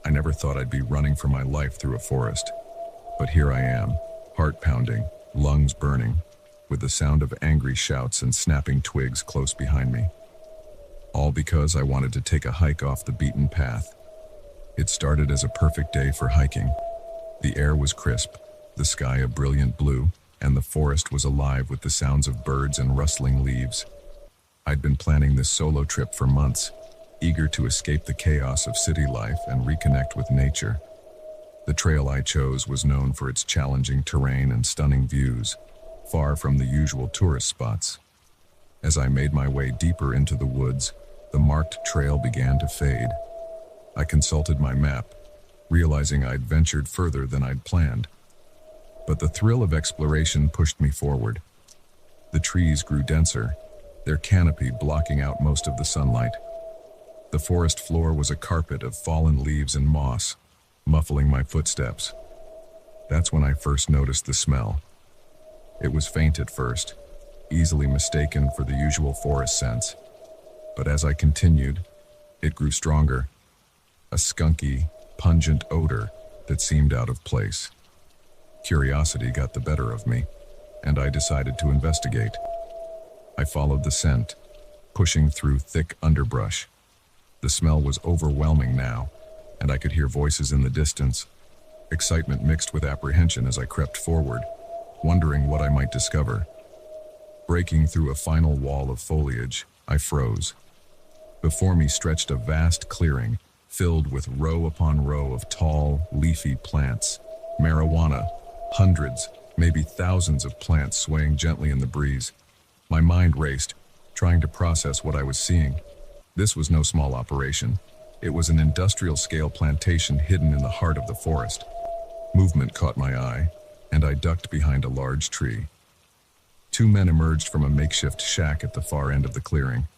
I never thought I'd be running for my life through a forest. But here I am, heart pounding, lungs burning, with the sound of angry shouts and snapping twigs close behind me. All because I wanted to take a hike off the beaten path. It started as a perfect day for hiking. The air was crisp, the sky a brilliant blue, and the forest was alive with the sounds of birds and rustling leaves. I'd been planning this solo trip for months, eager to escape the chaos of city life and reconnect with nature. The trail I chose was known for its challenging terrain and stunning views, far from the usual tourist spots. As I made my way deeper into the woods, the marked trail began to fade. I consulted my map, realizing I'd ventured further than I'd planned. But the thrill of exploration pushed me forward. The trees grew denser, their canopy blocking out most of the sunlight. The forest floor was a carpet of fallen leaves and moss, muffling my footsteps. That's when I first noticed the smell. It was faint at first, easily mistaken for the usual forest scents. But as I continued, it grew stronger, a skunky, pungent odor that seemed out of place. Curiosity got the better of me, and I decided to investigate. I followed the scent, pushing through thick underbrush. The smell was overwhelming now, and I could hear voices in the distance. Excitement mixed with apprehension as I crept forward, wondering what I might discover. Breaking through a final wall of foliage, I froze. Before me stretched a vast clearing, filled with row upon row of tall, leafy plants. Marijuana, hundreds, maybe thousands of plants swaying gently in the breeze. My mind raced, trying to process what I was seeing. This was no small operation. It was an industrial-scale plantation hidden in the heart of the forest. Movement caught my eye, and I ducked behind a large tree. Two men emerged from a makeshift shack at the far end of the clearing.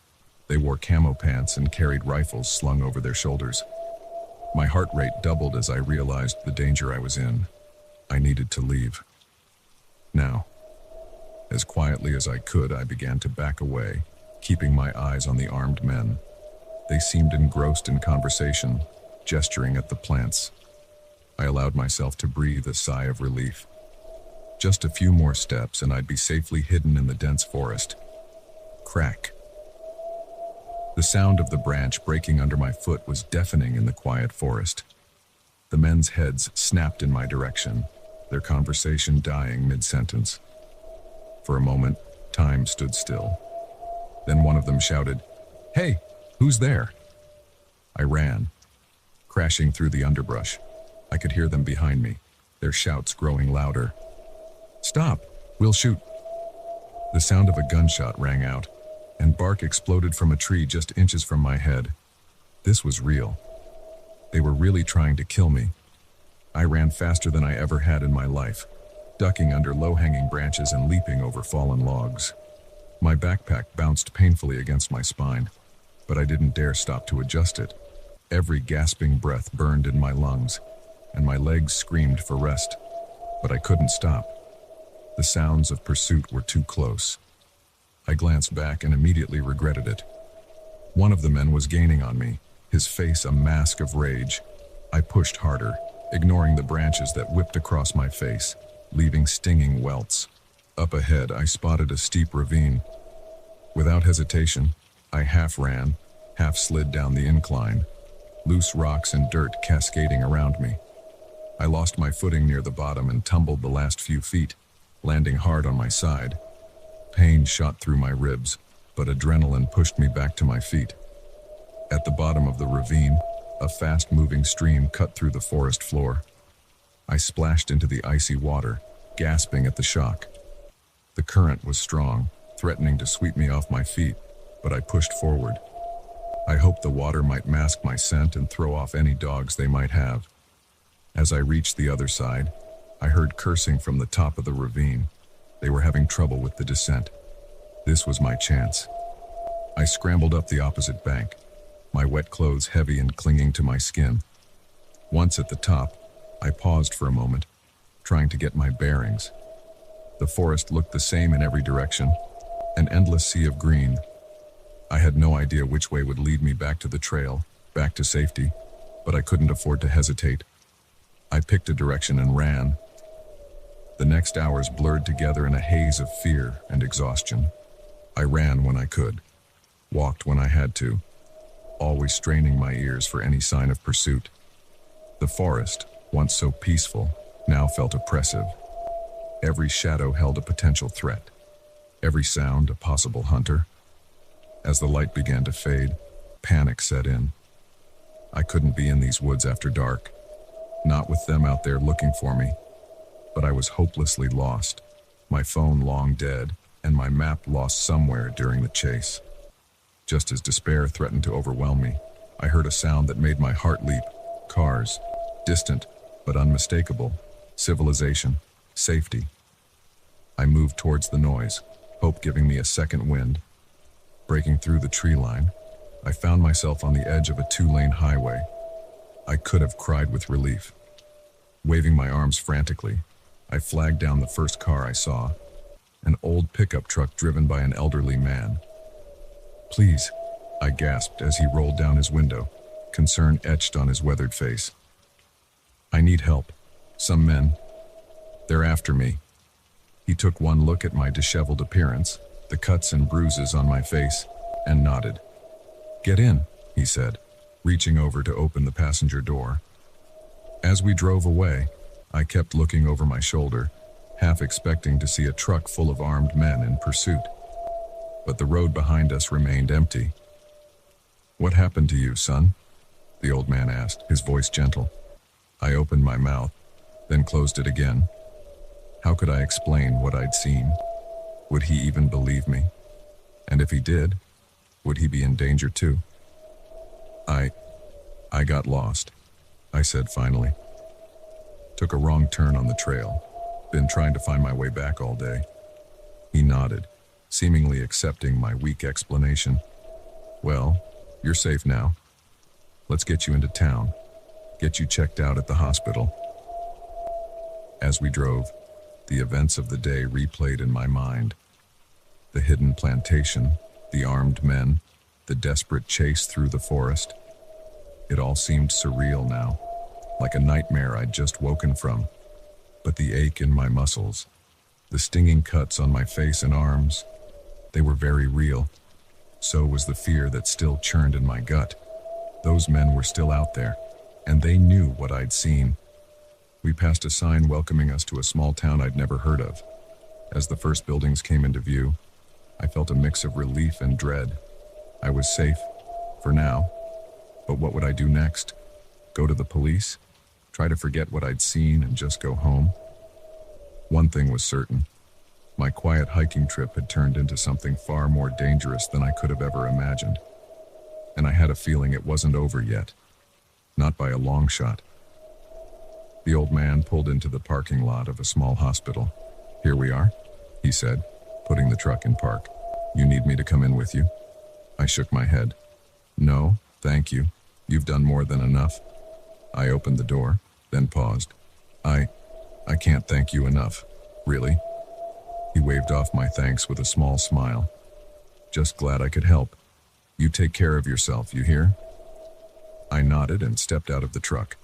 They wore camo pants and carried rifles slung over their shoulders. My heart rate doubled as I realized the danger I was in. I needed to leave. Now, as quietly as I could, I began to back away, keeping my eyes on the armed men. They seemed engrossed in conversation, gesturing at the plants. I allowed myself to breathe a sigh of relief. Just a few more steps and I'd be safely hidden in the dense forest. Crack. The sound of the branch breaking under my foot was deafening in the quiet forest. The men's heads snapped in my direction, their conversation dying mid-sentence. For a moment, time stood still. Then one of them shouted, "Hey, who's there?" I ran, crashing through the underbrush. I could hear them behind me, their shouts growing louder. "Stop! We'll shoot!" The sound of a gunshot rang out, and bark exploded from a tree just inches from my head. This was real. They were really trying to kill me. I ran faster than I ever had in my life, ducking under low-hanging branches and leaping over fallen logs. My backpack bounced painfully against my spine, but I didn't dare stop to adjust it. Every gasping breath burned in my lungs, and my legs screamed for rest, but I couldn't stop. The sounds of pursuit were too close. I glanced back and immediately regretted it. One of the men was gaining on me, his face a mask of rage. I pushed harder, ignoring the branches that whipped across my face, leaving stinging welts. Up ahead, I spotted a steep ravine. Without hesitation, I half ran, half slid down the incline, loose rocks and dirt cascading around me. I lost my footing near the bottom and tumbled the last few feet, landing hard on my side. Pain shot through my ribs, but adrenaline pushed me back to my feet. At the bottom of the ravine, a fast-moving stream cut through the forest floor. I splashed into the icy water, gasping at the shock. The current was strong, threatening to sweep me off my feet, but I pushed forward. I hoped the water might mask my scent and throw off any dogs they might have. As I reached the other side, I heard cursing from the top of the ravine. They were having trouble with the descent. This was my chance. I scrambled up the opposite bank, my wet clothes heavy and clinging to my skin. Once at the top, I paused for a moment, trying to get my bearings. The forest looked the same in every direction, an endless sea of green. I had no idea which way would lead me back to the trail, back to safety. but I couldn't afford to hesitate. I picked a direction and ran. The next hours blurred together in a haze of fear and exhaustion. I ran when I could, walked when I had to, always straining my ears for any sign of pursuit. The forest, once so peaceful, now felt oppressive. Every shadow held a potential threat, every sound a possible hunter. As the light began to fade, panic set in. I couldn't be in these woods after dark, not with them out there looking for me. But I was hopelessly lost, my phone long dead, and my map lost somewhere during the chase. Just as despair threatened to overwhelm me, I heard a sound that made my heart leap. Cars, distant but unmistakable. Civilization, safety. I moved towards the noise, hope giving me a second wind. Breaking through the tree line, I found myself on the edge of a two-lane highway. I could have cried with relief. Waving my arms frantically, I flagged down the first car I saw, an old pickup truck driven by an elderly man. "Please," I gasped as he rolled down his window, concern etched on his weathered face. "I need help. Some men. They're after me." He took one look at my disheveled appearance, the cuts and bruises on my face, and nodded. "Get in," he said, reaching over to open the passenger door. As we drove away, I kept looking over my shoulder, half expecting to see a truck full of armed men in pursuit. But the road behind us remained empty. "What happened to you, son?" the old man asked, his voice gentle. I opened my mouth, then closed it again. How could I explain what I'd seen? Would he even believe me? And if he did, would he be in danger too? I got lost, I said finally. Took a wrong turn on the trail. Been trying to find my way back all day. He nodded, seemingly accepting my weak explanation. "Well, you're safe now. Let's get you into town. Get you checked out at the hospital." As we drove, the events of the day replayed in my mind. The hidden plantation, the armed men, the desperate chase through the forest. It all seemed surreal now, like a nightmare I'd just woken from. But the ache in my muscles, the stinging cuts on my face and arms, they were very real. So was the fear that still churned in my gut. Those men were still out there, and they knew what I'd seen. We passed a sign welcoming us to a small town I'd never heard of. As the first buildings came into view, I felt a mix of relief and dread. I was safe, for now. But what would I do next? Go to the police? Try to forget what I'd seen and just go home? One thing was certain. My quiet hiking trip had turned into something far more dangerous than I could have ever imagined. And I had a feeling it wasn't over yet. Not by a long shot. The old man pulled into the parking lot of a small hospital. "Here we are," he said, putting the truck in park. "You need me to come in with you?" I shook my head. "No, thank you. You've done more than enough." I opened the door, then paused. I can't thank you enough, really." He waved off my thanks with a small smile. "Just glad I could help. You take care of yourself, you hear?" I nodded and stepped out of the truck.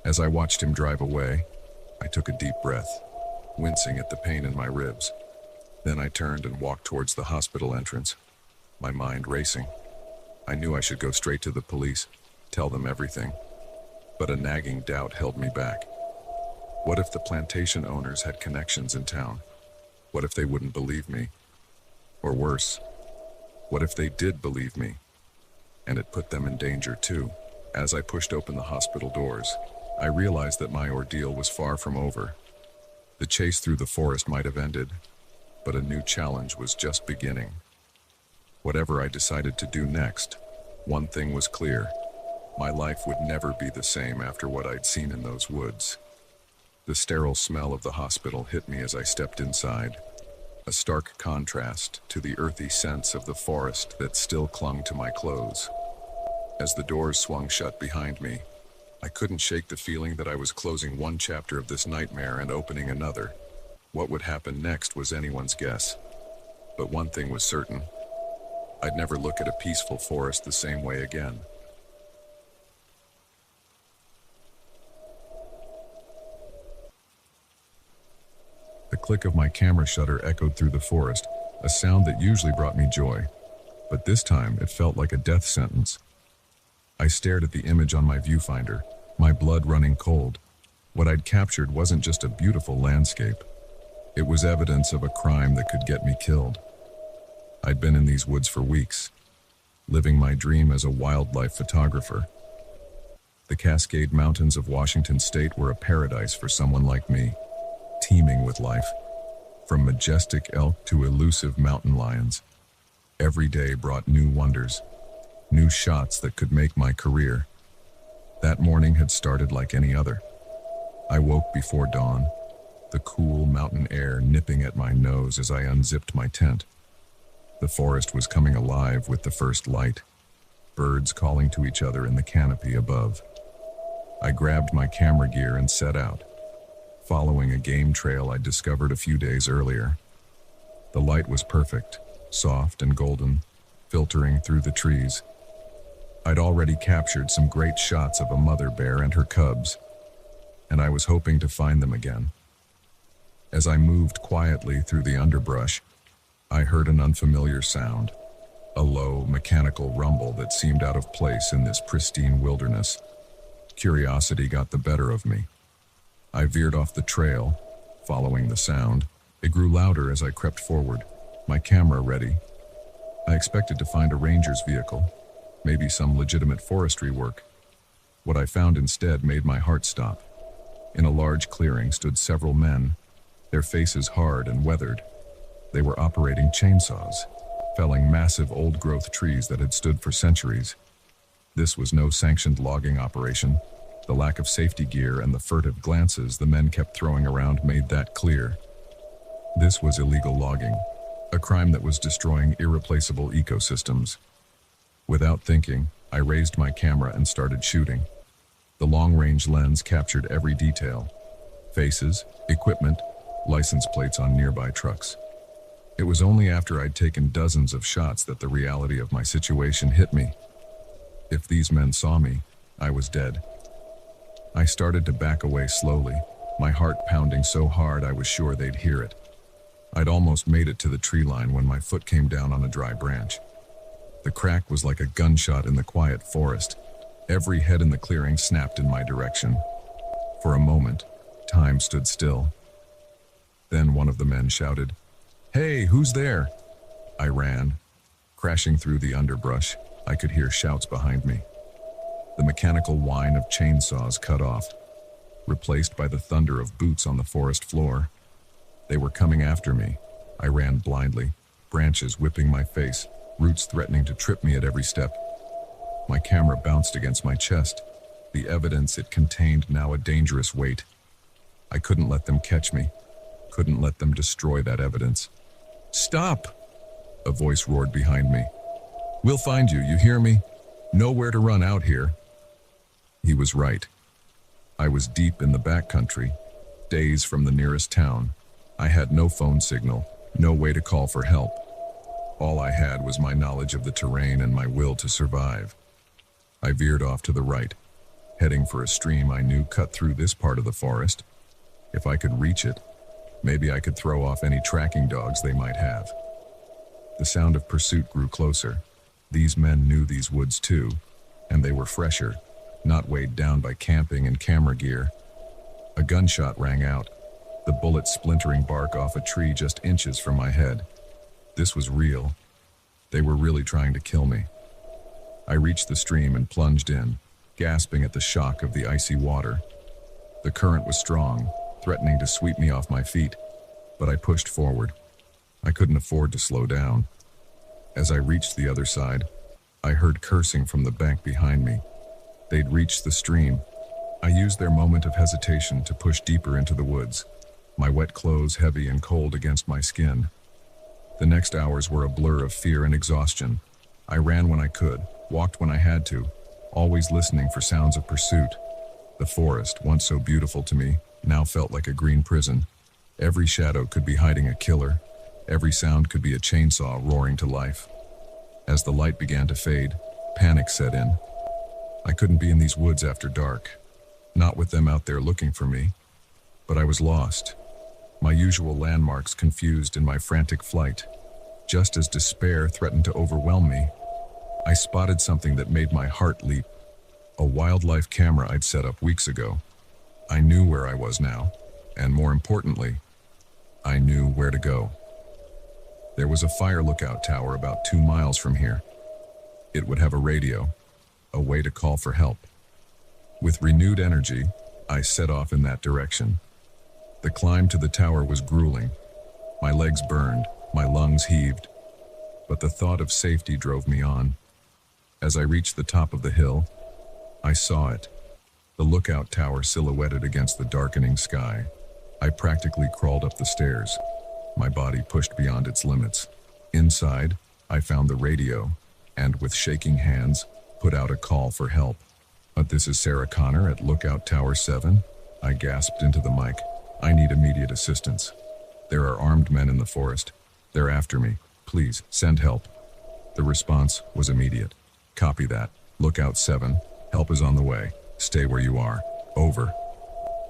As I watched him drive away, I took a deep breath, wincing at the pain in my ribs. Then I turned and walked towards the hospital entrance, my mind racing. I knew I should go straight to the police, tell them everything. But a nagging doubt held me back. What if the plantation owners had connections in town? What if they wouldn't believe me? Or worse, what if they did believe me? And it put them in danger too. As I pushed open the hospital doors, I realized that my ordeal was far from over. The chase through the forest might have ended, but a new challenge was just beginning. Whatever I decided to do next, one thing was clear. My life would never be the same after what I'd seen in those woods. The sterile smell of the hospital hit me as I stepped inside, a stark contrast to the earthy scents of the forest that still clung to my clothes. As the doors swung shut behind me, I couldn't shake the feeling that I was closing one chapter of this nightmare and opening another. What would happen next was anyone's guess. But one thing was certain. I'd never look at a peaceful forest the same way again. click of my camera shutter echoed through the forest, a sound that usually brought me joy. But this time, it felt like a death sentence. I stared at the image on my viewfinder, my blood running cold. What I'd captured wasn't just a beautiful landscape. It was evidence of a crime that could get me killed. I'd been in these woods for weeks, living my dream as a wildlife photographer. The Cascade Mountains of Washington State were a paradise for someone like me, teeming with life. From majestic elk to elusive mountain lions, every day brought new wonders, new shots that could make my career. That morning had started like any other. I woke before dawn, the cool mountain air nipping at my nose as I unzipped my tent. The forest was coming alive with the first light, birds calling to each other in the canopy above. I grabbed my camera gear and set out, following a game trail I'd discovered a few days earlier. The light was perfect, soft and golden, filtering through the trees. I'd already captured some great shots of a mother bear and her cubs, and I was hoping to find them again. As I moved quietly through the underbrush, I heard an unfamiliar sound, a low, mechanical rumble that seemed out of place in this pristine wilderness. Curiosity got the better of me. I veered off the trail, following the sound. It grew louder as I crept forward, my camera ready. I expected to find a ranger's vehicle, maybe some legitimate forestry work. What I found instead made my heart stop. In a large clearing stood several men, their faces hard and weathered. They were operating chainsaws, felling massive old-growth trees that had stood for centuries. This was no sanctioned logging operation. The lack of safety gear and the furtive glances the men kept throwing around made that clear. This was illegal logging, a crime that was destroying irreplaceable ecosystems. Without thinking, I raised my camera and started shooting. The long-range lens captured every detail: faces, equipment, license plates on nearby trucks. It was only after I'd taken dozens of shots that the reality of my situation hit me. If these men saw me, I was dead. I started to back away slowly, my heart pounding so hard I was sure they'd hear it. I'd almost made it to the tree line when my foot came down on a dry branch. The crack was like a gunshot in the quiet forest. Every head in the clearing snapped in my direction. For a moment, time stood still. Then one of the men shouted, "Hey, who's there?" I ran. Crashing through the underbrush, I could hear shouts behind me. The mechanical whine of chainsaws cut off, replaced by the thunder of boots on the forest floor. They were coming after me. I ran blindly, branches whipping my face, roots threatening to trip me at every step. My camera bounced against my chest, the evidence it contained now a dangerous weight. I couldn't let them catch me, couldn't let them destroy that evidence. "Stop!" a voice roared behind me. "We'll find you, you hear me? Nowhere to run out here." He was right. I was deep in the backcountry, days from the nearest town. I had no phone signal, no way to call for help. All I had was my knowledge of the terrain and my will to survive. I veered off to the right, heading for a stream I knew cut through this part of the forest. If I could reach it, maybe I could throw off any tracking dogs they might have. The sound of pursuit grew closer. These men knew these woods too, and they were fresher, not weighed down by camping and camera gear. A gunshot rang out, the bullet splintering bark off a tree just inches from my head. This was real. They were really trying to kill me. I reached the stream and plunged in, gasping at the shock of the icy water. The current was strong, threatening to sweep me off my feet, but I pushed forward. I couldn't afford to slow down. As I reached the other side, I heard cursing from the bank behind me. They'd reached the stream. I used their moment of hesitation to push deeper into the woods, my wet clothes heavy and cold against my skin. The next hours were a blur of fear and exhaustion. I ran when I could, walked when I had to, always listening for sounds of pursuit. The forest, once so beautiful to me, now felt like a green prison. Every shadow could be hiding a killer. Every sound could be a chainsaw roaring to life. As the light began to fade, panic set in. I couldn't be in these woods after dark, not with them out there looking for me. But I was lost. my usual landmarks confused in my frantic flight. Just as despair threatened to overwhelm me, I spotted something that made my heart leap. A wildlife camera I'd set up weeks ago. I knew where I was now, and more importantly, I knew where to go. There was a fire lookout tower about 2 miles from here. It would have a radio, a way to call for help. With renewed energy, I set off in that direction. The climb to the tower was grueling. My legs burned, my lungs heaved, but the thought of safety drove me on. As I reached the top of the hill, I saw it, the lookout tower silhouetted against the darkening sky. I practically crawled up the stairs, my body pushed beyond its limits. Inside, I found the radio, and with shaking hands, put out a call for help. "But this is Sarah Connor at Lookout Tower 7. I gasped into the mic. "I need immediate assistance. There are armed men in the forest. They're after me. Please, send help." The response was immediate. "Copy that. Lookout 7. Help is on the way. Stay where you are. Over."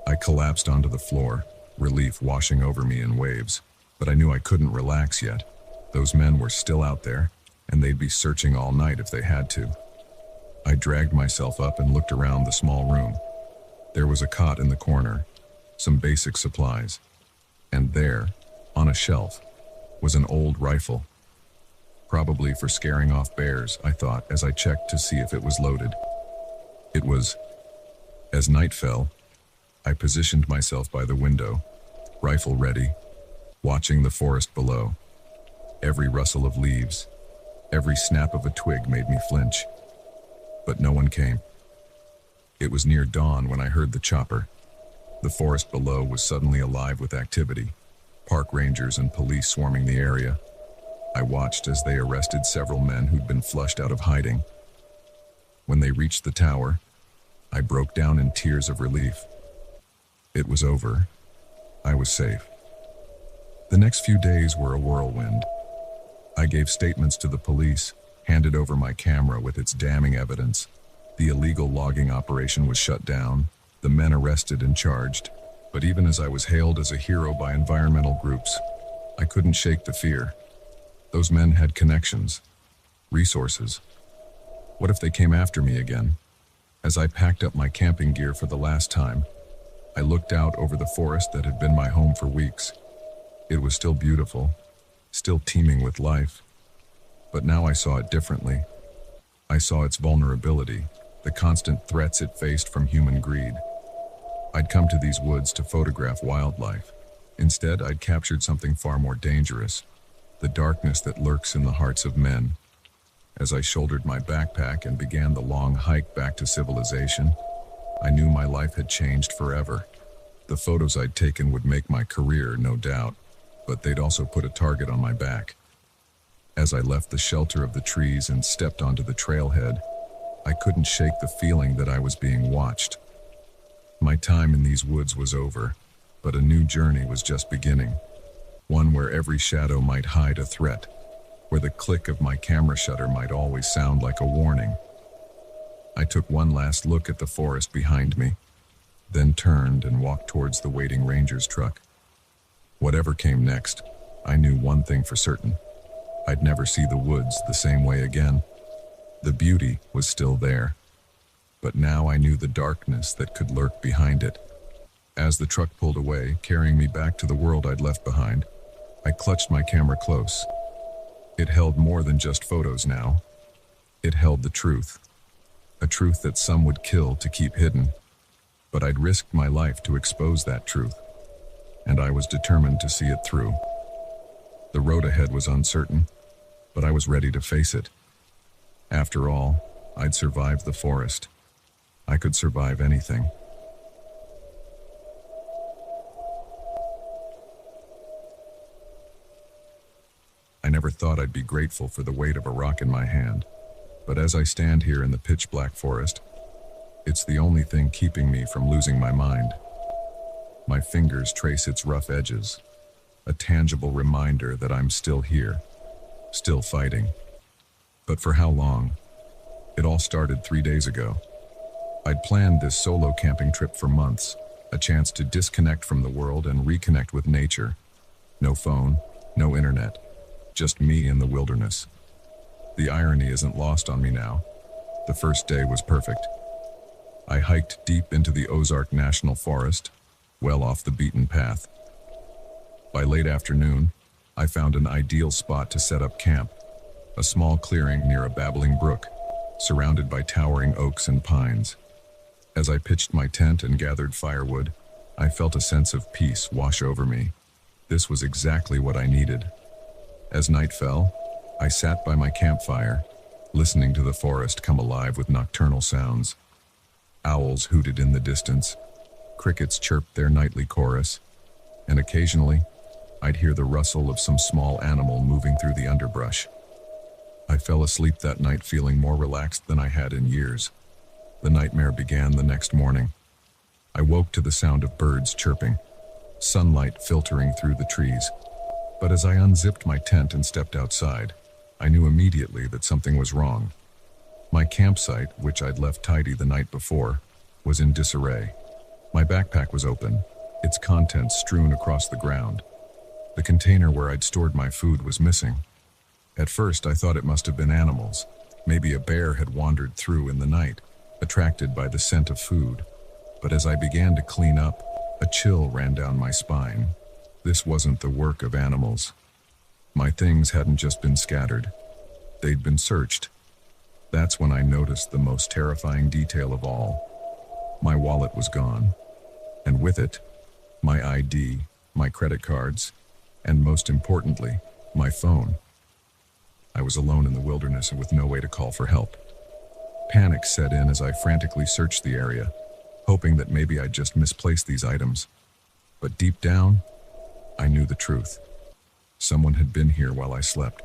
I collapsed onto the floor, relief washing over me in waves. But I knew I couldn't relax yet. Those men were still out there, and they'd be searching all night if they had to. I dragged myself up and looked around the small room. There was a cot in the corner, some basic supplies, and there, on a shelf, was an old rifle. Probably for scaring off bears, I thought as I checked to see if it was loaded. It was. As night fell, I positioned myself by the window, rifle ready, watching the forest below. Every rustle of leaves, every snap of a twig made me flinch. But no one came. It was near dawn when I heard the chopper. The forest below was suddenly alive with activity, park rangers and police swarming the area. I watched as they arrested several men who'd been flushed out of hiding. When they reached the tower, I broke down in tears of relief. It was over. I was safe. The next few days were a whirlwind. I gave statements to the police, handed over my camera with its damning evidence. The illegal logging operation was shut down, the men arrested and charged. But even as I was hailed as a hero by environmental groups, I couldn't shake the fear. Those men had connections, resources. What if they came after me again? As I packed up my camping gear for the last time, I looked out over the forest that had been my home for weeks. It was still beautiful, still teeming with life. But now I saw it differently. I saw its vulnerability, the constant threats it faced from human greed. I'd come to these woods to photograph wildlife. Instead, I'd captured something far more dangerous, the darkness that lurks in the hearts of men. As I shouldered my backpack and began the long hike back to civilization, I knew my life had changed forever. The photos I'd taken would make my career, no doubt, but they'd also put a target on my back. As I left the shelter of the trees and stepped onto the trailhead, I couldn't shake the feeling that I was being watched. My time in these woods was over, but a new journey was just beginning. One where every shadow might hide a threat, where the click of my camera shutter might always sound like a warning. I took one last look at the forest behind me, then turned and walked towards the waiting ranger's truck. Whatever came next, I knew one thing for certain. I'd never see the woods the same way again. The beauty was still there, but now I knew the darkness that could lurk behind it. As the truck pulled away, carrying me back to the world I'd left behind, I clutched my camera close. It held more than just photos now. It held the truth. A truth that some would kill to keep hidden. But I'd risked my life to expose that truth, and I was determined to see it through. The road ahead was uncertain, but I was ready to face it. After all, I'd survived the forest. I could survive anything. I never thought I'd be grateful for the weight of a rock in my hand, but as I stand here in the pitch-black forest, it's the only thing keeping me from losing my mind. My fingers trace its rough edges, a tangible reminder that I'm still here, still fighting. But for how long? It all started 3 days ago. I'd planned this solo camping trip for months, a chance to disconnect from the world and reconnect with nature. No phone, no internet, just me in the wilderness. The irony isn't lost on me now. The first day was perfect. I hiked deep into the Ozark National Forest, well off the beaten path. By late afternoon, I found an ideal spot to set up camp, a small clearing near a babbling brook, surrounded by towering oaks and pines. As I pitched my tent and gathered firewood, I felt a sense of peace wash over me. This was exactly what I needed. As night fell, I sat by my campfire, listening to the forest come alive with nocturnal sounds. Owls hooted in the distance, crickets chirped their nightly chorus, and occasionally, I'd hear the rustle of some small animal moving through the underbrush. I fell asleep that night feeling more relaxed than I had in years. The nightmare began the next morning. I woke to the sound of birds chirping, sunlight filtering through the trees. But as I unzipped my tent and stepped outside, I knew immediately that something was wrong. My campsite, which I'd left tidy the night before, was in disarray. My backpack was open, its contents strewn across the ground. The container where I'd stored my food was missing. At first, I thought it must have been animals. Maybe a bear had wandered through in the night, attracted by the scent of food. But as I began to clean up, a chill ran down my spine. This wasn't the work of animals. My things hadn't just been scattered. They'd been searched. That's when I noticed the most terrifying detail of all. My wallet was gone. And with it, my ID, my credit cards, and most importantly, my phone. I was alone in the wilderness and with no way to call for help. Panic set in as I frantically searched the area, hoping that maybe I'd just misplaced these items. But deep down, I knew the truth. Someone had been here while I slept.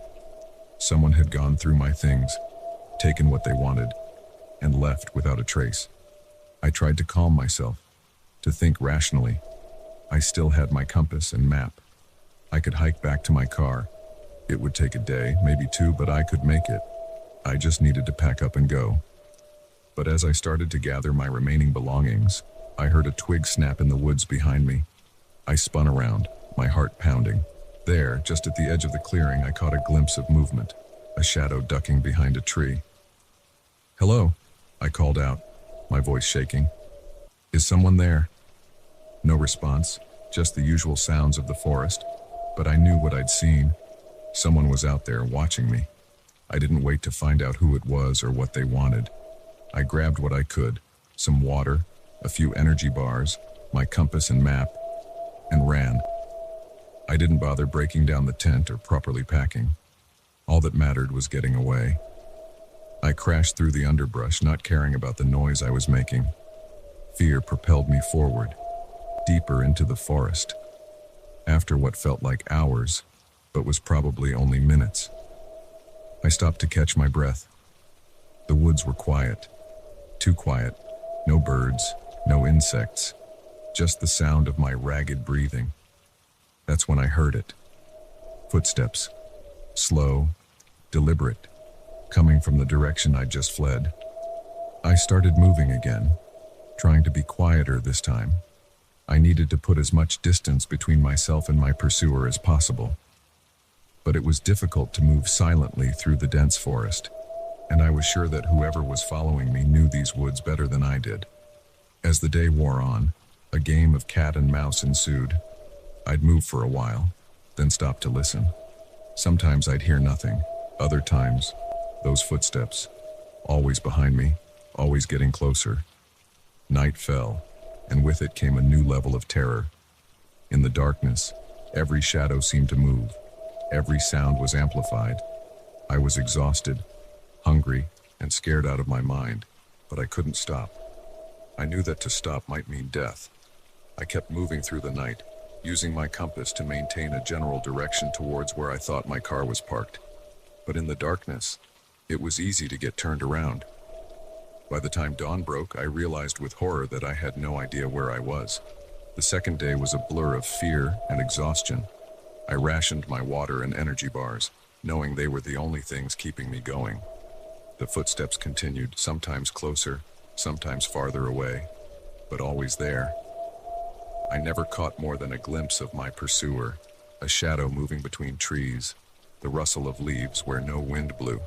Someone had gone through my things, taken what they wanted, and left without a trace. I tried to calm myself, to think rationally. I still had my compass and map. I could hike back to my car. It would take a day, maybe two, but I could make it. I just needed to pack up and go. But as I started to gather my remaining belongings, I heard a twig snap in the woods behind me. I spun around, my heart pounding. There, just at the edge of the clearing, I caught a glimpse of movement, a shadow ducking behind a tree. "Hello," I called out, my voice shaking. "Is someone there?" No response, just the usual sounds of the forest, but I knew what I'd seen. Someone was out there watching me. I didn't wait to find out who it was or what they wanted. I grabbed what I could, some water, a few energy bars, my compass and map, and ran. I didn't bother breaking down the tent or properly packing. All that mattered was getting away. I crashed through the underbrush, not caring about the noise I was making. Fear propelled me forward, deeper into the forest. After what felt like hours, but was probably only minutes, I stopped to catch my breath. The woods were quiet, too quiet. No birds, no insects, just the sound of my ragged breathing. That's when I heard it. Footsteps, slow, deliberate, coming from the direction I'd just fled. I started moving again, trying to be quieter this time. I needed to put as much distance between myself and my pursuer as possible. But it was difficult to move silently through the dense forest, and I was sure that whoever was following me knew these woods better than I did. As the day wore on, a game of cat and mouse ensued. I'd move for a while, then stop to listen. Sometimes I'd hear nothing. Other times, those footsteps, always behind me, always getting closer. Night fell, and with it came a new level of terror. In the darkness, every shadow seemed to move. Every sound was amplified. I was exhausted, hungry, and scared out of my mind, but I couldn't stop. I knew that to stop might mean death. I kept moving through the night, using my compass to maintain a general direction towards where I thought my car was parked. But in the darkness, it was easy to get turned around. By the time dawn broke, I realized with horror that I had no idea where I was. The second day was a blur of fear and exhaustion. I rationed my water and energy bars, knowing they were the only things keeping me going. The footsteps continued, sometimes closer, sometimes farther away, but always there. I never caught more than a glimpse of my pursuer, a shadow moving between trees, the rustle of leaves where no wind blew.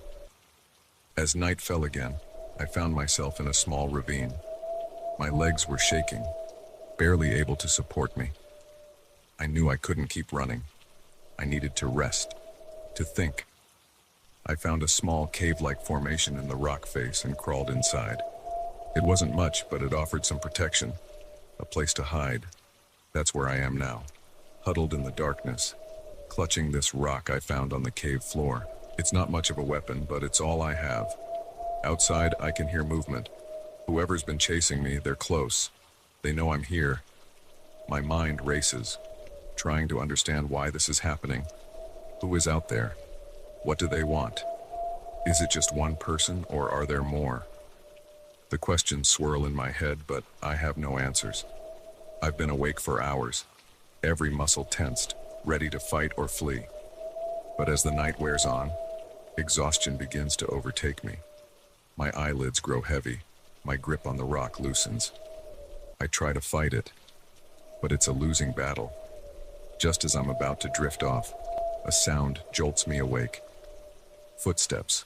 As night fell again, I found myself in a small ravine. My legs were shaking, barely able to support me. I knew I couldn't keep running. I needed to rest, to think. I found a small cave-like formation in the rock face and crawled inside. It wasn't much, but it offered some protection, a place to hide. That's where I am now, huddled in the darkness, clutching this rock I found on the cave floor. It's not much of a weapon, but it's all I have. Outside, I can hear movement. Whoever's been chasing me, they're close. They know I'm here. My mind races, trying to understand why this is happening. Who is out there? What do they want? Is it just one person, or are there more? The questions swirl in my head, but I have no answers. I've been awake for hours, every muscle tensed, ready to fight or flee. But as the night wears on, exhaustion begins to overtake me. My eyelids grow heavy, my grip on the rock loosens. I try to fight it, but it's a losing battle. Just as I'm about to drift off, a sound jolts me awake. Footsteps,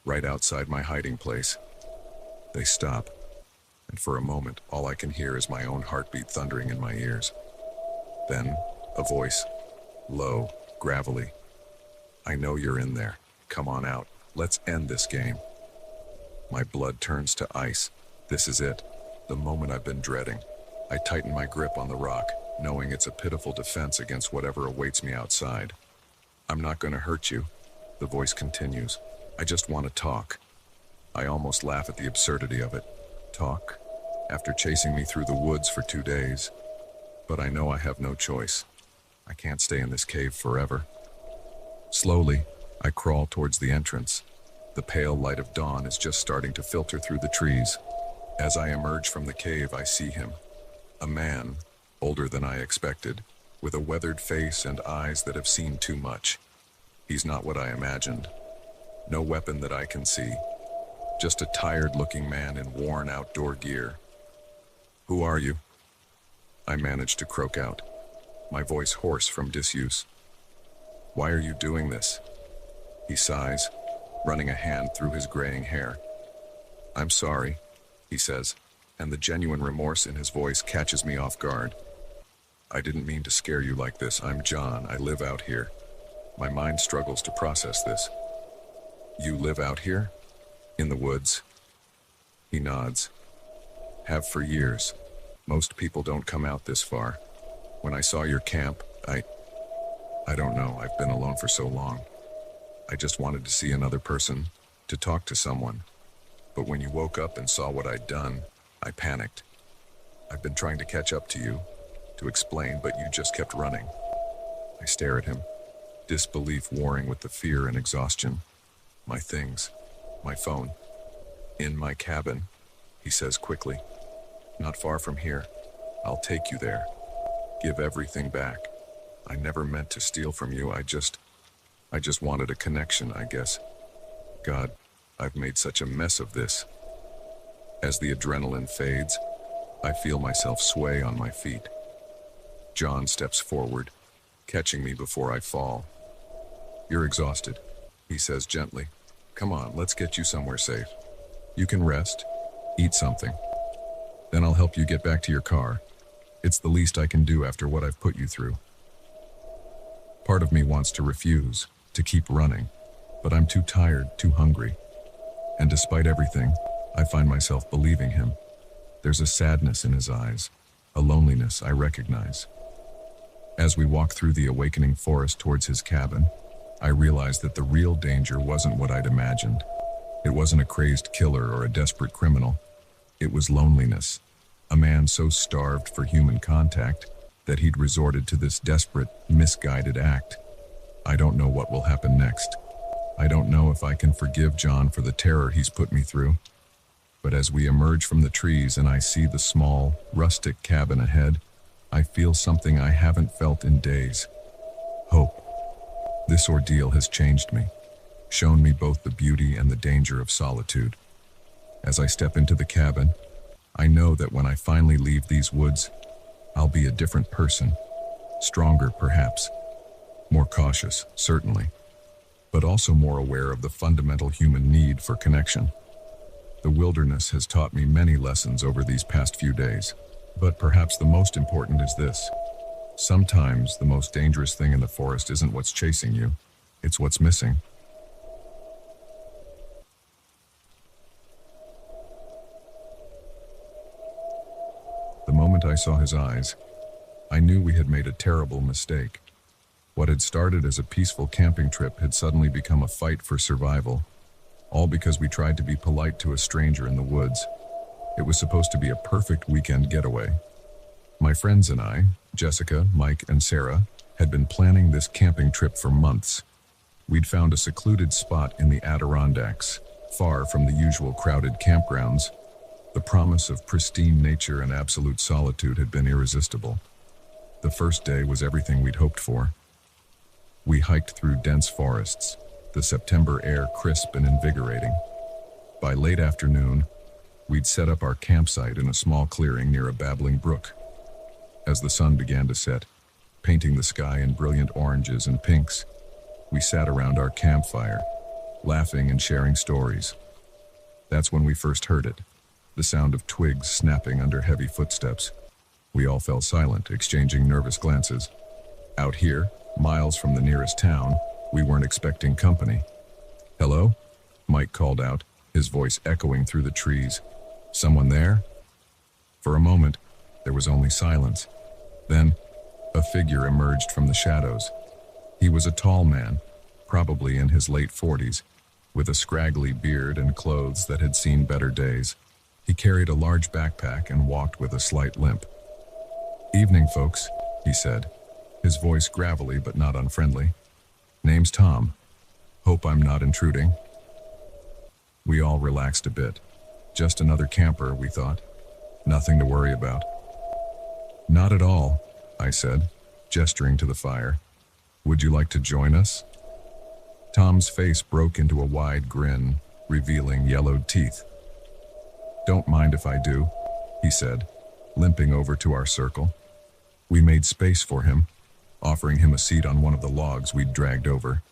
right outside my hiding place. They stop, and for a moment, all I can hear is my own heartbeat thundering in my ears. Then, a voice, low, gravelly. I know you're in there. Come on out. Let's end this game. My blood turns to ice. This is it, the moment I've been dreading. I tighten my grip on the rock, knowing it's a pitiful defense against whatever awaits me outside. I'm not going to hurt you, the voice continues. I just want to talk. I almost laugh at the absurdity of it. Talk? After chasing me through the woods for 2 days. But I know I have no choice. I can't stay in this cave forever. Slowly, I crawl towards the entrance. The pale light of dawn is just starting to filter through the trees. As I emerge from the cave, I see him. A man, older than I expected, with a weathered face and eyes that have seen too much. He's not what I imagined. No weapon that I can see. Just a tired-looking man in worn outdoor gear. Who are you? I managed to croak out, my voice hoarse from disuse. Why are you doing this? He sighs, running a hand through his graying hair. I'm sorry, he says, and the genuine remorse in his voice catches me off guard. I didn't mean to scare you like this. I'm John. I live out here. My mind struggles to process this. You live out here? In the woods? He nods. Have for years. Most people don't come out this far. When I saw your camp, I don't know. I've been alone for so long. I just wanted to see another person, to talk to someone. But when you woke up and saw what I'd done, I panicked. I've been trying to catch up to you, to explain, but you just kept running. I stare at him, disbelief warring with the fear and exhaustion. My things, my phone, in my cabin, he says quickly. Not far from here. I'll take you there. Give everything back. I never meant to steal from you. I just wanted a connection, I guess. God, I've made such a mess of this. As the adrenaline fades, I feel myself sway on my feet. John steps forward, catching me before I fall. You're exhausted, he says gently. Come on, let's get you somewhere safe. You can rest, eat something. Then I'll help you get back to your car. It's the least I can do after what I've put you through. Part of me wants to refuse, to keep running, but I'm too tired, too hungry. And despite everything, I find myself believing him. There's a sadness in his eyes, a loneliness I recognize. As we walk through the awakening forest towards his cabin, I realize that the real danger wasn't what I'd imagined. It wasn't a crazed killer or a desperate criminal. It was loneliness. A man so starved for human contact that he'd resorted to this desperate, misguided act. I don't know what will happen next. I don't know if I can forgive John for the terror he's put me through. But as we emerge from the trees and I see the small, rustic cabin ahead, I feel something I haven't felt in days. Hope. This ordeal has changed me, shown me both the beauty and the danger of solitude. As I step into the cabin, I know that when I finally leave these woods, I'll be a different person. Stronger, perhaps. More cautious, certainly. But also more aware of the fundamental human need for connection. The wilderness has taught me many lessons over these past few days. But perhaps the most important is this. Sometimes the most dangerous thing in the forest isn't what's chasing you, it's what's missing. The moment I saw his eyes, I knew we had made a terrible mistake. What had started as a peaceful camping trip had suddenly become a fight for survival, all because we tried to be polite to a stranger in the woods. It was supposed to be a perfect weekend getaway. My friends and I, Jessica, Mike, and Sarah, had been planning this camping trip for months. We'd found a secluded spot in the Adirondacks, far from the usual crowded campgrounds. The promise of pristine nature and absolute solitude had been irresistible. The first day was everything we'd hoped for. We hiked through dense forests, the September air crisp and invigorating. By late afternoon, we'd set up our campsite in a small clearing near a babbling brook. As the sun began to set, painting the sky in brilliant oranges and pinks, we sat around our campfire, laughing and sharing stories. That's when we first heard it, the sound of twigs snapping under heavy footsteps. We all fell silent, exchanging nervous glances. Out here, miles from the nearest town, we weren't expecting company. "Hello?" Mike called out, his voice echoing through the trees. "Someone there?" For a moment, there was only silence. Then, a figure emerged from the shadows. He was a tall man, probably in his late 40s, with a scraggly beard and clothes that had seen better days. He carried a large backpack and walked with a slight limp. "Evening, folks," he said, his voice gravelly but not unfriendly. "Name's Tom. Hope I'm not intruding." We all relaxed a bit. Just another camper, we thought. Nothing to worry about. "Not at all," I said, gesturing to the fire. "Would you like to join us?" Tom's face broke into a wide grin, revealing yellowed teeth. "Don't mind if I do," he said, limping over to our circle. We made space for him, offering him a seat on one of the logs we'd dragged over.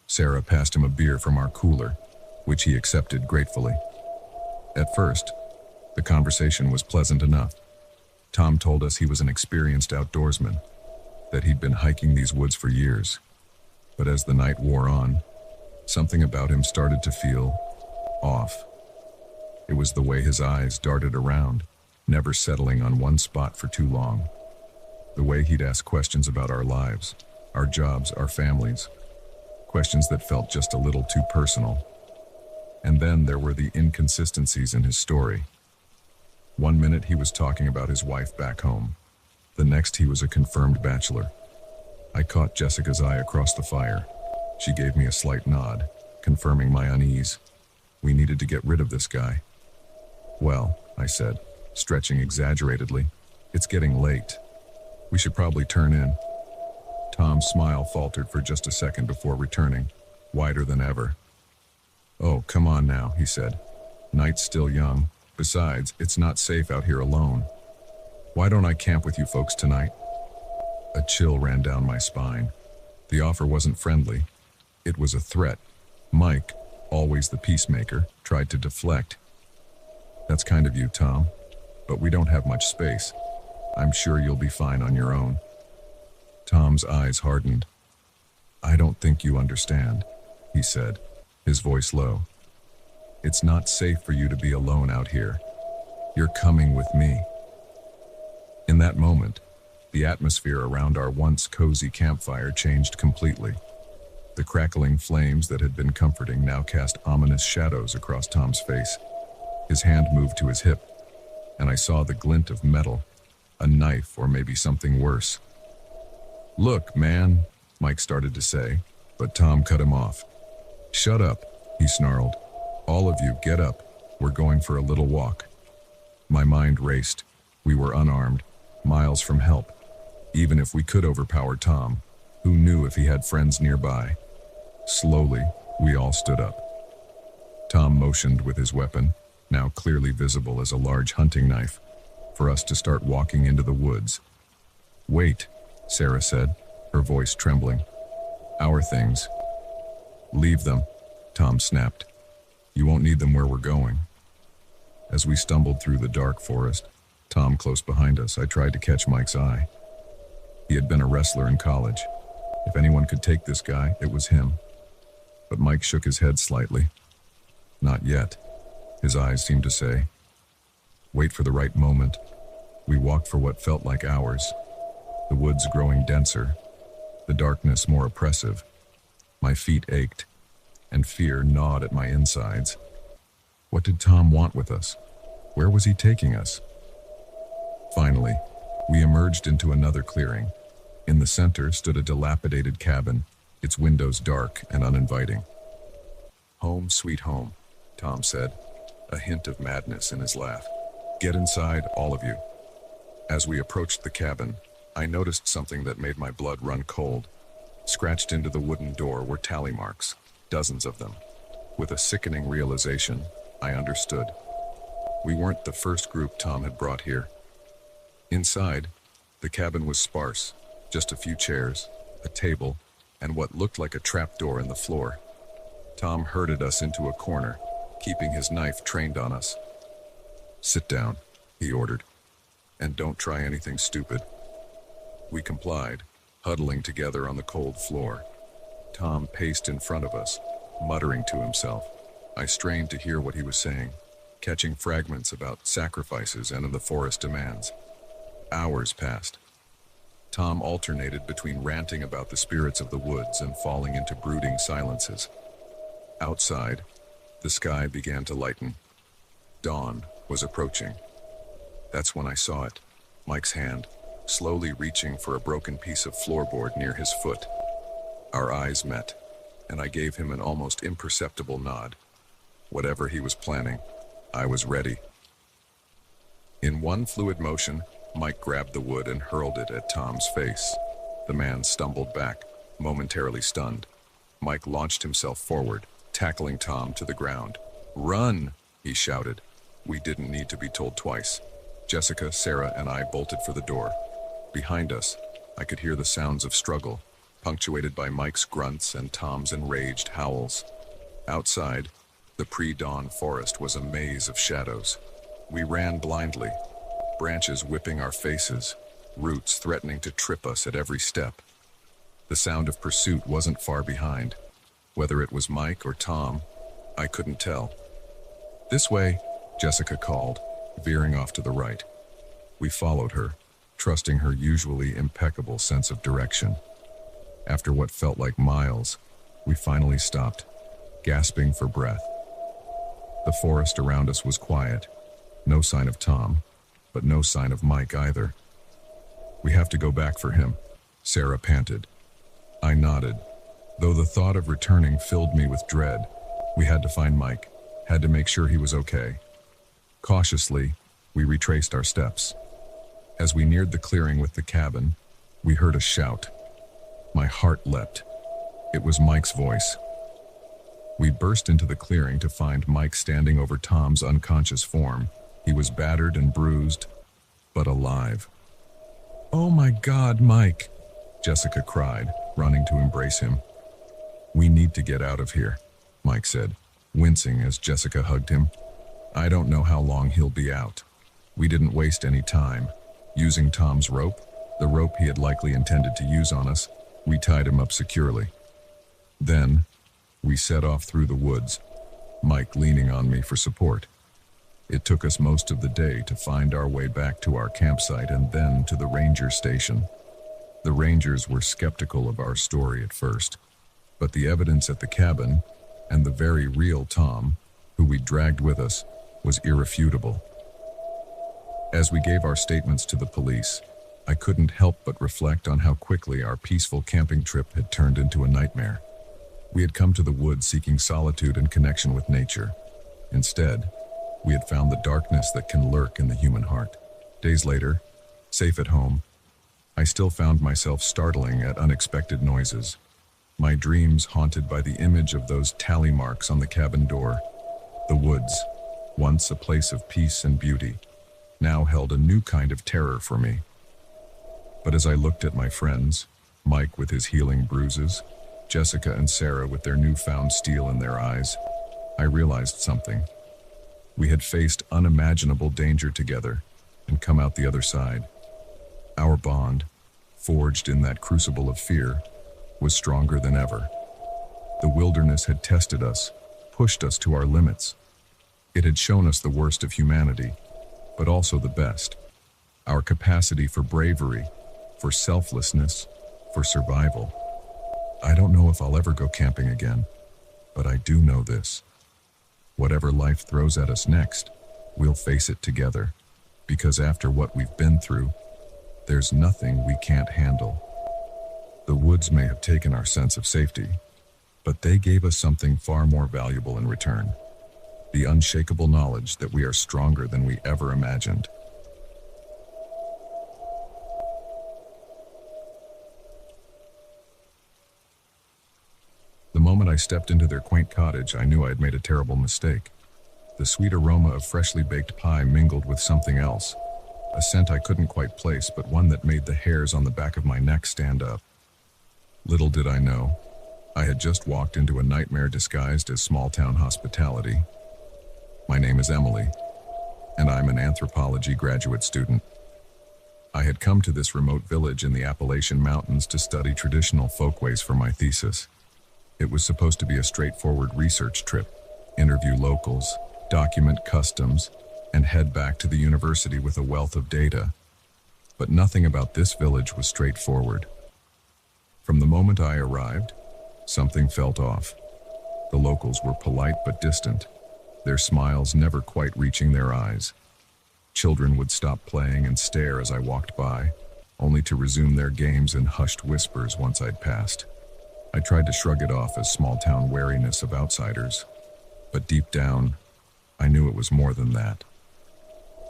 Sarah passed him a beer from our cooler, which he accepted gratefully. At first, the conversation was pleasant enough. Tom told us he was an experienced outdoorsman, that he'd been hiking these woods for years. But as the night wore on, something about him started to feel off. It was the way his eyes darted around, never settling on one spot for too long. The way he'd ask questions about our lives, our jobs, our families. Questions that felt just a little too personal. And then there were the inconsistencies in his story. One minute he was talking about his wife back home. The next he was a confirmed bachelor. I caught Jessica's eye across the fire. She gave me a slight nod, confirming my unease. We needed to get rid of this guy. "Well," I said, stretching exaggeratedly, "it's getting late. We should probably turn in." Tom's smile faltered for just a second before returning, wider than ever. "Oh, come on now," he said. "Night's still young. Besides, it's not safe out here alone. Why don't I camp with you folks tonight?" A chill ran down my spine. The offer wasn't friendly. It was a threat. Mike, always the peacemaker, tried to deflect. "That's kind of you, Tom, but we don't have much space. I'm sure you'll be fine on your own." Tom's eyes hardened. "I don't think you understand," he said, his voice low. "It's not safe for you to be alone out here. You're coming with me." In that moment, the atmosphere around our once cozy campfire changed completely. The crackling flames that had been comforting now cast ominous shadows across Tom's face. His hand moved to his hip, and I saw the glint of metal, a knife or maybe something worse. "Look, man," Mike started to say, but Tom cut him off. "Shut up," he snarled. "All of you, get up. We're going for a little walk." My mind raced. We were unarmed, miles from help. Even if we could overpower Tom, who knew if he had friends nearby? Slowly, we all stood up. Tom motioned with his weapon, now clearly visible as a large hunting knife, for us to start walking into the woods. Wait, Sarah said, her voice trembling. Our things. Leave them, Tom snapped. You won't need them where we're going. As we stumbled through the dark forest, Tom close behind us, I tried to catch Mike's eye. He had been a wrestler in college. If anyone could take this guy, it was him. But Mike shook his head slightly. Not yet. His eyes seemed to say, wait for the right moment. We walked for what felt like hours, the woods growing denser, the darkness more oppressive. My feet ached, and fear gnawed at my insides. What did Tom want with us? Where was he taking us? Finally, we emerged into another clearing. In the center stood a dilapidated cabin, its windows dark and uninviting. Home sweet home, Tom said, a hint of madness in his laugh. Get inside, all of you. As we approached the cabin, I noticed something that made my blood run cold. Scratched into the wooden door were tally marks, dozens of them. With a sickening realization, I understood. We weren't the first group Tom had brought here. Inside, the cabin was sparse, just a few chairs, a table, and what looked like a trapdoor in the floor. Tom herded us into a corner, keeping his knife trained on us. Sit down, he ordered, and don't try anything stupid. We complied, huddling together on the cold floor. Tom paced in front of us, muttering to himself. I strained to hear what he was saying, catching fragments about sacrifices and of the forest demands. Hours passed. Tom alternated between ranting about the spirits of the woods and falling into brooding silences. Outside, the sky began to lighten. Dawn was approaching. That's when I saw it, Mike's hand, slowly reaching for a broken piece of floorboard near his foot. Our eyes met, and I gave him an almost imperceptible nod. Whatever he was planning, I was ready. In one fluid motion, Mike grabbed the wood and hurled it at Tom's face. The man stumbled back, momentarily stunned. Mike launched himself forward, tackling Tom to the ground. "Run!" he shouted. We didn't need to be told twice. Jessica, Sarah, and I bolted for the door. Behind us, I could hear the sounds of struggle, punctuated by Mike's grunts and Tom's enraged howls. Outside, the pre-dawn forest was a maze of shadows. We ran blindly, branches whipping our faces, roots threatening to trip us at every step. The sound of pursuit wasn't far behind. Whether it was Mike or Tom, I couldn't tell. "This way," Jessica called, veering off to the right. We followed her, trusting her usually impeccable sense of direction. After what felt like miles, we finally stopped, gasping for breath. The forest around us was quiet. No sign of Tom, but no sign of Mike either. "We have to go back for him," Sarah panted. I nodded, though the thought of returning filled me with dread. We had to find Mike, had to make sure he was okay. Cautiously, we retraced our steps. As we neared the clearing with the cabin, we heard a shout. My heart leapt. It was Mike's voice. We burst into the clearing to find Mike standing over Tom's unconscious form. He was battered and bruised, but alive. "Oh my God, Mike!" Jessica cried, running to embrace him. "We need to get out of here," Mike said, wincing as Jessica hugged him. "I don't know how long he'll be out." We didn't waste any time. Using Tom's rope, the rope he had likely intended to use on us, we tied him up securely. Then, we set off through the woods, Mike leaning on me for support. It took us most of the day to find our way back to our campsite and then to the ranger station. The rangers were skeptical of our story at first, but the evidence at the cabin, and the very real Tom, who we dragged with us, was irrefutable. As we gave our statements to the police, I couldn't help but reflect on how quickly our peaceful camping trip had turned into a nightmare. We had come to the woods seeking solitude and connection with nature. Instead, we had found the darkness that can lurk in the human heart. Days later, safe at home, I still found myself startling at unexpected noises. My dreams haunted by the image of those tally marks on the cabin door. The woods, once a place of peace and beauty, now held a new kind of terror for me. But as I looked at my friends, Mike with his healing bruises, Jessica and Sarah with their newfound steel in their eyes, I realized something. We had faced unimaginable danger together and come out the other side. Our bond, forged in that crucible of fear, was stronger than ever. The wilderness had tested us, pushed us to our limits. It had shown us the worst of humanity, but also the best. Our capacity for bravery, for selflessness, for survival. I don't know if I'll ever go camping again, but I do know this. Whatever life throws at us next, we'll face it together, because after what we've been through, there's nothing we can't handle. The woods may have taken our sense of safety, but they gave us something far more valuable in return. The unshakable knowledge that we are stronger than we ever imagined. The moment I stepped into their quaint cottage, I knew I had made a terrible mistake. The sweet aroma of freshly baked pie mingled with something else, a scent I couldn't quite place, but one that made the hairs on the back of my neck stand up. Little did I know, I had just walked into a nightmare disguised as small-town hospitality. My name is Emily, and I'm an anthropology graduate student. I had come to this remote village in the Appalachian Mountains to study traditional folkways for my thesis. It was supposed to be a straightforward research trip, interview locals, document customs, and head back to the university with a wealth of data. But nothing about this village was straightforward. From the moment I arrived, something felt off. The locals were polite but distant, their smiles never quite reaching their eyes. Children would stop playing and stare as I walked by, only to resume their games in hushed whispers once I'd passed. I tried to shrug it off as small-town wariness of outsiders, but deep down, I knew it was more than that.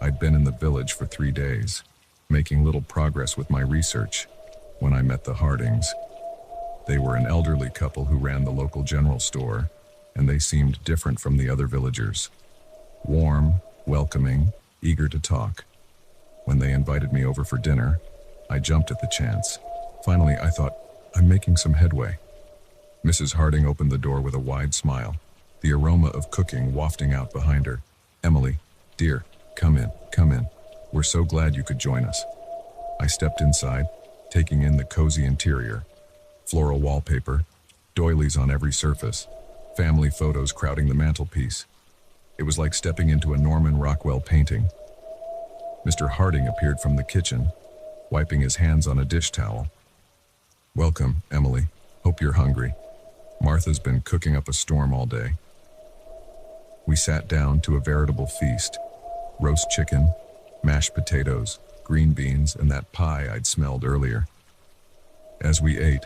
I'd been in the village for 3 days, making little progress with my research, when I met the Hardings. They were an elderly couple who ran the local general store, and they seemed different from the other villagers. Warm, welcoming, eager to talk. When they invited me over for dinner, I jumped at the chance. Finally, I thought, I'm making some headway. Mrs. Harding opened the door with a wide smile, the aroma of cooking wafting out behind her. Emily, dear, come in, come in. We're so glad you could join us. I stepped inside, taking in the cozy interior. Floral wallpaper, doilies on every surface, family photos crowding the mantelpiece. It was like stepping into a Norman Rockwell painting. Mr. Harding appeared from the kitchen, wiping his hands on a dish towel. Welcome, Emily. Hope you're hungry. Martha's been cooking up a storm all day. We sat down to a veritable feast. Roast chicken, mashed potatoes, green beans, and that pie I'd smelled earlier. As we ate,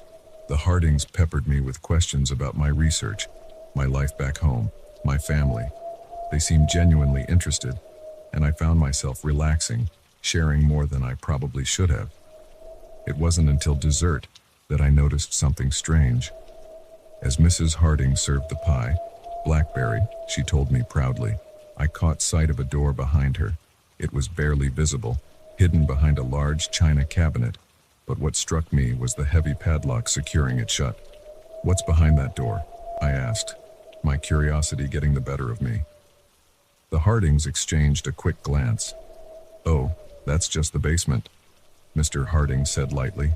the Hardings peppered me with questions about my research, my life back home, my family. They seemed genuinely interested, and I found myself relaxing, sharing more than I probably should have. It wasn't until dessert that I noticed something strange. As Mrs. Harding served the pie, blackberry, she told me proudly, I caught sight of a door behind her. It was barely visible, hidden behind a large china cabinet, but what struck me was the heavy padlock securing it shut. What's behind that door? I asked, my curiosity getting the better of me. The Hardings exchanged a quick glance. Oh, that's just the basement, Mr. Harding said lightly.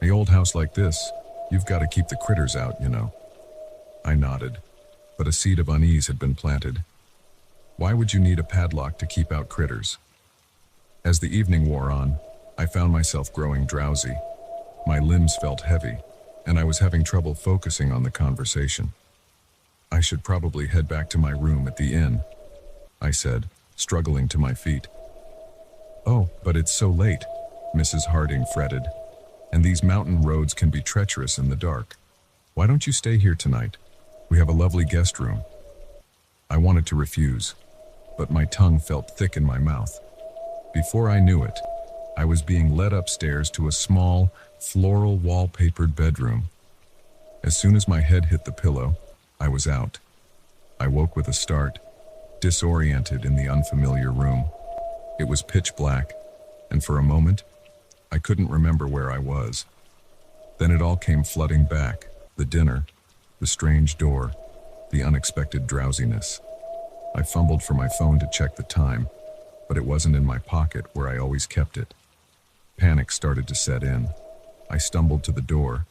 The old house like this, you've got to keep the critters out, you know. I nodded, but a seed of unease had been planted. Why would you need a padlock to keep out critters? As the evening wore on, I found myself growing drowsy. My limbs felt heavy, and I was having trouble focusing on the conversation. I should probably head back to my room at the inn, I said, struggling to my feet. Oh, but it's so late, Mrs. Harding fretted, and these mountain roads can be treacherous in the dark. Why don't you stay here tonight? We have a lovely guest room. I wanted to refuse, but my tongue felt thick in my mouth. Before I knew it, I was being led upstairs to a small, floral wallpapered bedroom. As soon as my head hit the pillow, I was out. I woke with a start, disoriented in the unfamiliar room. It was pitch black, and for a moment, I couldn't remember where I was. Then it all came flooding back. The dinner, the strange door, the unexpected drowsiness. I fumbled for my phone to check the time, but it wasn't in my pocket where I always kept it. Panic started to set in. I stumbled to the door,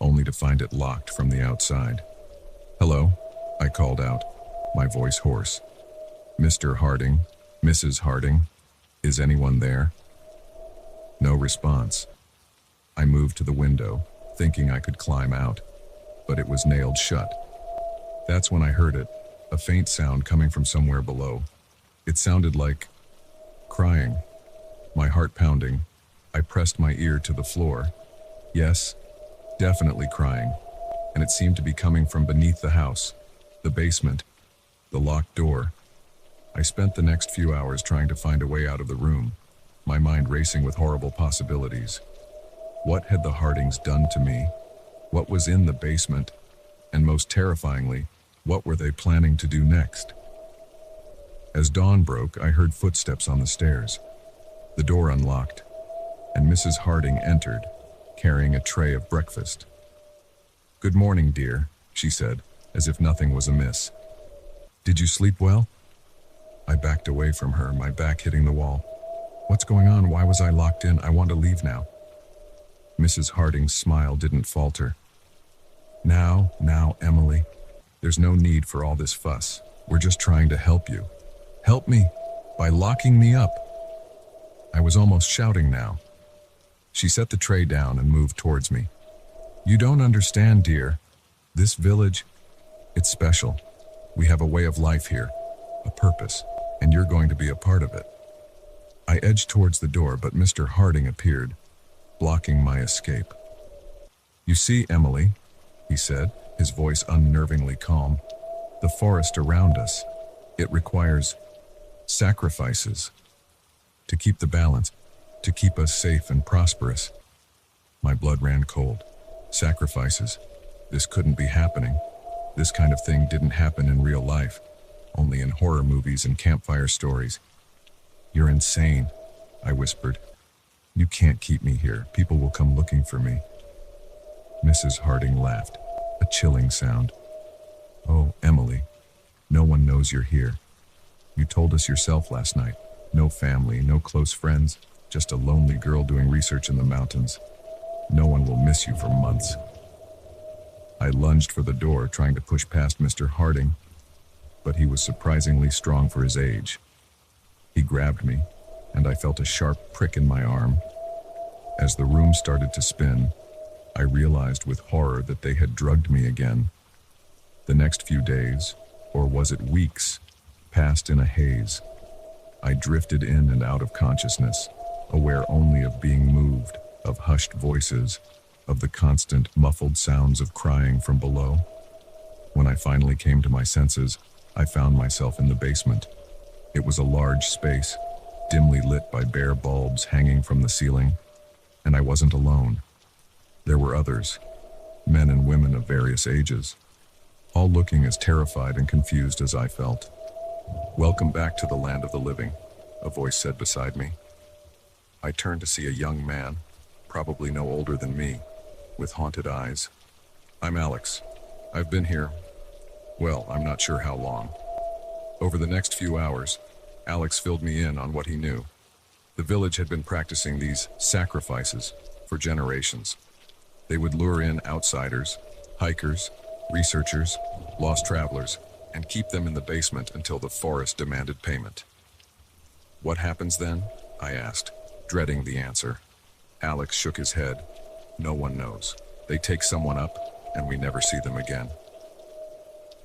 only to find it locked from the outside. "Hello?" I called out, my voice hoarse. "Mr. Harding, Mrs. Harding, is anyone there?" No response. I moved to the window, thinking I could climb out, but it was nailed shut. That's when I heard it, a faint sound coming from somewhere below. It sounded like crying. My heart pounding, I pressed my ear to the floor. Yes, definitely crying, and it seemed to be coming from beneath the house, the basement, the locked door. I spent the next few hours trying to find a way out of the room, my mind racing with horrible possibilities. What had the Hardings done to me? What was in the basement? And most terrifyingly, what were they planning to do next? As dawn broke, I heard footsteps on the stairs. The door unlocked, and Mrs. Harding entered, carrying a tray of breakfast. "Good morning, dear," she said, as if nothing was amiss. "Did you sleep well?" I backed away from her, my back hitting the wall. "What's going on? Why was I locked in? I want to leave now." Mrs. Harding's smile didn't falter. Now, Emily, there's no need for all this fuss. We're just trying to help you." "Help me? By locking me up?" I was almost shouting now. She set the tray down and moved towards me. "You don't understand, dear. This village, it's special. We have a way of life here, a purpose, and you're going to be a part of it." I edged towards the door, but Mr. Harding appeared, blocking my escape. "You see, Emily," he said, his voice unnervingly calm, "the forest around us, it requires sacrifices to keep the balance, to keep us safe and prosperous." My blood ran cold. Sacrifices? This couldn't be happening. This kind of thing didn't happen in real life, only in horror movies and campfire stories. "You're insane," I whispered. "You can't keep me here. People will come looking for me." Mrs. Harding laughed, a chilling sound. "Oh, Emily, no one knows you're here. You told us yourself last night. No family, no close friends, just a lonely girl doing research in the mountains. No one will miss you for months." I lunged for the door, trying to push past Mr. Harding, but he was surprisingly strong for his age. He grabbed me, and I felt a sharp prick in my arm. As the room started to spin, I realized with horror that they had drugged me again. The next few days, or was it weeks, passed in a haze. I drifted in and out of consciousness, aware only of being moved, of hushed voices, of the constant, muffled sounds of crying from below. When I finally came to my senses, I found myself in the basement. It was a large space, dimly lit by bare bulbs hanging from the ceiling, and I wasn't alone. There were others, men and women of various ages, all looking as terrified and confused as I felt. "Welcome back to the land of the living," a voice said beside me. I turned to see a young man, probably no older than me, with haunted eyes. "I'm Alex. I've been here, well, I'm not sure how long." Over the next few hours, Alex filled me in on what he knew. The village had been practicing these sacrifices for generations. They would lure in outsiders, hikers, researchers, lost travelers, and keep them in the basement until the forest demanded payment. "What happens then?" I asked, dreading the answer. Alex shook his head. "No one knows. They take someone up, and we never see them again."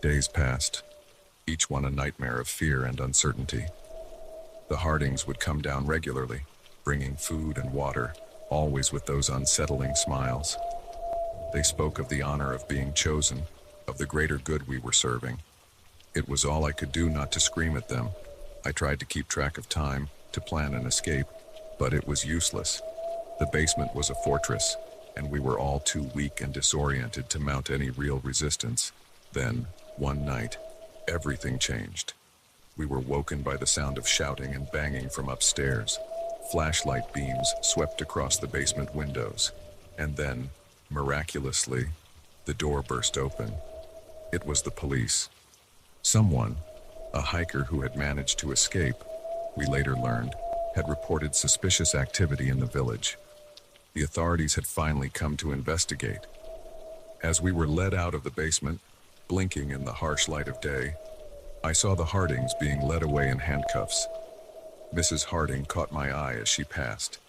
Days passed, each one a nightmare of fear and uncertainty. The Hardings would come down regularly, bringing food and water, always with those unsettling smiles. They spoke of the honor of being chosen, of the greater good we were serving. It was all I could do not to scream at them. I tried to keep track of time, to plan an escape, but it was useless. The basement was a fortress, and we were all too weak and disoriented to mount any real resistance. Then, one night, everything changed. We were woken by the sound of shouting and banging from upstairs. Flashlight beams swept across the basement windows, and then, miraculously, the door burst open. It was the police. Someone, a hiker who had managed to escape, we later learned, had reported suspicious activity in the village. The authorities had finally come to investigate. As we were led out of the basement, blinking in the harsh light of day, I saw the Hardings being led away in handcuffs. Mrs. Harding caught my eye as she passed.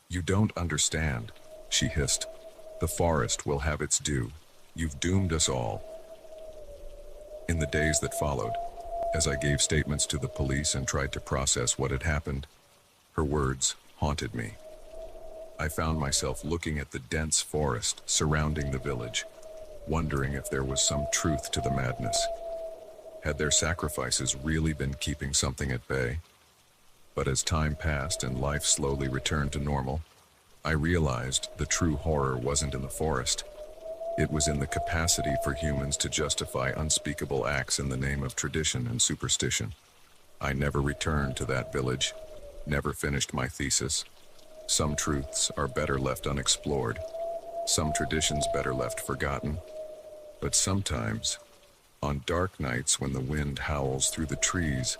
"You don't understand," she hissed. "The forest will have its due. You've doomed us all." In the days that followed, as I gave statements to the police and tried to process what had happened, her words haunted me. I found myself looking at the dense forest surrounding the village, wondering if there was some truth to the madness. Had their sacrifices really been keeping something at bay? But as time passed and life slowly returned to normal, I realized the true horror wasn't in the forest. It was in the capacity for humans to justify unspeakable acts in the name of tradition and superstition. I never returned to that village, never finished my thesis. Some truths are better left unexplored, some traditions better left forgotten. But sometimes, on dark nights when the wind howls through the trees,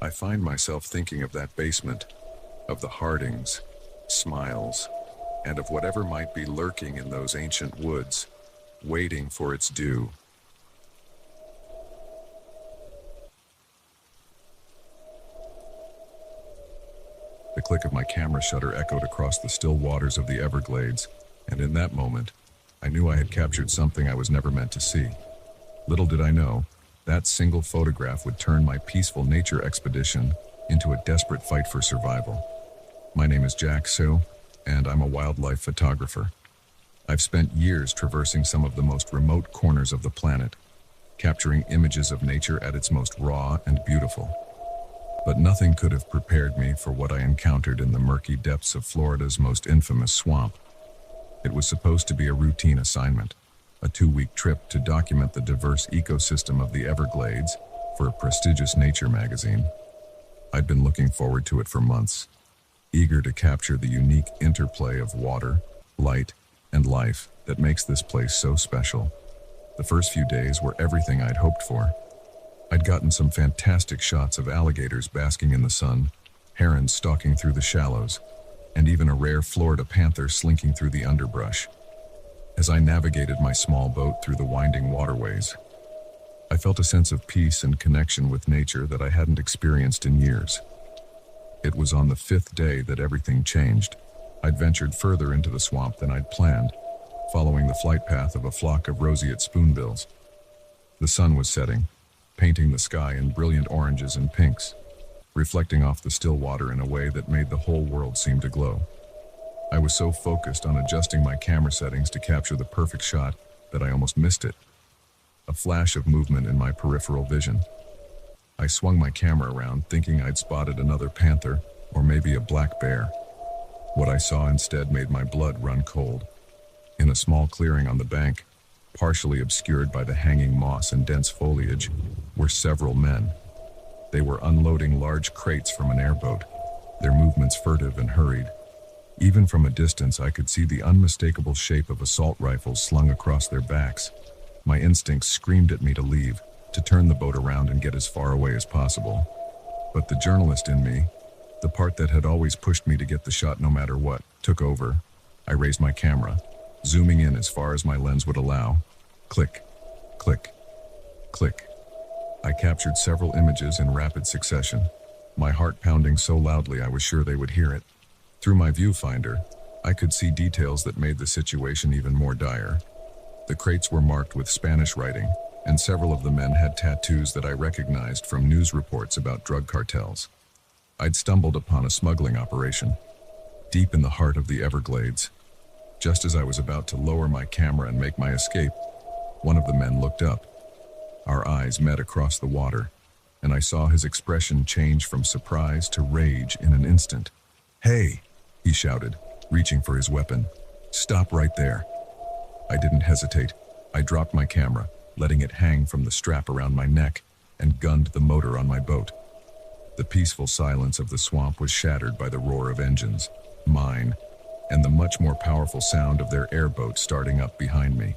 I find myself thinking of that basement, of the Hardings, smiles, and of whatever might be lurking in those ancient woods, waiting for its due. The click of my camera shutter echoed across the still waters of the Everglades, and in that moment, I knew I had captured something I was never meant to see. Little did I know, that single photograph would turn my peaceful nature expedition into a desperate fight for survival. My name is Jack Sue, and I'm a wildlife photographer. I've spent years traversing some of the most remote corners of the planet, capturing images of nature at its most raw and beautiful. But nothing could have prepared me for what I encountered in the murky depths of Florida's most infamous swamp. It was supposed to be a routine assignment, a 2-week trip to document the diverse ecosystem of the Everglades for a prestigious nature magazine. I'd been looking forward to it for months, eager to capture the unique interplay of water, light, and life that makes this place so special. The first few days were everything I'd hoped for. I'd gotten some fantastic shots of alligators basking in the sun, herons stalking through the shallows, and even a rare Florida panther slinking through the underbrush. As I navigated my small boat through the winding waterways, I felt a sense of peace and connection with nature that I hadn't experienced in years. It was on the 5th day that everything changed. I'd ventured further into the swamp than I'd planned, following the flight path of a flock of roseate spoonbills. The sun was setting, painting the sky in brilliant oranges and pinks, reflecting off the still water in a way that made the whole world seem to glow. I was so focused on adjusting my camera settings to capture the perfect shot that I almost missed it. A flash of movement in my peripheral vision. I swung my camera around, thinking I'd spotted another panther or maybe a black bear. What I saw instead made my blood run cold. In a small clearing on the bank, partially obscured by the hanging moss and dense foliage, were several men. They were unloading large crates from an airboat, their movements furtive and hurried. Even from a distance, I could see the unmistakable shape of assault rifles slung across their backs. My instincts screamed at me to leave, to turn the boat around and get as far away as possible. But the journalist in me, the part that had always pushed me to get the shot no matter what, took over. I raised my camera, zooming in as far as my lens would allow. Click, click, click. I captured several images in rapid succession, my heart pounding so loudly I was sure they would hear it. Through my viewfinder, I could see details that made the situation even more dire. The crates were marked with Spanish writing, and several of the men had tattoos that I recognized from news reports about drug cartels. I'd stumbled upon a smuggling operation, deep in the heart of the Everglades. Just as I was about to lower my camera and make my escape, one of the men looked up. Our eyes met across the water, and I saw his expression change from surprise to rage in an instant. "Hey!" he shouted, reaching for his weapon. "Stop right there." I didn't hesitate. I dropped my camera, letting it hang from the strap around my neck, and gunned the motor on my boat. The peaceful silence of the swamp was shattered by the roar of engines, mine, and the much more powerful sound of their airboat starting up behind me.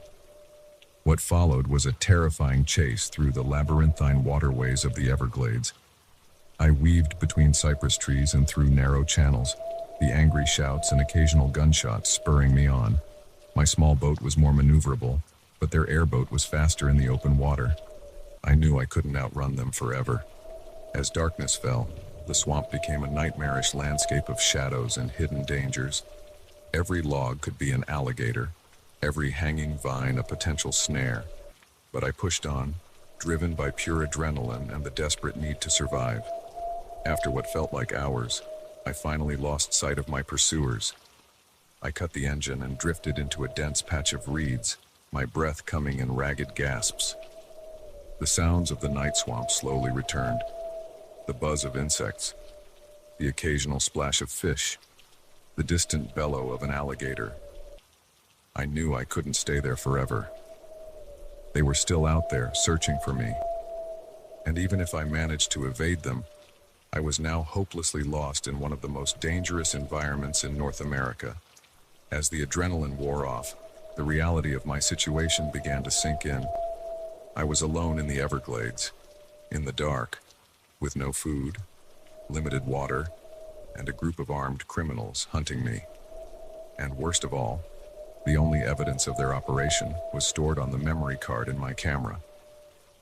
What followed was a terrifying chase through the labyrinthine waterways of the Everglades. I weaved between cypress trees and through narrow channels, the angry shouts and occasional gunshots spurring me on. My small boat was more maneuverable, but their airboat was faster in the open water. I knew I couldn't outrun them forever. As darkness fell, the swamp became a nightmarish landscape of shadows and hidden dangers. Every log could be an alligator, every hanging vine a potential snare. But I pushed on, driven by pure adrenaline and the desperate need to survive. After what felt like hours, I finally lost sight of my pursuers. I cut the engine and drifted into a dense patch of reeds, my breath coming in ragged gasps. The sounds of the night swamp slowly returned. The buzz of insects, the occasional splash of fish, the distant bellow of an alligator. I knew I couldn't stay there forever. They were still out there, searching for me. And even if I managed to evade them, I was now hopelessly lost in one of the most dangerous environments in North America. As the adrenaline wore off, the reality of my situation began to sink in. I was alone in the Everglades, in the dark, with no food, limited water, and a group of armed criminals hunting me. And worst of all, the only evidence of their operation was stored on the memory card in my camera.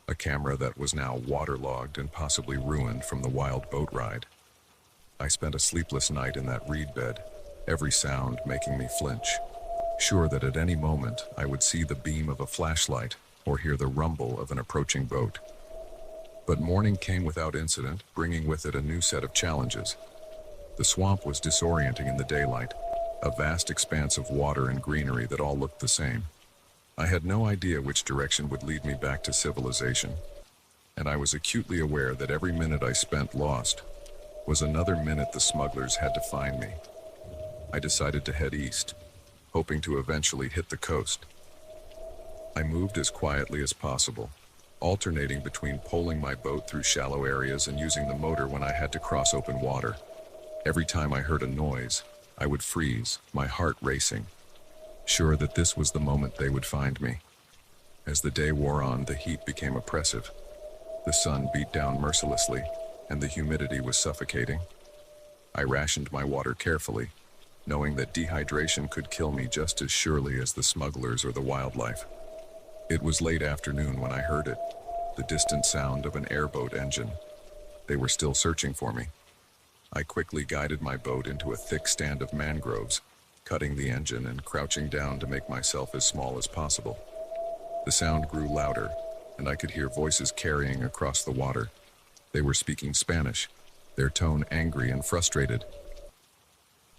A camera that was now waterlogged and possibly ruined from the wild boat ride. I spent a sleepless night in that reed bed, every sound making me flinch, sure that at any moment I would see the beam of a flashlight or hear the rumble of an approaching boat. But morning came without incident, bringing with it a new set of challenges. The swamp was disorienting in the daylight, a vast expanse of water and greenery that all looked the same. I had no idea which direction would lead me back to civilization, and I was acutely aware that every minute I spent lost was another minute the smugglers had to find me. I decided to head east, hoping to eventually hit the coast. I moved as quietly as possible, alternating between poling my boat through shallow areas and using the motor when I had to cross open water. Every time I heard a noise, I would freeze, my heart racing, sure that this was the moment they would find me. As the day wore on, the heat became oppressive. The sun beat down mercilessly, and the humidity was suffocating. I rationed my water carefully, knowing that dehydration could kill me just as surely as the smugglers or the wildlife. It was late afternoon when I heard it, the distant sound of an airboat engine. They were still searching for me. I quickly guided my boat into a thick stand of mangroves, cutting the engine and crouching down to make myself as small as possible. The sound grew louder, and I could hear voices carrying across the water. They were speaking Spanish, their tone angry and frustrated.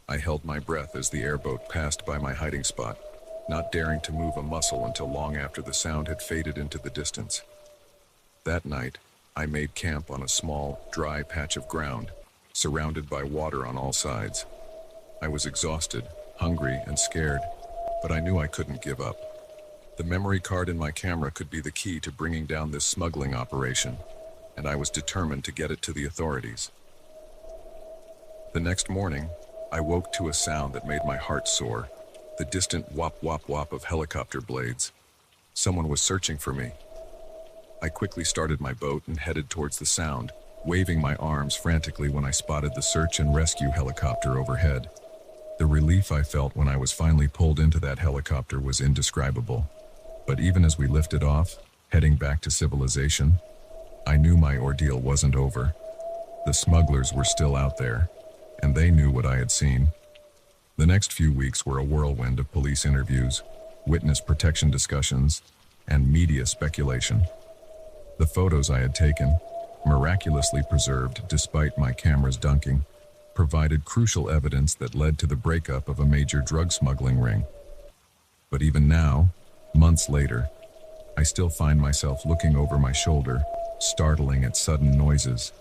I held my breath as the airboat passed by my hiding spot, not daring to move a muscle until long after the sound had faded into the distance. That night, I made camp on a small, dry patch of ground, surrounded by water on all sides. I was exhausted, hungry, and scared, but I knew I couldn't give up. The memory card in my camera could be the key to bringing down this smuggling operation, and I was determined to get it to the authorities. The next morning, I woke to a sound that made my heart soar, the distant whop whop whop of helicopter blades. Someone was searching for me. I quickly started my boat and headed towards the sound, waving my arms frantically when I spotted the search and rescue helicopter overhead. The relief I felt when I was finally pulled into that helicopter was indescribable. But even as we lifted off, heading back to civilization, I knew my ordeal wasn't over. The smugglers were still out there, and they knew what I had seen. The next few weeks were a whirlwind of police interviews, witness protection discussions, and media speculation. The photos I had taken, miraculously preserved despite my camera's dunking, provided crucial evidence that led to the breakup of a major drug smuggling ring. But even now, months later, I still find myself looking over my shoulder, startling at sudden noises.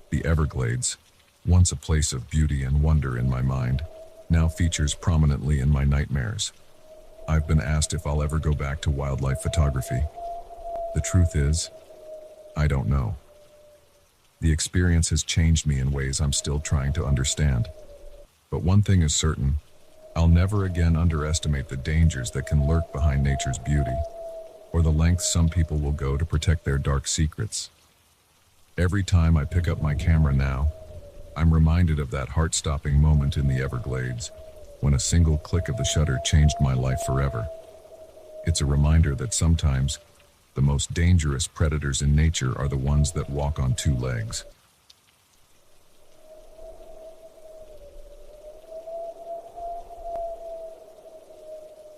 The Everglades, once a place of beauty and wonder in my mind, now features prominently in my nightmares. I've been asked if I'll ever go back to wildlife photography. The truth is, I don't know. The experience has changed me in ways I'm still trying to understand. But one thing is certain, I'll never again underestimate the dangers that can lurk behind nature's beauty, or the lengths some people will go to protect their dark secrets. Every time I pick up my camera now, I'm reminded of that heart-stopping moment in the Everglades, when a single click of the shutter changed my life forever. It's a reminder that sometimes, the most dangerous predators in nature are the ones that walk on two legs.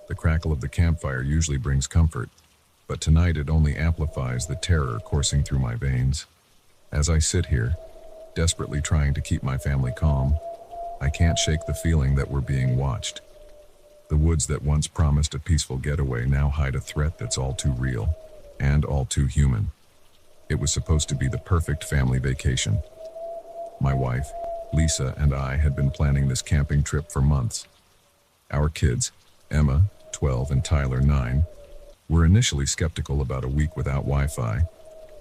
The crackle of the campfire usually brings comfort, but tonight it only amplifies the terror coursing through my veins. As I sit here, desperately trying to keep my family calm, I can't shake the feeling that we're being watched. The woods that once promised a peaceful getaway now hide a threat that's all too real, and all too human. It was supposed to be the perfect family vacation. My wife, Lisa, and I had been planning this camping trip for months. Our kids, Emma, 12, and Tyler, 9, were initially skeptical about a week without Wi-Fi,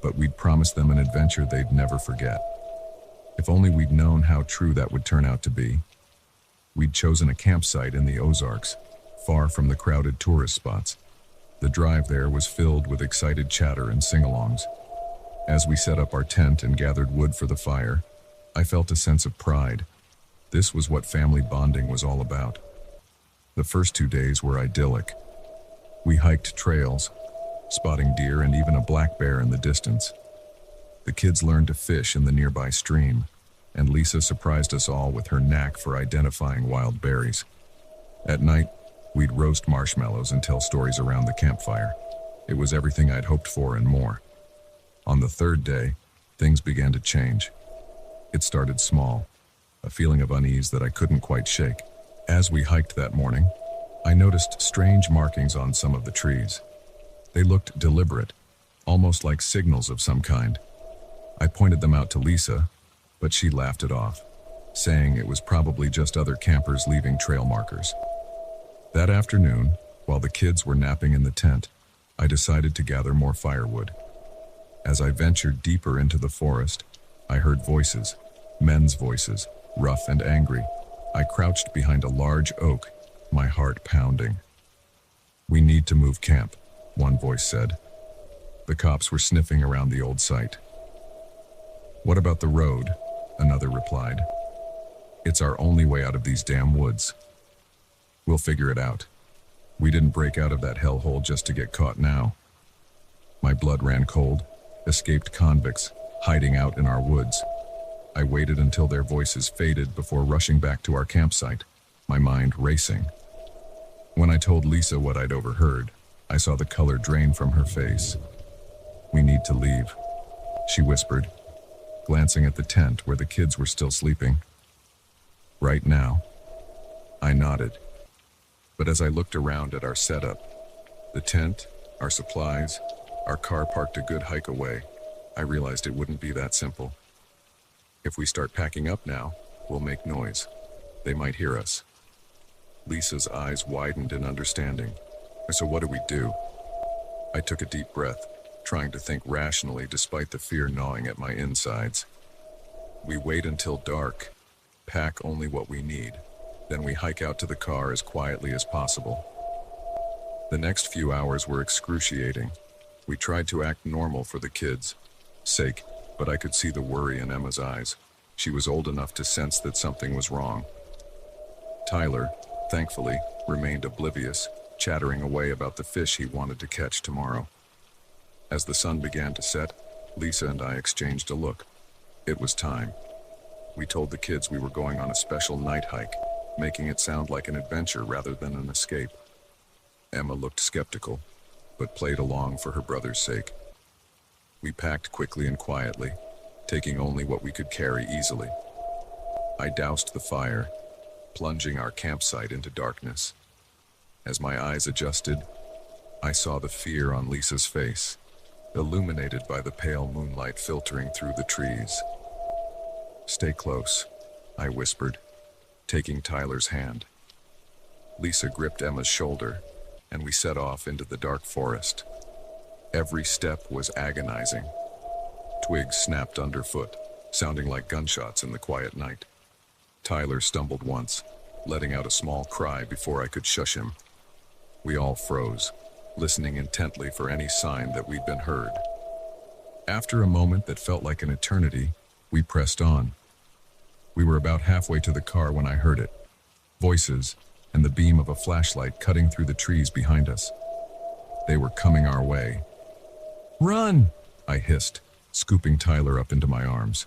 but we'd promised them an adventure they'd never forget. If only we'd known how true that would turn out to be. We'd chosen a campsite in the Ozarks, far from the crowded tourist spots. The drive there was filled with excited chatter and sing-alongs. As we set up our tent and gathered wood for the fire, I felt a sense of pride. This was what family bonding was all about. The first 2 days were idyllic. We hiked trails, spotting deer and even a black bear in the distance. The kids learned to fish in the nearby stream, and Lisa surprised us all with her knack for identifying wild berries. At night, we'd roast marshmallows and tell stories around the campfire. It was everything I'd hoped for and more. On the third day, things began to change. It started small, a feeling of unease that I couldn't quite shake. As we hiked that morning, I noticed strange markings on some of the trees. They looked deliberate, almost like signals of some kind. I pointed them out to Lisa, but she laughed it off, saying it was probably just other campers leaving trail markers. That afternoon, while the kids were napping in the tent, I decided to gather more firewood. As I ventured deeper into the forest, I heard voices, men's voices, rough and angry. I crouched behind a large oak, my heart pounding. "We need to move camp," one voice said. The cops were sniffing around the old site. "What about the road?" another replied. "It's our only way out of these damn woods." "We'll figure it out. We didn't break out of that hellhole just to get caught now." My blood ran cold. Escaped convicts, hiding out in our woods. I waited until their voices faded before rushing back to our campsite, my mind racing. When I told Lisa what I'd overheard, I saw the color drain from her face. "We need to leave," she whispered, glancing at the tent where the kids were still sleeping. "Right now?" I nodded. But as I looked around at our setup, the tent, our supplies, our car parked a good hike away, I realized it wouldn't be that simple. If we start packing up now, we'll make noise. They might hear us. Lisa's eyes widened in understanding. "So what do we do?" I took a deep breath, trying to think rationally despite the fear gnawing at my insides. "We wait until dark, pack only what we need, then we hike out to the car as quietly as possible." The next few hours were excruciating. We tried to act normal for the kids' sake, but I could see the worry in Emma's eyes. She was old enough to sense that something was wrong. Tyler, thankfully, remained oblivious, chattering away about the fish he wanted to catch tomorrow. As the sun began to set, Lisa and I exchanged a look. It was time. We told the kids we were going on a special night hike, making it sound like an adventure rather than an escape. Emma looked skeptical, but played along for her brother's sake. We packed quickly and quietly, taking only what we could carry easily. I doused the fire, plunging our campsite into darkness. As my eyes adjusted, I saw the fear on Lisa's face, illuminated by the pale moonlight filtering through the trees. "Stay close," I whispered, taking Tyler's hand. Lisa gripped Emma's shoulder, and we set off into the dark forest. Every step was agonizing. Twigs snapped underfoot, sounding like gunshots in the quiet night. Tyler stumbled once, letting out a small cry before I could shush him. We all froze, listening intently for any sign that we'd been heard. After a moment that felt like an eternity, we pressed on. We were about halfway to the car when I heard it. Voices, and the beam of a flashlight cutting through the trees behind us. They were coming our way. "Run!" I hissed, scooping Tyler up into my arms.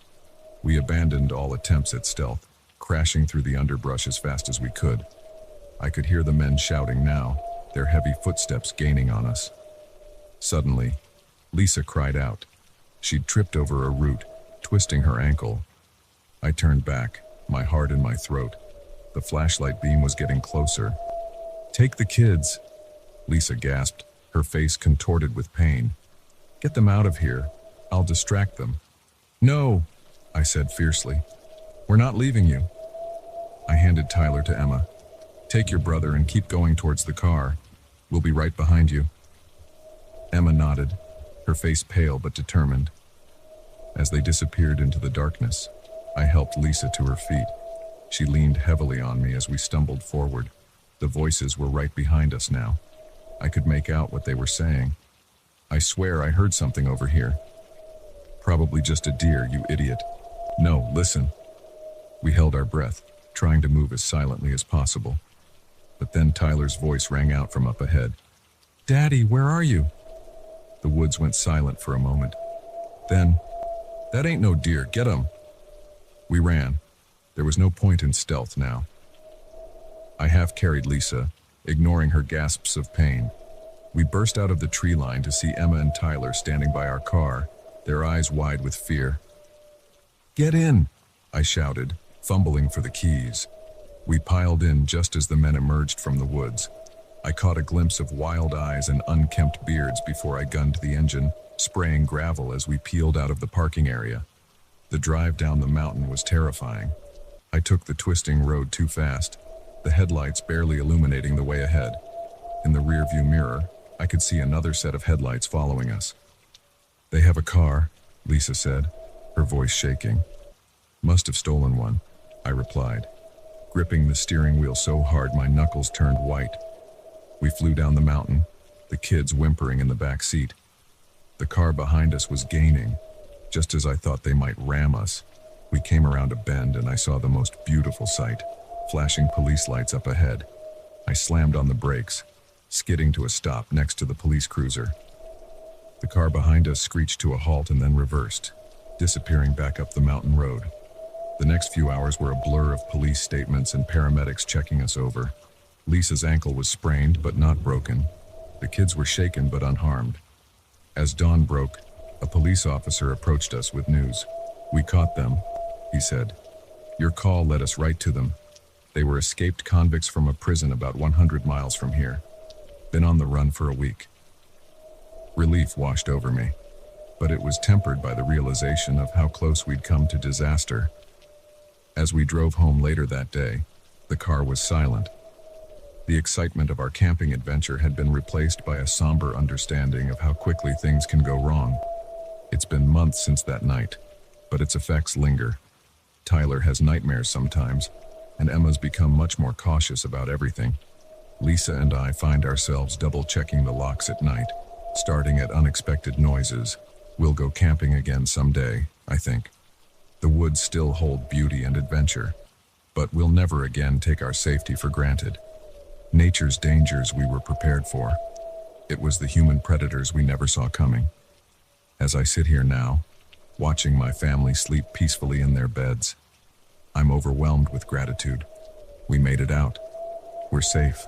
We abandoned all attempts at stealth, crashing through the underbrush as fast as we could. I could hear the men shouting now, their heavy footsteps gaining on us. Suddenly, Lisa cried out. She'd tripped over a root, twisting her ankle. I turned back, my heart in my throat. The flashlight beam was getting closer. "Take the kids," Lisa gasped, her face contorted with pain. "Get them out of here. I'll distract them." "No," I said fiercely. "We're not leaving you." I handed Tyler to Emma. "Take your brother and keep going towards the car. We'll be right behind you." Emma nodded, her face pale but determined. As they disappeared into the darkness, I helped Lisa to her feet. She leaned heavily on me as we stumbled forward. The voices were right behind us now. I could make out what they were saying. "I swear I heard something over here." "Probably just a deer, you idiot." "No, listen." We held our breath, trying to move as silently as possible. But then Tyler's voice rang out from up ahead. "Daddy, where are you?" The woods went silent for a moment. Then, "That ain't no deer, get 'em." We ran. There was no point in stealth now. I half-carried Lisa, ignoring her gasps of pain. We burst out of the tree line to see Emma and Tyler standing by our car, their eyes wide with fear. "Get in!" I shouted, fumbling for the keys. We piled in just as the men emerged from the woods. I caught a glimpse of wild eyes and unkempt beards before I gunned the engine, spraying gravel as we peeled out of the parking area. The drive down the mountain was terrifying. I took the twisting road too fast, the headlights barely illuminating the way ahead. In the rearview mirror, I could see another set of headlights following us. "They have a car," Lisa said, her voice shaking. "Must have stolen one," I replied, gripping the steering wheel so hard my knuckles turned white. We flew down the mountain, the kids whimpering in the back seat. The car behind us was gaining, just as I thought they might ram us. We came around a bend and I saw the most beautiful sight, flashing police lights up ahead. I slammed on the brakes, skidding to a stop next to the police cruiser. The car behind us screeched to a halt and then reversed, disappearing back up the mountain road. The next few hours were a blur of police statements and paramedics checking us over. Lisa's ankle was sprained but not broken. The kids were shaken but unharmed. As dawn broke, a police officer approached us with news. "We caught them," he said. "Your call led us right to them. They were escaped convicts from a prison about 100 miles from here. Been on the run for a week." Relief washed over me, but it was tempered by the realization of how close we'd come to disaster. As we drove home later that day, the car was silent. The excitement of our camping adventure had been replaced by a somber understanding of how quickly things can go wrong. It's been months since that night, but its effects linger. Tyler has nightmares sometimes, and Emma's become much more cautious about everything. Lisa and I find ourselves double-checking the locks at night, starting at unexpected noises. We'll go camping again someday, I think. The woods still hold beauty and adventure, but we'll never again take our safety for granted. Nature's dangers we were prepared for. It was the human predators we never saw coming. As I sit here now, watching my family sleep peacefully in their beds, I'm overwhelmed with gratitude. We made it out. We're safe.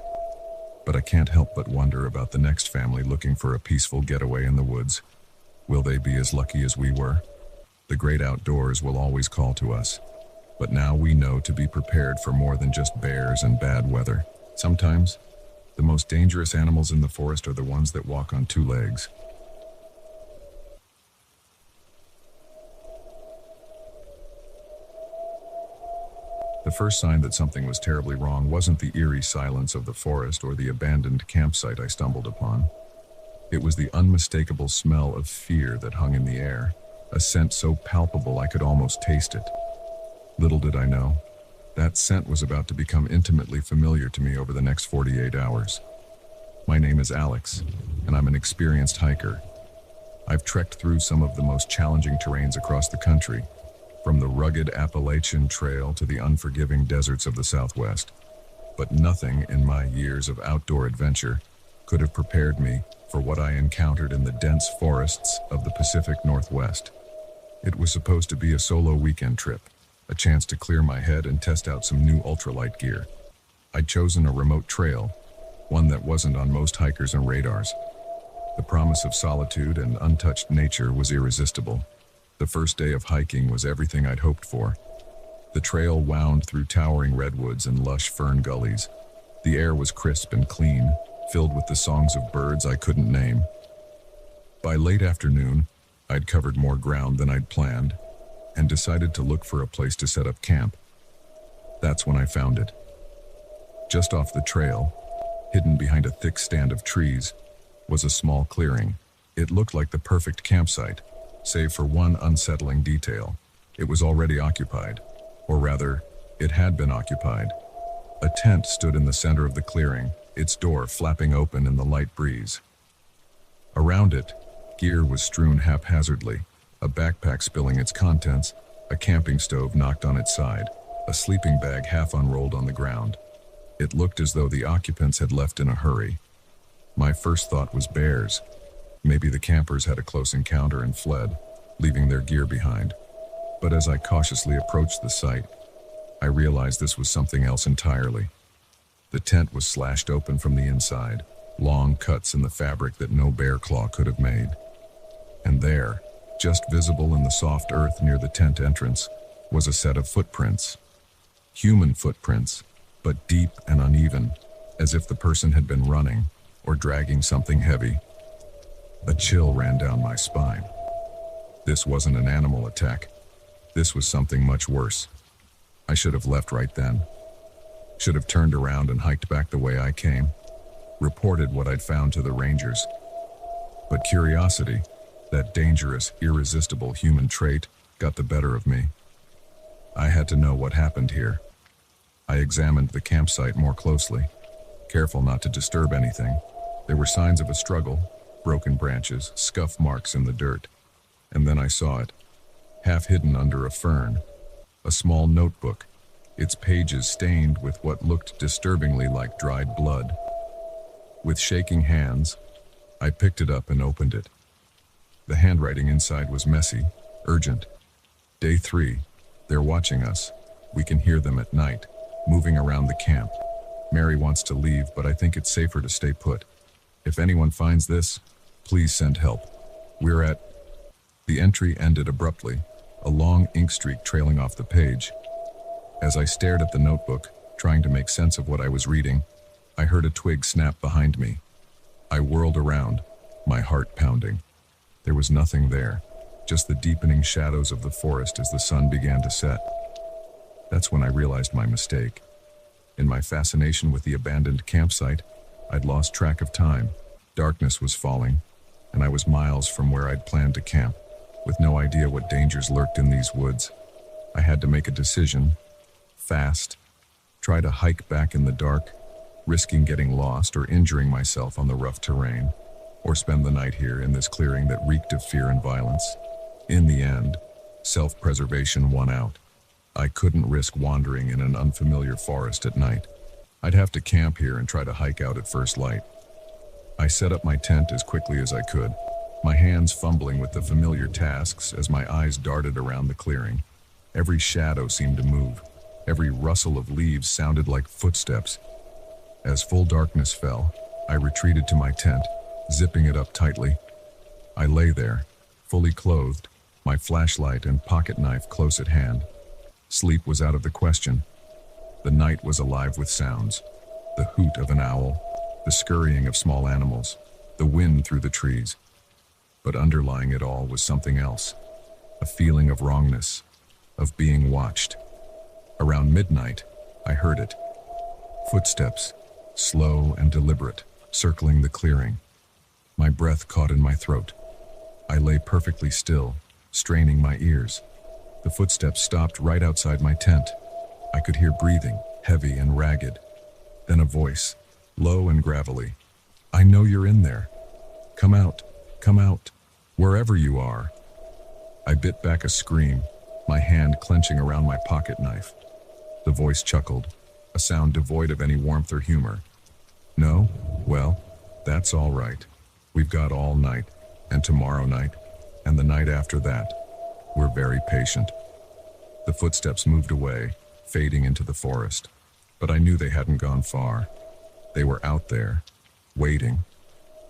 But I can't help but wonder about the next family looking for a peaceful getaway in the woods. Will they be as lucky as we were? The great outdoors will always call to us. But now we know to be prepared for more than just bears and bad weather. Sometimes, the most dangerous animals in the forest are the ones that walk on two legs. The first sign that something was terribly wrong wasn't the eerie silence of the forest or the abandoned campsite I stumbled upon. It was the unmistakable smell of fear that hung in the air, a scent so palpable I could almost taste it. Little did I know, that scent was about to become intimately familiar to me over the next 48 hours. My name is Alex, and I'm an experienced hiker. I've trekked through some of the most challenging terrains across the country, from the rugged Appalachian Trail to the unforgiving deserts of the Southwest. But nothing in my years of outdoor adventure could have prepared me for what I encountered in the dense forests of the Pacific Northwest. It was supposed to be a solo weekend trip, a chance to clear my head and test out some new ultralight gear. I'd chosen a remote trail, one that wasn't on most hikers' and radars. The promise of solitude and untouched nature was irresistible. The first day of hiking was everything I'd hoped for. The trail wound through towering redwoods and lush fern gullies. The air was crisp and clean, filled with the songs of birds I couldn't name. By late afternoon, I'd covered more ground than I'd planned, and decided to look for a place to set up camp. That's when I found it. Just off the trail, hidden behind a thick stand of trees, was a small clearing. It looked like the perfect campsite, save for one unsettling detail. It was already occupied, or rather, it had been occupied. A tent stood in the center of the clearing, its door flapping open in the light breeze. Around it, gear was strewn haphazardly, a backpack spilling its contents, a camping stove knocked on its side, a sleeping bag half unrolled on the ground. It looked as though the occupants had left in a hurry. My first thought was bears. Maybe the campers had a close encounter and fled, leaving their gear behind. But as I cautiously approached the site, I realized this was something else entirely. The tent was slashed open from the inside, long cuts in the fabric that no bear claw could have made. And there, just visible in the soft earth near the tent entrance, was a set of footprints. Human footprints, but deep and uneven, as if the person had been running or dragging something heavy. A chill ran down my spine. This wasn't an animal attack. This was something much worse. I should have left right then. Should have turned around and hiked back the way I came, reported what I'd found to the rangers. But curiosity, that dangerous, irresistible human trait, got the better of me. I had to know what happened here. I examined the campsite more closely, careful not to disturb anything. There were signs of a struggle, broken branches, scuff marks in the dirt. And then I saw it, half hidden under a fern, a small notebook, its pages stained with what looked disturbingly like dried blood. With shaking hands, I picked it up and opened it. The handwriting inside was messy, urgent. Day 3, they're watching us. We can hear them at night, moving around the camp. Mary wants to leave, but I think it's safer to stay put. If anyone finds this, please send help. We're at... The entry ended abruptly, a long ink streak trailing off the page. As I stared at the notebook, trying to make sense of what I was reading, I heard a twig snap behind me. I whirled around, my heart pounding. There was nothing there, just the deepening shadows of the forest as the sun began to set. That's when I realized my mistake. In my fascination with the abandoned campsite, I'd lost track of time. Darkness was falling, and I was miles from where I'd planned to camp, with no idea what dangers lurked in these woods. I had to make a decision, fast, try to hike back in the dark, risking getting lost or injuring myself on the rough terrain, or spend the night here in this clearing that reeked of fear and violence. In the end, self-preservation won out. I couldn't risk wandering in an unfamiliar forest at night. I'd have to camp here and try to hike out at first light. I set up my tent as quickly as I could, my hands fumbling with the familiar tasks as my eyes darted around the clearing. Every shadow seemed to move. Every rustle of leaves sounded like footsteps. As full darkness fell, I retreated to my tent, zipping it up tightly. I lay there, fully clothed, my flashlight and pocket knife close at hand. Sleep was out of the question. The night was alive with sounds. The hoot of an owl, the scurrying of small animals, the wind through the trees. But underlying it all was something else, a feeling of wrongness, of being watched. Around midnight, I heard it. Footsteps, slow and deliberate, circling the clearing. My breath caught in my throat. I lay perfectly still, straining my ears. The footsteps stopped right outside my tent. I could hear breathing, heavy and ragged. Then a voice, low and gravelly. "I know you're in there. Come out, wherever you are." I bit back a scream, my hand clenching around my pocket knife. The voice chuckled, a sound devoid of any warmth or humor. "No? Well, that's all right. We've got all night, and tomorrow night, and the night after that. We're very patient." The footsteps moved away, fading into the forest. But I knew they hadn't gone far. They were out there, waiting.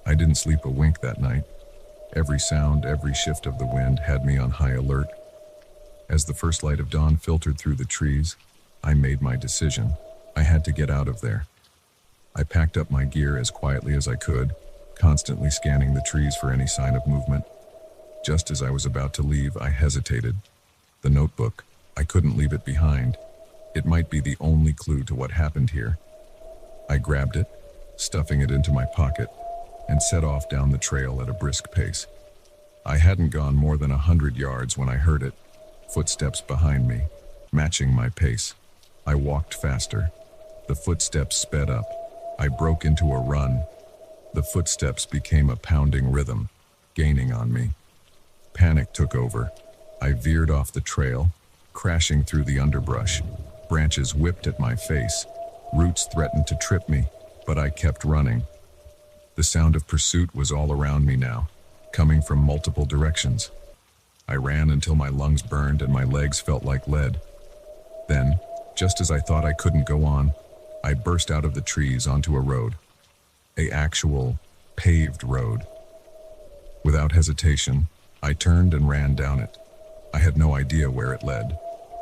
I didn't sleep a wink that night. Every sound, every shift of the wind had me on high alert. As the first light of dawn filtered through the trees, I made my decision. I had to get out of there. I packed up my gear as quietly as I could, constantly scanning the trees for any sign of movement. Just as I was about to leave, I hesitated. The notebook. I couldn't leave it behind. It might be the only clue to what happened here. I grabbed it, stuffing it into my pocket, and set off down the trail at a brisk pace. I hadn't gone more than 100 yards when I heard it, footsteps behind me, matching my pace. I walked faster. The footsteps sped up. I broke into a run. The footsteps became a pounding rhythm, gaining on me. Panic took over. I veered off the trail, crashing through the underbrush. Branches whipped at my face. Roots threatened to trip me, but I kept running. The sound of pursuit was all around me now, coming from multiple directions. I ran until my lungs burned and my legs felt like lead. Then, just as I thought I couldn't go on, I burst out of the trees onto a road. An actual, paved road. Without hesitation, I turned and ran down it. I had no idea where it led,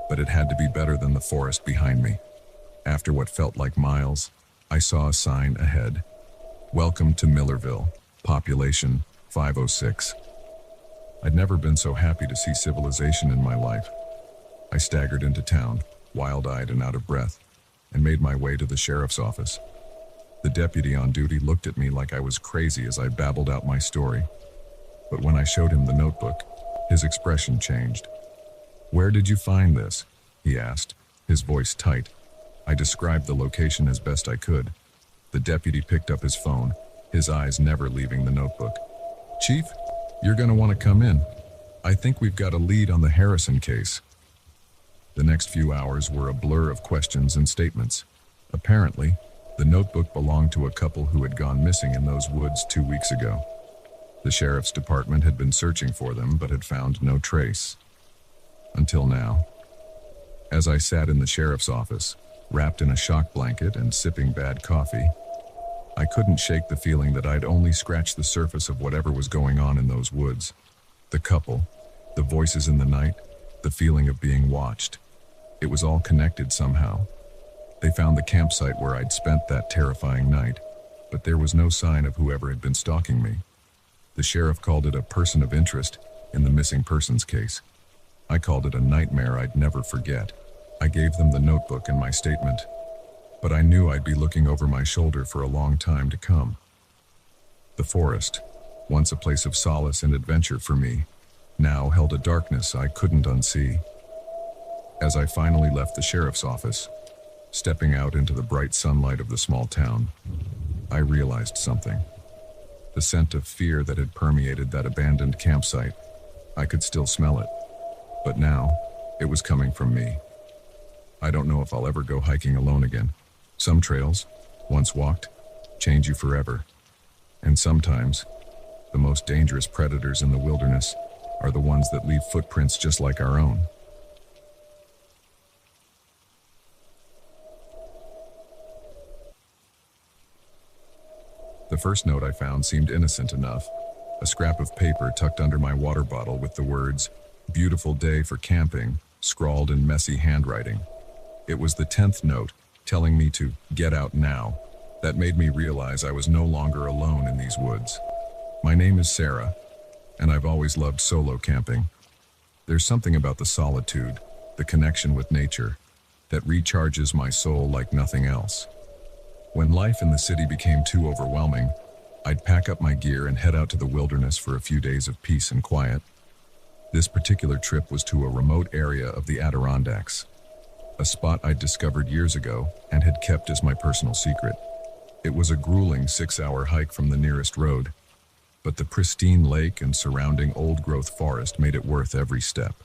but it had to be better than the forest behind me. After what felt like miles, I saw a sign ahead. "Welcome to Millerville, population 506. I'd never been so happy to see civilization in my life. I staggered into town, wild-eyed and out of breath, and made my way to the sheriff's office. The deputy on duty looked at me like I was crazy as I babbled out my story. But when I showed him the notebook, his expression changed. "Where did you find this?" he asked, his voice tight. I described the location as best I could. The deputy picked up his phone, his eyes never leaving the notebook. "Chief, you're going to want to come in. I think we've got a lead on the Harrison case." The next few hours were a blur of questions and statements. Apparently, the notebook belonged to a couple who had gone missing in those woods 2 weeks ago. The sheriff's department had been searching for them but had found no trace. Until now. As I sat in the sheriff's office, wrapped in a shock blanket and sipping bad coffee, I couldn't shake the feeling that I'd only scratched the surface of whatever was going on in those woods. The couple, the voices in the night, the feeling of being watched. It was all connected somehow. They found the campsite where I'd spent that terrifying night, but there was no sign of whoever had been stalking me. The sheriff called it a person of interest in the missing persons case. I called it a nightmare I'd never forget. I gave them the notebook and my statement, but I knew I'd be looking over my shoulder for a long time to come. The forest, once a place of solace and adventure for me, now held a darkness I couldn't unsee. As I finally left the sheriff's office, stepping out into the bright sunlight of the small town, I realized something. The scent of fear that had permeated that abandoned campsite, I could still smell it. But now, it was coming from me. I don't know if I'll ever go hiking alone again. Some trails, once walked, change you forever. And sometimes, the most dangerous predators in the wilderness are the ones that leave footprints just like our own. The first note I found seemed innocent enough. A scrap of paper tucked under my water bottle with the words, "Beautiful day for camping," scrawled in messy handwriting. It was the 10th note, telling me to get out now. That made me realize I was no longer alone in these woods. My name is Sarah, and I've always loved solo camping. There's something about the solitude, the connection with nature, that recharges my soul like nothing else. When life in the city became too overwhelming, I'd pack up my gear and head out to the wilderness for a few days of peace and quiet. This particular trip was to a remote area of the Adirondacks, a spot I'd discovered years ago and had kept as my personal secret. It was a grueling 6-hour hike from the nearest road, but the pristine lake and surrounding old-growth forest made it worth every step.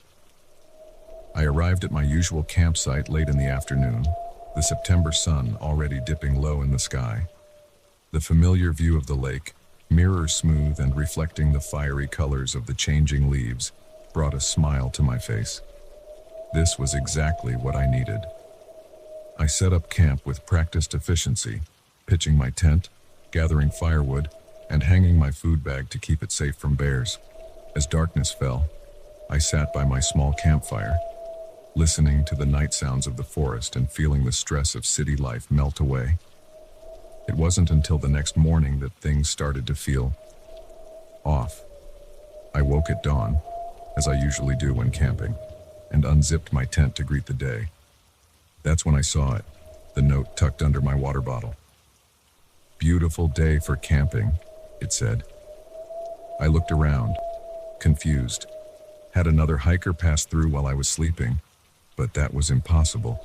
I arrived at my usual campsite late in the afternoon, the September sun already dipping low in the sky. The familiar view of the lake, mirror-smooth and reflecting the fiery colors of the changing leaves, brought a smile to my face. This was exactly what I needed. I set up camp with practiced efficiency, pitching my tent, gathering firewood, and hanging my food bag to keep it safe from bears. As darkness fell, I sat by my small campfire, listening to the night sounds of the forest and feeling the stress of city life melt away. It wasn't until the next morning that things started to feel off. I woke at dawn, as I usually do when camping, and unzipped my tent to greet the day. That's when I saw it, the note tucked under my water bottle. "Beautiful day for camping," it said. I looked around, confused. Had another hiker passed through while I was sleeping? But that was impossible.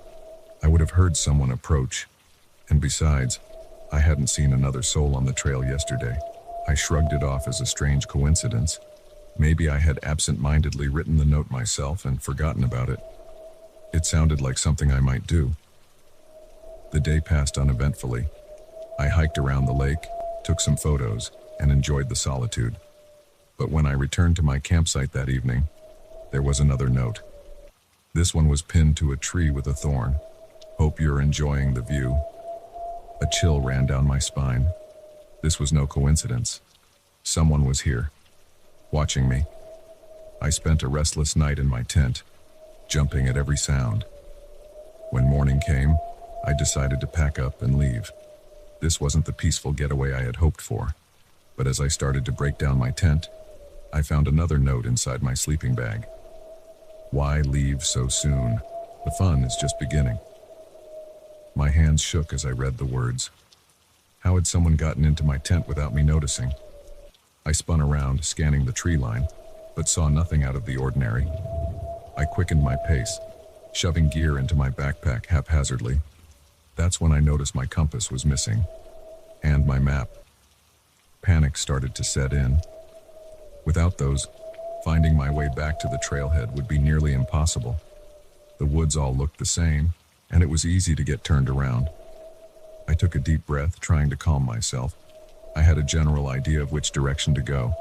I would have heard someone approach, and besides, I hadn't seen another soul on the trail yesterday. I shrugged it off as a strange coincidence. Maybe I had absent-mindedly written the note myself and forgotten about it. It sounded like something I might do. The day passed uneventfully. I hiked around the lake, took some photos, and enjoyed the solitude. But when I returned to my campsite that evening, there was another note. This one was pinned to a tree with a thorn. "Hope you're enjoying the view." A chill ran down my spine. This was no coincidence. Someone was here, watching me. I spent a restless night in my tent, jumping at every sound. When morning came, I decided to pack up and leave. This wasn't the peaceful getaway I had hoped for, but as I started to break down my tent, I found another note inside my sleeping bag. "Why leave so soon? The fun is just beginning." My hands shook as I read the words. How had someone gotten into my tent without me noticing? I spun around, scanning the tree line, but saw nothing out of the ordinary. I quickened my pace, shoving gear into my backpack haphazardly. That's when I noticed my compass was missing, and my map. Panic started to set in. Without those, finding my way back to the trailhead would be nearly impossible. The woods all looked the same, and it was easy to get turned around. I took a deep breath, trying to calm myself. I had a general idea of which direction to go.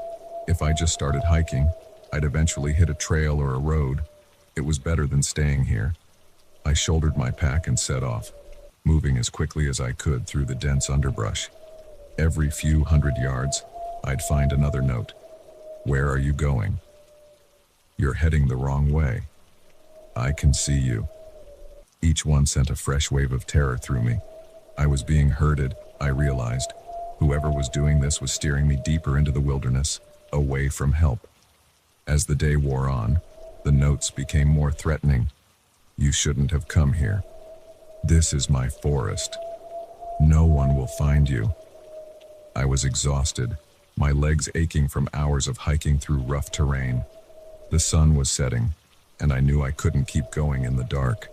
If I just started hiking, I'd eventually hit a trail or a road. It was better than staying here. I shouldered my pack and set off, moving as quickly as I could through the dense underbrush. Every few hundred yards, I'd find another note. "Where are you going?" "You're heading the wrong way." "I can see you." Each one sent a fresh wave of terror through me. I was being herded, I realized. Whoever was doing this was steering me deeper into the wilderness, away from help. As the day wore on, the notes became more threatening. "You shouldn't have come here. This is my forest. No one will find you." I was exhausted, my legs aching from hours of hiking through rough terrain. The sun was setting, and I knew I couldn't keep going in the dark.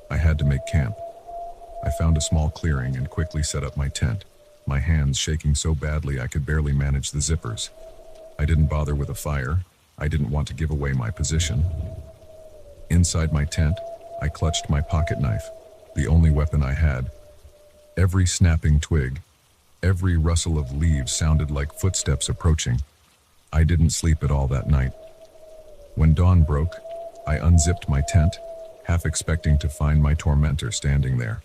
I had to make camp. I found a small clearing and quickly set up my tent, my hands shaking so badly I could barely manage the zippers. I didn't bother with a fire. I didn't want to give away my position. Inside my tent, I clutched my pocket knife, the only weapon I had. Every snapping twig, every rustle of leaves sounded like footsteps approaching. I didn't sleep at all that night. When dawn broke, I unzipped my tent, half expecting to find my tormentor standing there.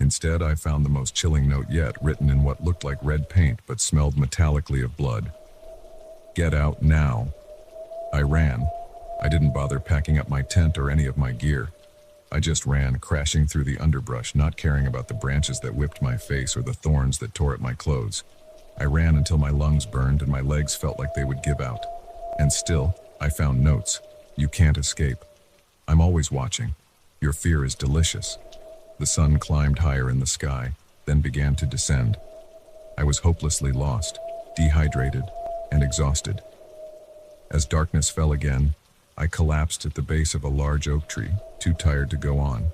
Instead, I found the most chilling note yet, written in what looked like red paint but smelled metallically of blood. "Get out now." I ran. I didn't bother packing up my tent or any of my gear. I just ran, crashing through the underbrush, not caring about the branches that whipped my face or the thorns that tore at my clothes. I ran until my lungs burned and my legs felt like they would give out. And still, I found notes. "You can't escape. I'm always watching. Your fear is delicious." The sun climbed higher in the sky, then began to descend. I was hopelessly lost, dehydrated, and exhausted. As darkness fell again, I collapsed at the base of a large oak tree, too tired to go on.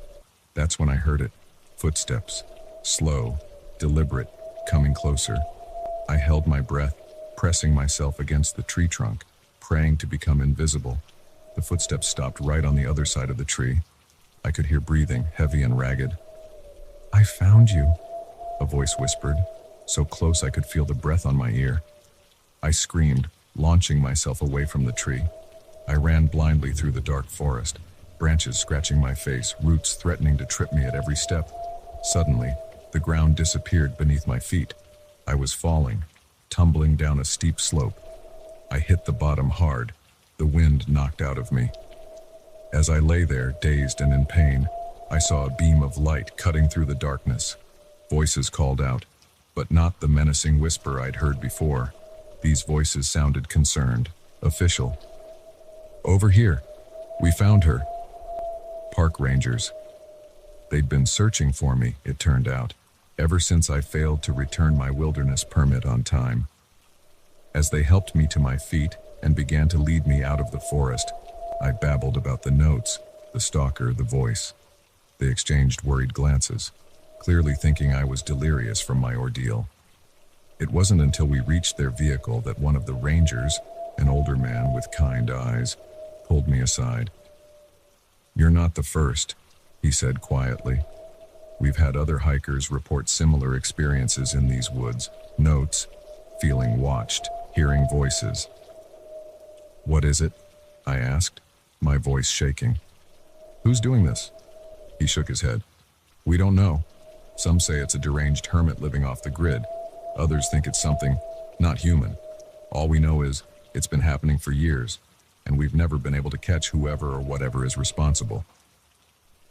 That's when I heard it. Footsteps. Slow, deliberate, coming closer. I held my breath, pressing myself against the tree trunk, praying to become invisible. The footsteps stopped right on the other side of the tree. I could hear breathing, heavy and ragged. "I found you," a voice whispered, so close I could feel the breath on my ear. I screamed, launching myself away from the tree. I ran blindly through the dark forest, branches scratching my face, roots threatening to trip me at every step. Suddenly, the ground disappeared beneath my feet. I was falling, tumbling down a steep slope. I hit the bottom hard, the wind knocked out of me. As I lay there, dazed and in pain, I saw a beam of light cutting through the darkness. Voices called out, but not the menacing whisper I'd heard before. These voices sounded concerned, official. "Over here. We found her." Park rangers. They'd been searching for me, it turned out, ever since I failed to return my wilderness permit on time. As they helped me to my feet and began to lead me out of the forest, I babbled about the notes, the stalker, the voice. They exchanged worried glances, clearly thinking I was delirious from my ordeal. It wasn't until we reached their vehicle that one of the rangers, an older man with kind eyes, pulled me aside. "You're not the first," he said quietly. "We've had other hikers report similar experiences in these woods. Notes, feeling watched, hearing voices." "What is it?" I asked, my voice shaking. "Who's doing this?" He shook his head. "We don't know. Some say it's a deranged hermit living off the grid. Others think it's something not human. All we know is it's been happening for years, and we've never been able to catch whoever or whatever is responsible."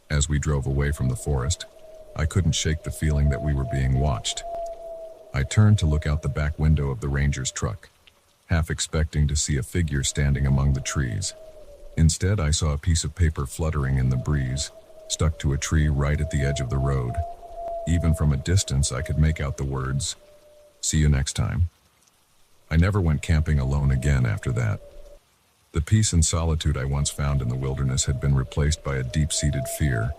As we drove away from the forest, I couldn't shake the feeling that we were being watched. I turned to look out the back window of the ranger's truck, half expecting to see a figure standing among the trees. Instead, I saw a piece of paper fluttering in the breeze, stuck to a tree right at the edge of the road. Even from a distance, I could make out the words, "See you next time." I never went camping alone again after that. The peace and solitude I once found in the wilderness had been replaced by a deep-seated fear.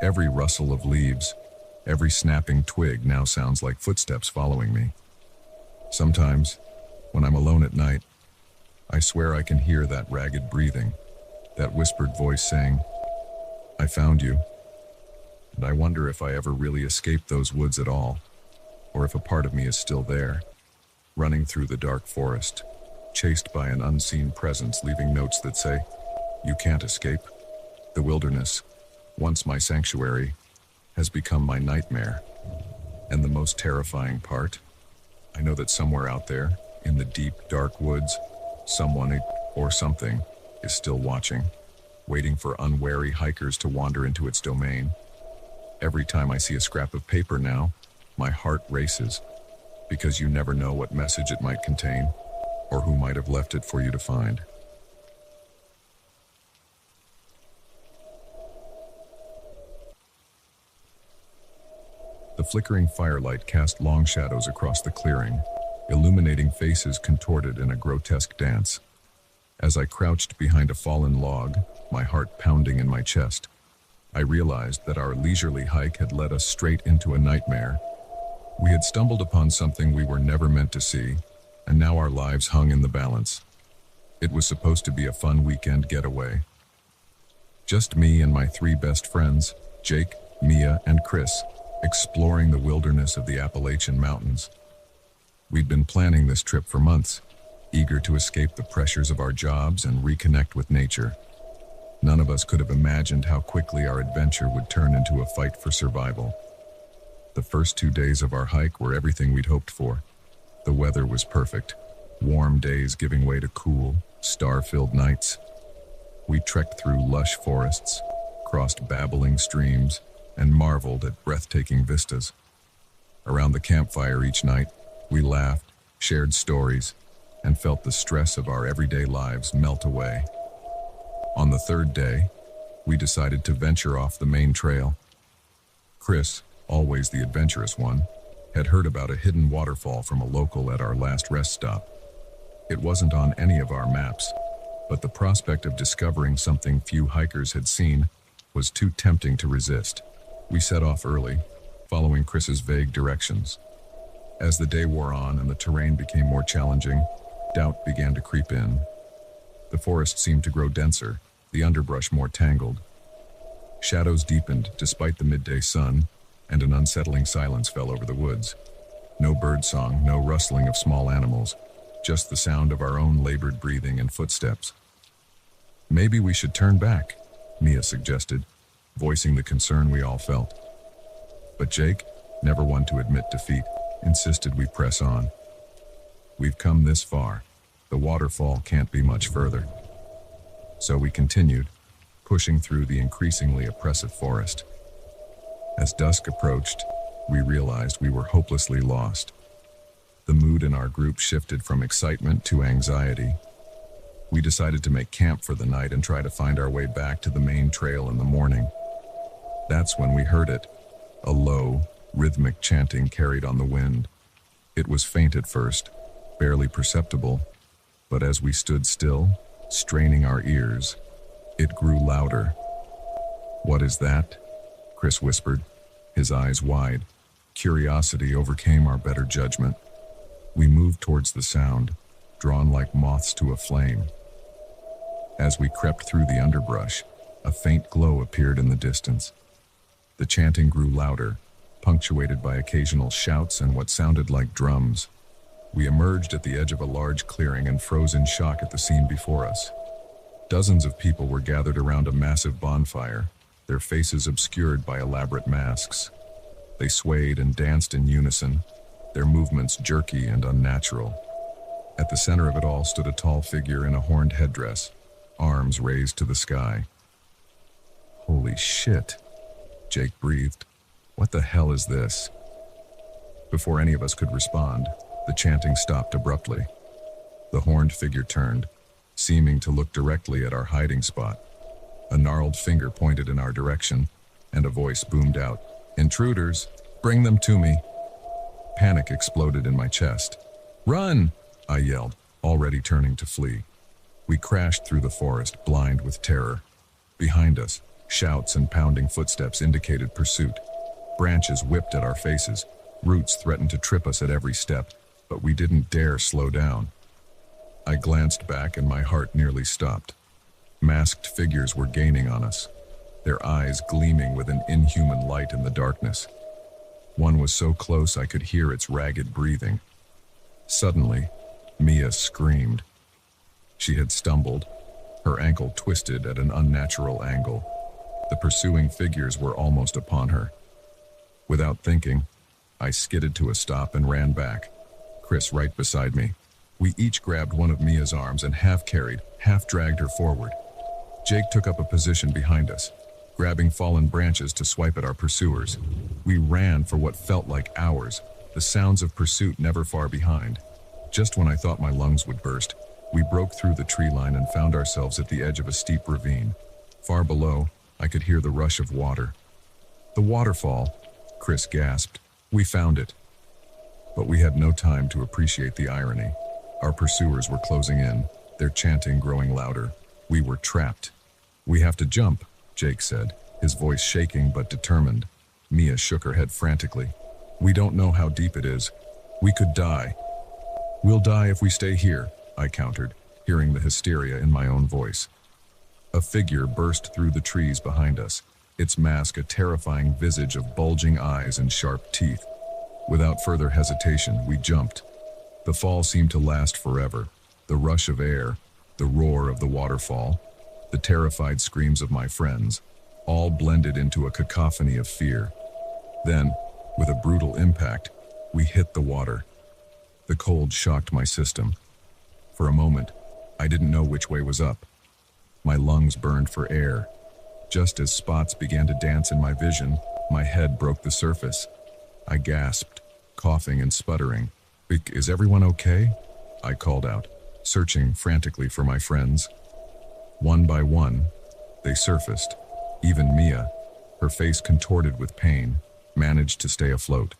Every rustle of leaves, every snapping twig now sounds like footsteps following me. Sometimes, when I'm alone at night, I swear I can hear that ragged breathing, that whispered voice saying, "I found you." And I wonder if I ever really escaped those woods at all, or if a part of me is still there, running through the dark forest, chased by an unseen presence leaving notes that say, "You can't escape." The wilderness, once my sanctuary, has become my nightmare. And the most terrifying part, I know that somewhere out there, in the deep, dark woods, someone or something is still watching, waiting for unwary hikers to wander into its domain. Every time I see a scrap of paper now, my heart races, because you never know what message it might contain, or who might have left it for you to find. The flickering firelight cast long shadows across the clearing, illuminating faces contorted in a grotesque dance. As I crouched behind a fallen log, my heart pounding in my chest, I realized that our leisurely hike had led us straight into a nightmare. We had stumbled upon something we were never meant to see, and now our lives hung in the balance. It was supposed to be a fun weekend getaway. Just me and my 3 best friends, Jake, Mia, and Chris, exploring the wilderness of the Appalachian Mountains. We'd been planning this trip for months, eager to escape the pressures of our jobs and reconnect with nature. None of us could have imagined how quickly our adventure would turn into a fight for survival. The first 2 days of our hike were everything we'd hoped for. The weather was perfect, warm days giving way to cool, star-filled nights. We trekked through lush forests, crossed babbling streams, and marveled at breathtaking vistas. Around the campfire each night, we laughed, shared stories, and felt the stress of our everyday lives melt away. On the 3rd day, we decided to venture off the main trail. Chris, always the adventurous one, had heard about a hidden waterfall from a local at our last rest stop. It wasn't on any of our maps, but the prospect of discovering something few hikers had seen was too tempting to resist. We set off early, following Chris's vague directions. As the day wore on and the terrain became more challenging, doubt began to creep in. The forest seemed to grow denser, the underbrush more tangled. Shadows deepened despite the midday sun, and an unsettling silence fell over the woods. No birdsong, no rustling of small animals, just the sound of our own labored breathing and footsteps. "Maybe we should turn back," Mia suggested, voicing the concern we all felt. But Jake, never one to admit defeat, insisted we press on. "We've come this far. The waterfall can't be much further." So we continued, pushing through the increasingly oppressive forest. As dusk approached, we realized we were hopelessly lost. The mood in our group shifted from excitement to anxiety. We decided to make camp for the night and try to find our way back to the main trail in the morning. That's when we heard it, a low, rhythmic chanting carried on the wind. It was faint at first, barely perceptible, but as we stood still, straining our ears, it grew louder. "What is that?" Chris whispered, his eyes wide. Curiosity overcame our better judgment. We moved towards the sound, drawn like moths to a flame. As we crept through the underbrush, a faint glow appeared in the distance. The chanting grew louder, punctuated by occasional shouts and what sounded like drums. We emerged at the edge of a large clearing and froze in shock at the scene before us. Dozens of people were gathered around a massive bonfire, their faces obscured by elaborate masks. They swayed and danced in unison, their movements jerky and unnatural. At the center of it all stood a tall figure in a horned headdress, arms raised to the sky. "Holy shit," Jake breathed. "What the hell is this?" Before any of us could respond, the chanting stopped abruptly. The horned figure turned, seeming to look directly at our hiding spot. A gnarled finger pointed in our direction, and a voice boomed out, "Intruders, bring them to me." Panic exploded in my chest. "Run!" I yelled, already turning to flee. We crashed through the forest, blind with terror. Behind us, shouts and pounding footsteps indicated pursuit. Branches whipped at our faces. Roots threatened to trip us at every step, but we didn't dare slow down. I glanced back and my heart nearly stopped. Masked figures were gaining on us, their eyes gleaming with an inhuman light in the darkness. One was so close I could hear its ragged breathing. Suddenly, Mia screamed. She had stumbled, her ankle twisted at an unnatural angle. The pursuing figures were almost upon her. Without thinking, I skidded to a stop and ran back, Chris right beside me. We each grabbed one of Mia's arms and half carried, half dragged her forward. Jake took up a position behind us, grabbing fallen branches to swipe at our pursuers. We ran for what felt like hours, the sounds of pursuit never far behind. Just when I thought my lungs would burst, we broke through the tree line and found ourselves at the edge of a steep ravine. Far below, I could hear the rush of water. "The waterfall," Chris gasped. "We found it." But we had no time to appreciate the irony. Our pursuers were closing in, their chanting growing louder. We were trapped. "We have to jump," Jake said, his voice shaking but determined. Mia shook her head frantically. "We don't know how deep it is. We could die." "We'll die if we stay here," I countered, hearing the hysteria in my own voice. A figure burst through the trees behind us, its mask a terrifying visage of bulging eyes and sharp teeth. Without further hesitation, we jumped. The fall seemed to last forever. The rush of air, the roar of the waterfall, the terrified screams of my friends, all blended into a cacophony of fear. Then, with a brutal impact, we hit the water. The cold shocked my system. For a moment, I didn't know which way was up. My lungs burned for air. Just as spots began to dance in my vision, my head broke the surface. I gasped, coughing and sputtering. "Is everyone okay?" I called out, searching frantically for my friends. One by one, they surfaced. Even Mia, her face contorted with pain, managed to stay afloat.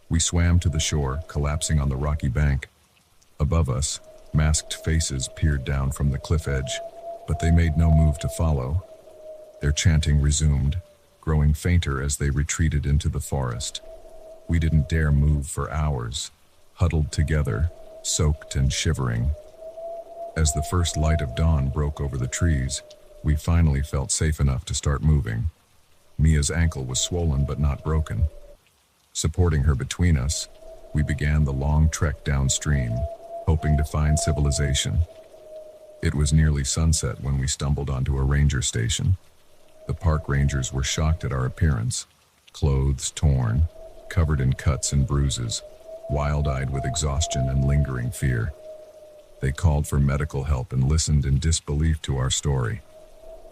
We swam to the shore, collapsing on the rocky bank. Above us, Masked faces peered down from the cliff edge, but they made no move to follow. Their chanting resumed, growing fainter as they retreated into the forest. We didn't dare move for hours, huddled together, soaked and shivering. As the first light of dawn broke over the trees, we finally felt safe enough to start moving. Mia's ankle was swollen but not broken. Supporting her between us, we began the long trek downstream, hoping to find civilization. It was nearly sunset when we stumbled onto a ranger station. The park rangers were shocked at our appearance, clothes torn, covered in cuts and bruises, wild-eyed with exhaustion and lingering fear. They called for medical help and listened in disbelief to our story.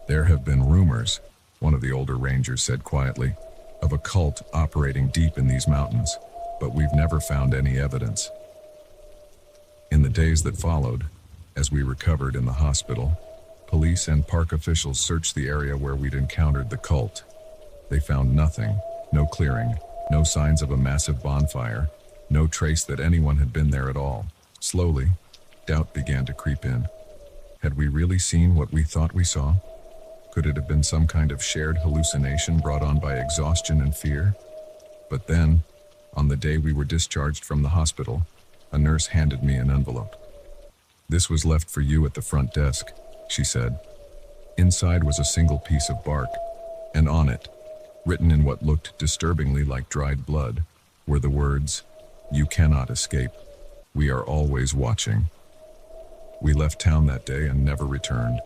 "There have been rumors," one of the older rangers said quietly, "of a cult operating deep in these mountains, but we've never found any evidence." In the days that followed, as we recovered in the hospital, police and park officials searched the area where we'd encountered the cult. They found nothing, no clearing, no signs of a massive bonfire, no trace that anyone had been there at all. Slowly, doubt began to creep in. Had we really seen what we thought we saw? Could it have been some kind of shared hallucination brought on by exhaustion and fear? But then, on the day we were discharged from the hospital, a nurse handed me an envelope. "This was left for you at the front desk," she said. Inside was a single piece of bark, and on it, written in what looked disturbingly like dried blood, were the words, "You cannot escape. We are always watching." We left town that day and never returned.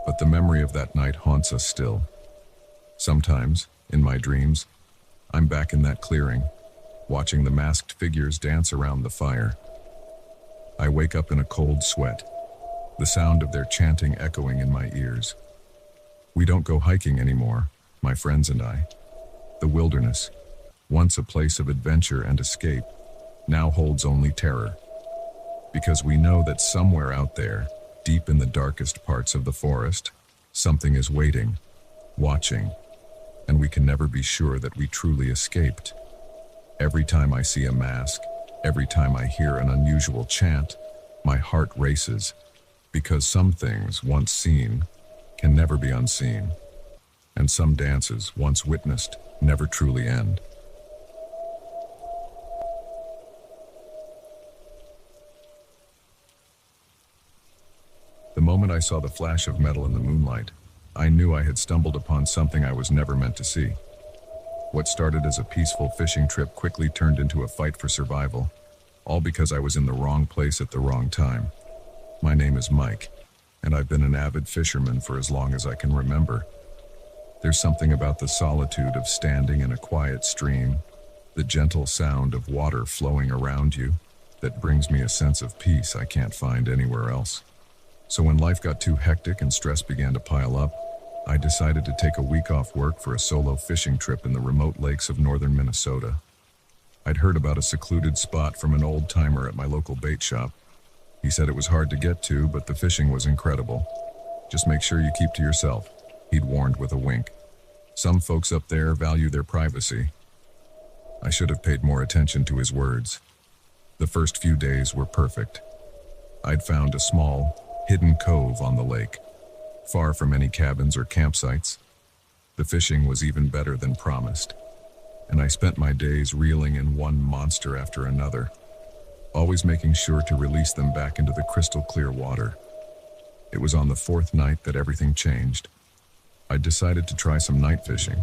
But the memory of that night haunts us still. Sometimes, in my dreams, I'm back in that clearing, watching the masked figures dance around the fire. I wake up in a cold sweat, the sound of their chanting echoing in my ears. We don't go hiking anymore, my friends and I. The wilderness, once a place of adventure and escape, now holds only terror. Because we know that somewhere out there, deep in the darkest parts of the forest, something is waiting, watching, and we can never be sure that we truly escaped. Every time I see a mask, every time I hear an unusual chant, my heart races, because some things once seen can never be unseen, and some dances once witnessed never truly end. The moment I saw the flash of metal in the moonlight, I knew I had stumbled upon something I was never meant to see. What started as a peaceful fishing trip quickly turned into a fight for survival, all because I was in the wrong place at the wrong time. My name is Mike, and I've been an avid fisherman for as long as I can remember. There's something about the solitude of standing in a quiet stream, the gentle sound of water flowing around you, that brings me a sense of peace I can't find anywhere else. So when life got too hectic and stress began to pile up, I decided to take a week off work for a solo fishing trip in the remote lakes of northern Minnesota. I'd heard about a secluded spot from an old-timer at my local bait shop. He said it was hard to get to, but the fishing was incredible. "Just make sure you keep to yourself," he'd warned with a wink. "Some folks up there value their privacy." I should have paid more attention to his words. The first few days were perfect. I'd found a small, hidden cove on the lake, far from any cabins or campsites. The fishing was even better than promised, and I spent my days reeling in one monster after another, always making sure to release them back into the crystal clear water. It was on the fourth night that everything changed. I decided to try some night fishing,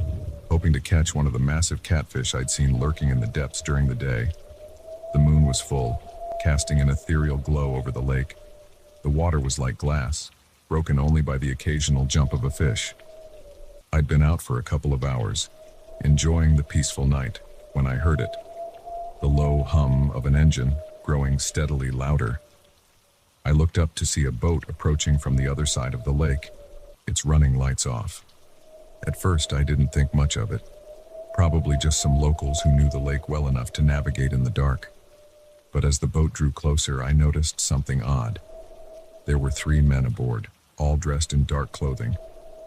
hoping to catch one of the massive catfish I'd seen lurking in the depths during the day. The moon was full, casting an ethereal glow over the lake. The water was like glass, broken only by the occasional jump of a fish. I'd been out for a couple of hours, enjoying the peaceful night, when I heard it. The low hum of an engine, growing steadily louder. I looked up to see a boat approaching from the other side of the lake, its running lights off. At first, I didn't think much of it. Probably just some locals who knew the lake well enough to navigate in the dark. But as the boat drew closer, I noticed something odd. There were 3 men aboard, all dressed in dark clothing,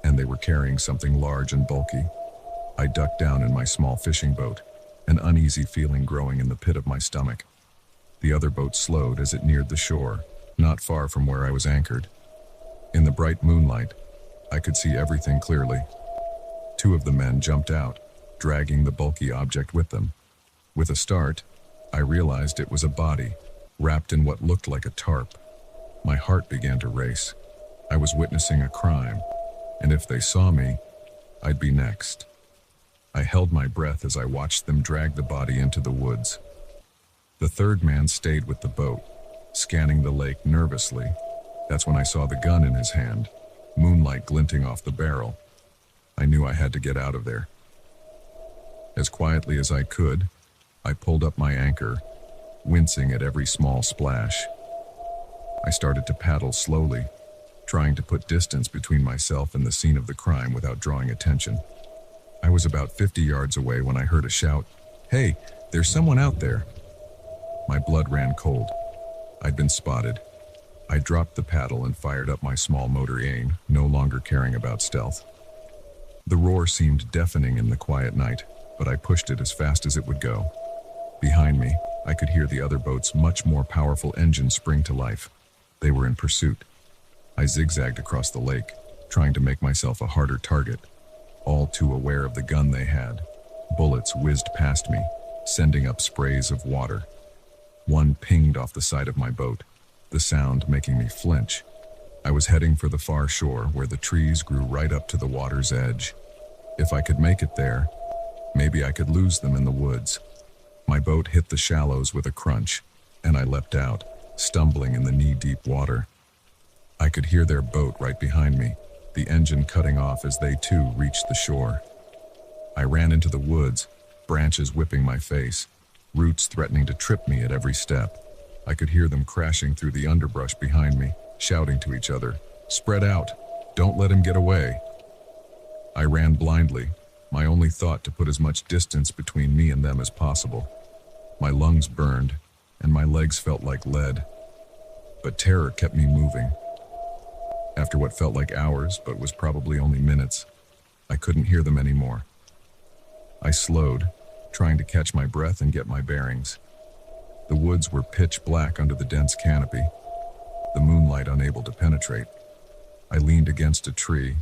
and they were carrying something large and bulky. I ducked down in my small fishing boat, an uneasy feeling growing in the pit of my stomach. The other boat slowed as it neared the shore, not far from where I was anchored. In the bright moonlight, I could see everything clearly. Two of the men jumped out, dragging the bulky object with them. With a start, I realized it was a body, wrapped in what looked like a tarp. My heart began to race. I was witnessing a crime, and if they saw me, I'd be next. I held my breath as I watched them drag the body into the woods. The third man stayed with the boat, scanning the lake nervously. That's when I saw the gun in his hand, moonlight glinting off the barrel. I knew I had to get out of there. As quietly as I could, I pulled up my anchor, wincing at every small splash. I started to paddle slowly, trying to put distance between myself and the scene of the crime without drawing attention. I was about 50 yards away when I heard a shout, "Hey, there's someone out there!" My blood ran cold. I'd been spotted. I dropped the paddle and fired up my small motor aim, no longer caring about stealth. The roar seemed deafening in the quiet night, but I pushed it as fast as it would go. Behind me, I could hear the other boat's much more powerful engine spring to life. They were in pursuit. I zigzagged across the lake, trying to make myself a harder target, all too aware of the gun they had. Bullets whizzed past me, sending up sprays of water. One pinged off the side of my boat, the sound making me flinch. I was heading for the far shore where the trees grew right up to the water's edge. If I could make it there, maybe I could lose them in the woods. My boat hit the shallows with a crunch, and I leapt out, stumbling in the knee-deep water. I could hear their boat right behind me, the engine cutting off as they too reached the shore. I ran into the woods, branches whipping my face, roots threatening to trip me at every step. I could hear them crashing through the underbrush behind me, shouting to each other, "Spread out! Don't let him get away!" I ran blindly, my only thought to put as much distance between me and them as possible. My lungs burned, and my legs felt like lead. But terror kept me moving. After what felt like hours, but was probably only minutes, I couldn't hear them anymore. I slowed, trying to catch my breath and get my bearings. The woods were pitch black under the dense canopy, the moonlight unable to penetrate. I leaned against a tree,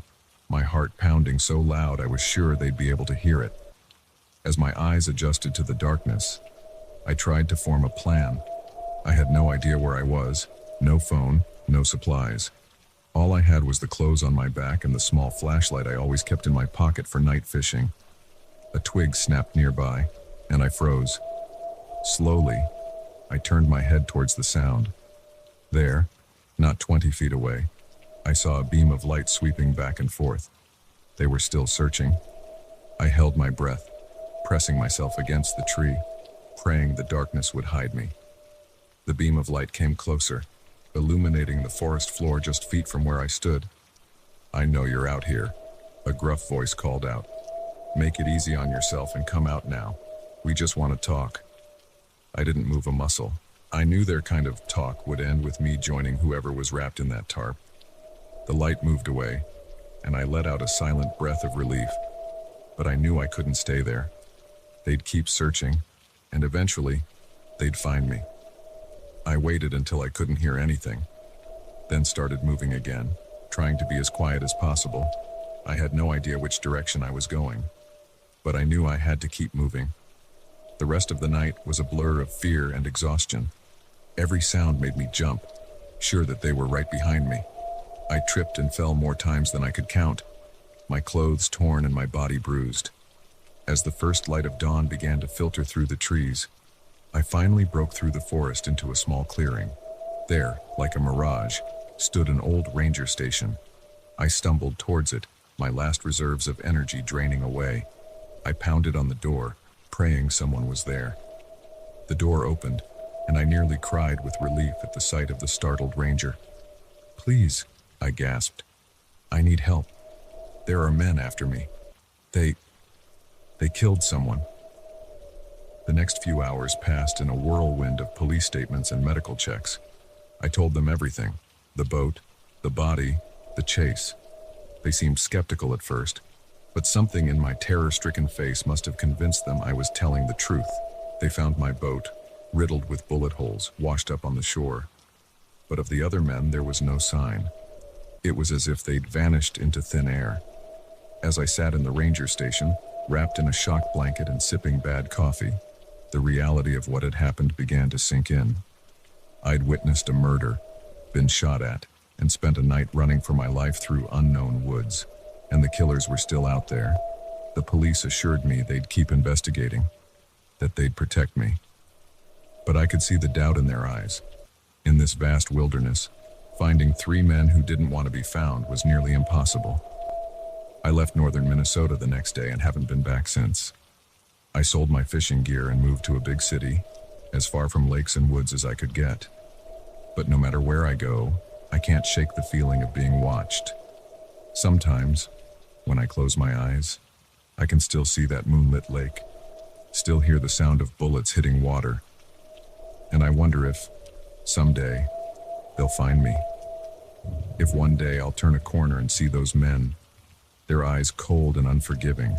my heart pounding so loud I was sure they'd be able to hear it. As my eyes adjusted to the darkness, I tried to form a plan. I had no idea where I was, no phone, no supplies. All I had was the clothes on my back and the small flashlight I always kept in my pocket for night fishing. A twig snapped nearby, and I froze. Slowly, I turned my head towards the sound. There, not 20 feet away, I saw a beam of light sweeping back and forth. They were still searching. I held my breath, pressing myself against the tree, praying the darkness would hide me. The beam of light came closer, illuminating the forest floor just feet from where I stood. "I know you're out here," a gruff voice called out. "Make it easy on yourself and come out now. We just want to talk." I didn't move a muscle. I knew their kind of talk would end with me joining whoever was wrapped in that tarp. The light moved away, and I let out a silent breath of relief. But I knew I couldn't stay there. They'd keep searching, and eventually, they'd find me. I waited until I couldn't hear anything, then started moving again, trying to be as quiet as possible. I had no idea which direction I was going, but I knew I had to keep moving. The rest of the night was a blur of fear and exhaustion. Every sound made me jump, sure that they were right behind me. I tripped and fell more times than I could count, my clothes torn and my body bruised. As the first light of dawn began to filter through the trees, I finally broke through the forest into a small clearing. There, like a mirage, stood an old ranger station. I stumbled towards it, my last reserves of energy draining away. I pounded on the door, praying someone was there. The door opened, and I nearly cried with relief at the sight of the startled ranger. "Please," I gasped. "I need help. There are men after me. They killed someone." The next few hours passed in a whirlwind of police statements and medical checks. I told them everything: the boat, the body, the chase. They seemed skeptical at first, but something in my terror-stricken face must have convinced them I was telling the truth. They found my boat, riddled with bullet holes, washed up on the shore. but of the other men there was no sign. It was as if they'd vanished into thin air. As I sat in the ranger station, wrapped in a shock blanket and sipping bad coffee, the reality of what had happened began to sink in. I'd witnessed a murder, been shot at, and spent a night running for my life through unknown woods, and the killers were still out there. The police assured me they'd keep investigating, that they'd protect me. But I could see the doubt in their eyes. In this vast wilderness, finding 3 men who didn't want to be found was nearly impossible. I left northern Minnesota the next day and haven't been back since. I sold my fishing gear and moved to a big city, as far from lakes and woods as I could get. But no matter where I go, I can't shake the feeling of being watched. Sometimes, when I close my eyes, I can still see that moonlit lake, still hear the sound of bullets hitting water. And I wonder if, someday, they'll find me. If one day I'll turn a corner and see those men, their eyes cold and unforgiving.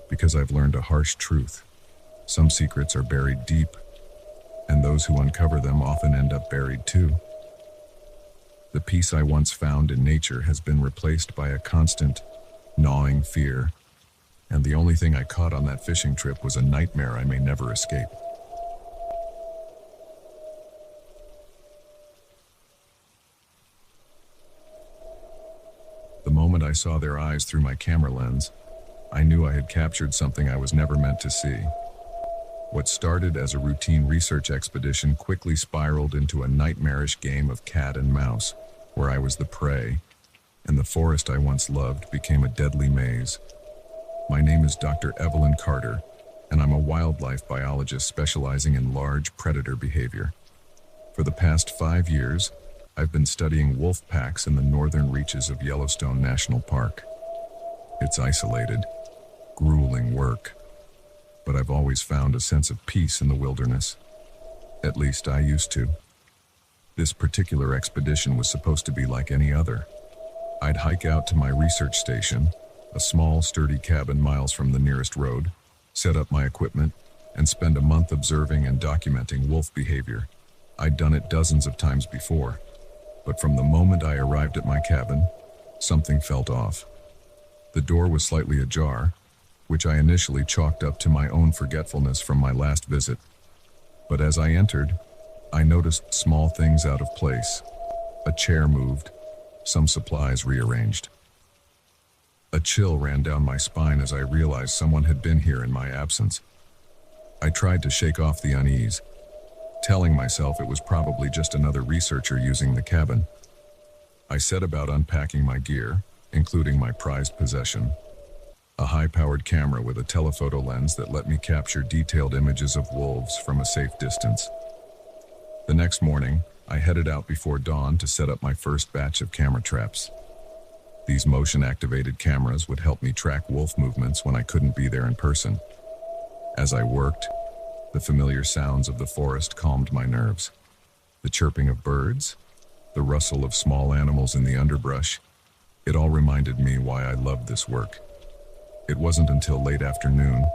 Because I've learned a harsh truth. Some secrets are buried deep, and those who uncover them often end up buried too. The peace I once found in nature has been replaced by a constant, gnawing fear, and the only thing I caught on that fishing trip was a nightmare I may never escape. The moment I saw their eyes through my camera lens, I knew I had captured something I was never meant to see. What started as a routine research expedition quickly spiraled into a nightmarish game of cat and mouse, where I was the prey, and the forest I once loved became a deadly maze. My name is Dr. Evelyn Carter, and I'm a wildlife biologist specializing in large predator behavior. For the past 5 years, I've been studying wolf packs in the northern reaches of Yellowstone National Park. It's isolated, grueling work, but I've always found a sense of peace in the wilderness. At least I used to. This particular expedition was supposed to be like any other. I'd hike out to my research station, a small, sturdy cabin miles from the nearest road, set up my equipment, and spend a month observing and documenting wolf behavior. I'd done it dozens of times before, but from the moment I arrived at my cabin, something felt off. The door was slightly ajar, which I initially chalked up to my own forgetfulness from my last visit. But as I entered, I noticed small things out of place. A chair moved, some supplies rearranged. A chill ran down my spine as I realized someone had been here in my absence. I tried to shake off the unease, telling myself it was probably just another researcher using the cabin. I set about unpacking my gear, including my prized possession, a high-powered camera with a telephoto lens that let me capture detailed images of wolves from a safe distance. The next morning, I headed out before dawn to set up my first batch of camera traps. These motion-activated cameras would help me track wolf movements when I couldn't be there in person. As I worked, the familiar sounds of the forest calmed my nerves. The chirping of birds, the rustle of small animals in the underbrush, it all reminded me why I loved this work. It wasn't until late afternoon,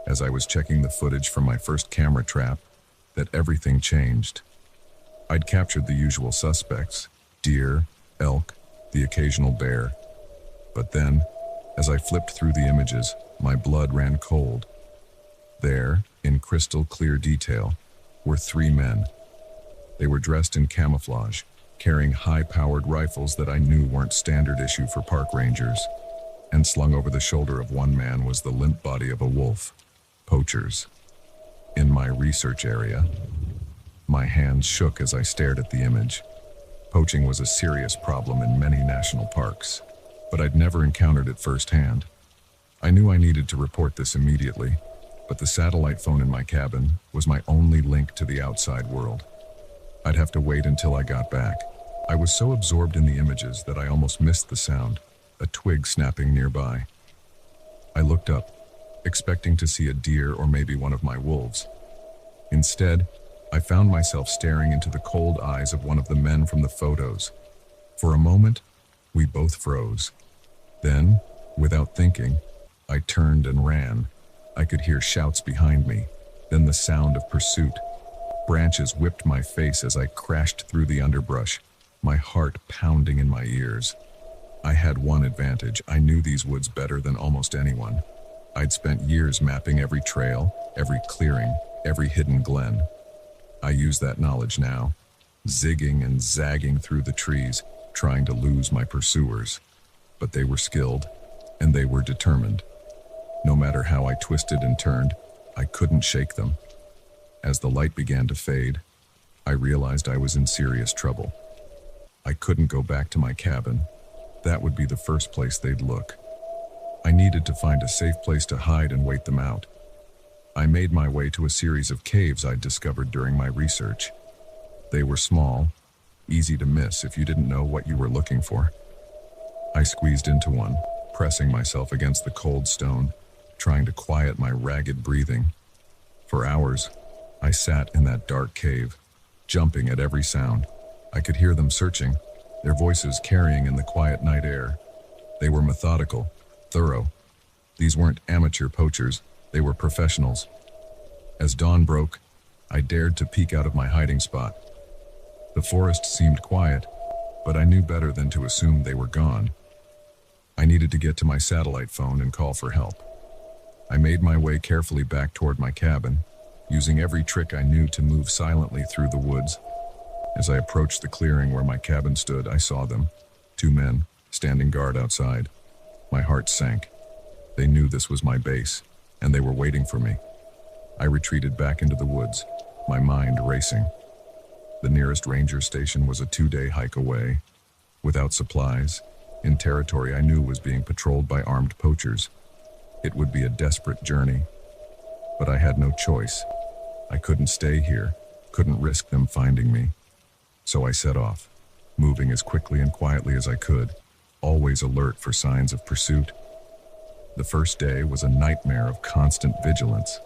as I was checking the footage from my first camera trap, that everything changed. I'd captured the usual suspects, deer, elk, the occasional bear. But then, as I flipped through the images, my blood ran cold. There, in crystal clear detail, were 3 men. They were dressed in camouflage, carrying high-powered rifles that I knew weren't standard issue for park rangers. And slung over the shoulder of one man was the limp body of a wolf. Poachers. In my research area, my hands shook as I stared at the image. Poaching was a serious problem in many national parks, but I'd never encountered it firsthand. I knew I needed to report this immediately, but the satellite phone in my cabin was my only link to the outside world. I'd have to wait until I got back. I was so absorbed in the images that I almost missed the sound, a twig snapping nearby. I looked up, expecting to see a deer or maybe one of my wolves. Instead, I found myself staring into the cold eyes of one of the men from the photos. For a moment, we both froze. Then, without thinking, I turned and ran. I could hear shouts behind me, then the sound of pursuit. Branches whipped my face as I crashed through the underbrush, my heart pounding in my ears. I had one advantage: I knew these woods better than almost anyone. I'd spent years mapping every trail, every clearing, every hidden glen. I used that knowledge now, zigging and zagging through the trees, trying to lose my pursuers. But they were skilled, and they were determined. No matter how I twisted and turned, I couldn't shake them. As the light began to fade, I realized I was in serious trouble. I couldn't go back to my cabin. That would be the first place they'd look. I needed to find a safe place to hide and wait them out. I made my way to a series of caves I'd discovered during my research. They were small, easy to miss if you didn't know what you were looking for. I squeezed into one, pressing myself against the cold stone, trying to quiet my ragged breathing. For hours, I sat in that dark cave, jumping at every sound. I could hear them searching, their voices carrying in the quiet night air. They were methodical, thorough. These weren't amateur poachers, they were professionals. As dawn broke, I dared to peek out of my hiding spot. The forest seemed quiet, but I knew better than to assume they were gone. I needed to get to my satellite phone and call for help. I made my way carefully back toward my cabin, using every trick I knew to move silently through the woods. As I approached the clearing where my cabin stood, I saw them, 2 men, standing guard outside. My heart sank. They knew this was my base, and they were waiting for me. I retreated back into the woods, my mind racing. The nearest ranger station was a 2-day hike away, without supplies, in territory I knew was being patrolled by armed poachers. It would be a desperate journey, but I had no choice. I couldn't stay here, couldn't risk them finding me. So I set off, moving as quickly and quietly as I could, always alert for signs of pursuit. The first day was a nightmare of constant vigilance.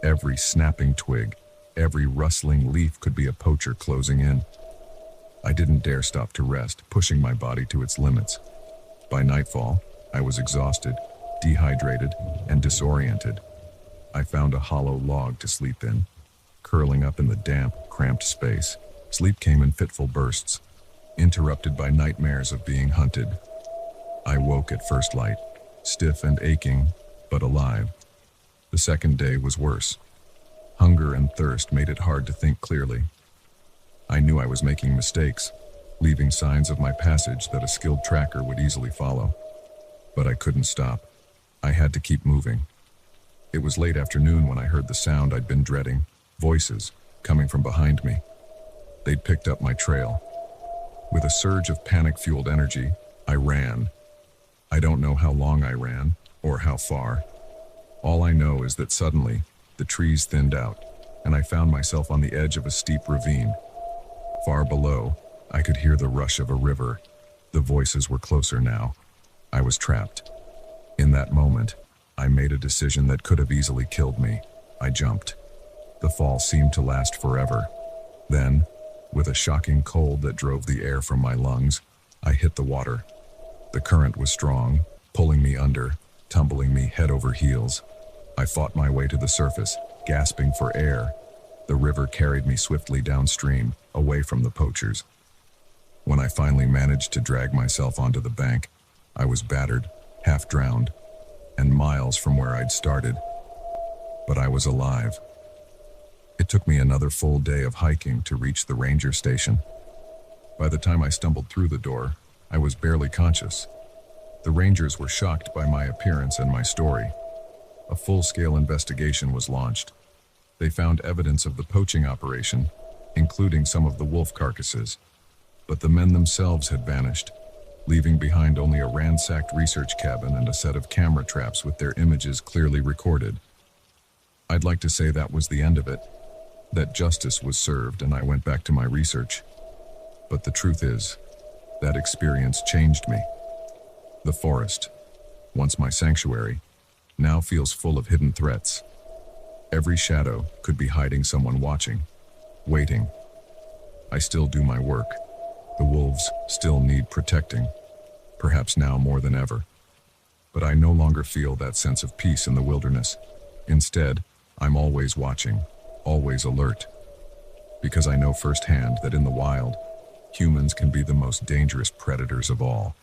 Every snapping twig, every rustling leaf could be a poacher closing in. I didn't dare stop to rest, pushing my body to its limits. By nightfall, I was exhausted, dehydrated, and disoriented. I found a hollow log to sleep in, curling up in the damp, cramped space. Sleep came in fitful bursts, interrupted by nightmares of being hunted. I woke at first light, stiff and aching, but alive. The second day was worse. Hunger and thirst made it hard to think clearly. I knew I was making mistakes, leaving signs of my passage that a skilled tracker would easily follow. But I couldn't stop. I had to keep moving. It was late afternoon when I heard the sound I'd been dreading, voices coming from behind me. They'd picked up my trail. With a surge of panic-fueled energy, I ran. I don't know how long I ran, or how far. All I know is that suddenly, the trees thinned out, and I found myself on the edge of a steep ravine. Far below, I could hear the rush of a river. The voices were closer now. I was trapped. In that moment, I made a decision that could have easily killed me. I jumped. The fall seemed to last forever. Then, with a shocking cold that drove the air from my lungs, I hit the water. The current was strong, pulling me under, tumbling me head over heels. I fought my way to the surface, gasping for air. The river carried me swiftly downstream, away from the poachers. When I finally managed to drag myself onto the bank, I was battered, half drowned, and miles from where I'd started. But I was alive. It took me another full day of hiking to reach the ranger station. By the time I stumbled through the door, I was barely conscious. The rangers were shocked by my appearance and my story. A full-scale investigation was launched. They found evidence of the poaching operation, including some of the wolf carcasses. But the men themselves had vanished, leaving behind only a ransacked research cabin and a set of camera traps with their images clearly recorded. I'd like to say that was the end of it, that justice was served and I went back to my research. But the truth is, that experience changed me. The forest, once my sanctuary, now feels full of hidden threats. Every shadow could be hiding someone watching, waiting. I still do my work. The wolves still need protecting, perhaps now more than ever. But I no longer feel that sense of peace in the wilderness. Instead, I'm always watching, always alert. because I know firsthand that in the wild, humans can be the most dangerous predators of all.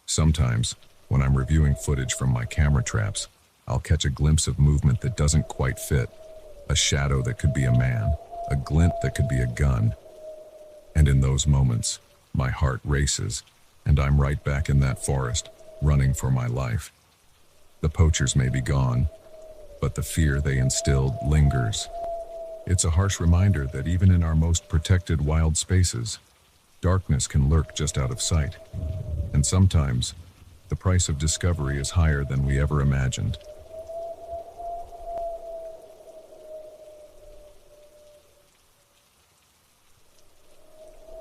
Sometimes, when I'm reviewing footage from my camera traps, I'll catch a glimpse of movement that doesn't quite fit, a shadow that could be a man, a glint that could be a gun. And in those moments, my heart races, and I'm right back in that forest, running for my life. The poachers may be gone, but the fear they instilled lingers. It's a harsh reminder that even in our most protected wild spaces, darkness can lurk just out of sight. And sometimes, the price of discovery is higher than we ever imagined.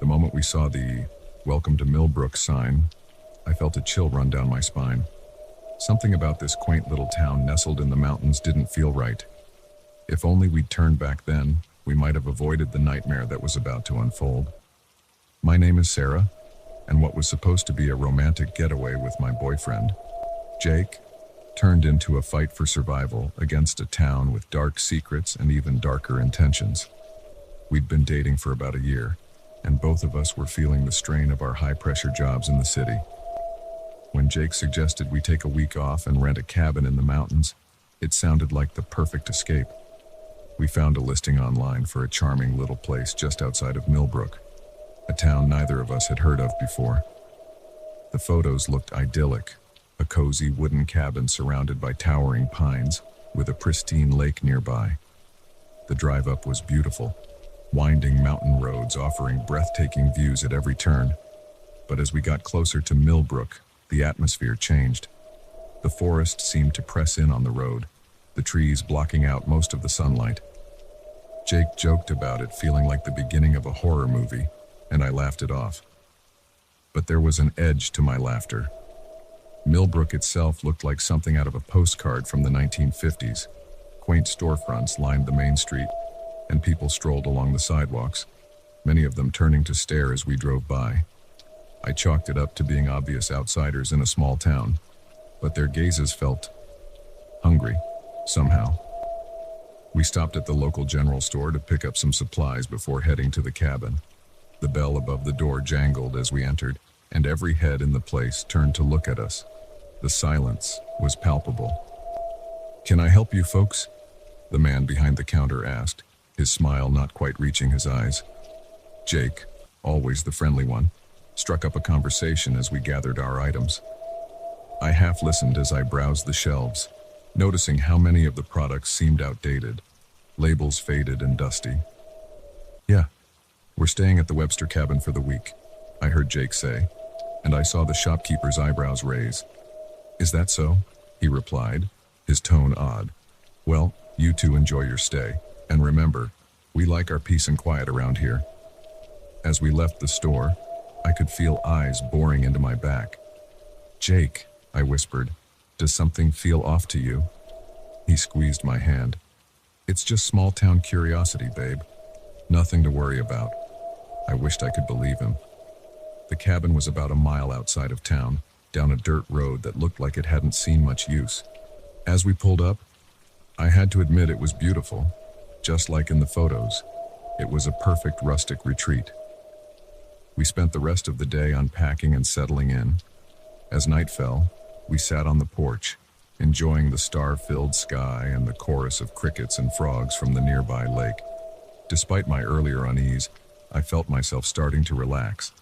The moment we saw the "Welcome to Millbrook" sign, I felt a chill run down my spine. Something about this quaint little town nestled in the mountains didn't feel right. If only we'd turned back then, we might have avoided the nightmare that was about to unfold. My name is Sarah, and what was supposed to be a romantic getaway with my boyfriend, Jake, turned into a fight for survival against a town with dark secrets and even darker intentions. We'd been dating for about a year, and both of us were feeling the strain of our high-pressure jobs in the city. When Jake suggested we take a week off and rent a cabin in the mountains, it sounded like the perfect escape. We found a listing online for a charming little place just outside of Millbrook, a town neither of us had heard of before. The photos looked idyllic, a cozy wooden cabin surrounded by towering pines, with a pristine lake nearby. The drive up was beautiful, winding mountain roads offering breathtaking views at every turn. But as we got closer to Millbrook, the atmosphere changed. The forest seemed to press in on the road, the trees blocking out most of the sunlight. Jake joked about it feeling like the beginning of a horror movie, and I laughed it off. But there was an edge to my laughter. Millbrook itself looked like something out of a postcard from the 1950s. Quaint storefronts lined the main street, and people strolled along the sidewalks, many of them turning to stare as we drove by. I chalked it up to being obvious outsiders in a small town, but their gazes felt hungry, somehow. We stopped at the local general store to pick up some supplies before heading to the cabin. The bell above the door jangled as we entered, and every head in the place turned to look at us. The silence was palpable. "Can I help you folks?" the man behind the counter asked, his smile not quite reaching his eyes. Jake, always the friendly one, struck up a conversation as we gathered our items. I half listened as I browsed the shelves, noticing how many of the products seemed outdated, labels faded and dusty. "Yeah, we're staying at the Webster cabin for the week," I heard Jake say, and I saw the shopkeeper's eyebrows raise. "Is that so?" he replied, his tone odd. "Well, you two enjoy your stay, and remember, we like our peace and quiet around here." As we left the store, I could feel eyes boring into my back. "Jake," I whispered, "does something feel off to you?" He squeezed my hand. "It's just small-town curiosity, babe. Nothing to worry about." I wished I could believe him. The cabin was about a mile outside of town, down a dirt road that looked like it hadn't seen much use. As we pulled up, I had to admit it was beautiful, just like in the photos. It was a perfect rustic retreat. We spent the rest of the day unpacking and settling in. As night fell, we sat on the porch, enjoying the star-filled sky and the chorus of crickets and frogs from the nearby lake. Despite my earlier unease, I felt myself starting to relax.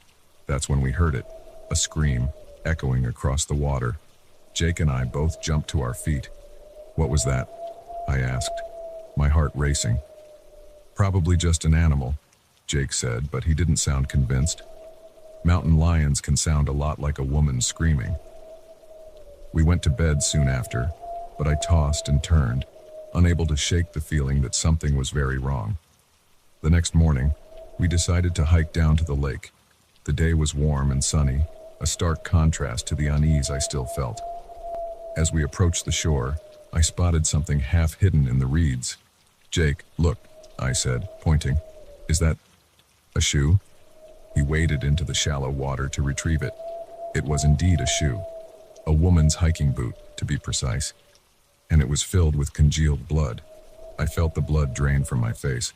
That's when we heard it, a scream, echoing across the water. Jake and I both jumped to our feet. "What was that?" I asked, my heart racing. "Probably just an animal," Jake said, but he didn't sound convinced. Mountain lions can sound a lot like a woman screaming. We went to bed soon after, but I tossed and turned, unable to shake the feeling that something was very wrong. The next morning, we decided to hike down to the lake. The day was warm and sunny, a stark contrast to the unease I still felt. As we approached the shore, I spotted something half hidden in the reeds. "Jake, look," I said, pointing. "Is that a shoe?" He waded into the shallow water to retrieve it. It was indeed a shoe. A woman's hiking boot, to be precise. And it was filled with congealed blood. I felt the blood drain from my face.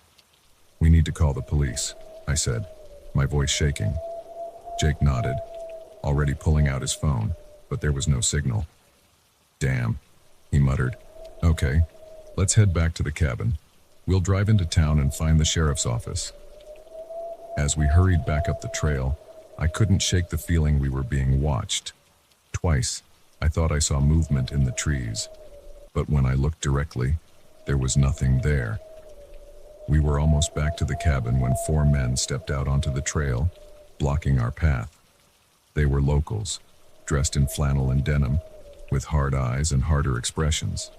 "We need to call the police," I said, my voice shaking. Jake nodded, already pulling out his phone, but there was no signal. "Damn," he muttered. "Okay, let's head back to the cabin. We'll drive into town and find the sheriff's office." As we hurried back up the trail, I couldn't shake the feeling we were being watched. Twice, I thought I saw movement in the trees, but when I looked directly, there was nothing there. We were almost back to the cabin when 4 men stepped out onto the trail, blocking our path. They were locals, dressed in flannel and denim, with hard eyes and harder expressions.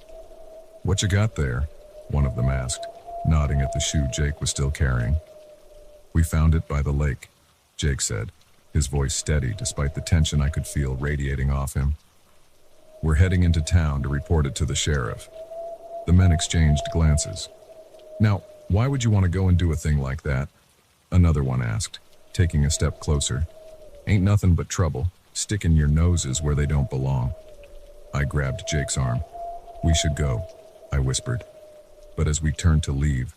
"What you got there?" one of them asked, nodding at the shoe Jake was still carrying. "We found it by the lake," Jake said, his voice steady despite the tension I could feel radiating off him. "We're heading into town to report it to the sheriff." The men exchanged glances. "Now, why would you want to go and do a thing like that?" another one asked, taking a step closer. "Ain't nothing but trouble, sticking your noses where they don't belong." I grabbed Jake's arm. "We should go," I whispered. But as we turned to leave,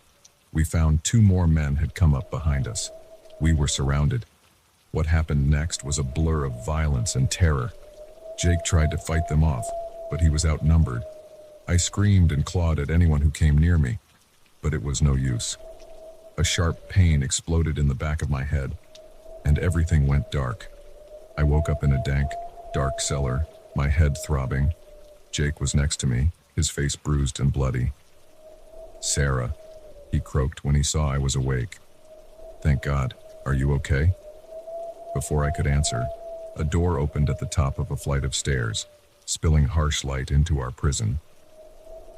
we found 2 more men had come up behind us. We were surrounded. What happened next was a blur of violence and terror. Jake tried to fight them off, but he was outnumbered. I screamed and clawed at anyone who came near me, but it was no use. A sharp pain exploded in the back of my head, and everything went dark. I woke up in a dank, dark cellar, my head throbbing. Jake was next to me, his face bruised and bloody. "Sarah," he croaked when he saw I was awake. "Thank God. Are you okay?" Before I could answer, a door opened at the top of a flight of stairs, spilling harsh light into our prison.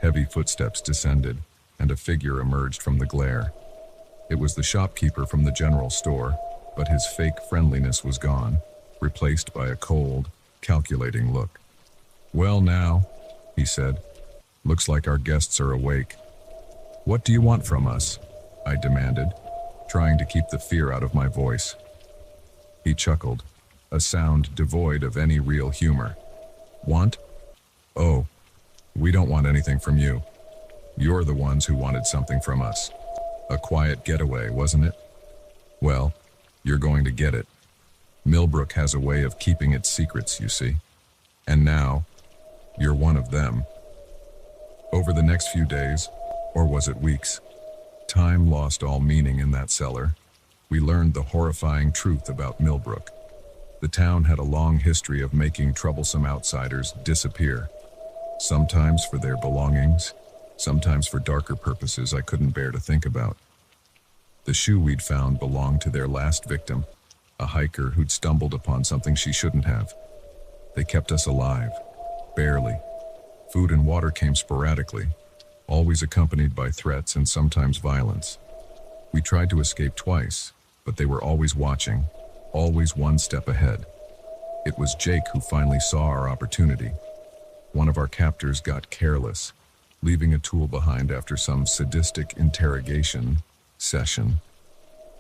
Heavy footsteps descended, and a figure emerged from the glare. It was the shopkeeper from the general store, but his fake friendliness was gone, replaced by a cold, calculating look. "Well now," he said, "looks like our guests are awake. What do you want from us?" I demanded, trying to keep the fear out of my voice. He chuckled, a sound devoid of any real humor. "Want? Oh, we don't want anything from you. You're the ones who wanted something from us. A quiet getaway, wasn't it? Well, you're going to get it. Millbrook has a way of keeping its secrets, you see. And now, you're one of them." Over the next few days, or was it weeks, time lost all meaning in that cellar. We learned the horrifying truth about Millbrook. The town had a long history of making troublesome outsiders disappear, sometimes for their belongings, sometimes for darker purposes I couldn't bear to think about. The shoe we'd found belonged to their last victim, a hiker who'd stumbled upon something she shouldn't have. They kept us alive, barely. Food and water came sporadically, always accompanied by threats and sometimes violence. We tried to escape twice, but they were always watching, always one step ahead. It was Jake who finally saw our opportunity. One of our captors got careless, leaving a tool behind after some sadistic interrogation session.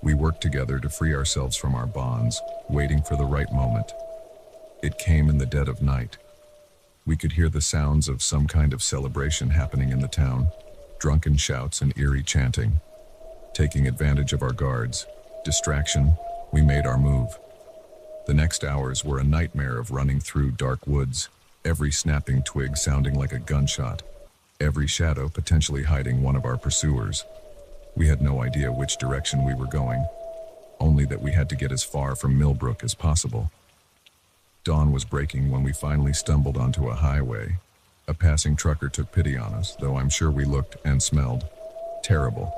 We worked together to free ourselves from our bonds, waiting for the right moment. It came in the dead of night. We could hear the sounds of some kind of celebration happening in the town, drunken shouts and eerie chanting. Taking advantage of our guards, distraction, we made our move. The next hours were a nightmare of running through dark woods, every snapping twig sounding like a gunshot, every shadow potentially hiding one of our pursuers. We had no idea which direction we were going, only that we had to get as far from Millbrook as possible. Dawn was breaking when we finally stumbled onto a highway. A passing trucker took pity on us, though I'm sure we looked and smelled terrible.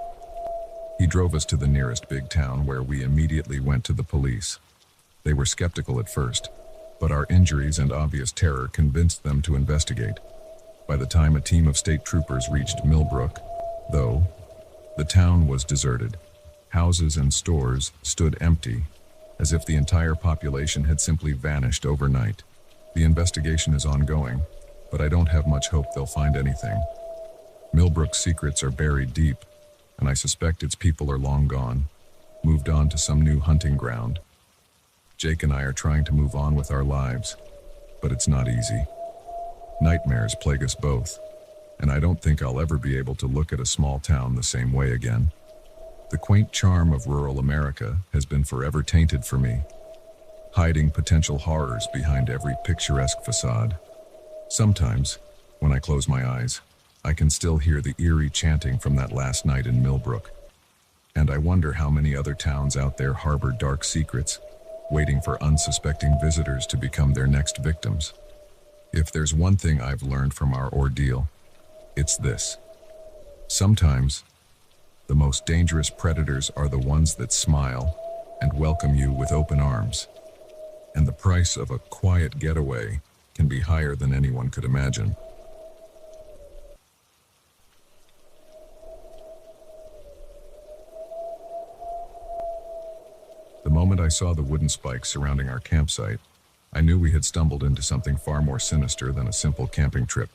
He drove us to the nearest big town where we immediately went to the police. They were skeptical at first, but our injuries and obvious terror convinced them to investigate. By the time a team of state troopers reached Millbrook, though, the town was deserted. Houses and stores stood empty, as if the entire population had simply vanished overnight. The investigation is ongoing, but I don't have much hope they'll find anything. Millbrook's secrets are buried deep, and I suspect its people are long gone, moved on to some new hunting ground. Jake and I are trying to move on with our lives, but it's not easy. Nightmares plague us both, and I don't think I'll ever be able to look at a small town the same way again. The quaint charm of rural America has been forever tainted for me, hiding potential horrors behind every picturesque facade. Sometimes, when I close my eyes, I can still hear the eerie chanting from that last night in Millbrook. And I wonder how many other towns out there harbor dark secrets, waiting for unsuspecting visitors to become their next victims. If there's one thing I've learned from our ordeal, it's this. Sometimes, the most dangerous predators are the ones that smile and welcome you with open arms. And the price of a quiet getaway can be higher than anyone could imagine. The moment I saw the wooden spikes surrounding our campsite, I knew we had stumbled into something far more sinister than a simple camping trip.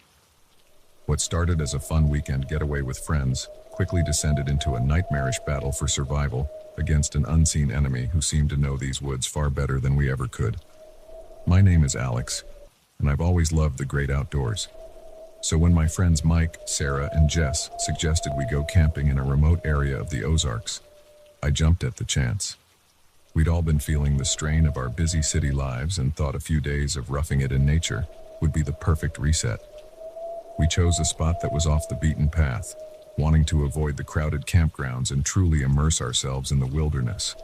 What started as a fun weekend getaway with friends quickly descended into a nightmarish battle for survival against an unseen enemy who seemed to know these woods far better than we ever could. My name is Alex, and I've always loved the great outdoors. So when my friends Mike, Sarah, and Jess suggested we go camping in a remote area of the Ozarks, I jumped at the chance. We'd all been feeling the strain of our busy city lives and thought a few days of roughing it in nature would be the perfect reset. We chose a spot that was off the beaten path, wanting to avoid the crowded campgrounds and truly immerse ourselves in the wilderness.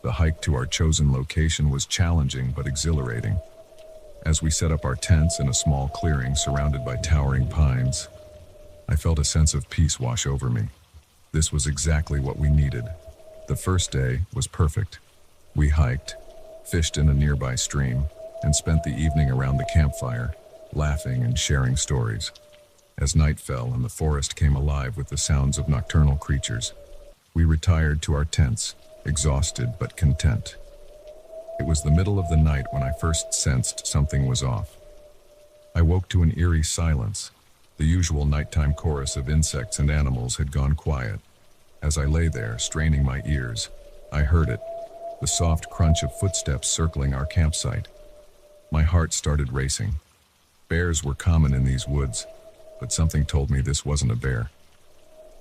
The hike to our chosen location was challenging but exhilarating. As we set up our tents in a small clearing surrounded by towering pines, I felt a sense of peace wash over me. This was exactly what we needed. The first day was perfect. We hiked, fished in a nearby stream, and spent the evening around the campfire, laughing and sharing stories. As night fell and the forest came alive with the sounds of nocturnal creatures, we retired to our tents, exhausted but content. It was the middle of the night when I first sensed something was off. I woke to an eerie silence. The usual nighttime chorus of insects and animals had gone quiet. As I lay there, straining my ears, I heard it, the soft crunch of footsteps circling our campsite. My heart started racing. Bears were common in these woods, but something told me this wasn't a bear.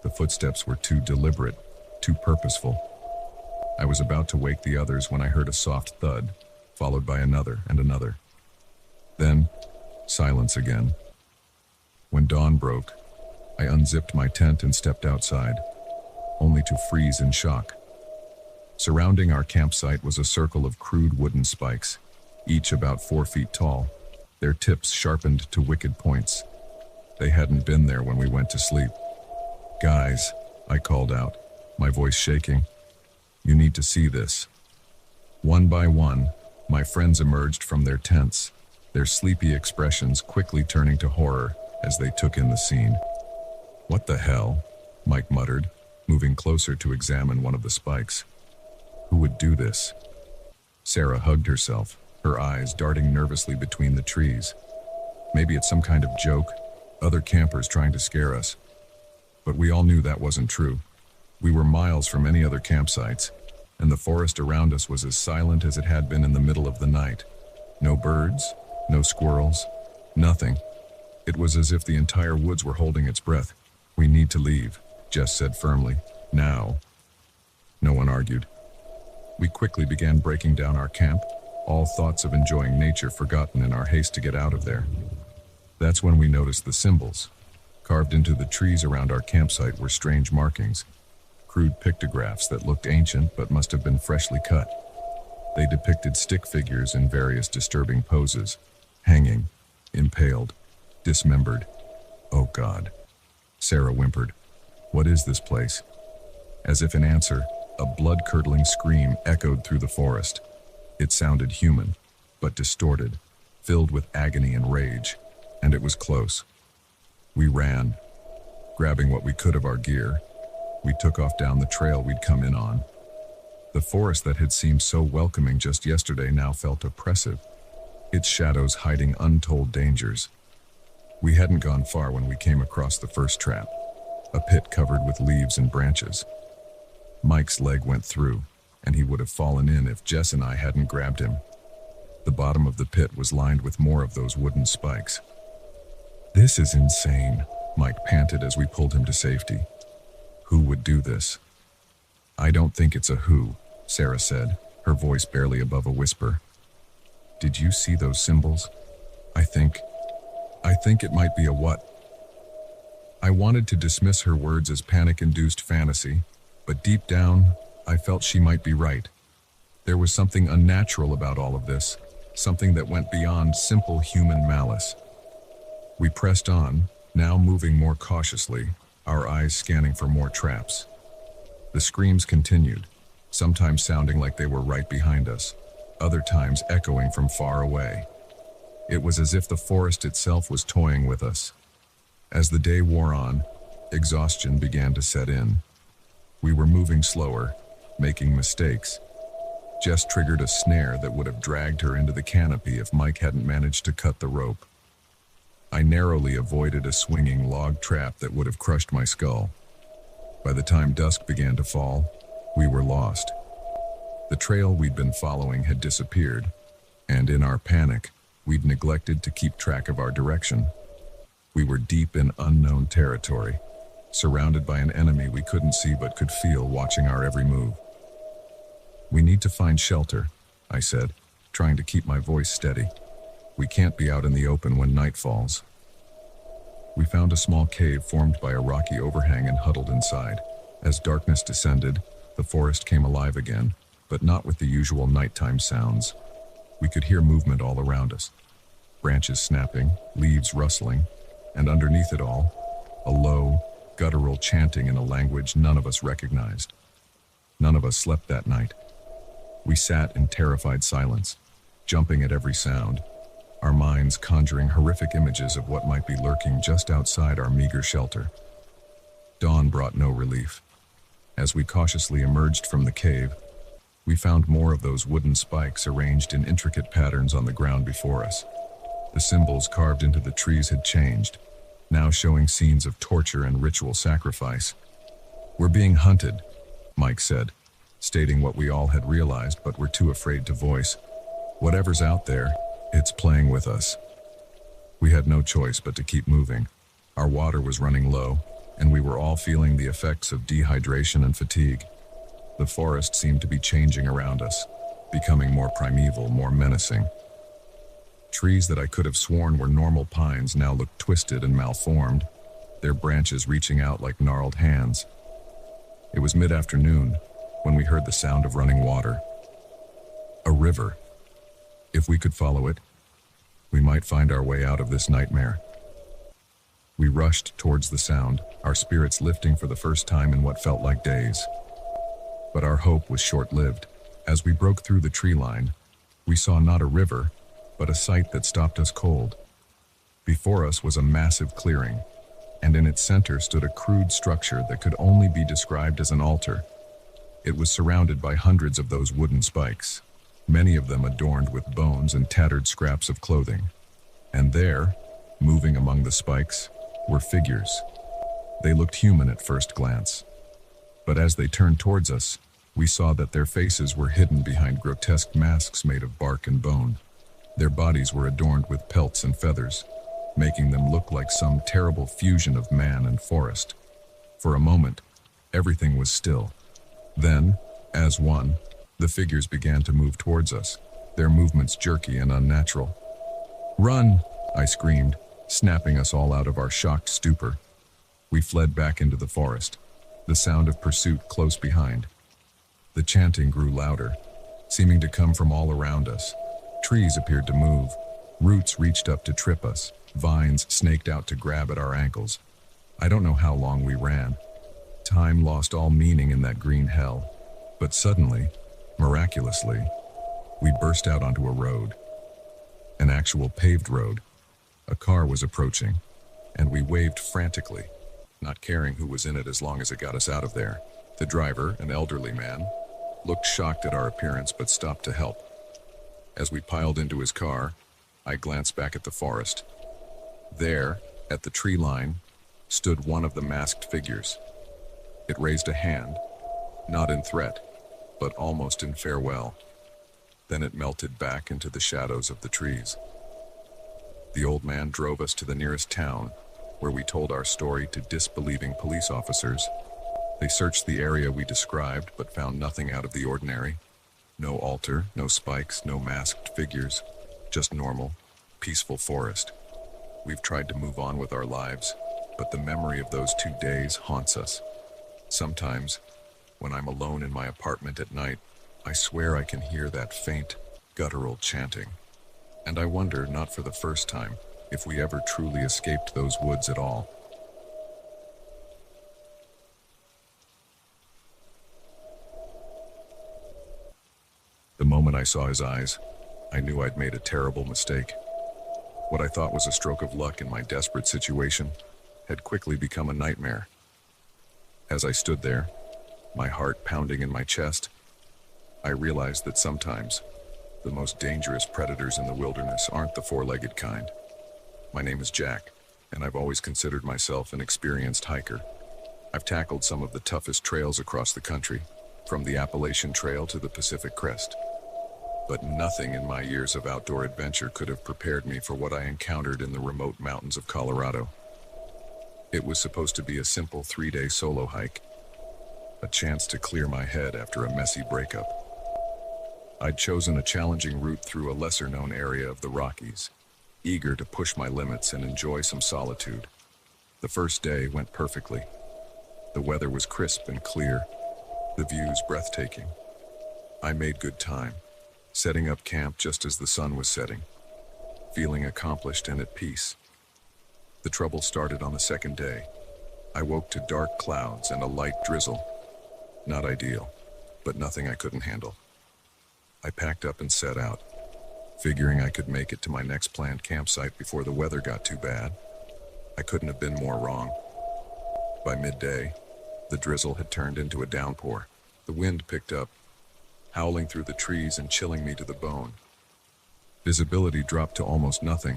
The footsteps were too deliberate, too purposeful. I was about to wake the others when I heard a soft thud, followed by another and another. Then, silence again. When dawn broke, I unzipped my tent and stepped outside, only to freeze in shock. Surrounding our campsite was a circle of crude wooden spikes, each about 4 feet tall, their tips sharpened to wicked points. They hadn't been there when we went to sleep. "Guys," I called out, my voice shaking. "You need to see this." One by one, my friends emerged from their tents, their sleepy expressions quickly turning to horror as they took in the scene. "What the hell?" Mike muttered, moving closer to examine one of the spikes. "Who would do this?" Sarah hugged herself, her eyes darting nervously between the trees. "Maybe it's some kind of joke, other campers trying to scare us." But we all knew that wasn't true. We were miles from any other campsites, and the forest around us was as silent as it had been in the middle of the night. No birds, no squirrels, nothing. It was as if the entire woods were holding its breath. "We need to leave," Jess said firmly. "Now." No one argued. We quickly began breaking down our camp, all thoughts of enjoying nature forgotten in our haste to get out of there. That's when we noticed the symbols. Carved into the trees around our campsite were strange markings, crude pictographs that looked ancient but must have been freshly cut. They depicted stick figures in various disturbing poses, hanging, impaled, dismembered. "Oh God," Sarah whimpered. "What is this place?" As if in answer, a blood-curdling scream echoed through the forest. It sounded human, but distorted, filled with agony and rage, and it was close. We ran, grabbing what we could of our gear. We took off down the trail we'd come in on. The forest that had seemed so welcoming just yesterday now felt oppressive, its shadows hiding untold dangers. We hadn't gone far when we came across the first trap, a pit covered with leaves and branches. Mike's leg went through, and he would have fallen in if Jess and I hadn't grabbed him. The bottom of the pit was lined with more of those wooden spikes. "This is insane," Mike panted as we pulled him to safety. "Who would do this?" I don't think it's a who, Sarah said, her voice barely above a whisper. Did you see those symbols? I think it might be a what. I wanted to dismiss her words as panic-induced fantasy, but deep down, I felt she might be right. There was something unnatural about all of this, something that went beyond simple human malice. We pressed on, now moving more cautiously, our eyes scanning for more traps. The screams continued, sometimes sounding like they were right behind us, other times echoing from far away. It was as if the forest itself was toying with us. As the day wore on, exhaustion began to set in. We were moving slower, making mistakes. Jess triggered a snare that would have dragged her into the canopy if Mike hadn't managed to cut the rope. I narrowly avoided a swinging log trap that would have crushed my skull. By the time dusk began to fall, we were lost. The trail we'd been following had disappeared, and in our panic, we'd neglected to keep track of our direction. We were deep in unknown territory, surrounded by an enemy we couldn't see but could feel watching our every move. We need to find shelter, I said, trying to keep my voice steady. We can't be out in the open when night falls. We found a small cave formed by a rocky overhang and huddled inside. As darkness descended, the forest came alive again, but not with the usual nighttime sounds. We could hear movement all around us. Branches snapping, leaves rustling, and underneath it all, a low, guttural chanting in a language none of us recognized. None of us slept that night. We sat in terrified silence, jumping at every sound, our minds conjuring horrific images of what might be lurking just outside our meager shelter. Dawn brought no relief. As we cautiously emerged from the cave, we found more of those wooden spikes arranged in intricate patterns on the ground before us. The symbols carved into the trees had changed, now showing scenes of torture and ritual sacrifice. "We're being hunted," Mike said, stating what we all had realized but were too afraid to voice. "Whatever's out there, it's playing with us." We had no choice but to keep moving. Our water was running low, and we were all feeling the effects of dehydration and fatigue. The forest seemed to be changing around us, becoming more primeval, more menacing. Trees that I could have sworn were normal pines now looked twisted and malformed, their branches reaching out like gnarled hands. It was mid-afternoon when we heard the sound of running water. A river. If we could follow it, we might find our way out of this nightmare. We rushed towards the sound, our spirits lifting for the first time in what felt like days. But our hope was short-lived. As we broke through the tree line, we saw not a river, but a sight that stopped us cold. Before us was a massive clearing, and in its center stood a crude structure that could only be described as an altar. It was surrounded by hundreds of those wooden spikes, many of them adorned with bones and tattered scraps of clothing. And there, moving among the spikes, were figures. They looked human at first glance. But as they turned towards us, we saw that their faces were hidden behind grotesque masks made of bark and bone. Their bodies were adorned with pelts and feathers, making them look like some terrible fusion of man and forest. For a moment, everything was still. Then, as one, the figures began to move towards us, their movements jerky and unnatural. "Run!" I screamed, snapping us all out of our shocked stupor. We fled back into the forest, the sound of pursuit close behind. The chanting grew louder, seeming to come from all around us. Trees appeared to move, roots reached up to trip us, vines snaked out to grab at our ankles. I don't know how long we ran. Time lost all meaning in that green hell. But suddenly, miraculously, we burst out onto a road. An actual paved road. A car was approaching, and we waved frantically, not caring who was in it as long as it got us out of there. The driver, an elderly man, looked shocked at our appearance but stopped to help. As we piled into his car, I glanced back at the forest. There, at the tree line, stood one of the masked figures. It raised a hand, not in threat, but almost in farewell. Then it melted back into the shadows of the trees. The old man drove us to the nearest town, where we told our story to disbelieving police officers. They searched the area we described, but found nothing out of the ordinary. No altar, no spikes, no masked figures, just normal, peaceful forest. We've tried to move on with our lives, but the memory of those 2 days haunts us. Sometimes, when I'm alone in my apartment at night, I swear I can hear that faint, guttural chanting. And I wonder, not for the first time, if we ever truly escaped those woods at all. The moment I saw his eyes, I knew I'd made a terrible mistake. What I thought was a stroke of luck in my desperate situation had quickly become a nightmare. As I stood there, my heart pounding in my chest, I realized that sometimes the most dangerous predators in the wilderness aren't the four-legged kind. My name is Jack, and I've always considered myself an experienced hiker. I've tackled some of the toughest trails across the country, from the Appalachian Trail to the Pacific Crest. But nothing in my years of outdoor adventure could have prepared me for what I encountered in the remote mountains of Colorado. It was supposed to be a simple 3-day solo hike, a chance to clear my head after a messy breakup. I'd chosen a challenging route through a lesser-known area of the Rockies, eager to push my limits and enjoy some solitude. The first day went perfectly. The weather was crisp and clear, the views breathtaking. I made good time, setting up camp just as the sun was setting, feeling accomplished and at peace. The trouble started on the second day. I woke to dark clouds and a light drizzle. Not ideal, but nothing I couldn't handle. I packed up and set out, figuring I could make it to my next planned campsite before the weather got too bad. I couldn't have been more wrong. By midday, the drizzle had turned into a downpour. The wind picked up, howling through the trees and chilling me to the bone. Visibility dropped to almost nothing.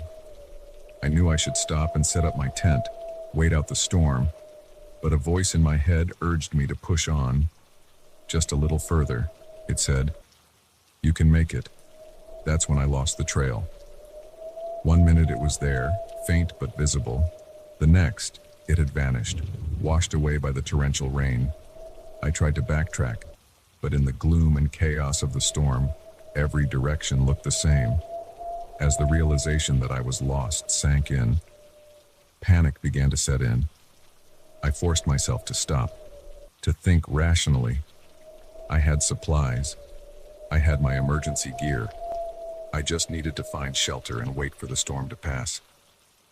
I knew I should stop and set up my tent, wait out the storm, but a voice in my head urged me to push on. Just a little further, it said, "You can make it." That's when I lost the trail. 1 minute it was there, faint but visible. The next, it had vanished, washed away by the torrential rain. I tried to backtrack, but in the gloom and chaos of the storm, every direction looked the same. As the realization that I was lost sank in, panic began to set in. I forced myself to stop, to think rationally. I had supplies. I had my emergency gear. I just needed to find shelter and wait for the storm to pass.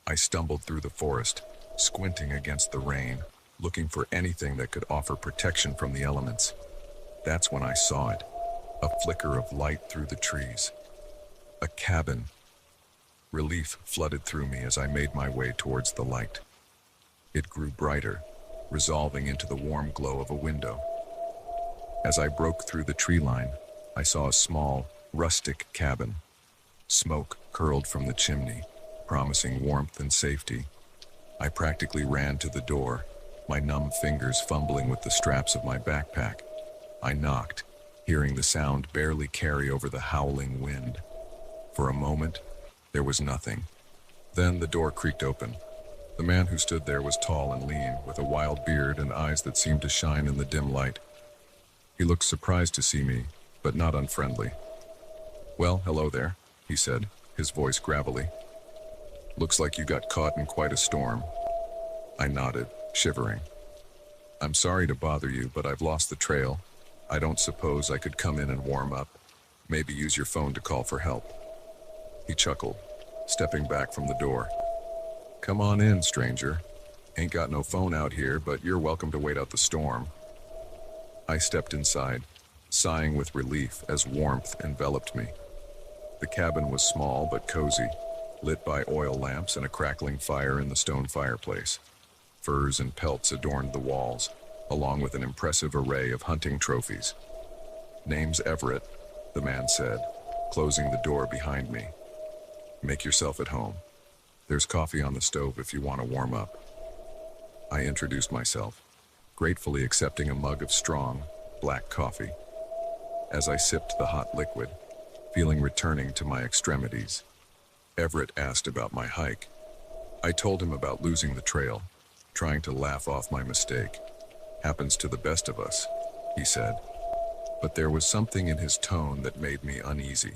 I stumbled through the forest, squinting against the rain, looking for anything that could offer protection from the elements. That's when I saw it, a flicker of light through the trees. A cabin. Relief flooded through me as I made my way towards the light. It grew brighter, resolving into the warm glow of a window. As I broke through the tree line, I saw a small, rustic cabin. Smoke curled from the chimney, promising warmth and safety. I practically ran to the door, my numb fingers fumbling with the straps of my backpack. I knocked, hearing the sound barely carry over the howling wind. For a moment, there was nothing. Then the door creaked open. The man who stood there was tall and lean, with a wild beard and eyes that seemed to shine in the dim light. He looked surprised to see me, but not unfriendly. "Well, hello there," he said, his voice gravelly. "Looks like you got caught in quite a storm." I nodded, shivering. "I'm sorry to bother you, but I've lost the trail. I don't suppose I could come in and warm up. Maybe use your phone to call for help." He chuckled, stepping back from the door. "Come on in, stranger. Ain't got no phone out here, but you're welcome to wait out the storm." I stepped inside, sighing with relief as warmth enveloped me. The cabin was small but cozy, lit by oil lamps and a crackling fire in the stone fireplace. Furs and pelts adorned the walls, along with an impressive array of hunting trophies. "Name's Everett," the man said, closing the door behind me. "Make yourself at home. There's coffee on the stove if you want to warm up." I introduced myself, gratefully accepting a mug of strong, black coffee. As I sipped the hot liquid, feeling returning to my extremities, Everett asked about my hike. I told him about losing the trail, trying to laugh off my mistake. Happens to the best of us, he said. But there was something in his tone that made me uneasy.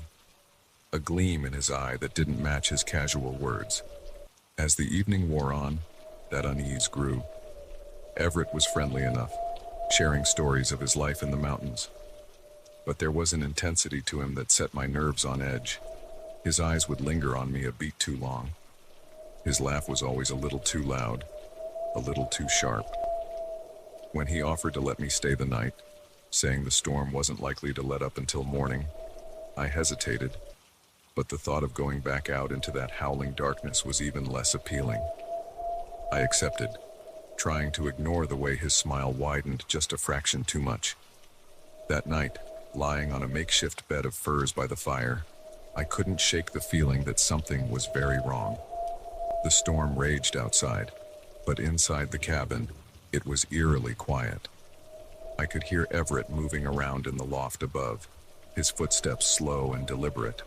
A gleam in his eye that didn't match his casual words. As the evening wore on, that unease grew. Everett was friendly enough, sharing stories of his life in the mountains. But there was an intensity to him that set my nerves on edge. His eyes would linger on me a beat too long. His laugh was always a little too loud, a little too sharp. When he offered to let me stay the night, saying the storm wasn't likely to let up until morning, I hesitated, but the thought of going back out into that howling darkness was even less appealing. I accepted, trying to ignore the way his smile widened just a fraction too much. That night, lying on a makeshift bed of furs by the fire, I couldn't shake the feeling that something was very wrong. The storm raged outside, but inside the cabin, it was eerily quiet. I could hear Everett moving around in the loft above, his footsteps slow and deliberate.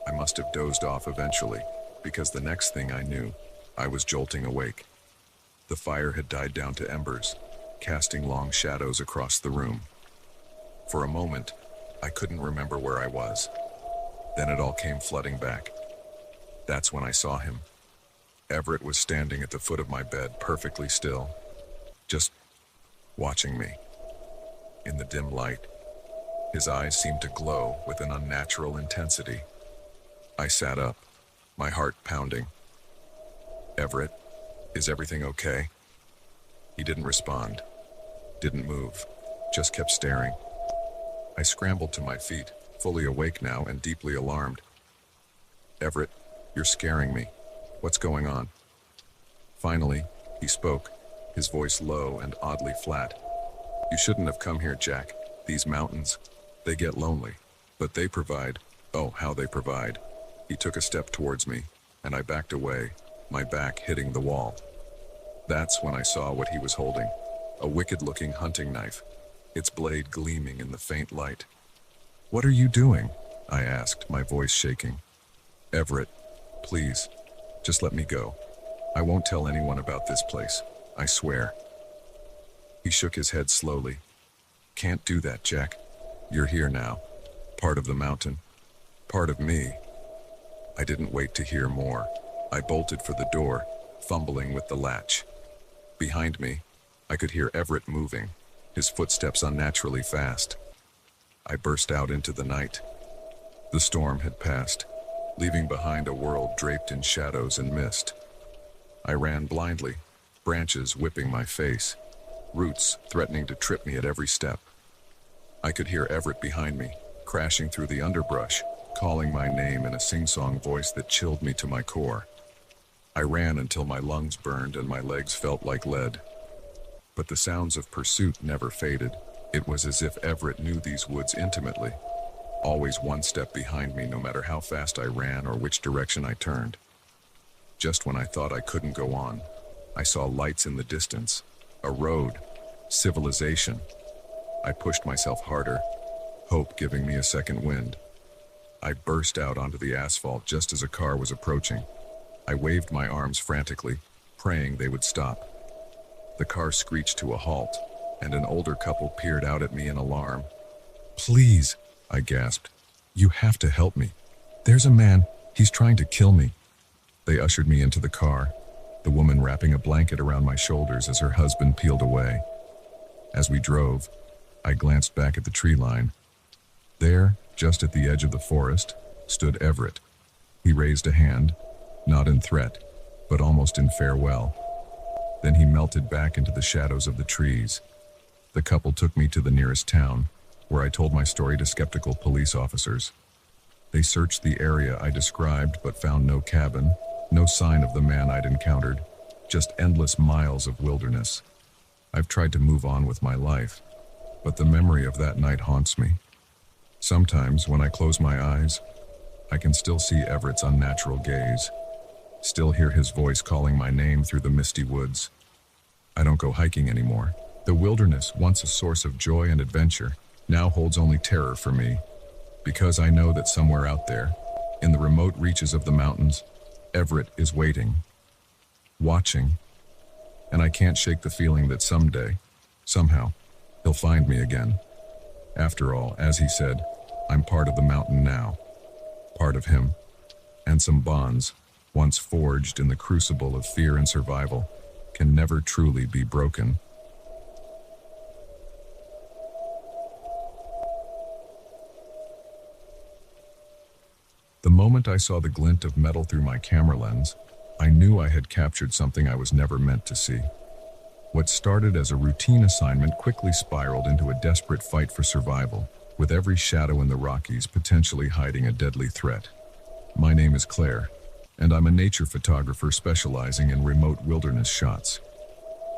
I must have dozed off eventually, because the next thing I knew, I was jolting awake. The fire had died down to embers, casting long shadows across the room. For a moment, I couldn't remember where I was. Then it all came flooding back. That's when I saw him. Everett was standing at the foot of my bed, perfectly still, just watching me. In the dim light, his eyes seemed to glow with an unnatural intensity. I sat up, my heart pounding. "Everett, is everything okay?" He didn't respond, didn't move, just kept staring. I scrambled to my feet, fully awake now and deeply alarmed. "Everett, you're scaring me. What's going on?" Finally, he spoke, his voice low and oddly flat. "You shouldn't have come here, Jack. These mountains, they get lonely, but they provide. Oh, how they provide." He took a step towards me, and I backed away, my back hitting the wall. That's when I saw what he was holding, a wicked-looking hunting knife, its blade gleaming in the faint light. "What are you doing?" I asked, my voice shaking. "Everett, please, just let me go. I won't tell anyone about this place, I swear." He shook his head slowly. "Can't do that, Jack. You're here now, part of the mountain, part of me." I didn't wait to hear more. I bolted for the door, fumbling with the latch. Behind me, I could hear Everett moving, his footsteps unnaturally fast. I burst out into the night. The storm had passed, leaving behind a world draped in shadows and mist. I ran blindly, branches whipping my face, roots threatening to trip me at every step. I could hear Everett behind me, crashing through the underbrush, calling my name in a sing-song voice that chilled me to my core. I ran until my lungs burned and my legs felt like lead. But the sounds of pursuit never faded. It was as if Everett knew these woods intimately, always one step behind me no matter how fast I ran or which direction I turned. Just when I thought I couldn't go on, I saw lights in the distance, a road, civilization. I pushed myself harder, hope giving me a second wind. I burst out onto the asphalt just as a car was approaching. I waved my arms frantically, praying they would stop. The car screeched to a halt, and an older couple peered out at me in alarm. "Please," I gasped. "You have to help me. There's a man, he's trying to kill me." They ushered me into the car, the woman wrapping a blanket around my shoulders as her husband peeled away. As we drove, I glanced back at the tree line. There, just at the edge of the forest, stood Everett. He raised a hand, not in threat, but almost in farewell. Then he melted back into the shadows of the trees. The couple took me to the nearest town, where I told my story to skeptical police officers. They searched the area I described but found no cabin, no sign of the man I'd encountered, just endless miles of wilderness. I've tried to move on with my life, but the memory of that night haunts me. Sometimes, when I close my eyes, I can still see Everett's unnatural gaze, still hear his voice calling my name through the misty woods. I don't go hiking anymore. The wilderness, once a source of joy and adventure, now holds only terror for me, because I know that somewhere out there, in the remote reaches of the mountains, Everett is waiting, watching, and I can't shake the feeling that someday, Somehow, he'll find me again. After all, as he said, I'm part of the mountain now. Part of him. And some bonds, once forged in the crucible of fear and survival, can never truly be broken. The moment I saw the glint of metal through my camera lens, I knew I had captured something I was never meant to see. What started as a routine assignment quickly spiraled into a desperate fight for survival, with every shadow in the Rockies potentially hiding a deadly threat. My name is Claire, and I'm a nature photographer specializing in remote wilderness shots.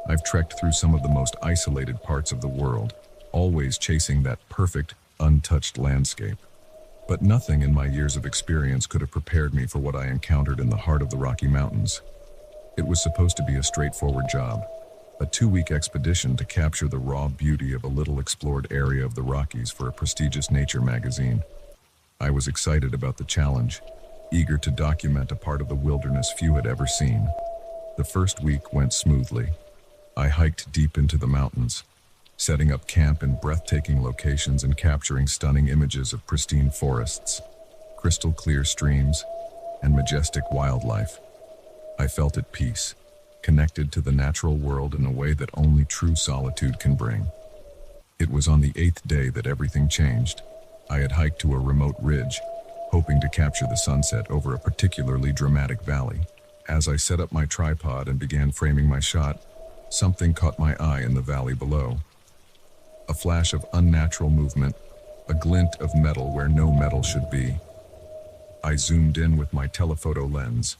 I've trekked through some of the most isolated parts of the world, always chasing that perfect, untouched landscape. But nothing in my years of experience could have prepared me for what I encountered in the heart of the Rocky Mountains. It was supposed to be a straightforward job, a 2-week expedition to capture the raw beauty of a little explored area of the Rockies for a prestigious nature magazine. I was excited about the challenge, eager to document a part of the wilderness few had ever seen. The first week went smoothly. I hiked deep into the mountains, setting up camp in breathtaking locations and capturing stunning images of pristine forests, crystal clear streams, and majestic wildlife. I felt at peace, connected to the natural world in a way that only true solitude can bring. It was on the 8th day that everything changed. I had hiked to a remote ridge, hoping to capture the sunset over a particularly dramatic valley. As I set up my tripod and began framing my shot, something caught my eye in the valley below. A flash of unnatural movement, a glint of metal where no metal should be. I zoomed in with my telephoto lens,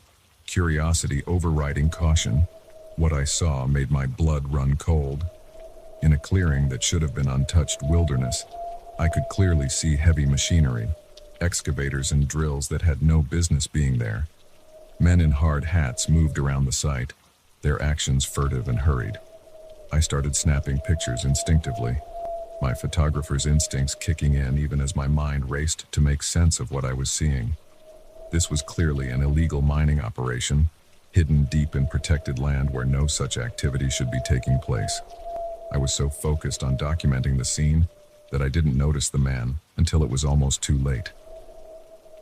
curiosity overriding caution. What I saw made my blood run cold. In a clearing that should have been untouched wilderness, I could clearly see heavy machinery, excavators and drills that had no business being there. Men in hard hats moved around the site, their actions furtive and hurried. I started snapping pictures instinctively, my photographer's instincts kicking in even as my mind raced to make sense of what I was seeing. This was clearly an illegal mining operation, hidden deep in protected land where no such activity should be taking place. I was so focused on documenting the scene that I didn't notice the man until it was almost too late.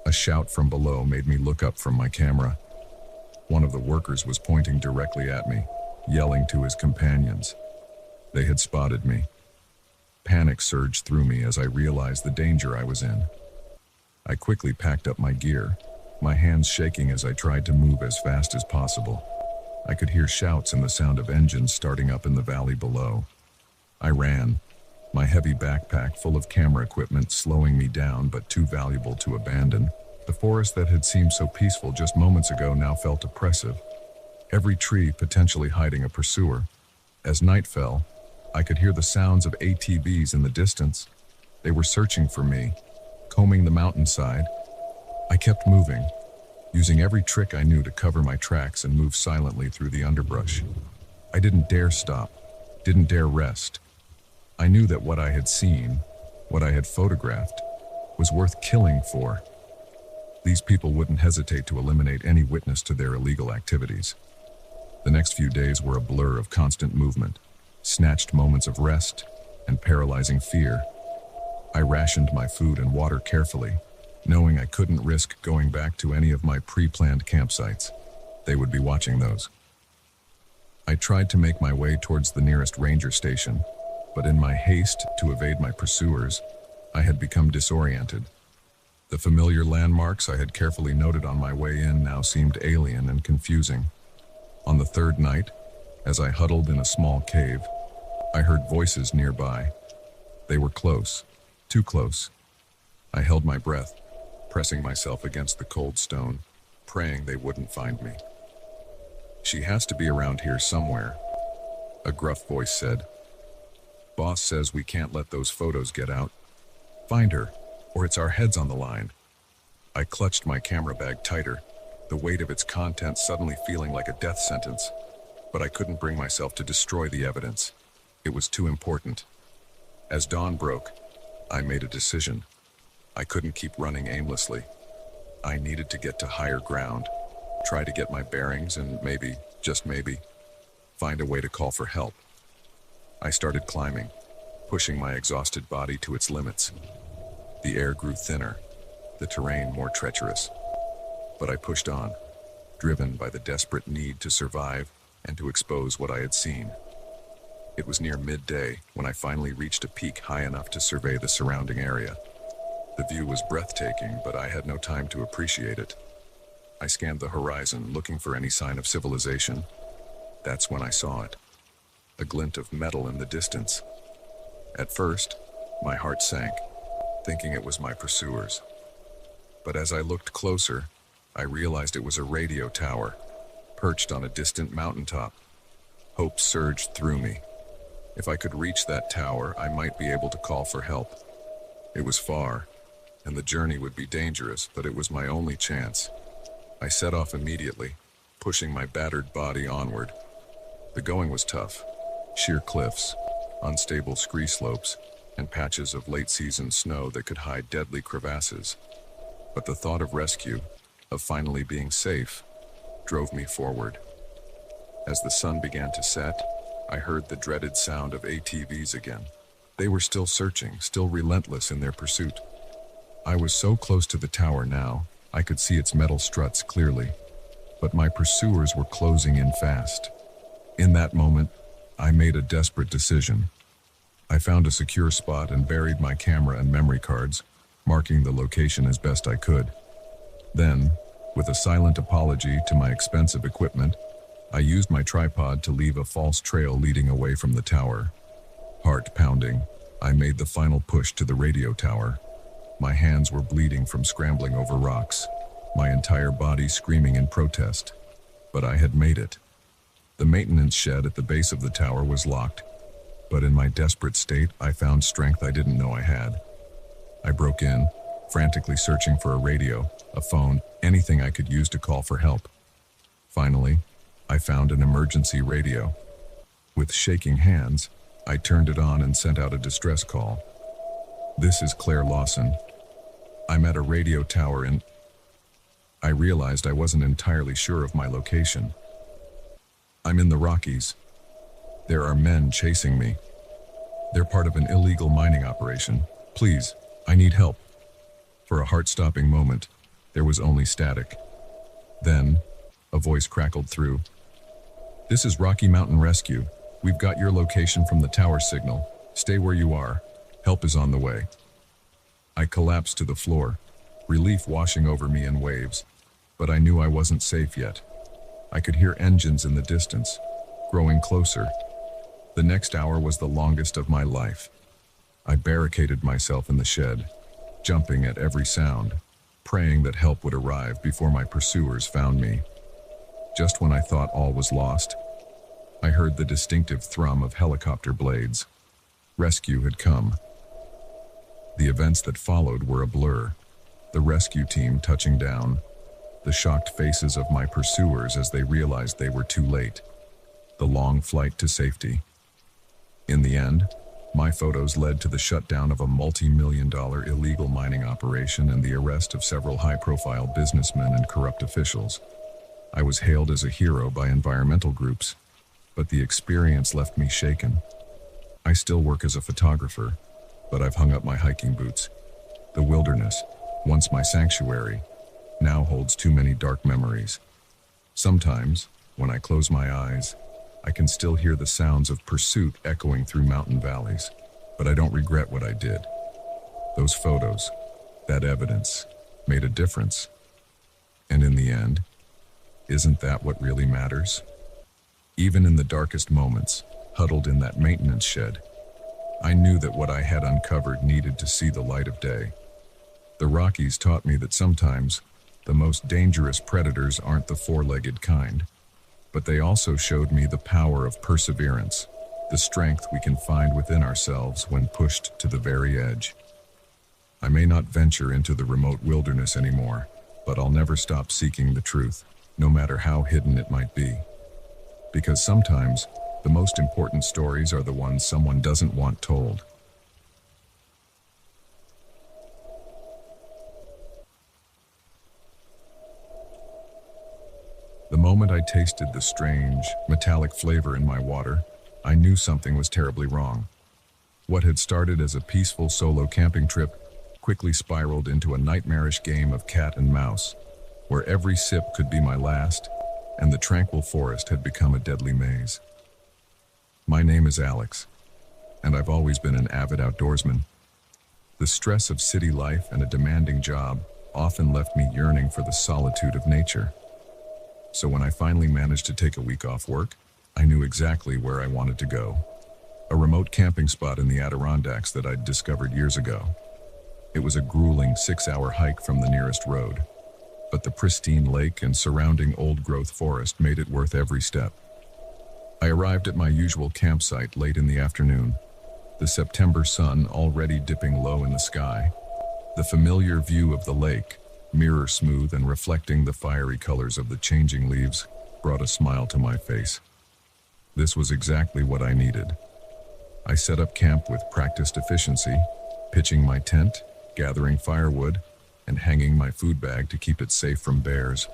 A shout from below made me look up from my camera. One of the workers was pointing directly at me, yelling to his companions. They had spotted me. Panic surged through me as I realized the danger I was in. I quickly packed up my gear, my hands shaking as I tried to move as fast as possible. I could hear shouts and the sound of engines starting up in the valley below. I ran, my heavy backpack full of camera equipment slowing me down but too valuable to abandon. The forest that had seemed so peaceful just moments ago now felt oppressive, every tree potentially hiding a pursuer. As night fell, I could hear the sounds of ATVs in the distance. They were searching for me, combing the mountainside. I kept moving, using every trick I knew to cover my tracks and move silently through the underbrush. I didn't dare stop, didn't dare rest. I knew that what I had seen, what I had photographed, was worth killing for. These people wouldn't hesitate to eliminate any witness to their illegal activities. The next few days were a blur of constant movement, snatched moments of rest, and paralyzing fear. I rationed my food and water carefully, knowing I couldn't risk going back to any of my pre-planned campsites. They would be watching those. I tried to make my way towards the nearest ranger station, but in my haste to evade my pursuers, I had become disoriented. The familiar landmarks I had carefully noted on my way in now seemed alien and confusing. On the third night, as I huddled in a small cave, I heard voices nearby. They were close, too close. I held my breath, pressing myself against the cold stone, praying they wouldn't find me. "She has to be around here somewhere," a gruff voice said. "Boss says we can't let those photos get out. Find her, or it's our heads on the line." I clutched my camera bag tighter, the weight of its contents suddenly feeling like a death sentence. But I couldn't bring myself to destroy the evidence. It was too important. As dawn broke, I made a decision. I couldn't keep running aimlessly. I needed to get to higher ground, try to get my bearings, and maybe, just maybe, find a way to call for help. I started climbing, pushing my exhausted body to its limits. The air grew thinner, the terrain more treacherous. But I pushed on, driven by the desperate need to survive and to expose what I had seen. It was near midday when I finally reached a peak high enough to survey the surrounding area. The view was breathtaking, but I had no time to appreciate it. I scanned the horizon, looking for any sign of civilization. That's when I saw it. A glint of metal in the distance. At first, my heart sank, thinking it was my pursuers. But as I looked closer, I realized it was a radio tower, perched on a distant mountaintop. Hope surged through me. If I could reach that tower, I might be able to call for help. It was far, and the journey would be dangerous, but it was my only chance. I set off immediately, pushing my battered body onward. The going was tough. Sheer cliffs, unstable scree slopes, and patches of late-season snow that could hide deadly crevasses. But the thought of rescue, of finally being safe, drove me forward. As the sun began to set, I heard the dreaded sound of ATVs again. They were still searching, still relentless in their pursuit. I was so close to the tower now, I could see its metal struts clearly. But my pursuers were closing in fast. In that moment, I made a desperate decision. I found a secure spot and buried my camera and memory cards, marking the location as best I could. Then, with a silent apology to my expensive equipment, I used my tripod to leave a false trail leading away from the tower. Heart pounding, I made the final push to the radio tower. My hands were bleeding from scrambling over rocks, my entire body screaming in protest. But I had made it. The maintenance shed at the base of the tower was locked, but in my desperate state, I found strength I didn't know I had. I broke in, frantically searching for a radio, a phone, anything I could use to call for help. Finally, I found an emergency radio. With shaking hands, I turned it on and sent out a distress call. "This is Claire Lawson. I'm at a radio tower and..." I realized I wasn't entirely sure of my location. "I'm in the Rockies. There are men chasing me. They're part of an illegal mining operation. Please, I need help." For a heart-stopping moment, there was only static. Then, a voice crackled through. "This is Rocky Mountain Rescue. We've got your location from the tower signal. Stay where you are. Help is on the way." I collapsed to the floor, relief washing over me in waves, but I knew I wasn't safe yet. I could hear engines in the distance, growing closer. The next hour was the longest of my life. I barricaded myself in the shed, jumping at every sound, praying that help would arrive before my pursuers found me. Just when I thought all was lost, I heard the distinctive thrum of helicopter blades. Rescue had come. The events that followed were a blur. The rescue team touching down, the shocked faces of my pursuers as they realized they were too late, the long flight to safety. In the end, my photos led to the shutdown of a multi-million-dollar illegal mining operation and the arrest of several high-profile businessmen and corrupt officials. I was hailed as a hero by environmental groups, but the experience left me shaken. I still work as a photographer, but I've hung up my hiking boots. The wilderness, once my sanctuary, now holds too many dark memories. Sometimes, when I close my eyes, I can still hear the sounds of pursuit echoing through mountain valleys, but I don't regret what I did. Those photos, that evidence, made a difference. And in the end, isn't that what really matters? Even in the darkest moments, huddled in that maintenance shed, I knew that what I had uncovered needed to see the light of day. The Rockies taught me that sometimes the most dangerous predators aren't the four-legged kind, but they also showed me the power of perseverance, the strength we can find within ourselves when pushed to the very edge. I may not venture into the remote wilderness anymore, but I'll never stop seeking the truth, no matter how hidden it might be. Because sometimes, the most important stories are the ones someone doesn't want told. The moment I tasted the strange, metallic flavor in my water, I knew something was terribly wrong. What had started as a peaceful solo camping trip quickly spiraled into a nightmarish game of cat and mouse, where every sip could be my last, and the tranquil forest had become a deadly maze. My name is Alex, and I've always been an avid outdoorsman. The stress of city life and a demanding job often left me yearning for the solitude of nature. So when I finally managed to take a week off work, I knew exactly where I wanted to go. A remote camping spot in the Adirondacks that I'd discovered years ago. It was a grueling 6-hour hike from the nearest road, but the pristine lake and surrounding old-growth forest made it worth every step. I arrived at my usual campsite late in the afternoon, the September sun already dipping low in the sky. The familiar view of the lake, mirror smooth and reflecting the fiery colors of the changing leaves, brought a smile to my face. This was exactly what I needed. I set up camp with practiced efficiency, pitching my tent, gathering firewood, and hanging my food bag to keep it safe from bears.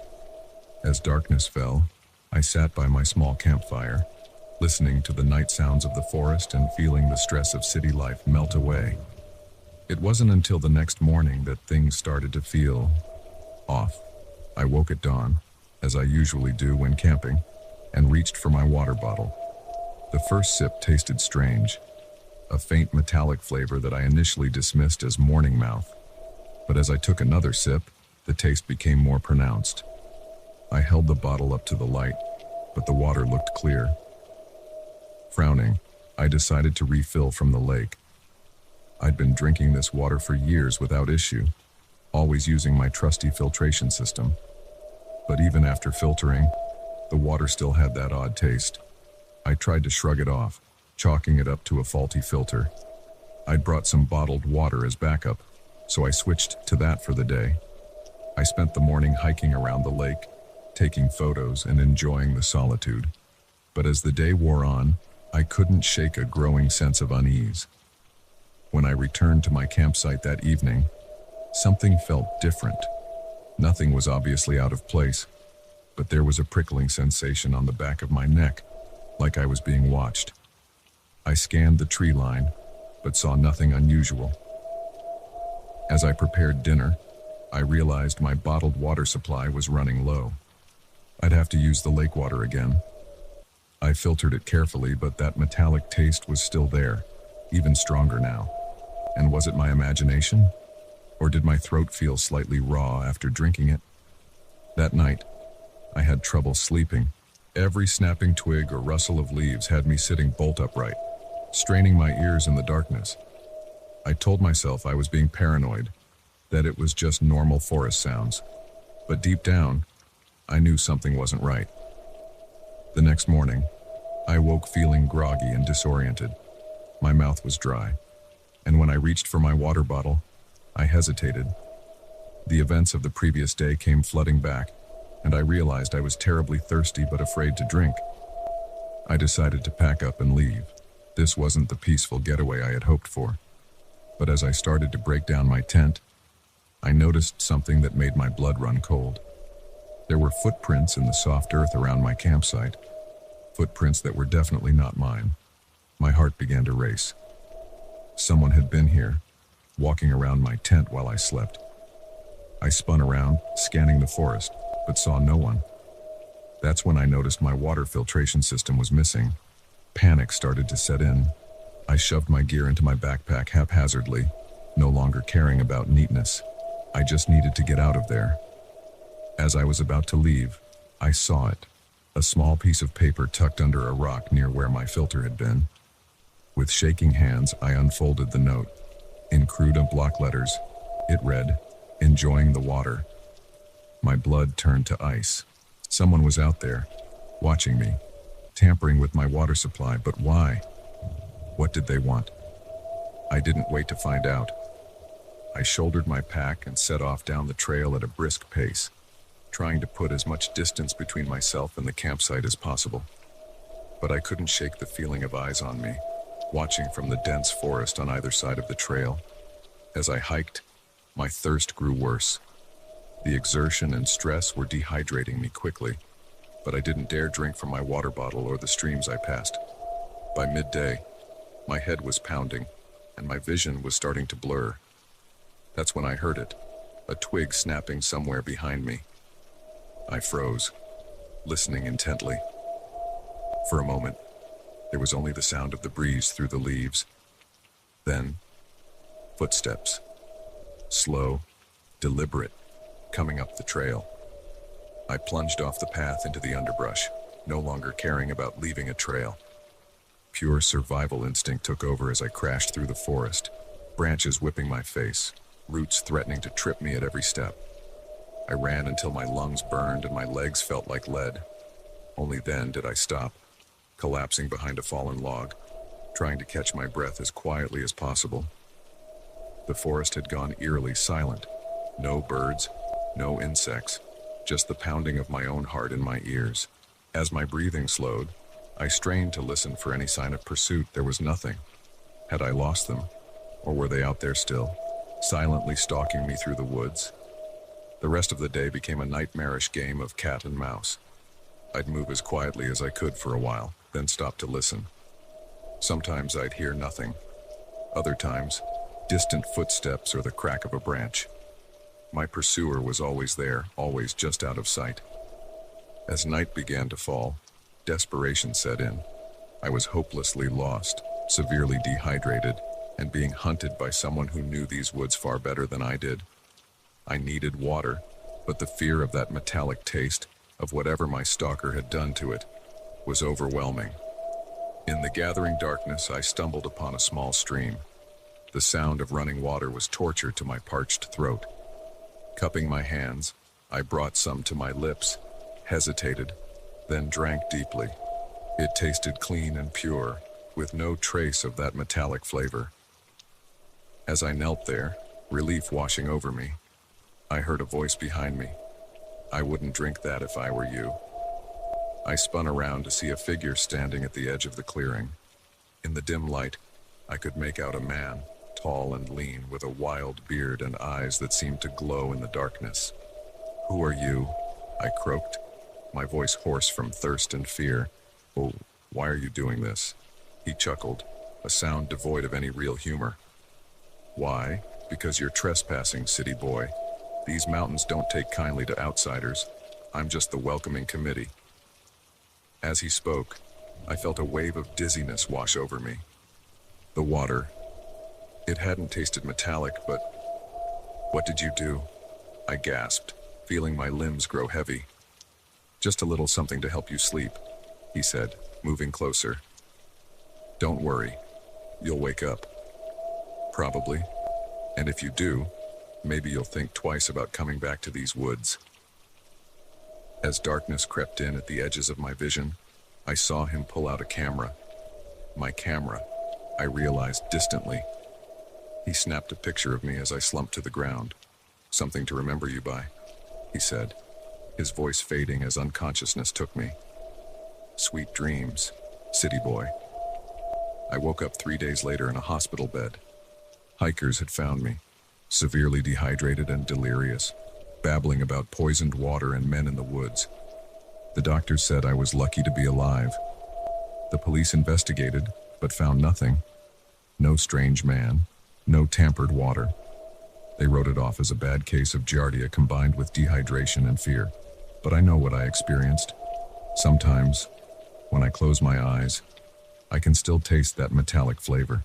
As darkness fell, I sat by my small campfire, listening to the night sounds of the forest and feeling the stress of city life melt away. It wasn't until the next morning that things started to feel off. I woke at dawn, as I usually do when camping, and reached for my water bottle. The first sip tasted strange, a faint metallic flavor that I initially dismissed as morning mouth. But as I took another sip, the taste became more pronounced. I held the bottle up to the light, but the water looked clear. Frowning, I decided to refill from the lake. I'd been drinking this water for years without issue, always using my trusty filtration system. But even after filtering, the water still had that odd taste. I tried to shrug it off, chalking it up to a faulty filter. I'd brought some bottled water as backup, so I switched to that for the day. I spent the morning hiking around the lake, taking photos and enjoying the solitude. But as the day wore on, I couldn't shake a growing sense of unease. When I returned to my campsite that evening, something felt different. Nothing was obviously out of place, but there was a prickling sensation on the back of my neck, like I was being watched. I scanned the tree line, but saw nothing unusual. As I prepared dinner, I realized my bottled water supply was running low. I'd have to use the lake water again. I filtered it carefully, but that metallic taste was still there, even stronger now. And was it my imagination? Or did my throat feel slightly raw after drinking it? That night, I had trouble sleeping. Every snapping twig or rustle of leaves had me sitting bolt upright, straining my ears in the darkness. I told myself I was being paranoid, that it was just normal forest sounds. But deep down, I knew something wasn't right. The next morning, I woke feeling groggy and disoriented. My mouth was dry, and when I reached for my water bottle, I hesitated. The events of the previous day came flooding back, and I realized I was terribly thirsty but afraid to drink. I decided to pack up and leave. This wasn't the peaceful getaway I had hoped for. But as I started to break down my tent, I noticed something that made my blood run cold. There were footprints in the soft earth around my campsite, footprints that were definitely not mine. My heart began to race. Someone had been here, walking around my tent while I slept. I spun around, scanning the forest, but saw no one. That's when I noticed my water filtration system was missing. Panic started to set in. I shoved my gear into my backpack haphazardly, no longer caring about neatness. I just needed to get out of there. As I was about to leave, I saw it, a small piece of paper tucked under a rock near where my filter had been. With shaking hands, I unfolded the note. In crude block letters, it read, "Enjoying the water." My blood turned to ice. Someone was out there, watching me, tampering with my water supply, but why? What did they want? I didn't wait to find out. I shouldered my pack and set off down the trail at a brisk pace, trying to put as much distance between myself and the campsite as possible. But I couldn't shake the feeling of eyes on me, watching from the dense forest on either side of the trail. As I hiked, my thirst grew worse. The exertion and stress were dehydrating me quickly, but I didn't dare drink from my water bottle or the streams I passed. By midday, my head was pounding, and my vision was starting to blur. That's when I heard it, a twig snapping somewhere behind me. I froze, listening intently. For a moment, there was only the sound of the breeze through the leaves. Then, footsteps. Slow, deliberate, coming up the trail. I plunged off the path into the underbrush, no longer caring about leaving a trail. Pure survival instinct took over as I crashed through the forest, branches whipping my face, roots threatening to trip me at every step. I ran until my lungs burned and my legs felt like lead. Only then did I stop, collapsing behind a fallen log, trying to catch my breath as quietly as possible. The forest had gone eerily silent. No birds, no insects, just the pounding of my own heart in my ears. As my breathing slowed, I strained to listen for any sign of pursuit. There was nothing. Had I lost them? Or were they out there still, silently stalking me through the woods? The rest of the day became a nightmarish game of cat and mouse. I'd move as quietly as I could for a while, then stop to listen. Sometimes I'd hear nothing. Other times, distant footsteps or the crack of a branch. My pursuer was always there, always just out of sight. As night began to fall, desperation set in. I was hopelessly lost, severely dehydrated, and being hunted by someone who knew these woods far better than I did. I needed water, but the fear of that metallic taste, of whatever my stalker had done to it, was overwhelming. In the gathering darkness, I stumbled upon a small stream. The sound of running water was torture to my parched throat. Cupping my hands, I brought some to my lips, hesitated, then drank deeply. It tasted clean and pure, with no trace of that metallic flavor. As I knelt there, relief washing over me, I heard a voice behind me. "I wouldn't drink that if I were you." I spun around to see a figure standing at the edge of the clearing. In the dim light, I could make out a man, tall and lean, with a wild beard and eyes that seemed to glow in the darkness. "Who are you?" I croaked, my voice hoarse from thirst and fear. "Oh, why are you doing this?" He chuckled, a sound devoid of any real humor. "Why? Because you're trespassing, city boy. These mountains don't take kindly to outsiders. I'm just the welcoming committee." As he spoke, I felt a wave of dizziness wash over me. The water. It hadn't tasted metallic, but... "What did you do?" I gasped, feeling my limbs grow heavy. "Just a little something to help you sleep," he said, moving closer. "Don't worry. You'll wake up. Probably. And if you do, maybe you'll think twice about coming back to these woods." As darkness crept in at the edges of my vision, I saw him pull out a camera. My camera, I realized distantly. He snapped a picture of me as I slumped to the ground. "Something to remember you by," he said, his voice fading as unconsciousness took me. "Sweet dreams, city boy." I woke up 3 days later in a hospital bed. Hikers had found me, severely dehydrated and delirious, babbling about poisoned water and men in the woods. The doctors said I was lucky to be alive. The police investigated, but found nothing. No strange man, no tampered water. They wrote it off as a bad case of giardia combined with dehydration and fear. But I know what I experienced. Sometimes, when I close my eyes, I can still taste that metallic flavor.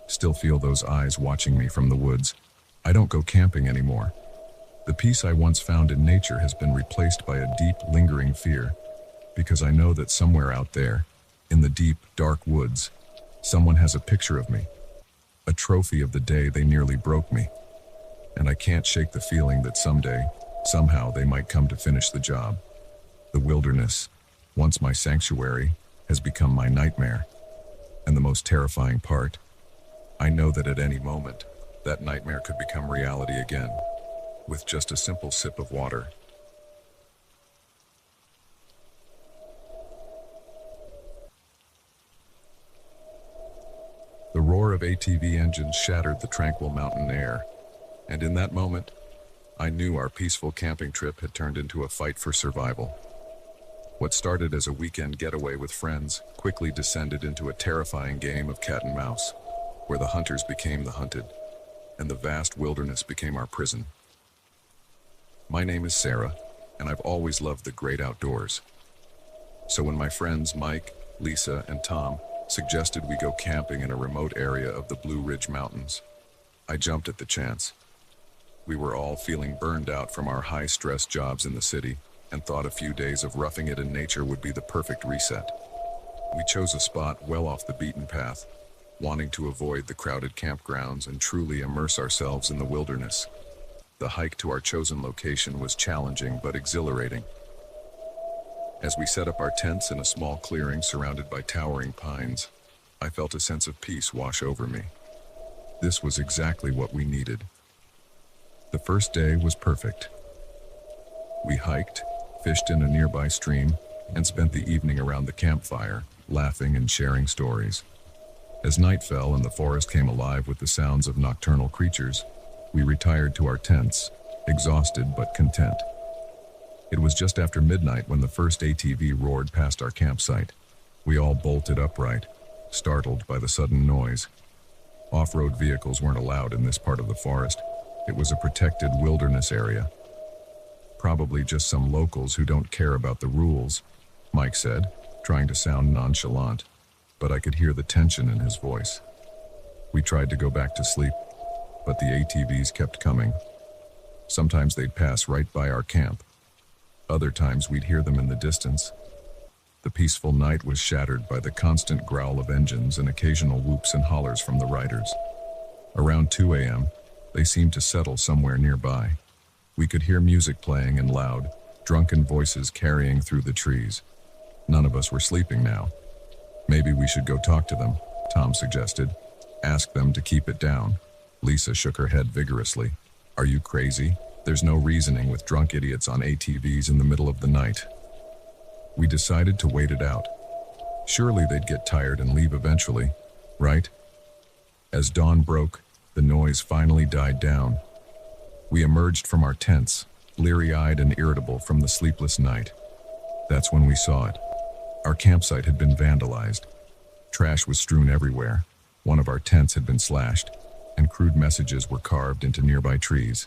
Still feel those eyes watching me from the woods. I don't go camping anymore. The peace I once found in nature has been replaced by a deep, lingering fear, because I know that somewhere out there, in the deep, dark woods, someone has a picture of me, a trophy of the day they nearly broke me. And I can't shake the feeling that someday, somehow, they might come to finish the job. The wilderness, once my sanctuary, has become my nightmare. And the most terrifying part, I know that at any moment, that nightmare could become reality again, with just a simple sip of water. The roar of ATV engines shattered the tranquil mountain air, and in that moment, I knew our peaceful camping trip had turned into a fight for survival. What started as a weekend getaway with friends quickly descended into a terrifying game of cat and mouse, where the hunters became the hunted, and the vast wilderness became our prison. My name is Sarah, and I've always loved the great outdoors. So when my friends Mike, Lisa, and Tom suggested we go camping in a remote area of the Blue Ridge Mountains, I jumped at the chance. We were all feeling burned out from our high-stress jobs in the city and thought a few days of roughing it in nature would be the perfect reset. We chose a spot well off the beaten path, wanting to avoid the crowded campgrounds and truly immerse ourselves in the wilderness. The hike to our chosen location was challenging but exhilarating. As we set up our tents in a small clearing surrounded by towering pines, I felt a sense of peace wash over me. This was exactly what we needed. The first day was perfect. We hiked, fished in a nearby stream, and spent the evening around the campfire, laughing and sharing stories. As night fell and the forest came alive with the sounds of nocturnal creatures, we retired to our tents, exhausted but content. It was just after midnight when the first ATV roared past our campsite. We all bolted upright, startled by the sudden noise. Off-road vehicles weren't allowed in this part of the forest. It was a protected wilderness area. Probably just some locals who don't care about the rules, Mike said, trying to sound nonchalant, but I could hear the tension in his voice. We tried to go back to sleep, but the ATVs kept coming. Sometimes they'd pass right by our camp. Other times we'd hear them in the distance. The peaceful night was shattered by the constant growl of engines and occasional whoops and hollers from the riders. Around 2 a.m., they seemed to settle somewhere nearby. We could hear music playing and loud, drunken voices carrying through the trees. None of us were sleeping now. Maybe we should go talk to them, Tom suggested. Ask them to keep it down. Lisa shook her head vigorously. Are you crazy? There's no reasoning with drunk idiots on ATVs in the middle of the night. We decided to wait it out. Surely they'd get tired and leave eventually, right? As dawn broke, the noise finally died down. We emerged from our tents, bleary-eyed and irritable from the sleepless night. That's when we saw it. Our campsite had been vandalized. Trash was strewn everywhere. One of our tents had been slashed, and crude messages were carved into nearby trees.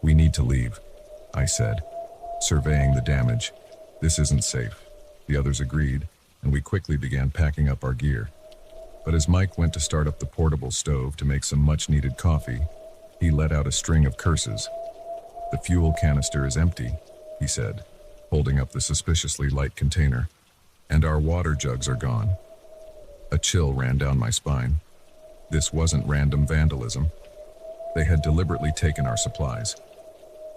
We need to leave, I said, surveying the damage. This isn't safe. The others agreed, and we quickly began packing up our gear. But as Mike went to start up the portable stove to make some much-needed coffee, he let out a string of curses. The fuel canister is empty, he said, holding up the suspiciously light container, and our water jugs are gone. A chill ran down my spine. This wasn't random vandalism. They had deliberately taken our supplies.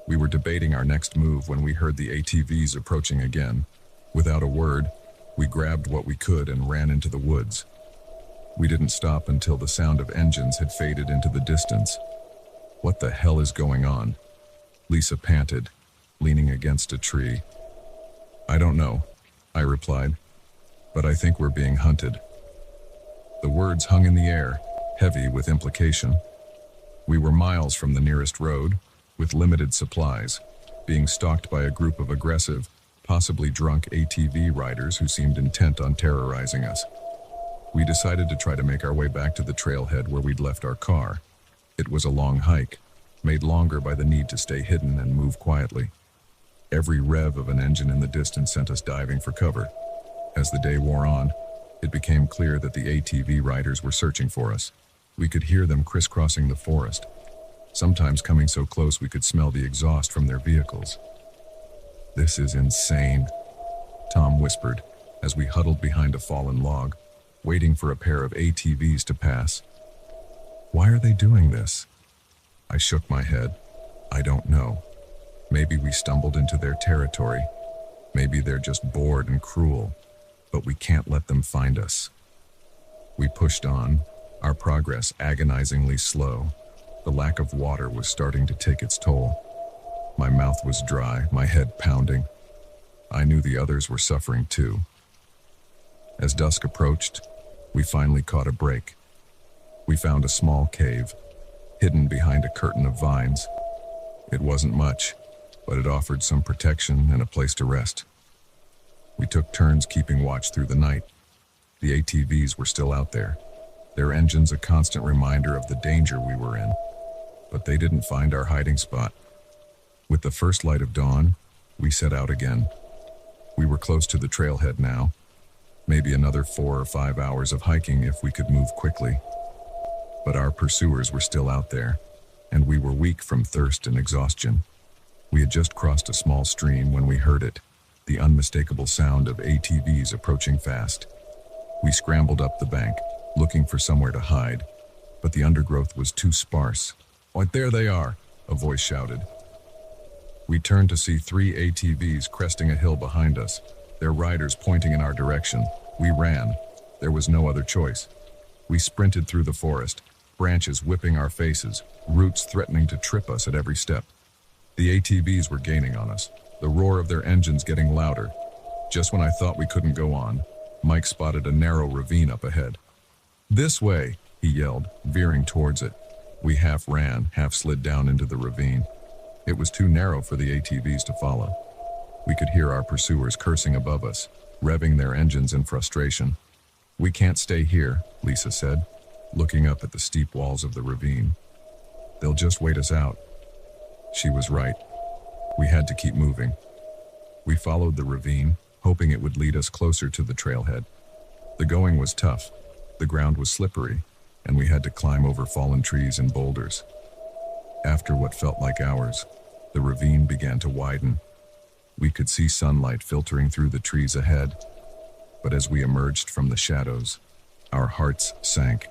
We were debating our next move when we heard the ATVs approaching again. Without a word, we grabbed what we could and ran into the woods. We didn't stop until the sound of engines had faded into the distance. What the hell is going on? Lisa panted, leaning against a tree. I don't know, I replied, but I think we're being hunted. The words hung in the air, heavy with implication. We were miles from the nearest road, with limited supplies, being stalked by a group of aggressive, possibly drunk ATV riders who seemed intent on terrorizing us. We decided to try to make our way back to the trailhead where we'd left our car. It was a long hike, made longer by the need to stay hidden and move quietly. Every rev of an engine in the distance sent us diving for cover. As the day wore on, it became clear that the ATV riders were searching for us. We could hear them crisscrossing the forest, sometimes coming so close we could smell the exhaust from their vehicles. This is insane, Tom whispered as we huddled behind a fallen log, waiting for a pair of ATVs to pass. Why are they doing this? I shook my head. I don't know. Maybe we stumbled into their territory. Maybe they're just bored and cruel, but we can't let them find us. We pushed on, our progress agonizingly slow. The lack of water was starting to take its toll. My mouth was dry, my head pounding. I knew the others were suffering too. As dusk approached, we finally caught a break. We found a small cave, hidden behind a curtain of vines. It wasn't much, but it offered some protection and a place to rest. We took turns keeping watch through the night. The ATVs were still out there, their engines a constant reminder of the danger we were in. But they didn't find our hiding spot. With the first light of dawn, we set out again. We were close to the trailhead now, maybe another 4 or 5 hours of hiking if we could move quickly. But our pursuers were still out there, and we were weak from thirst and exhaustion. We had just crossed a small stream when we heard it, the unmistakable sound of ATVs approaching fast. We scrambled up the bank, looking for somewhere to hide, but the undergrowth was too sparse. "Why, there they are," a voice shouted. We turned to see 3 ATVs cresting a hill behind us, their riders pointing in our direction. We ran. There was no other choice. We sprinted through the forest, branches whipping our faces, roots threatening to trip us at every step. The ATVs were gaining on us, the roar of their engines getting louder. Just when I thought we couldn't go on, Mike spotted a narrow ravine up ahead. "This way," he yelled, veering towards it. We half ran, half slid down into the ravine. It was too narrow for the ATVs to follow. We could hear our pursuers cursing above us, revving their engines in frustration. "We can't stay here," Lisa said, looking up at the steep walls of the ravine. "They'll just wait us out." She was right. We had to keep moving. We followed the ravine, hoping it would lead us closer to the trailhead. The going was tough. The ground was slippery, and we had to climb over fallen trees and boulders. After what felt like hours, the ravine began to widen. We could see sunlight filtering through the trees ahead, but as we emerged from the shadows, our hearts sank.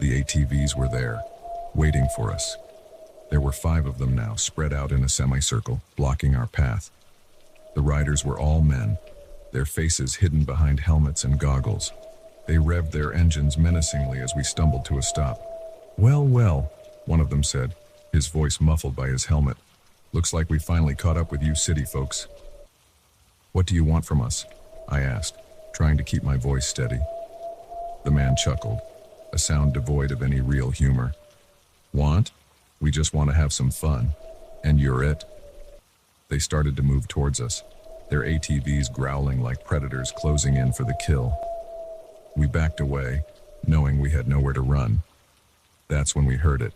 The ATVs were there, waiting for us. There were 5 of them now, spread out in a semicircle, blocking our path. The riders were all men, their faces hidden behind helmets and goggles. They revved their engines menacingly as we stumbled to a stop. "Well, well," one of them said, his voice muffled by his helmet. "Looks like we finally caught up with you city folks." "What do you want from us?" I asked, trying to keep my voice steady. The man chuckled, a sound devoid of any real humor. "Want? We just want to have some fun. And you're it." They started to move towards us, their ATVs growling like predators closing in for the kill. We backed away, knowing we had nowhere to run. That's when we heard it,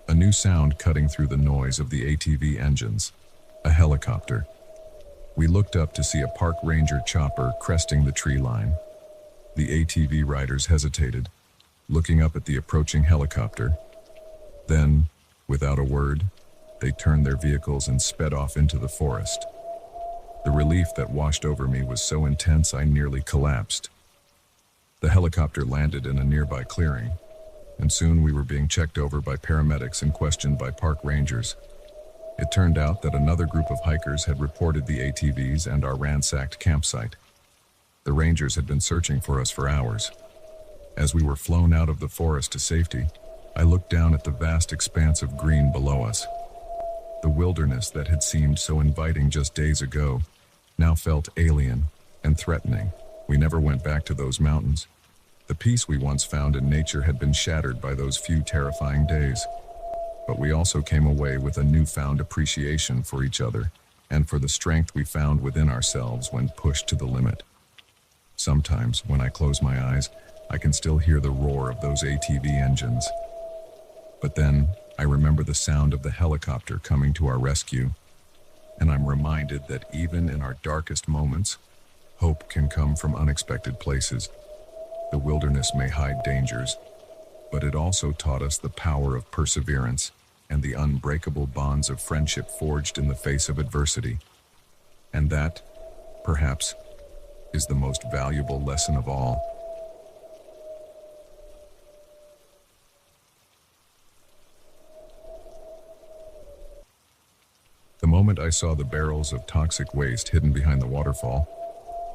a new sound cutting through the noise of the ATV engines. A helicopter. We looked up to see a park ranger chopper cresting the tree line. The ATV riders hesitated, looking up at the approaching helicopter. Then, without a word, they turned their vehicles and sped off into the forest. The relief that washed over me was so intense I nearly collapsed. The helicopter landed in a nearby clearing, and soon we were being checked over by paramedics and questioned by park rangers. It turned out that another group of hikers had reported the ATVs and our ransacked campsite. The rangers had been searching for us for hours. As we were flown out of the forest to safety, I looked down at the vast expanse of green below us. The wilderness that had seemed so inviting just days ago now felt alien and threatening. We never went back to those mountains. The peace we once found in nature had been shattered by those few terrifying days. But we also came away with a newfound appreciation for each other and for the strength we found within ourselves when pushed to the limit. Sometimes, when I close my eyes, I can still hear the roar of those ATV engines. But then, I remember the sound of the helicopter coming to our rescue, and I'm reminded that even in our darkest moments, hope can come from unexpected places. The wilderness may hide dangers, but it also taught us the power of perseverance and the unbreakable bonds of friendship forged in the face of adversity. And that, perhaps, is the most valuable lesson of all. The moment I saw the barrels of toxic waste hidden behind the waterfall,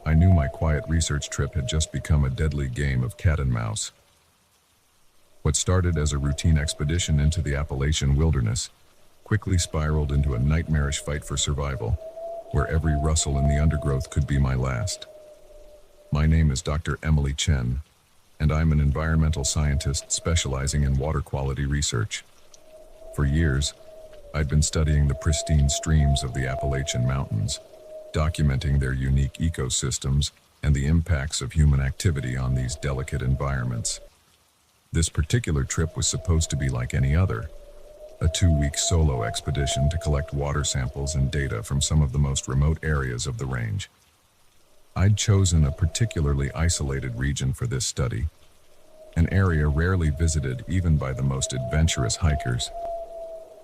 I knew my quiet research trip had just become a deadly game of cat and mouse. What started as a routine expedition into the Appalachian wilderness quickly spiraled into a nightmarish fight for survival, where every rustle in the undergrowth could be my last. My name is Dr. Emily Chen, and I'm an environmental scientist specializing in water quality research. For years, I'd been studying the pristine streams of the Appalachian Mountains, documenting their unique ecosystems and the impacts of human activity on these delicate environments. This particular trip was supposed to be like any other, a 2-week solo expedition to collect water samples and data from some of the most remote areas of the range. I'd chosen a particularly isolated region for this study, an area rarely visited even by the most adventurous hikers.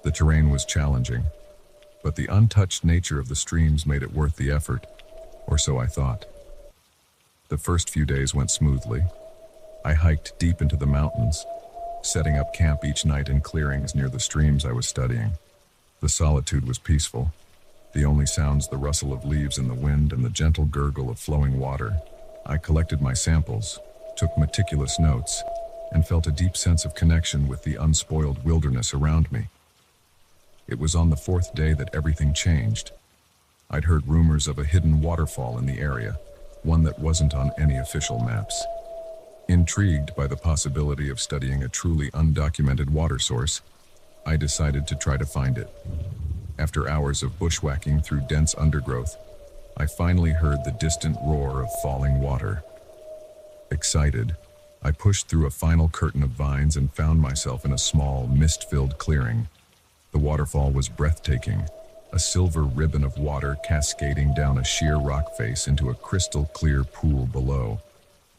The terrain was challenging, but the untouched nature of the streams made it worth the effort, or so I thought. The first few days went smoothly. I hiked deep into the mountains, setting up camp each night in clearings near the streams I was studying. The solitude was peaceful, the only sounds the rustle of leaves in the wind and the gentle gurgle of flowing water. I collected my samples, took meticulous notes, and felt a deep sense of connection with the unspoiled wilderness around me. It was on the 4th day that everything changed. I'd heard rumors of a hidden waterfall in the area, one that wasn't on any official maps. Intrigued by the possibility of studying a truly undocumented water source, I decided to try to find it. After hours of bushwhacking through dense undergrowth, I finally heard the distant roar of falling water. Excited, I pushed through a final curtain of vines and found myself in a small, mist-filled clearing. The waterfall was breathtaking, a silver ribbon of water cascading down a sheer rock face into a crystal-clear pool below.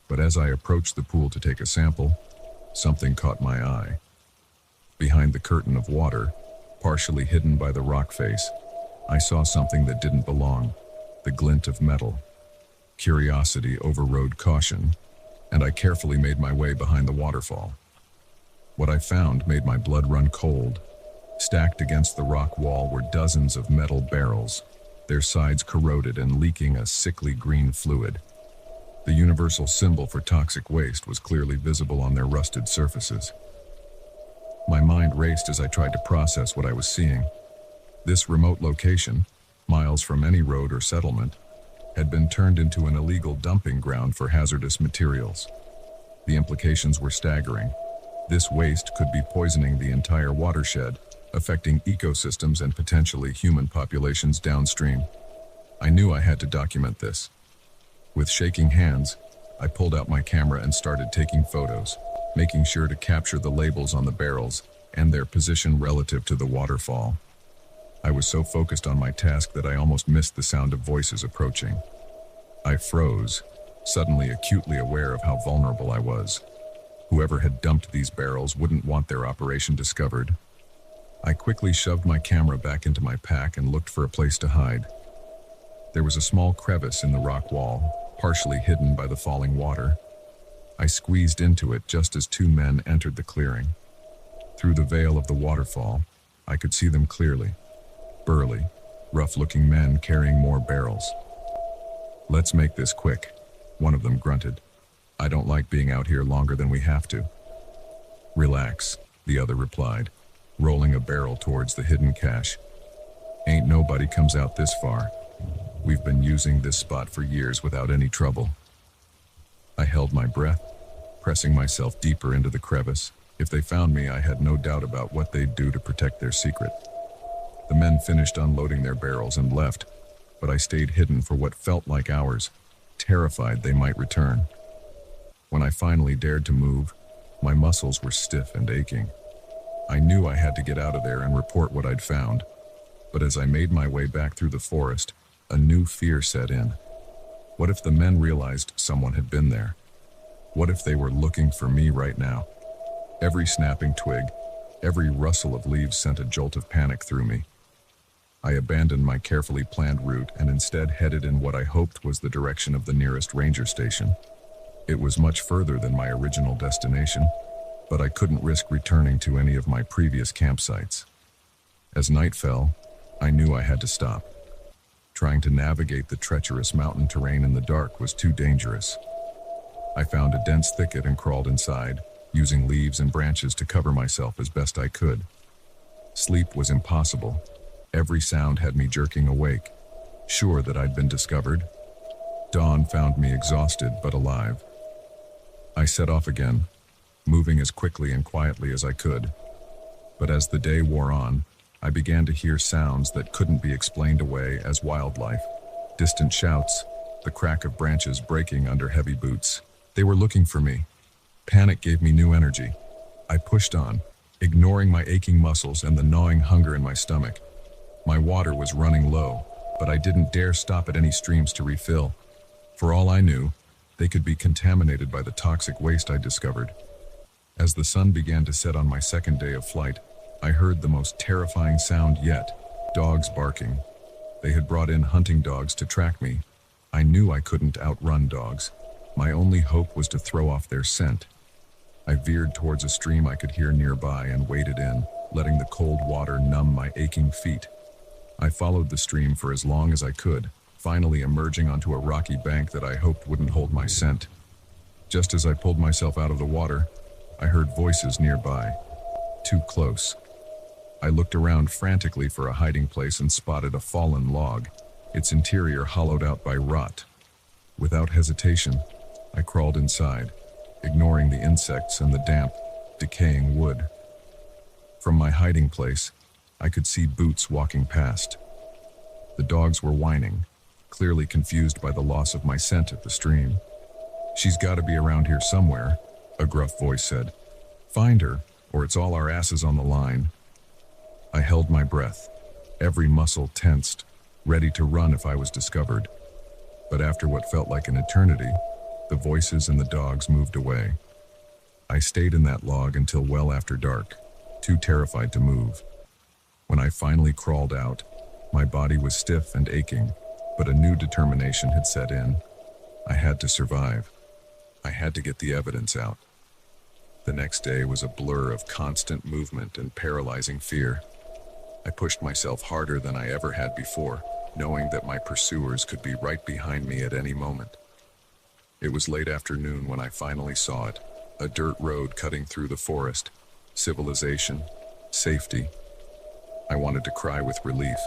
But as I approached the pool to take a sample, something caught my eye. Behind the curtain of water, partially hidden by the rock face, I saw something that didn't belong, the glint of metal. Curiosity overrode caution, and I carefully made my way behind the waterfall. What I found made my blood run cold. Stacked against the rock wall were dozens of metal barrels, their sides corroded and leaking a sickly green fluid. The universal symbol for toxic waste was clearly visible on their rusted surfaces. My mind raced as I tried to process what I was seeing. This remote location, miles from any road or settlement, had been turned into an illegal dumping ground for hazardous materials. The implications were staggering. This waste could be poisoning the entire watershed, affecting ecosystems and potentially human populations downstream. I knew I had to document this. With shaking hands, I pulled out my camera and started taking photos, making sure to capture the labels on the barrels and their position relative to the waterfall. I was so focused on my task that I almost missed the sound of voices approaching. I froze, suddenly acutely aware of how vulnerable I was. Whoever had dumped these barrels wouldn't want their operation discovered. I quickly shoved my camera back into my pack and looked for a place to hide. There was a small crevice in the rock wall, partially hidden by the falling water. I squeezed into it just as 2 men entered the clearing. Through the veil of the waterfall, I could see them clearly. Burly, rough-looking men carrying more barrels. "Let's make this quick," one of them grunted. "I don't like being out here longer than we have to." "Relax," the other replied, rolling a barrel towards the hidden cache. "Ain't nobody comes out this far. We've been using this spot for years without any trouble." I held my breath, pressing myself deeper into the crevice. If they found me, I had no doubt about what they'd do to protect their secret. The men finished unloading their barrels and left, but I stayed hidden for what felt like hours, terrified they might return. When I finally dared to move, my muscles were stiff and aching. I knew I had to get out of there and report what I'd found, but as I made my way back through the forest, a new fear set in. What if the men realized someone had been there? What if they were looking for me right now? Every snapping twig, every rustle of leaves sent a jolt of panic through me. I abandoned my carefully planned route and instead headed in what I hoped was the direction of the nearest ranger station. It was much further than my original destination, but I couldn't risk returning to any of my previous campsites. As night fell, I knew I had to stop. Trying to navigate the treacherous mountain terrain in the dark was too dangerous. I found a dense thicket and crawled inside, using leaves and branches to cover myself as best I could. Sleep was impossible. Every sound had me jerking awake, sure that I'd been discovered. Dawn found me exhausted but alive. I set off again, moving as quickly and quietly as I could. But as the day wore on, I began to hear sounds that couldn't be explained away as wildlife. Distant shouts, the crack of branches breaking under heavy boots. They were looking for me. Panic gave me new energy. I pushed on, ignoring my aching muscles and the gnawing hunger in my stomach. My water was running low, but I didn't dare stop at any streams to refill. For all I knew, they could be contaminated by the toxic waste I discovered. As the sun began to set on my second day of flight, I heard the most terrifying sound yet, dogs barking. They had brought in hunting dogs to track me. I knew I couldn't outrun dogs. My only hope was to throw off their scent. I veered towards a stream I could hear nearby and waded in, letting the cold water numb my aching feet. I followed the stream for as long as I could, finally emerging onto a rocky bank that I hoped wouldn't hold my scent. Just as I pulled myself out of the water, I heard voices nearby. Too close. I looked around frantically for a hiding place and spotted a fallen log, its interior hollowed out by rot. Without hesitation, I crawled inside, ignoring the insects and the damp, decaying wood. From my hiding place, I could see Boots walking past. The dogs were whining, clearly confused by the loss of my scent at the stream. "She's got to be around here somewhere," a gruff voice said. "Find her, or it's all our asses on the line." I held my breath, every muscle tensed, ready to run if I was discovered. But after what felt like an eternity, the voices and the dogs moved away. I stayed in that log until well after dark, too terrified to move. When I finally crawled out, my body was stiff and aching, but a new determination had set in. I had to survive. I had to get the evidence out. The next day was a blur of constant movement and paralyzing fear. I pushed myself harder than I ever had before, knowing that my pursuers could be right behind me at any moment. It was late afternoon when I finally saw it, a dirt road cutting through the forest. Civilization, safety. I wanted to cry with relief,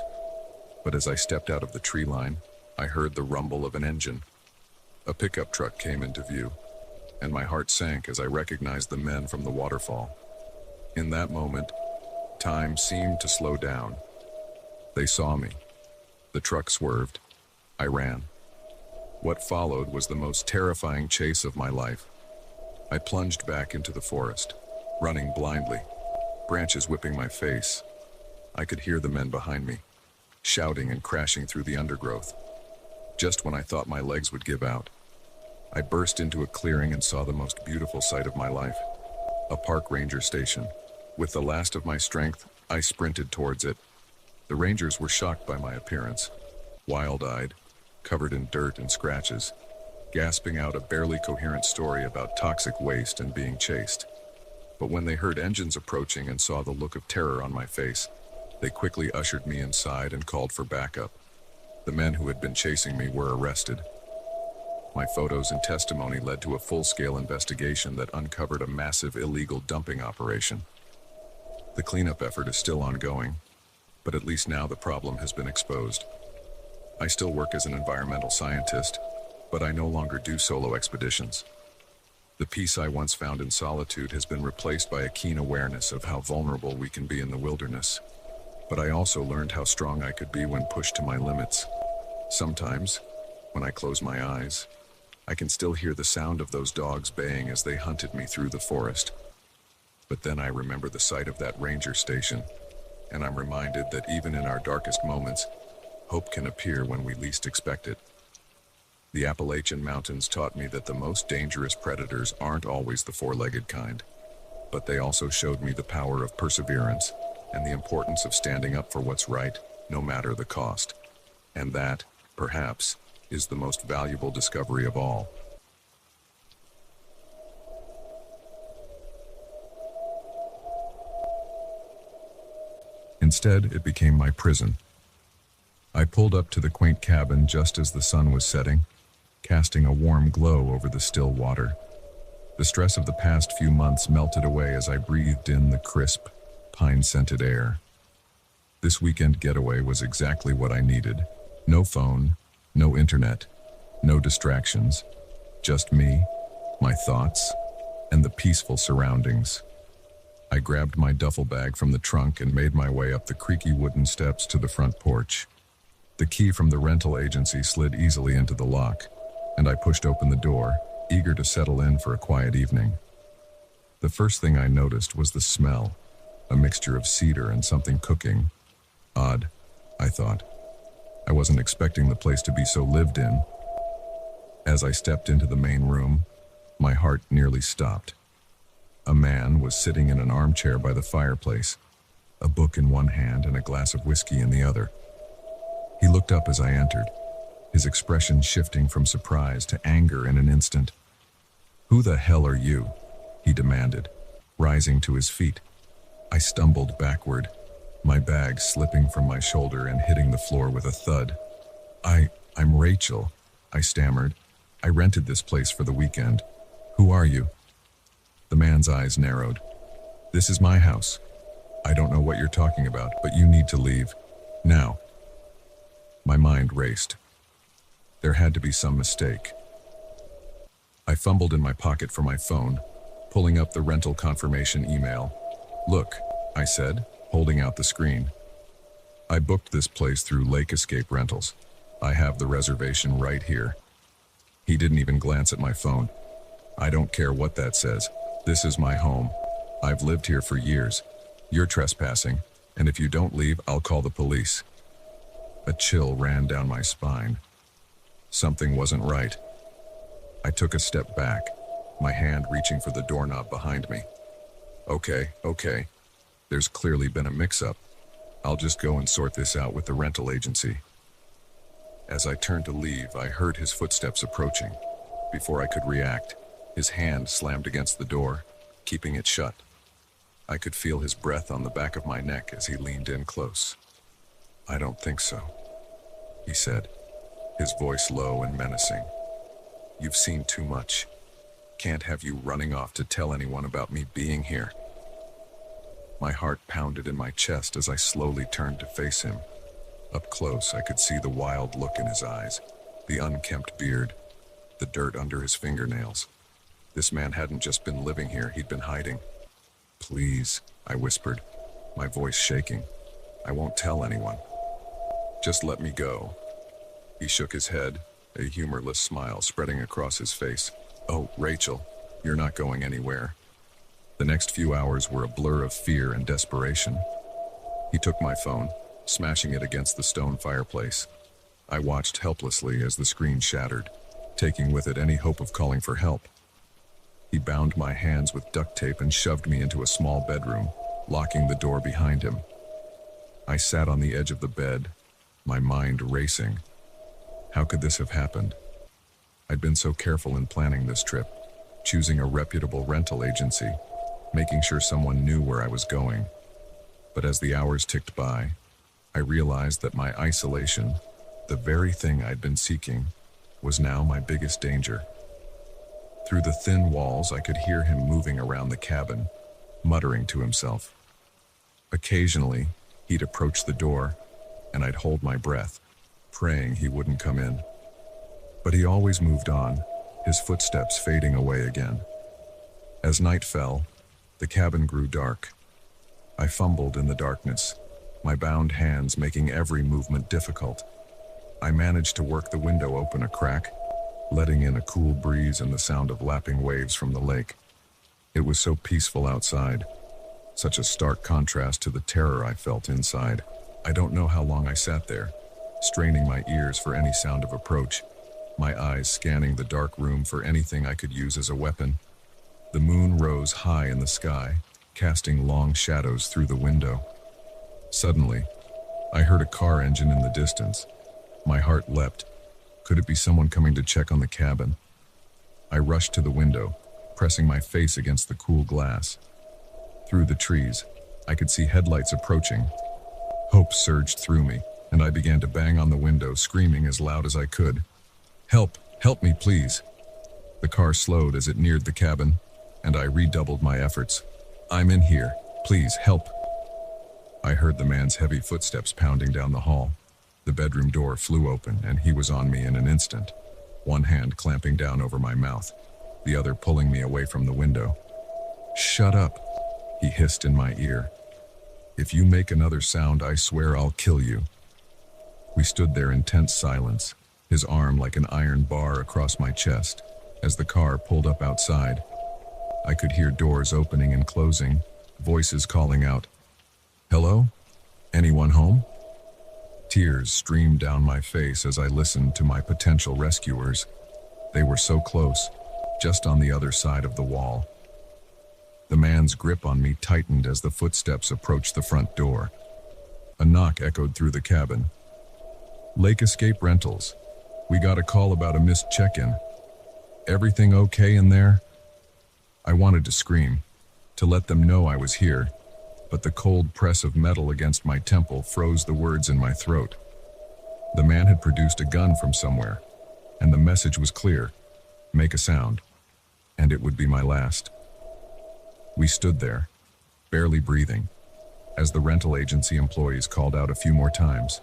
but as I stepped out of the tree line, I heard the rumble of an engine. A pickup truck came into view, and my heart sank as I recognized the men from the waterfall. In that moment, time seemed to slow down. They saw me. The truck swerved. I ran. What followed was the most terrifying chase of my life. I plunged back into the forest, running blindly, branches whipping my face. I could hear the men behind me, shouting and crashing through the undergrowth. Just when I thought my legs would give out, I burst into a clearing and saw the most beautiful sight of my life, a park ranger station. With the last of my strength, I sprinted towards it. The rangers were shocked by my appearance, wild-eyed, covered in dirt and scratches, gasping out a barely coherent story about toxic waste and being chased. But when they heard engines approaching and saw the look of terror on my face, they quickly ushered me inside and called for backup. The men who had been chasing me were arrested. My photos and testimony led to a full-scale investigation that uncovered a massive illegal dumping operation. The cleanup effort is still ongoing, but at least now the problem has been exposed. I still work as an environmental scientist, but I no longer do solo expeditions. The peace I once found in solitude has been replaced by a keen awareness of how vulnerable we can be in the wilderness. But I also learned how strong I could be when pushed to my limits. Sometimes, when I close my eyes, I can still hear the sound of those dogs baying as they hunted me through the forest. But then I remember the sight of that ranger station, and I'm reminded that even in our darkest moments, hope can appear when we least expect it. The Appalachian Mountains taught me that the most dangerous predators aren't always the four-legged kind, but they also showed me the power of perseverance and the importance of standing up for what's right, no matter the cost. And that, perhaps, is the most valuable discovery of all. Instead, it became my prison. I pulled up to the quaint cabin just as the sun was setting, casting a warm glow over the still water. The stress of the past few months melted away as I breathed in the crisp, pine-scented air. This weekend getaway was exactly what I needed. No phone, no internet, no distractions. Just me, my thoughts, and the peaceful surroundings. I grabbed my duffel bag from the trunk and made my way up the creaky wooden steps to the front porch. The key from the rental agency slid easily into the lock, and I pushed open the door, eager to settle in for a quiet evening. The first thing I noticed was the smell, a mixture of cedar and something cooking. Odd, I thought. I wasn't expecting the place to be so lived in. As I stepped into the main room, my heart nearly stopped. A man was sitting in an armchair by the fireplace, a book in one hand and a glass of whiskey in the other. He looked up as I entered, his expression shifting from surprise to anger in an instant. "Who the hell are you?" he demanded, rising to his feet. I stumbled backward, my bag slipping from my shoulder and hitting the floor with a thud. I'm Rachel," I stammered. "I rented this place for the weekend. Who are you?" The man's eyes narrowed. "This is my house. I don't know what you're talking about, but you need to leave. Now." My mind raced. There had to be some mistake. I fumbled in my pocket for my phone, pulling up the rental confirmation email. "Look," I said, holding out the screen. "I booked this place through Lake Escape Rentals. I have the reservation right here." He didn't even glance at my phone. "I don't care what that says. This is my home. I've lived here for years. You're trespassing, and if you don't leave, I'll call the police." A chill ran down my spine. Something wasn't right. I took a step back, my hand reaching for the doorknob behind me. Okay. There's clearly been a mix-up. I'll just go and sort this out with the rental agency. As I turned to leave, I heard his footsteps approaching. Before I could react, his hand slammed against the door, keeping it shut. I could feel his breath on the back of my neck as he leaned in close. "I don't think so," he said, his voice low and menacing. "You've seen too much. Can't have you running off to tell anyone about me being here." My heart pounded in my chest as I slowly turned to face him. Up close, I could see the wild look in his eyes, the unkempt beard, the dirt under his fingernails. This man hadn't just been living here, he'd been hiding. "Please," I whispered, my voice shaking. "I won't tell anyone. Just let me go." He shook his head, a humorless smile spreading across his face. "Oh, Rachel, you're not going anywhere." The next few hours were a blur of fear and desperation. He took my phone, smashing it against the stone fireplace. I watched helplessly as the screen shattered, taking with it any hope of calling for help. He bound my hands with duct tape and shoved me into a small bedroom, locking the door behind him. I sat on the edge of the bed, my mind racing. How could this have happened? I'd been so careful in planning this trip, choosing a reputable rental agency, making sure someone knew where I was going. But as the hours ticked by, I realized that my isolation, the very thing I'd been seeking, was now my biggest danger. Through the thin walls, I could hear him moving around the cabin, muttering to himself. Occasionally, he'd approach the door, and I'd hold my breath, praying he wouldn't come in. But he always moved on, his footsteps fading away again. As night fell, the cabin grew dark. I fumbled in the darkness, my bound hands making every movement difficult. I managed to work the window open a crack, letting in a cool breeze and the sound of lapping waves from the lake. It was so peaceful outside, such a stark contrast to the terror I felt inside. I don't know how long I sat there, straining my ears for any sound of approach, my eyes scanning the dark room for anything I could use as a weapon. The moon rose high in the sky, casting long shadows through the window. Suddenly, I heard a car engine in the distance. My heart leapt. Could it be someone coming to check on the cabin? I rushed to the window, pressing my face against the cool glass. Through the trees, I could see headlights approaching. Hope surged through me, and I began to bang on the window, screaming as loud as I could. "Help! Help me, please!" The car slowed as it neared the cabin, and I redoubled my efforts. "I'm in here. Please, help!" I heard the man's heavy footsteps pounding down the hall. The bedroom door flew open, and he was on me in an instant, one hand clamping down over my mouth, the other pulling me away from the window. "Shut up," he hissed in my ear. "If you make another sound, I swear I'll kill you." We stood there in tense silence, his arm like an iron bar across my chest. As the car pulled up outside, I could hear doors opening and closing, voices calling out, "Hello? Anyone home?" Tears streamed down my face as I listened to my potential rescuers. They were so close, just on the other side of the wall. The man's grip on me tightened as the footsteps approached the front door. A knock echoed through the cabin. "Lake Escape Rentals. We got a call about a missed check-in. Everything okay in there?" I wanted to scream, to let them know I was here, but the cold press of metal against my temple froze the words in my throat. The man had produced a gun from somewhere, and the message was clear: make a sound, and it would be my last. We stood there, barely breathing, as the rental agency employees called out a few more times.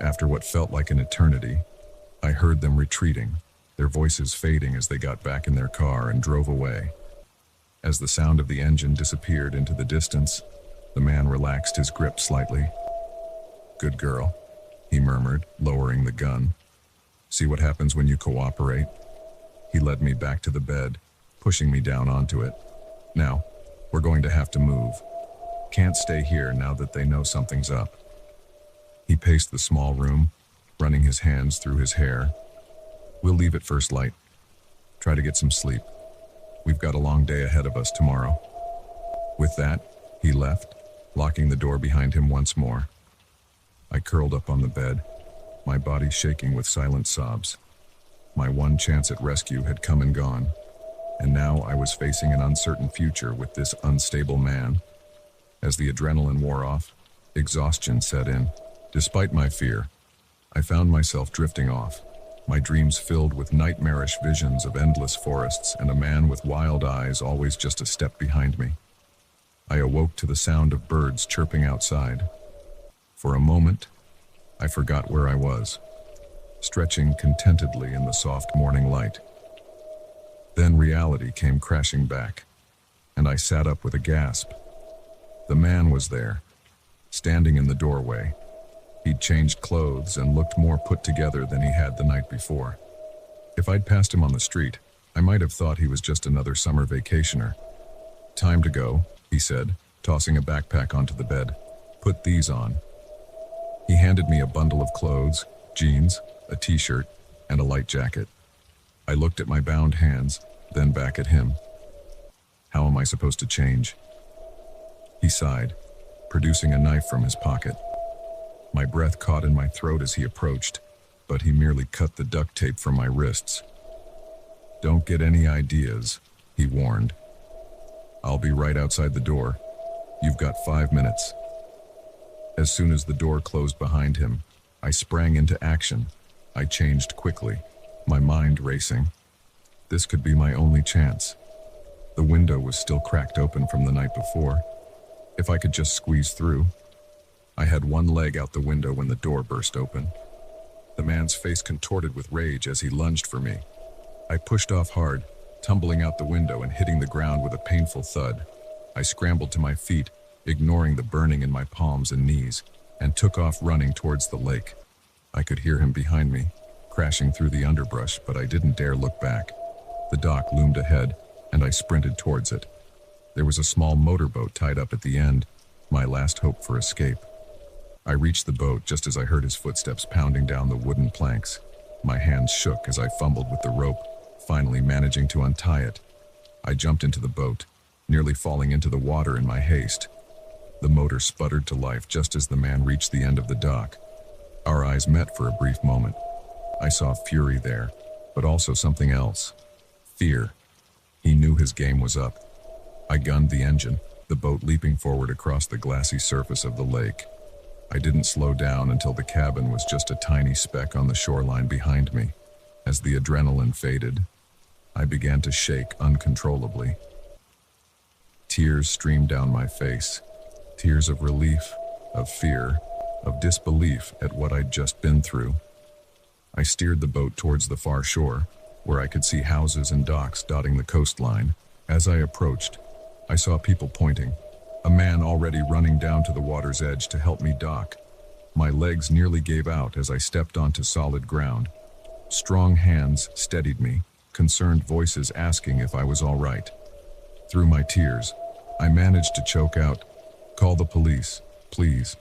After what felt like an eternity, I heard them retreating, their voices fading as they got back in their car and drove away. As the sound of the engine disappeared into the distance, the man relaxed his grip slightly. "Good girl," he murmured, lowering the gun. "See what happens when you cooperate?" He led me back to the bed, pushing me down onto it. "Now, we're going to have to move. Can't stay here now that they know something's up." He paced the small room, running his hands through his hair. "We'll leave at first light. Try to get some sleep. We've got a long day ahead of us tomorrow." With that, he left, locking the door behind him once more. I curled up on the bed, my body shaking with silent sobs. My one chance at rescue had come and gone, and now I was facing an uncertain future with this unstable man. As the adrenaline wore off, exhaustion set in. Despite my fear, I found myself drifting off, my dreams filled with nightmarish visions of endless forests and a man with wild eyes always just a step behind me. I awoke to the sound of birds chirping outside. For a moment, I forgot where I was, stretching contentedly in the soft morning light. Then reality came crashing back, and I sat up with a gasp. The man was there, standing in the doorway. He'd changed clothes and looked more put together than he had the night before. If I'd passed him on the street, I might have thought he was just another summer vacationer. "Time to go," he said, tossing a backpack onto the bed. "Put these on." He handed me a bundle of clothes, jeans, a t-shirt, and a light jacket. I looked at my bound hands, then back at him. "How am I supposed to change?" He sighed, producing a knife from his pocket. My breath caught in my throat as he approached, but he merely cut the duct tape from my wrists. "Don't get any ideas," he warned. "I'll be right outside the door. You've got 5 minutes." As soon as the door closed behind him, I sprang into action. I changed quickly, my mind racing. This could be my only chance. The window was still cracked open from the night before. If I could just squeeze through. I had one leg out the window when the door burst open. The man's face contorted with rage as he lunged for me. I pushed off hard, tumbling out the window and hitting the ground with a painful thud. I scrambled to my feet, ignoring the burning in my palms and knees, and took off running towards the lake. I could hear him behind me, crashing through the underbrush, but I didn't dare look back. The dock loomed ahead, and I sprinted towards it. There was a small motorboat tied up at the end, my last hope for escape. I reached the boat just as I heard his footsteps pounding down the wooden planks. My hands shook as I fumbled with the rope, finally managing to untie it. I jumped into the boat, nearly falling into the water in my haste. The motor sputtered to life just as the man reached the end of the dock. Our eyes met for a brief moment. I saw fury there, but also something else. Fear. He knew his game was up. I gunned the engine, the boat leaping forward across the glassy surface of the lake. I didn't slow down until the cabin was just a tiny speck on the shoreline behind me. As the adrenaline faded, I began to shake uncontrollably. Tears streamed down my face. Tears of relief, of fear, of disbelief at what I'd just been through. I steered the boat towards the far shore, where I could see houses and docks dotting the coastline. As I approached, I saw people pointing, a man already running down to the water's edge to help me dock. My legs nearly gave out as I stepped onto solid ground. Strong hands steadied me, concerned voices asking if I was all right. Through my tears, I managed to choke out, "Call the police, please."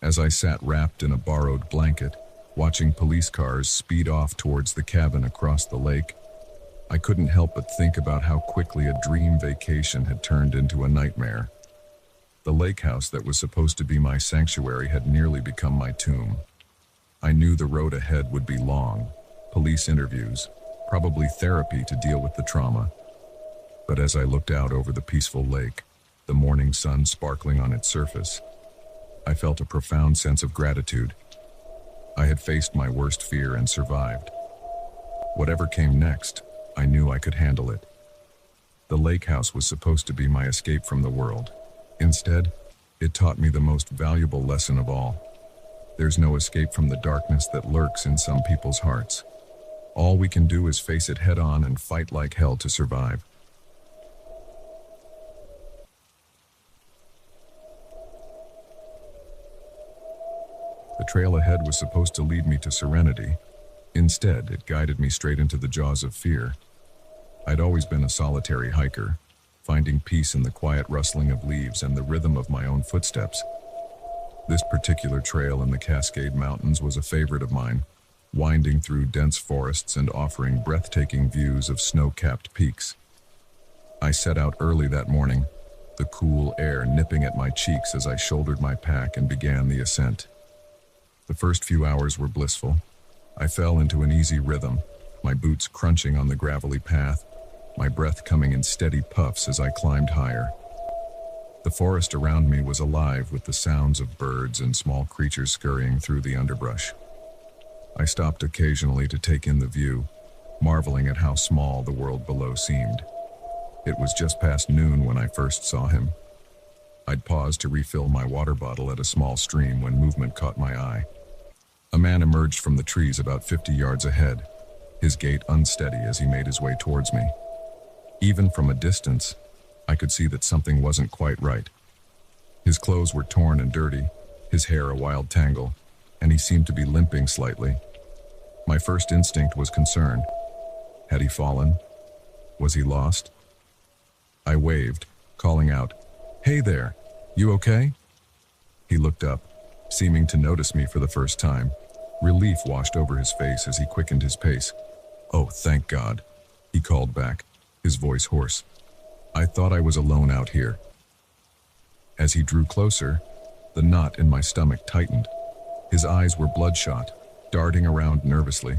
As I sat wrapped in a borrowed blanket, watching police cars speed off towards the cabin across the lake, I couldn't help but think about how quickly a dream vacation had turned into a nightmare. The lake house that was supposed to be my sanctuary had nearly become my tomb. I knew the road ahead would be long, police interviews, probably therapy to deal with the trauma. But as I looked out over the peaceful lake, the morning sun sparkling on its surface, I felt a profound sense of gratitude. I had faced my worst fear and survived. Whatever came next, I knew I could handle it. The lake house was supposed to be my escape from the world. Instead, it taught me the most valuable lesson of all. There's no escape from the darkness that lurks in some people's hearts. All we can do is face it head on and fight like hell to survive. The trail ahead was supposed to lead me to serenity. Instead, it guided me straight into the jaws of fear. I'd always been a solitary hiker, finding peace in the quiet rustling of leaves and the rhythm of my own footsteps. This particular trail in the Cascade Mountains was a favorite of mine, winding through dense forests and offering breathtaking views of snow-capped peaks. I set out early that morning, the cool air nipping at my cheeks as I shouldered my pack and began the ascent. The first few hours were blissful. I fell into an easy rhythm, my boots crunching on the gravelly path, my breath coming in steady puffs as I climbed higher. The forest around me was alive with the sounds of birds and small creatures scurrying through the underbrush. I stopped occasionally to take in the view, marveling at how small the world below seemed. It was just past noon when I first saw him. I'd paused to refill my water bottle at a small stream when movement caught my eye. A man emerged from the trees about 50 yards ahead, his gait unsteady as he made his way towards me. Even from a distance, I could see that something wasn't quite right. His clothes were torn and dirty, his hair a wild tangle, and he seemed to be limping slightly. My first instinct was concern. Had he fallen? Was he lost? I waved, calling out, "Hey there, you okay?" He looked up, seeming to notice me for the first time. Relief washed over his face as he quickened his pace. "Oh, thank God," he called back, his voice hoarse. "I thought I was alone out here." As he drew closer, the knot in my stomach tightened. His eyes were bloodshot, darting around nervously,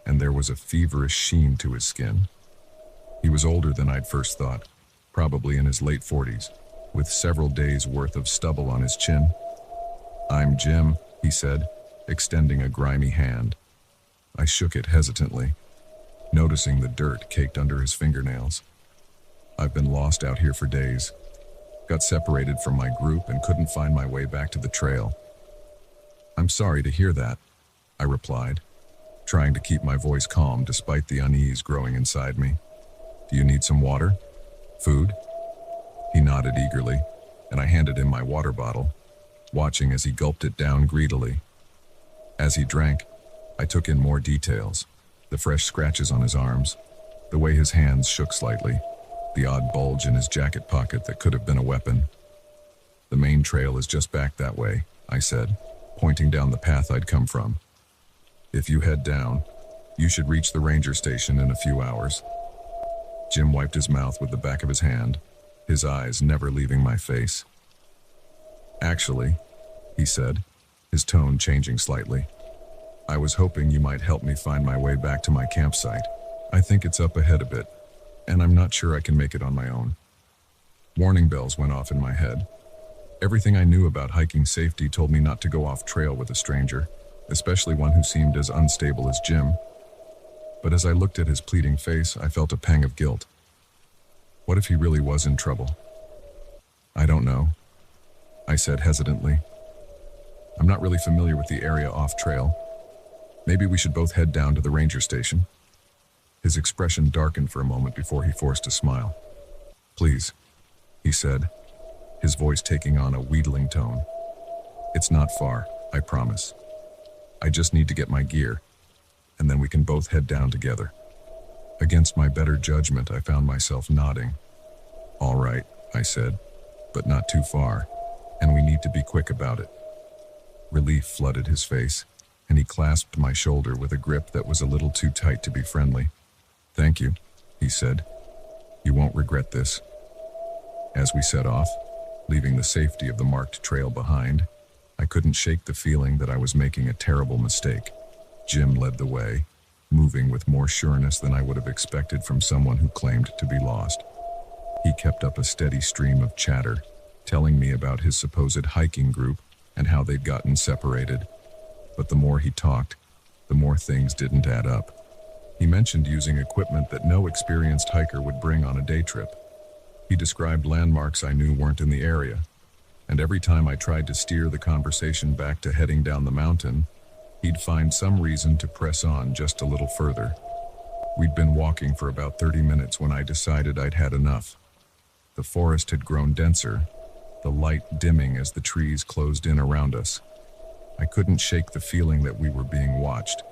and there was a feverish sheen to his skin. He was older than I'd first thought, probably in his late 40s, with several days' worth of stubble on his chin. "I'm Jim," he said, extending a grimy hand. I shook it hesitantly, noticing the dirt caked under his fingernails. "I've been lost out here for days. Got separated from my group and couldn't find my way back to the trail." "I'm sorry to hear that," I replied, trying to keep my voice calm despite the unease growing inside me. "Do you need some water? Food?" He nodded eagerly, and I handed him my water bottle, watching as he gulped it down greedily. As he drank, I took in more details: the fresh scratches on his arms, the way his hands shook slightly, the odd bulge in his jacket pocket that could have been a weapon. "The main trail is just back that way," I said, pointing down the path I'd come from. "If you head down, you should reach the ranger station in a few hours." Jim wiped his mouth with the back of his hand, his eyes never leaving my face. "Actually," he said, his tone changing slightly, "I was hoping you might help me find my way back to my campsite. I think it's up ahead a bit, and I'm not sure I can make it on my own." Warning bells went off in my head. Everything I knew about hiking safety told me not to go off trail with a stranger, especially one who seemed as unstable as Jim. But as I looked at his pleading face, I felt a pang of guilt. What if he really was in trouble? "I don't know," I said hesitantly. "I'm not really familiar with the area off trail. Maybe we should both head down to the ranger station." His expression darkened for a moment before he forced a smile. "Please," he said, his voice taking on a wheedling tone. It's not far, I promise. I just need to get my gear, and then we can both head down together. Against my better judgment, I found myself nodding. All right, I said, but not too far, and we need to be quick about it. Relief flooded his face, and he clasped my shoulder with a grip that was a little too tight to be friendly. Thank you, he said. You won't regret this. As we set off, leaving the safety of the marked trail behind, I couldn't shake the feeling that I was making a terrible mistake. Jim led the way, moving with more sureness than I would have expected from someone who claimed to be lost. He kept up a steady stream of chatter, telling me about his supposed hiking group and how they'd gotten separated. But the more he talked, the more things didn't add up. He mentioned using equipment that no experienced hiker would bring on a day trip. He described landmarks I knew weren't in the area, and every time I tried to steer the conversation back to heading down the mountain, he'd find some reason to press on just a little further. We'd been walking for about 30 minutes when I decided I'd had enough. The forest had grown denser, the light dimming as the trees closed in around us. I couldn't shake the feeling that we were being watched,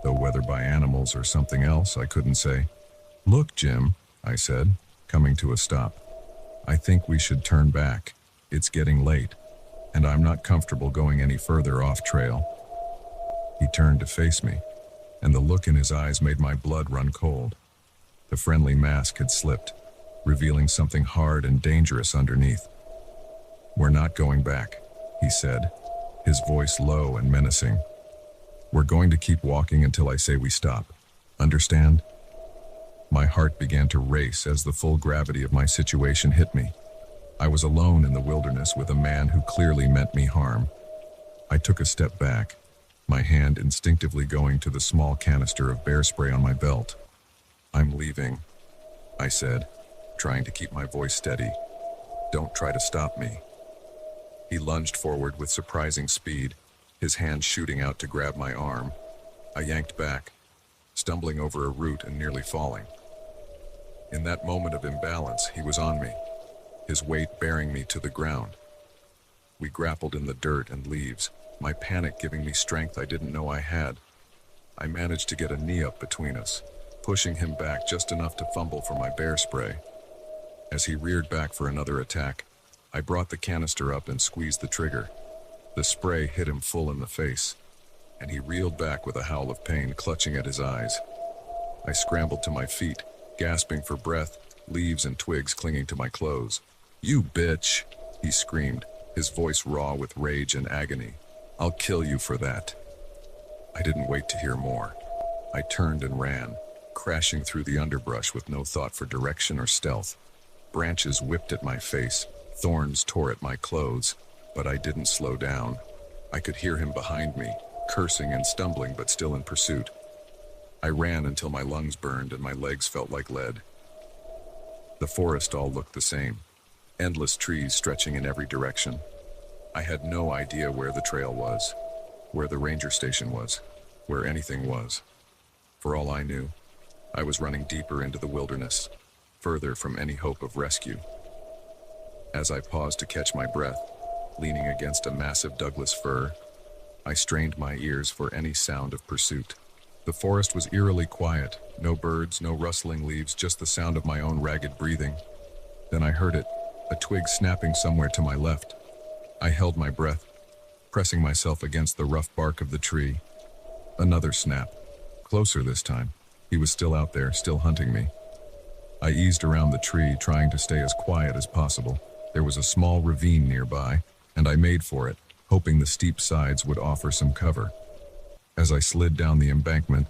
though whether by animals or something else, I couldn't say. Look, Jim, I said, coming to a stop. I think we should turn back. It's getting late, and I'm not comfortable going any further off trail. He turned to face me, and the look in his eyes made my blood run cold. The friendly mask had slipped, revealing something hard and dangerous underneath. We're not going back, he said, his voice low and menacing. We're going to keep walking until I say we stop. Understand? My heart began to race as the full gravity of my situation hit me. I was alone in the wilderness with a man who clearly meant me harm. I took a step back, my hand instinctively going to the small canister of bear spray on my belt. I'm leaving, I said, trying to keep my voice steady. Don't try to stop me. He lunged forward with surprising speed, his hand shooting out to grab my arm. I yanked back, stumbling over a root and nearly falling. In that moment of imbalance, he was on me, his weight bearing me to the ground. We grappled in the dirt and leaves, my panic giving me strength I didn't know I had. I managed to get a knee up between us, pushing him back just enough to fumble for my bear spray. As he reared back for another attack, I brought the canister up and squeezed the trigger. The spray hit him full in the face, and he reeled back with a howl of pain clutching at his eyes. I scrambled to my feet, gasping for breath, leaves and twigs clinging to my clothes. You bitch, he screamed, his voice raw with rage and agony. I'll kill you for that. I didn't wait to hear more. I turned and ran, crashing through the underbrush with no thought for direction or stealth. Branches whipped at my face, thorns tore at my clothes, but I didn't slow down. I could hear him behind me, cursing and stumbling but still in pursuit. I ran until my lungs burned and my legs felt like lead. The forest all looked the same, endless trees stretching in every direction. I had no idea where the trail was, where the ranger station was, where anything was. For all I knew, I was running deeper into the wilderness, further from any hope of rescue. As I paused to catch my breath, leaning against a massive Douglas fir, I strained my ears for any sound of pursuit. The forest was eerily quiet, no birds, no rustling leaves, just the sound of my own ragged breathing. Then I heard it, a twig snapping somewhere to my left. I held my breath, pressing myself against the rough bark of the tree. Another snap, closer this time. He was still out there, still hunting me. I eased around the tree, trying to stay as quiet as possible. There was a small ravine nearby, and I made for it, hoping the steep sides would offer some cover. As I slid down the embankment,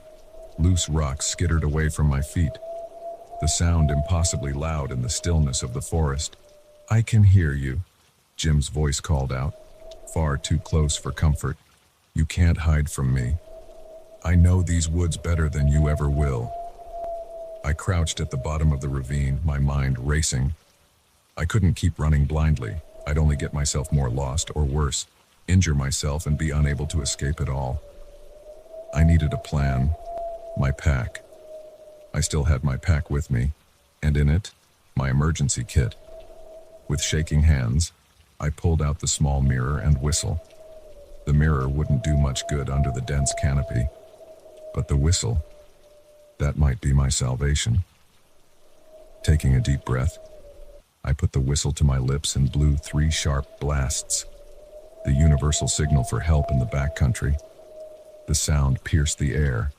loose rocks skittered away from my feet, the sound impossibly loud in the stillness of the forest. I can hear you, Jim's voice called out, far too close for comfort. You can't hide from me. I know these woods better than you ever will. I crouched at the bottom of the ravine, my mind racing. I couldn't keep running blindly. I'd only get myself more lost, or worse, injure myself and be unable to escape at all. I needed a plan, my pack. I still had my pack with me, and in it, my emergency kit. With shaking hands, I pulled out the small mirror and whistle. mirror wouldn't do much good under the dense canopy. But the whistle, that might be my salvation. Taking a deep breath, I put the whistle to my lips and blew 3 sharp blasts, the universal signal for help in the backcountry. The sound pierced the air,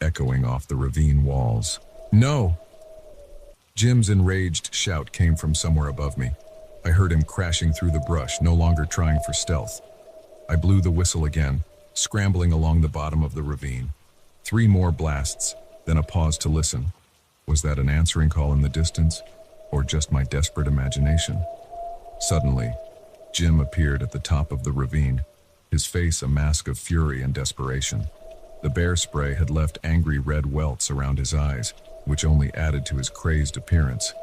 echoing off the ravine walls. "No!" Jim's enraged shout came from somewhere above me. I heard him crashing through the brush, no longer trying for stealth. I blew the whistle again, scrambling along the bottom of the ravine. 3 more blasts, then a pause to listen. Was that an answering call in the distance, or just my desperate imagination? Suddenly, Jim appeared at the top of the ravine, his face a mask of fury and desperation. The bear spray had left angry red welts around his eyes, which only added to his crazed appearance.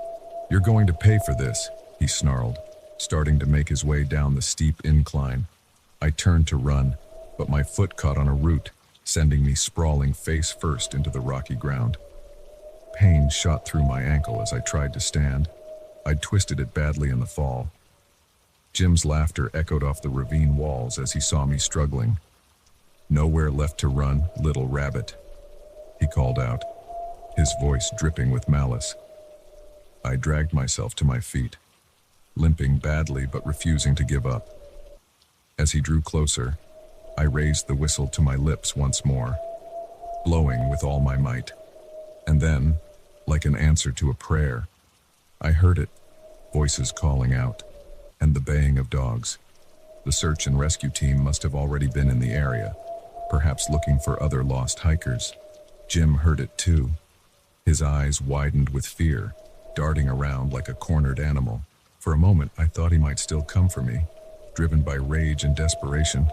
"You're going to pay for this," he snarled, starting to make his way down the steep incline. I turned to run, but my foot caught on a root, sending me sprawling face first into the rocky ground. Pain shot through my ankle as I tried to stand. I'd twisted it badly in the fall. Jim's laughter echoed off the ravine walls as he saw me struggling. "Nowhere left to run, little rabbit," he called out, his voice dripping with malice. I dragged myself to my feet, limping badly but refusing to give up. As he drew closer, I raised the whistle to my lips once more, blowing with all my might. And then, like an answer to a prayer, I heard it, voices calling out, and the baying of dogs. The search and rescue team must have already been in the area, perhaps looking for other lost hikers. Jim heard it too. His eyes widened with fear, darting around like a cornered animal. For a moment, I thought he might still come for me, driven by rage and desperation.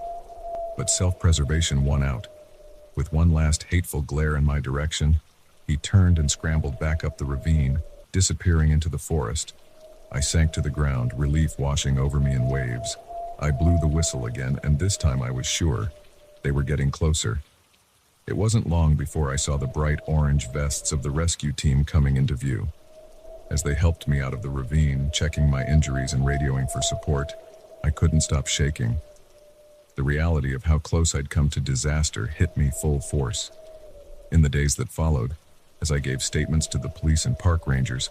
But self-preservation won out. With one last hateful glare in my direction, he turned and scrambled back up the ravine, disappearing into the forest. I sank to the ground, relief washing over me in waves. I blew the whistle again, and this time I was sure they were getting closer. It wasn't long before I saw the bright orange vests of the rescue team coming into view. As they helped me out of the ravine, checking my injuries and radioing for support, I couldn't stop shaking. The reality of how close I'd come to disaster hit me full force. In the days that followed, as I gave statements to the police and park rangers,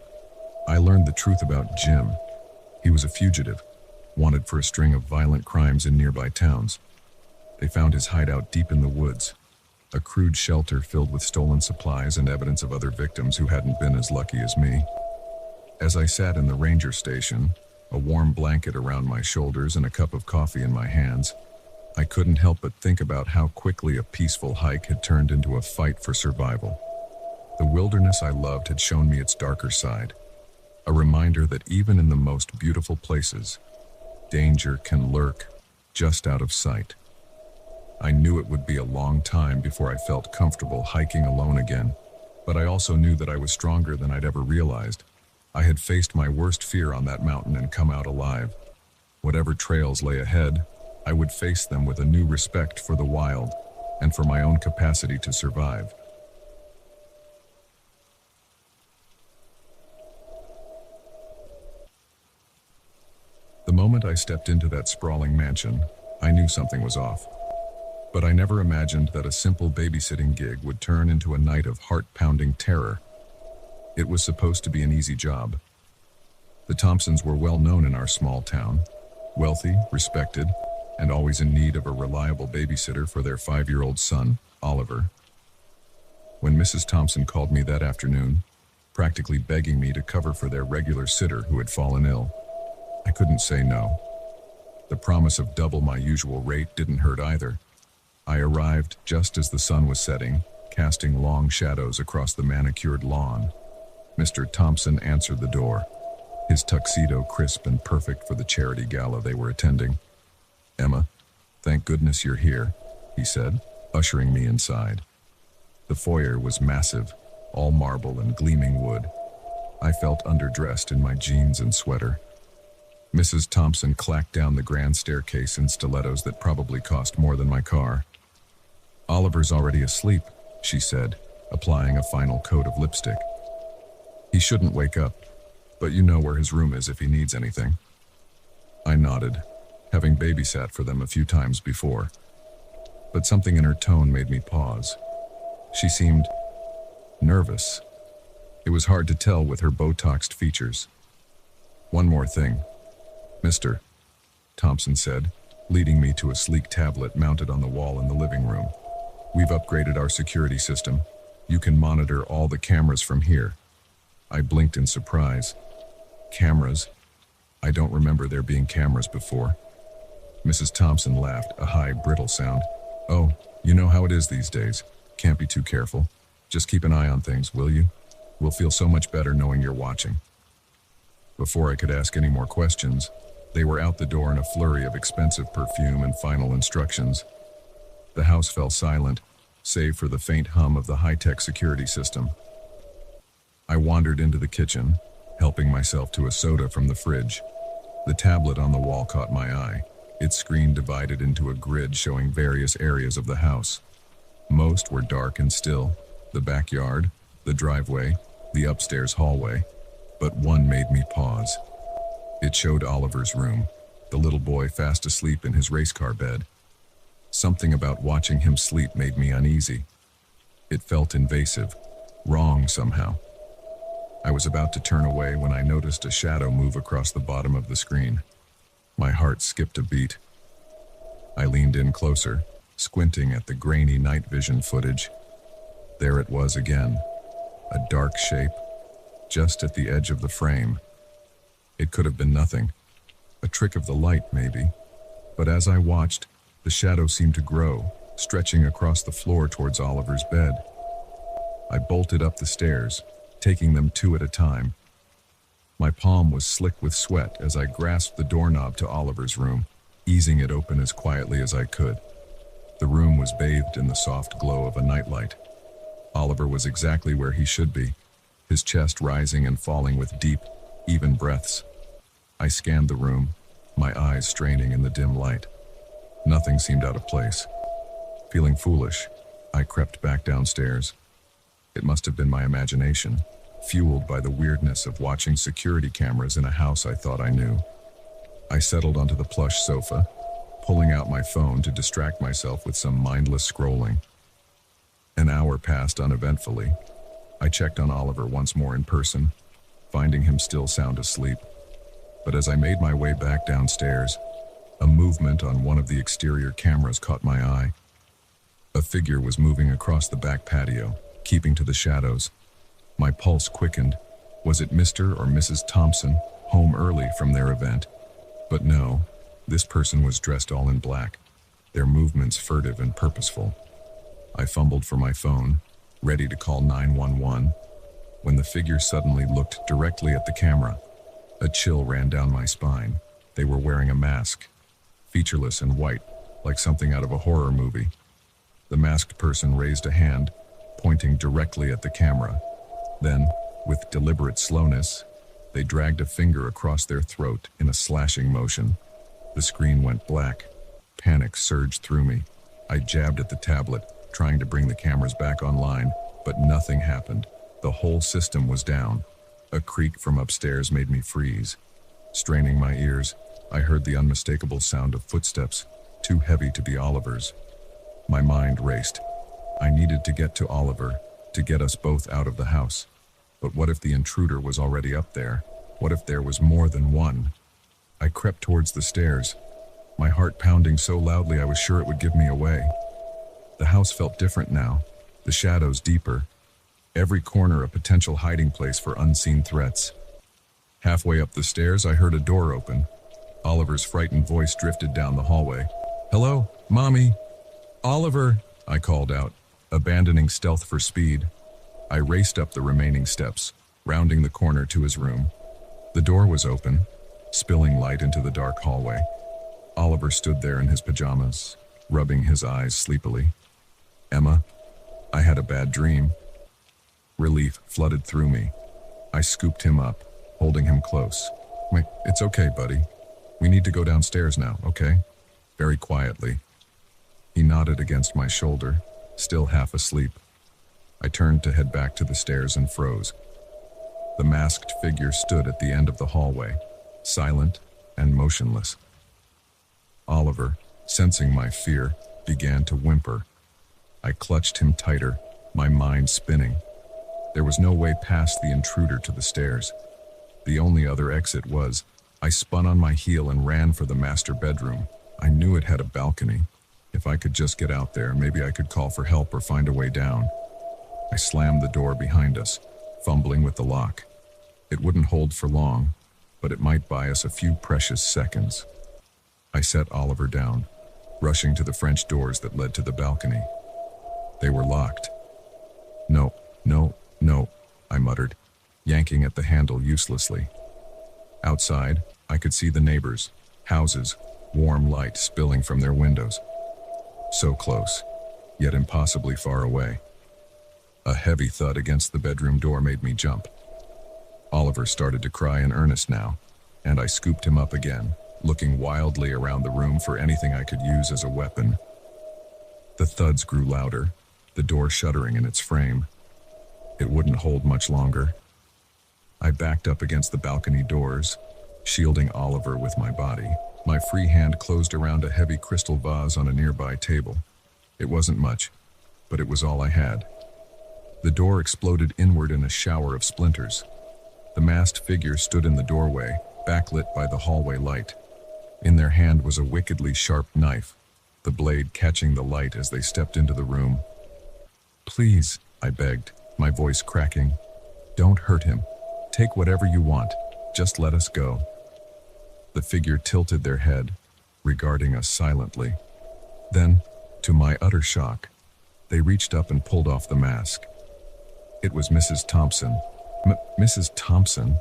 I learned the truth about Jim. He was a fugitive, wanted for a string of violent crimes in nearby towns. They found his hideout deep in the woods, a crude shelter filled with stolen supplies and evidence of other victims who hadn't been as lucky as me. As I sat in the ranger station, a warm blanket around my shoulders and a cup of coffee in my hands, I couldn't help but think about how quickly a peaceful hike had turned into a fight for survival. The wilderness I loved had shown me its darker side, a reminder that even in the most beautiful places, danger can lurk just out of sight. I knew it would be a long time before I felt comfortable hiking alone again, but I also knew that I was stronger than I'd ever realized. I had faced my worst fear on that mountain and come out alive. Whatever trails lay ahead, I would face them with a new respect for the wild and for my own capacity to survive. The moment I stepped into that sprawling mansion, I knew something was off. But I never imagined that a simple babysitting gig would turn into a night of heart-pounding terror. It was supposed to be an easy job. The Thompsons were well known in our small town, wealthy, respected, and always in need of a reliable babysitter for their 5-year-old son, Oliver. When Mrs. Thompson called me that afternoon, practically begging me to cover for their regular sitter who had fallen ill, I couldn't say no. The promise of double my usual rate didn't hurt either. I arrived just as the sun was setting, casting long shadows across the manicured lawn. Mr. Thompson answered the door, his tuxedo crisp and perfect for the charity gala they were attending. "Emma, thank goodness you're here," he said, ushering me inside. The foyer was massive, all marble and gleaming wood. I felt underdressed in my jeans and sweater. Mrs. Thompson clacked down the grand staircase in stilettos that probably cost more than my car. "Oliver's already asleep," she said, applying a final coat of lipstick. "He shouldn't wake up, but you know where his room is if he needs anything." I nodded, having babysat for them a few times before. but something in her tone made me pause. She seemed nervous. It was hard to tell with her Botoxed features. "One more thing, Mr. Thompson said, leading me to a sleek tablet mounted on the wall in the living room. "We've upgraded our security system. You can monitor all the cameras from here." I blinked in surprise. Cameras? I don't remember there being cameras before. Mrs. Thompson laughed, a high, brittle sound. "Oh, you know how it is these days. Can't be too careful. Just keep an eye on things, will you? We'll feel so much better knowing you're watching." Before I could ask any more questions, they were out the door in a flurry of expensive perfume and final instructions. The house fell silent, save for the faint hum of the high-tech security system. I wandered into the kitchen, helping myself to a soda from the fridge. The tablet on the wall caught my eye, its screen divided into a grid showing various areas of the house. Most were dark and still: the backyard, the driveway, the upstairs hallway. But one made me pause. It showed Oliver's room, the little boy fast asleep in his race car bed. Something about watching him sleep made me uneasy. It felt invasive, wrong somehow. I was about to turn away when I noticed a shadow move across the bottom of the screen. My heart skipped a beat. I leaned in closer, squinting at the grainy night vision footage. There it was again, a dark shape, just at the edge of the frame. It could have been nothing, a trick of the light maybe, but as I watched, the shadow seemed to grow, stretching across the floor towards Oliver's bed. I bolted up the stairs, taking them two at a time. My palm was slick with sweat as I grasped the doorknob to Oliver's room, easing it open as quietly as I could. The room was bathed in the soft glow of a nightlight. Oliver was exactly where he should be, his chest rising and falling with deep, even breaths. I scanned the room, my eyes straining in the dim light. Nothing seemed out of place. Feeling foolish, I crept back downstairs. It must have been my imagination, fueled by the weirdness of watching security cameras in a house I thought I knew. I settled onto the plush sofa, pulling out my phone to distract myself with some mindless scrolling. An hour passed uneventfully. I checked on Oliver once more in person, finding him still sound asleep. But as I made my way back downstairs, a movement on one of the exterior cameras caught my eye. A figure was moving across the back patio, keeping to the shadows. My pulse quickened. Was it Mr. or Mrs. Thompson, home early from their event? But no, this person was dressed all in black, their movements furtive and purposeful. I fumbled for my phone, ready to call 911, when the figure suddenly looked directly at the camera. A chill ran down my spine. They were wearing a mask, featureless and white, like something out of a horror movie. The masked person raised a hand, pointing directly at the camera. Then, with deliberate slowness, they dragged a finger across their throat in a slashing motion. The screen went black. Panic surged through me. I jabbed at the tablet, trying to bring the cameras back online, but nothing happened. The whole system was down. A creak from upstairs made me freeze. Straining my ears, I heard the unmistakable sound of footsteps, too heavy to be Oliver's. My mind raced. I needed to get to Oliver, to get us both out of the house. But what if the intruder was already up there? What if there was more than one? I crept towards the stairs, my heart pounding so loudly I was sure it would give me away. The house felt different now, the shadows deeper, every corner a potential hiding place for unseen threats. Halfway up the stairs, I heard a door open. Oliver's frightened voice drifted down the hallway. "Hello, Mommy?" "Oliver," I called out, abandoning stealth for speed. I raced up the remaining steps, rounding the corner to his room. The door was open, spilling light into the dark hallway. Oliver stood there in his pajamas, rubbing his eyes sleepily. "Emma, I had a bad dream." Relief flooded through me. I scooped him up, holding him close. It's okay, buddy. We need to go downstairs now, okay?" Very quietly. He nodded against my shoulder, still half asleep. I turned to head back to the stairs and froze. The masked figure stood at the end of the hallway, silent and motionless. Oliver, sensing my fear, began to whimper. I clutched him tighter, my mind spinning. There was no way past the intruder to the stairs. The only other exit was, I spun on my heel and ran for the master bedroom. I knew it had a balcony. If I could just get out there, maybe I could call for help or find a way down. I slammed the door behind us, fumbling with the lock. It wouldn't hold for long, but it might buy us a few precious seconds. I set Oliver down, rushing to the French doors that led to the balcony. They were locked. No, no, no, I muttered, yanking at the handle uselessly. Outside, I could see the neighbors, houses, warm light spilling from their windows. So close, yet impossibly far away. A heavy thud against the bedroom door made me jump. Oliver started to cry in earnest now, and I scooped him up again, looking wildly around the room for anything I could use as a weapon. The thuds grew louder, the door shuddering in its frame. It wouldn't hold much longer. I backed up against the balcony doors, shielding Oliver with my body. My free hand closed around a heavy crystal vase on a nearby table. It wasn't much, but it was all I had. The door exploded inward in a shower of splinters. The masked figure stood in the doorway, backlit by the hallway light. In their hand was a wickedly sharp knife, the blade catching the light as they stepped into the room. "Please," I begged, my voice cracking. "Don't hurt him. Take whatever you want. Just let us go." The figure tilted their head, regarding us silently. Then, to my utter shock, they reached up and pulled off the mask. It was Mrs. Thompson. Mrs. Thompson,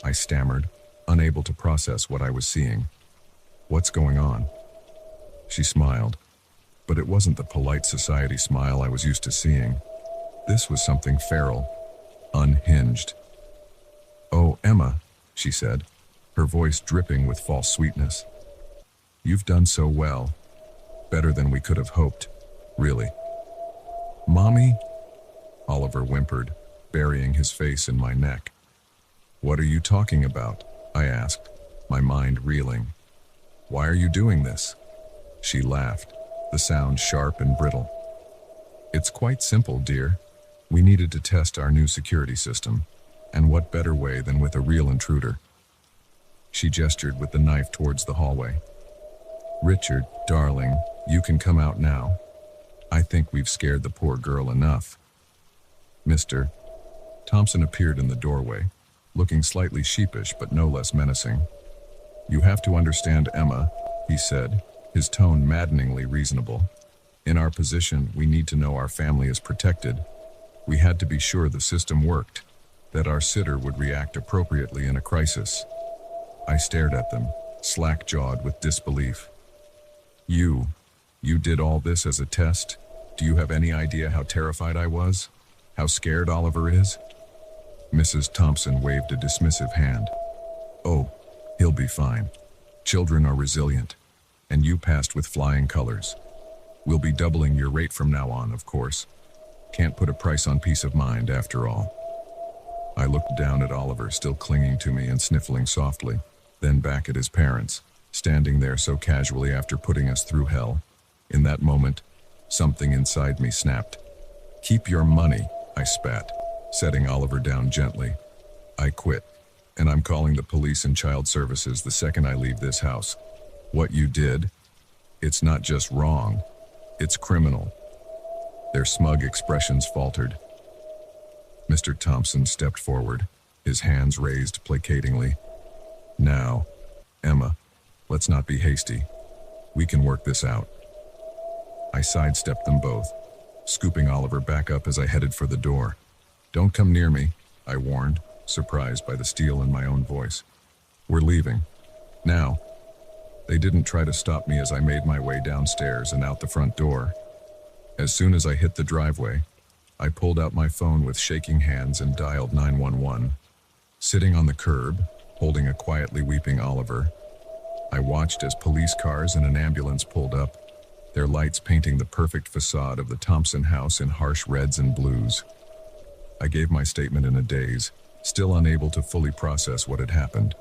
I stammered, unable to process what I was seeing. "What's going on?" She smiled, but it wasn't the polite society smile I was used to seeing. This was something feral, unhinged. "Oh, Emma," she said, her voice dripping with false sweetness. "You've done so well. Better than we could have hoped, really." "Mommy?" Oliver whimpered, burying his face in my neck. "What are you talking about?" I asked, my mind reeling. "Why are you doing this?" She laughed, the sound sharp and brittle. "It's quite simple, dear. We needed to test our new security system, and what better way than with a real intruder?" She gestured with the knife towards the hallway. "Richard, darling, you can come out now. I think we've scared the poor girl enough." Mr. Thompson appeared in the doorway, looking slightly sheepish but no less menacing. "You have to understand, Emma," he said, his tone maddeningly reasonable. "In our position, we need to know our family is protected. We had to be sure the system worked, that our sitter would react appropriately in a crisis." I stared at them, slack-jawed with disbelief. You did all this as a test? Do you have any idea how terrified I was? How scared Oliver is?" Mrs. Thompson waved a dismissive hand. "Oh, he'll be fine. Children are resilient, and you passed with flying colors. We'll be doubling your rate from now on, of course. Can't put a price on peace of mind, after all." I looked down at Oliver, still clinging to me and sniffling softly, then back at his parents, standing there so casually after putting us through hell. In that moment, something inside me snapped. "Keep your money," I spat, setting Oliver down gently. "I quit, and I'm calling the police and child services the second I leave this house. What you did, it's not just wrong, it's criminal." Their smug expressions faltered. Mr. Thompson stepped forward, his hands raised placatingly. "Now, Emma, let's not be hasty. We can work this out." I sidestepped them both, scooping Oliver back up as I headed for the door. "Don't come near me," I warned, surprised by the steel in my own voice. "We're leaving. Now." They didn't try to stop me as I made my way downstairs and out the front door. As soon as I hit the driveway, I pulled out my phone with shaking hands and dialed 911. Sitting on the curb, holding a quietly weeping Oliver, I watched as police cars and an ambulance pulled up, their lights painting the perfect facade of the Thompson house in harsh reds and blues. I gave my statement in a daze, still unable to fully process what had happened.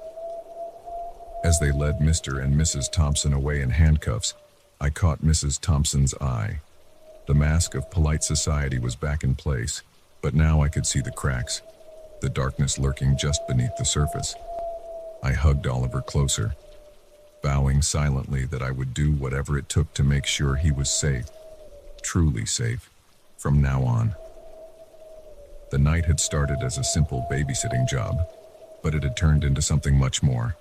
As they led Mr. and Mrs. Thompson away in handcuffs, I caught Mrs. Thompson's eye. The mask of polite society was back in place, but now I could see the cracks, the darkness lurking just beneath the surface. I hugged Oliver closer, vowing silently that I would do whatever it took to make sure he was safe, truly safe, from now on. The night had started as a simple babysitting job, but it had turned into something much more.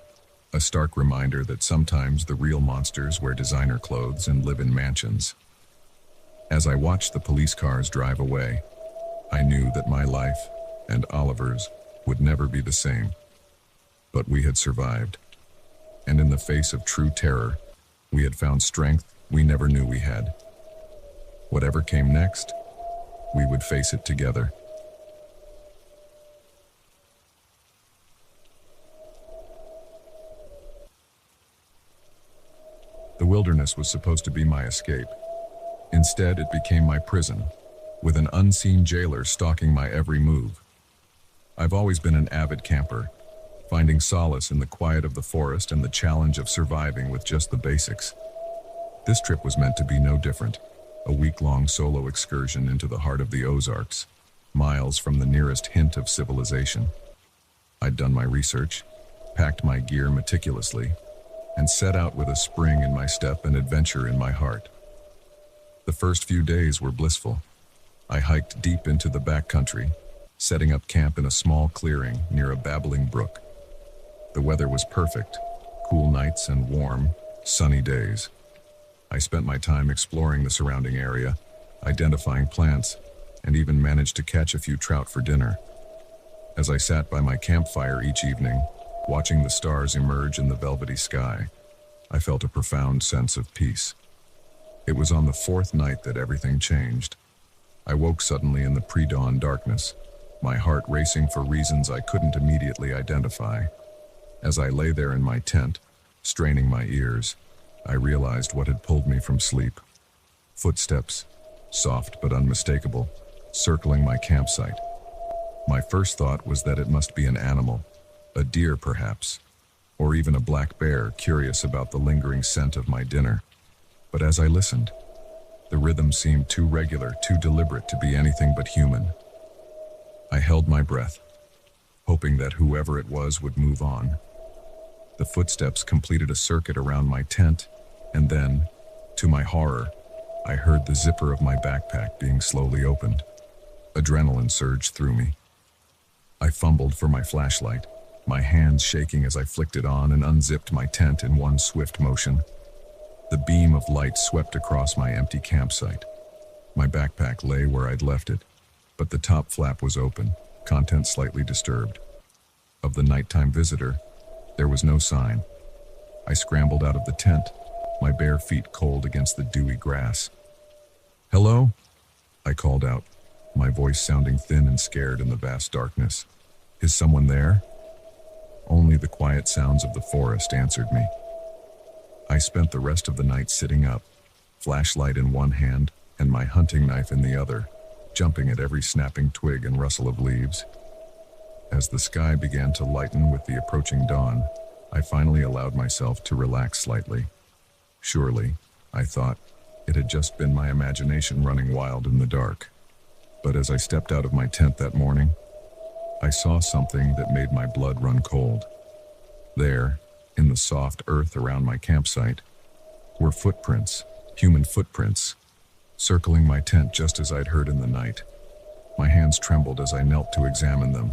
A stark reminder that sometimes the real monsters wear designer clothes and live in mansions. As I watched the police cars drive away, I knew that my life, and Oliver's, would never be the same. But we had survived. And in the face of true terror, we had found strength we never knew we had. Whatever came next, we would face it together. The wilderness was supposed to be my escape. Instead, it became my prison, with an unseen jailer stalking my every move. I've always been an avid camper, finding solace in the quiet of the forest and the challenge of surviving with just the basics. This trip was meant to be no different, a week-long solo excursion into the heart of the Ozarks, miles from the nearest hint of civilization. I'd done my research, packed my gear meticulously, and set out with a spring in my step and adventure in my heart. The first few days were blissful. I hiked deep into the backcountry, setting up camp in a small clearing near a babbling brook. The weather was perfect, cool nights and warm, sunny days. I spent my time exploring the surrounding area, identifying plants, and even managed to catch a few trout for dinner. As I sat by my campfire each evening, watching the stars emerge in the velvety sky, I felt a profound sense of peace. It was on the fourth night that everything changed. I woke suddenly in the pre-dawn darkness, my heart racing for reasons I couldn't immediately identify. As I lay there in my tent, straining my ears, I realized what had pulled me from sleep. Footsteps, soft but unmistakable, circling my campsite. My first thought was that it must be an animal, a deer perhaps, or even a black bear curious about the lingering scent of my dinner. But as I listened, the rhythm seemed too regular, too deliberate to be anything but human. I held my breath, hoping that whoever it was would move on. The footsteps completed a circuit around my tent, and then, to my horror, I heard the zipper of my backpack being slowly opened. Adrenaline surged through me. I fumbled for my flashlight, my hands shaking as I flicked it on and unzipped my tent in one swift motion. The beam of light swept across my empty campsite. My backpack lay where I'd left it, but the top flap was open, contents slightly disturbed. Of the nighttime visitor, there was no sign. I scrambled out of the tent, my bare feet cold against the dewy grass. "Hello?" I called out, my voice sounding thin and scared in the vast darkness. "Is someone there?" Only the quiet sounds of the forest answered me. I spent the rest of the night sitting up, flashlight in one hand and my hunting knife in the other, jumping at every snapping twig and rustle of leaves. As the sky began to lighten with the approaching dawn, I finally allowed myself to relax slightly. Surely, I thought, it had just been my imagination running wild in the dark. But as I stepped out of my tent that morning, I saw something that made my blood run cold. There, in the soft earth around my campsite, were footprints, human footprints, circling my tent just as I'd heard in the night. My hands trembled as I knelt to examine them.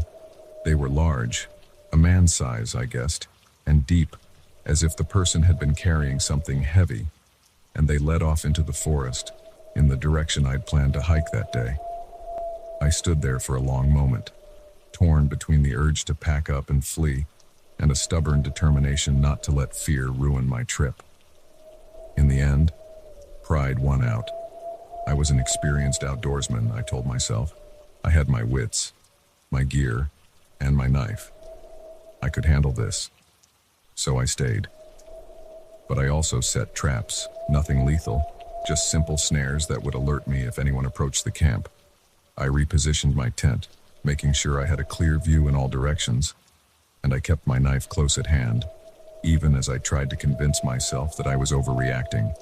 They were large, a man's size, I guessed, and deep, as if the person had been carrying something heavy, and they led off into the forest, in the direction I'd planned to hike that day. I stood there for a long moment, torn between the urge to pack up and flee, and a stubborn determination not to let fear ruin my trip. In the end, pride won out. I was an experienced outdoorsman, I told myself. I had my wits, my gear, and my knife. I could handle this. So I stayed. But I also set traps, nothing lethal, just simple snares that would alert me if anyone approached the camp. I repositioned my tent, making sure I had a clear view in all directions, and I kept my knife close at hand, even as I tried to convince myself that I was overreacting.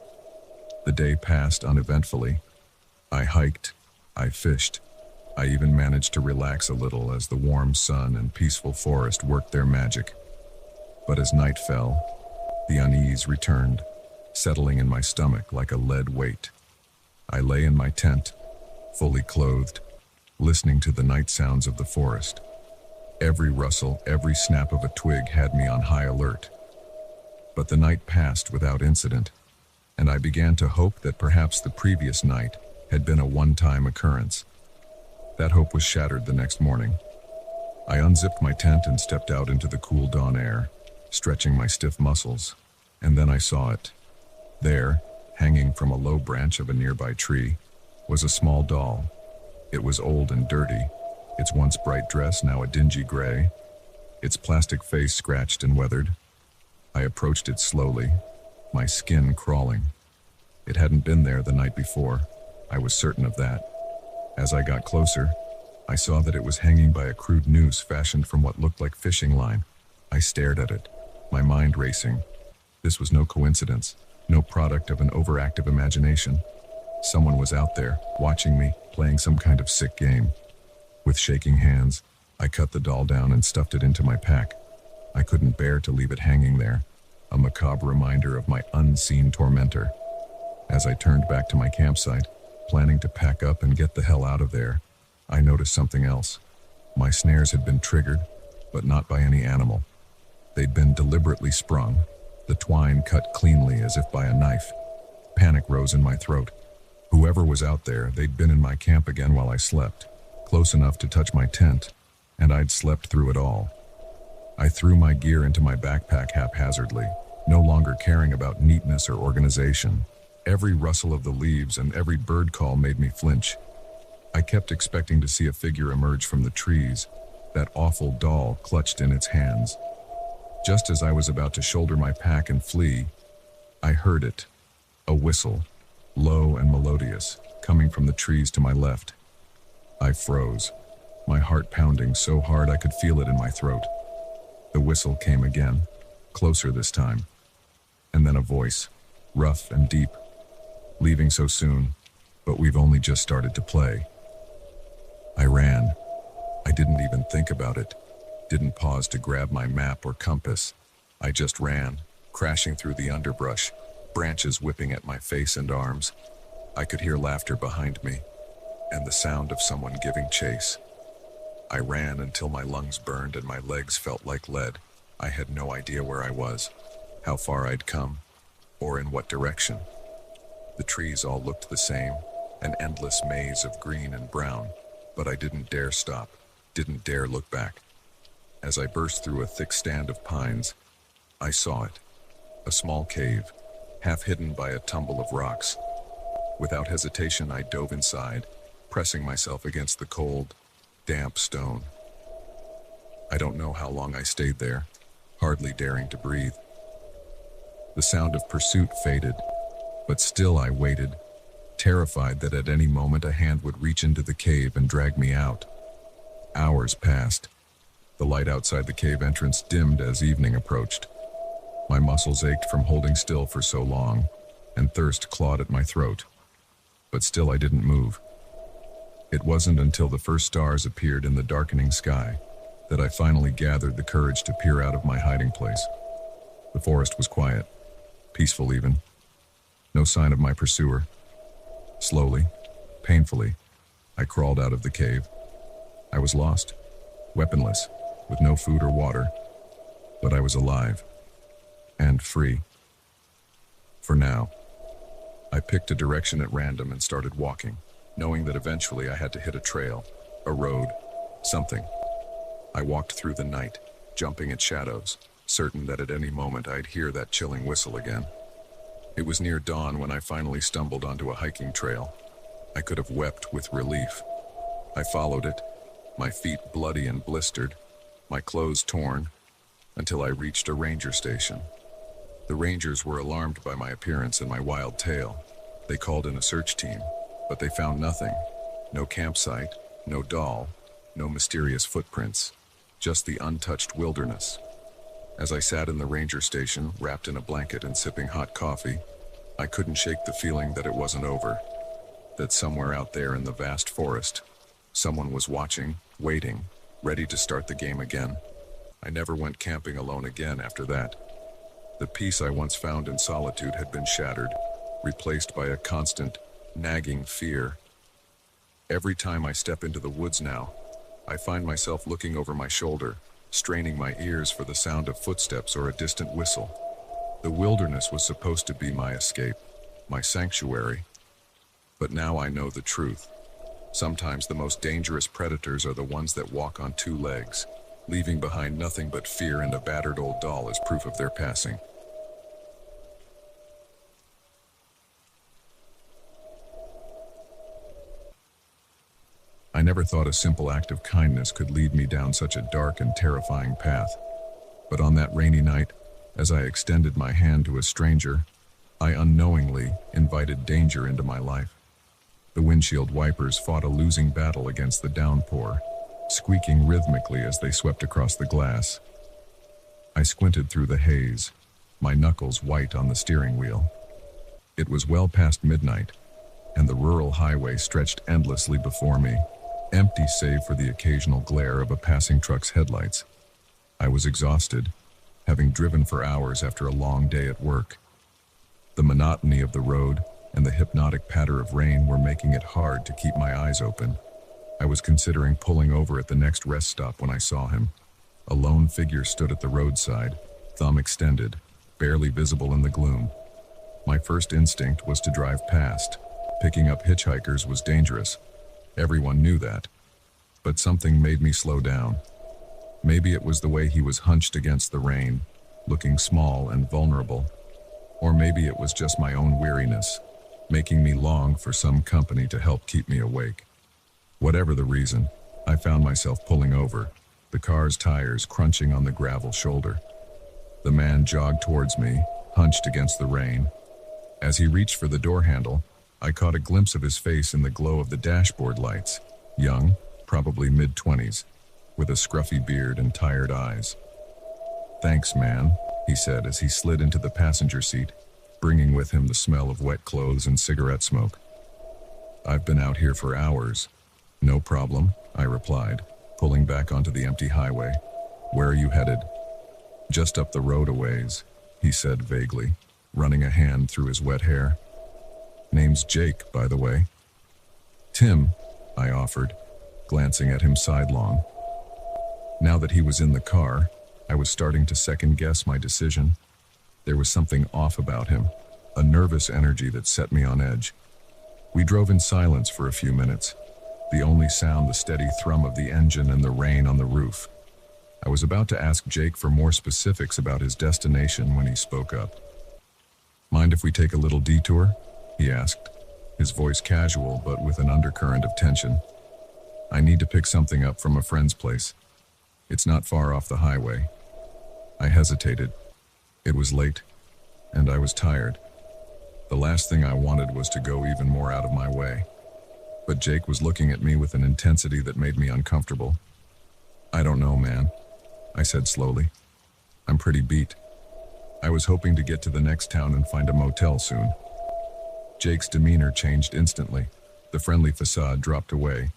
The day passed uneventfully. I hiked, I fished, I even managed to relax a little as the warm sun and peaceful forest worked their magic. But as night fell, the unease returned, settling in my stomach like a lead weight. I lay in my tent, fully clothed, listening to the night sounds of the forest. Every rustle, every snap of a twig had me on high alert. But the night passed without incident, and I began to hope that perhaps the previous night had been a one-time occurrence. That hope was shattered the next morning. I unzipped my tent and stepped out into the cool dawn air, stretching my stiff muscles, and then I saw it. There, hanging from a low branch of a nearby tree, was a small doll. It was old and dirty, its once bright dress now a dingy gray, its plastic face scratched and weathered. I approached it slowly, my skin crawling. It hadn't been there the night before. I was certain of that. As I got closer, I saw that it was hanging by a crude noose fashioned from what looked like fishing line. I stared at it, my mind racing. This was no coincidence, no product of an overactive imagination. Someone was out there, watching me, playing some kind of sick game. With shaking hands, I cut the doll down and stuffed it into my pack. I couldn't bear to leave it hanging there, a macabre reminder of my unseen tormentor. As I turned back to my campsite, planning to pack up and get the hell out of there, I noticed something else. My snares had been triggered, but not by any animal. They'd been deliberately sprung, the twine cut cleanly as if by a knife. Panic rose in my throat. Whoever was out there, they'd been in my camp again while I slept, close enough to touch my tent, and I'd slept through it all. I threw my gear into my backpack haphazardly, no longer caring about neatness or organization. Every rustle of the leaves and every bird call made me flinch. I kept expecting to see a figure emerge from the trees, that awful doll clutched in its hands. Just as I was about to shoulder my pack and flee, I heard it, a whistle, low and melodious, coming from the trees to my left. I froze, my heart pounding so hard I could feel it in my throat. The whistle came again, closer this time, and then a voice, rough and deep. Leaving so soon, but we've only just started to play. I ran. I didn't even think about it, didn't pause to grab my map or compass. I just ran, crashing through the underbrush, branches whipping at my face and arms. I could hear laughter behind me, and the sound of someone giving chase. I ran until my lungs burned and my legs felt like lead. I had no idea where I was, how far I'd come, or in what direction. The trees all looked the same, an endless maze of green and brown, but I didn't dare stop, didn't dare look back. As I burst through a thick stand of pines, I saw it, a small cave, half hidden by a tumble of rocks. Without hesitation, I dove inside, pressing myself against the cold, damp stone. I don't know how long I stayed there, hardly daring to breathe. The sound of pursuit faded, but still I waited, terrified that at any moment a hand would reach into the cave and drag me out. Hours passed. The light outside the cave entrance dimmed as evening approached. My muscles ached from holding still for so long, and thirst clawed at my throat. But still I didn't move. It wasn't until the first stars appeared in the darkening sky that I finally gathered the courage to peer out of my hiding place. The forest was quiet, peaceful even. No sign of my pursuer. Slowly, painfully, I crawled out of the cave. I was lost, weaponless, with no food or water, but I was alive, and free. For now. I picked a direction at random and started walking, knowing that eventually I had to hit a trail, a road, something. I walked through the night, jumping at shadows, certain that at any moment I'd hear that chilling whistle again. It was near dawn when I finally stumbled onto a hiking trail. I could have wept with relief. I followed it, my feet bloody and blistered, my clothes torn, until I reached a ranger station. The rangers were alarmed by my appearance and my wild tale. They called in a search team, but they found nothing. No campsite, no doll, no mysterious footprints, just the untouched wilderness. As I sat in the ranger station, wrapped in a blanket and sipping hot coffee, I couldn't shake the feeling that it wasn't over, that somewhere out there in the vast forest, someone was watching, waiting, ready to start the game again. I never went camping alone again after that. The peace I once found in solitude had been shattered, replaced by a constant, nagging fear. Every time I step into the woods now, I find myself looking over my shoulder, straining my ears for the sound of footsteps or a distant whistle. The wilderness was supposed to be my escape, my sanctuary. But now I know the truth. Sometimes the most dangerous predators are the ones that walk on two legs, leaving behind nothing but fear and a battered old doll as proof of their passing. I never thought a simple act of kindness could lead me down such a dark and terrifying path. But on that rainy night, as I extended my hand to a stranger, I unknowingly invited danger into my life. The windshield wipers fought a losing battle against the downpour, squeaking rhythmically as they swept across the glass. I squinted through the haze, my knuckles white on the steering wheel. It was well past midnight, and the rural highway stretched endlessly before me, empty save for the occasional glare of a passing truck's headlights. I was exhausted, having driven for hours after a long day at work. The monotony of the road and the hypnotic patter of rain were making it hard to keep my eyes open. I was considering pulling over at the next rest stop when I saw him. A lone figure stood at the roadside, thumb extended, barely visible in the gloom. My first instinct was to drive past. Picking up hitchhikers was dangerous. Everyone knew that. But something made me slow down. Maybe it was the way he was hunched against the rain, looking small and vulnerable. Or maybe it was just my own weariness, making me long for some company to help keep me awake. Whatever the reason, I found myself pulling over, the car's tires crunching on the gravel shoulder. The man jogged towards me, hunched against the rain. As he reached for the door handle, I caught a glimpse of his face in the glow of the dashboard lights, young, probably mid-20s, with a scruffy beard and tired eyes. "Thanks, man," he said as he slid into the passenger seat, bringing with him the smell of wet clothes and cigarette smoke. "I've been out here for hours." "No problem," I replied, pulling back onto the empty highway. "Where are you headed?" "Just up the road a ways," he said vaguely, running a hand through his wet hair. "Name's Jake, by the way." "Tim," I offered, glancing at him sidelong. Now that he was in the car, I was starting to second-guess my decision. There was something off about him, a nervous energy that set me on edge. We drove in silence for a few minutes, the only sound the steady thrum of the engine and the rain on the roof. I was about to ask Jake for more specifics about his destination when he spoke up. "Mind if we take a little detour?" he asked, his voice casual but with an undercurrent of tension. "I need to pick something up from a friend's place. It's not far off the highway." I hesitated. It was late, and I was tired. The last thing I wanted was to go even more out of my way. But Jake was looking at me with an intensity that made me uncomfortable. "I don't know, man," I said slowly. "I'm pretty beat. I was hoping to get to the next town and find a motel soon." Jake's demeanor changed instantly. The friendly facade dropped away,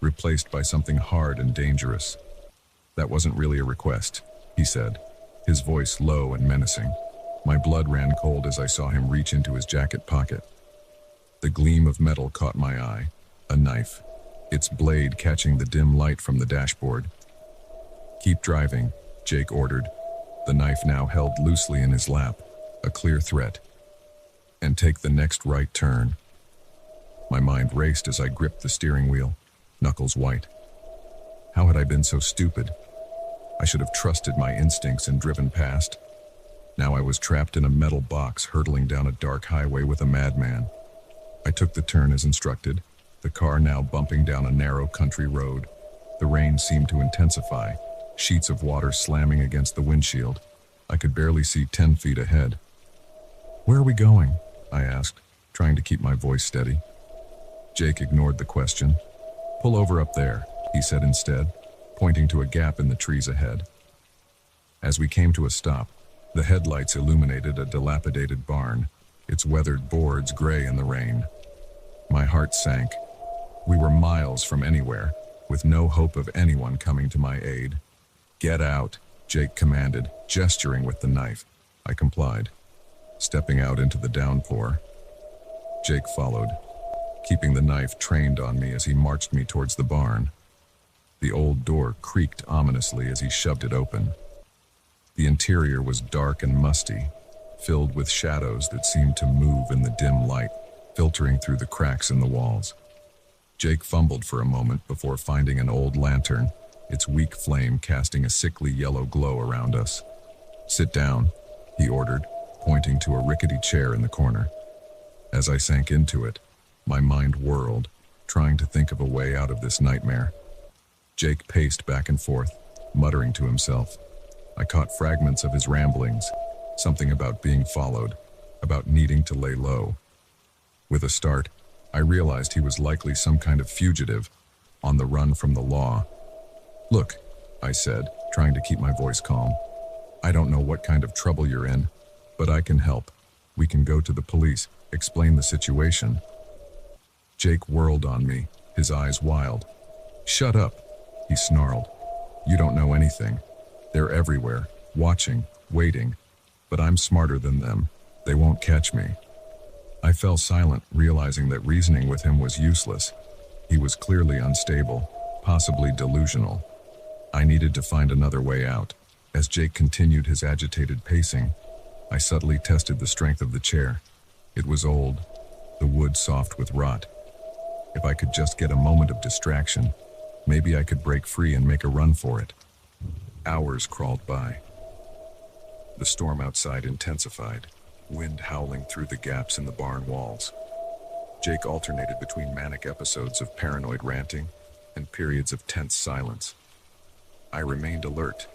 replaced by something hard and dangerous. "That wasn't really a request," he said, his voice low and menacing. My blood ran cold as I saw him reach into his jacket pocket. The gleam of metal caught my eye, a knife, its blade catching the dim light from the dashboard. "Keep driving," Jake ordered, the knife now held loosely in his lap, a clear threat. "And take the next right turn." My mind raced as I gripped the steering wheel, knuckles white. How had I been so stupid? I should have trusted my instincts and driven past. Now I was trapped in a metal box hurtling down a dark highway with a madman. I took the turn as instructed, the car now bumping down a narrow country road. The rain seemed to intensify, sheets of water slamming against the windshield. I could barely see 10 feet ahead. "Where are we going?" I asked, trying to keep my voice steady. Jake ignored the question. "Pull over up there," he said instead, pointing to a gap in the trees ahead. As we came to a stop, the headlights illuminated a dilapidated barn, its weathered boards gray in the rain. My heart sank. We were miles from anywhere, with no hope of anyone coming to my aid. "Get out," Jake commanded, gesturing with the knife. I complied, stepping out into the downpour. Jake followed, keeping the knife trained on me as he marched me towards the barn. The old door creaked ominously as he shoved it open. The interior was dark and musty, filled with shadows that seemed to move in the dim light, filtering through the cracks in the walls. Jake fumbled for a moment before finding an old lantern, its weak flame casting a sickly yellow glow around us. "Sit down," he ordered, pointing to a rickety chair in the corner. As I sank into it, my mind whirled, trying to think of a way out of this nightmare. Jake paced back and forth, muttering to himself. I caught fragments of his ramblings, something about being followed, about needing to lay low. With a start, I realized he was likely some kind of fugitive, on the run from the law. "Look," I said, trying to keep my voice calm. "I don't know what kind of trouble you're in, but I can help. We can go to the police, explain the situation." Jake whirled on me, his eyes wild. "Shut up," he snarled. "You don't know anything. They're everywhere, watching, waiting. But I'm smarter than them. They won't catch me." I fell silent, realizing that reasoning with him was useless. He was clearly unstable, possibly delusional. I needed to find another way out. As Jake continued his agitated pacing, I subtly tested the strength of the chair. It was old, the wood soft with rot. If I could just get a moment of distraction, maybe I could break free and make a run for it. Hours crawled by. The storm outside intensified, wind howling through the gaps in the barn walls. Jake alternated between manic episodes of paranoid ranting and periods of tense silence. I remained alert,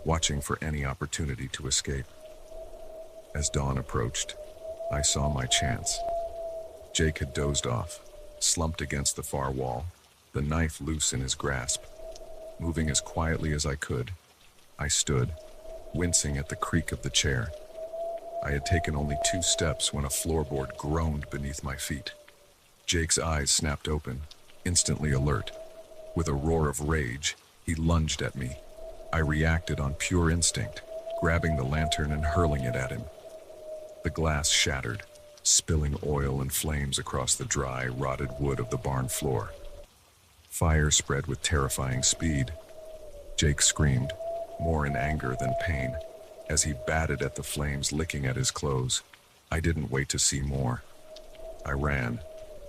watching for any opportunity to escape. As dawn approached, I saw my chance. Jake had dozed off, slumped against the far wall, the knife loose in his grasp. Moving as quietly as I could, I stood, wincing at the creak of the chair. I had taken only 2 steps when a floorboard groaned beneath my feet. Jake's eyes snapped open, instantly alert. With a roar of rage, he lunged at me. I reacted on pure instinct, grabbing the lantern and hurling it at him. The glass shattered, spilling oil and flames across the dry, rotted wood of the barn floor. Fire spread with terrifying speed. Jake screamed, more in anger than pain, as he batted at the flames, licking at his clothes. I didn't wait to see more. I ran,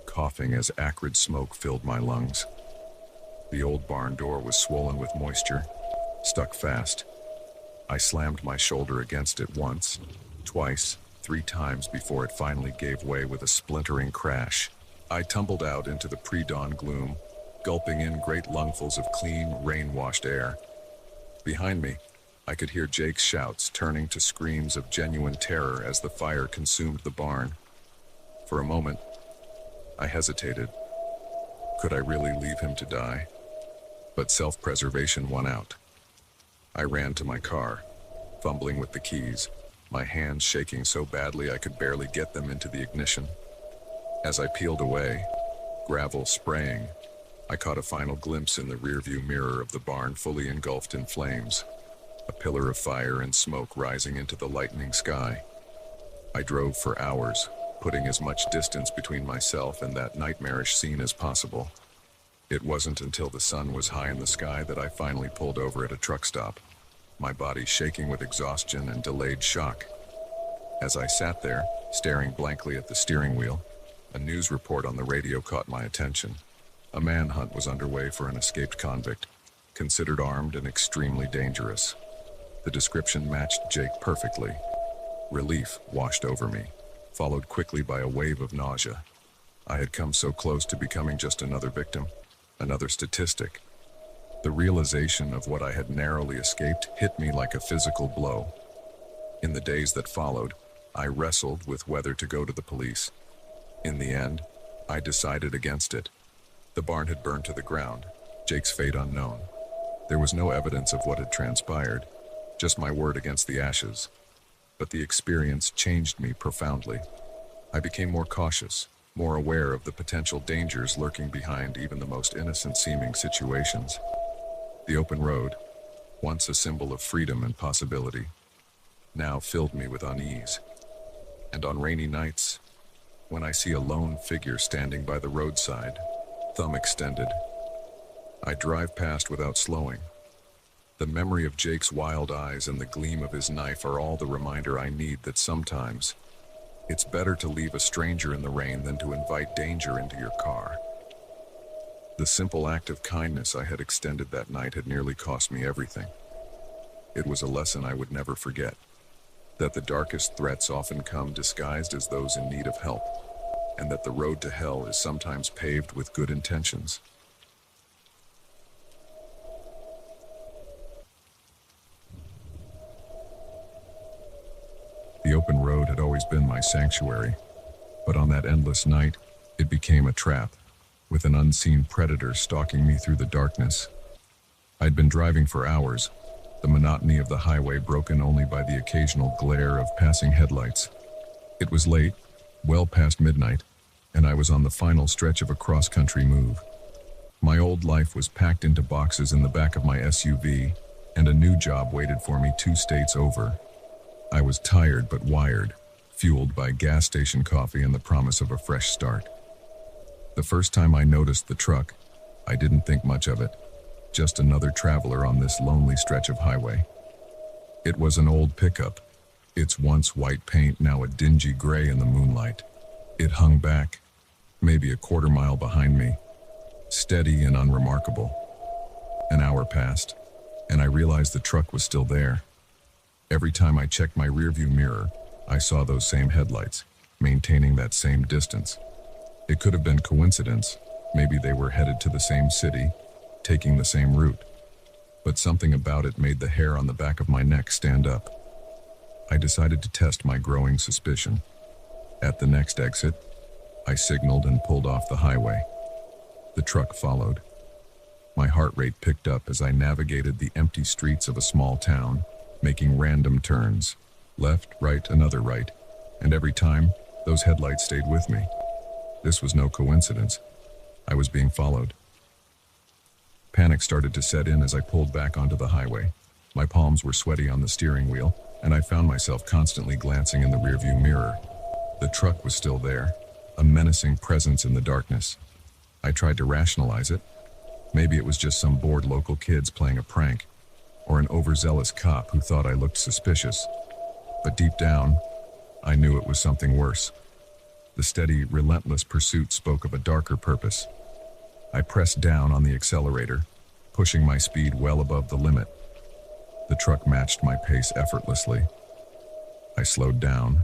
coughing as acrid smoke filled my lungs. The old barn door was swollen with moisture, stuck fast. I slammed my shoulder against it once, twice, 3 times before it finally gave way with a splintering crash. I tumbled out into the pre-dawn gloom, gulping in great lungfuls of clean, rain-washed air. Behind me, I could hear Jake's shouts turning to screams of genuine terror as the fire consumed the barn. For a moment, I hesitated. Could I really leave him to die? But self-preservation won out. I ran to my car, fumbling with the keys, my hands shaking so badly I could barely get them into the ignition. As I peeled away, gravel spraying, I caught a final glimpse in the rearview mirror of the barn fully engulfed in flames, a pillar of fire and smoke rising into the lightening sky. I drove for hours, putting as much distance between myself and that nightmarish scene as possible. It wasn't until the sun was high in the sky that I finally pulled over at a truck stop, my body shaking with exhaustion and delayed shock. As I sat there, staring blankly at the steering wheel, a news report on the radio caught my attention. A manhunt was underway for an escaped convict, considered armed and extremely dangerous. The description matched Jake perfectly. Relief washed over me, followed quickly by a wave of nausea. I had come so close to becoming just another victim, another statistic. The realization of what I had narrowly escaped hit me like a physical blow. In the days that followed, I wrestled with whether to go to the police. In the end, I decided against it. The barn had burned to the ground, Jake's fate unknown. There was no evidence of what had transpired, just my word against the ashes. But the experience changed me profoundly. I became more cautious, more aware of the potential dangers lurking behind even the most innocent-seeming situations. The open road, once a symbol of freedom and possibility, now filled me with unease. And on rainy nights, when I see a lone figure standing by the roadside, thumb extended, I drive past without slowing. The memory of Jake's wild eyes and the gleam of his knife are all the reminder I need that sometimes it's better to leave a stranger in the rain than to invite danger into your car. The simple act of kindness I had extended that night had nearly cost me everything. It was a lesson I would never forget, that the darkest threats often come disguised as those in need of help, and that the road to hell is sometimes paved with good intentions. The open road had always been my sanctuary, but on that endless night, it became a trap, with an unseen predator stalking me through the darkness. I'd been driving for hours, the monotony of the highway broken only by the occasional glare of passing headlights. It was late, well past midnight, and I was on the final stretch of a cross-country move. My old life was packed into boxes in the back of my SUV, and a new job waited for me 2 states over. I was tired but wired, fueled by gas station coffee and the promise of a fresh start. The first time I noticed the truck, I didn't think much of it, just another traveler on this lonely stretch of highway. It was an old pickup, its once white paint now a dingy gray in the moonlight. It hung back, maybe a quarter mile behind me, steady and unremarkable. An hour passed, and I realized the truck was still there. Every time I checked my rearview mirror, I saw those same headlights, maintaining that same distance. It could have been coincidence. Maybe they were headed to the same city, taking the same route. But something about it made the hair on the back of my neck stand up. I decided to test my growing suspicion. At the next exit, I signaled and pulled off the highway. The truck followed. My heart rate picked up as I navigated the empty streets of a small town, making random turns, left, right, another right, and every time, those headlights stayed with me. This was no coincidence. I was being followed. Panic started to set in as I pulled back onto the highway. My palms were sweaty on the steering wheel, and I found myself constantly glancing in the rearview mirror. The truck was still there, a menacing presence in the darkness. I tried to rationalize it. Maybe it was just some bored local kids playing a prank, or an overzealous cop who thought I looked suspicious. But deep down, I knew it was something worse. The steady, relentless pursuit spoke of a darker purpose. I pressed down on the accelerator, pushing my speed well above the limit. The truck matched my pace effortlessly. I slowed down,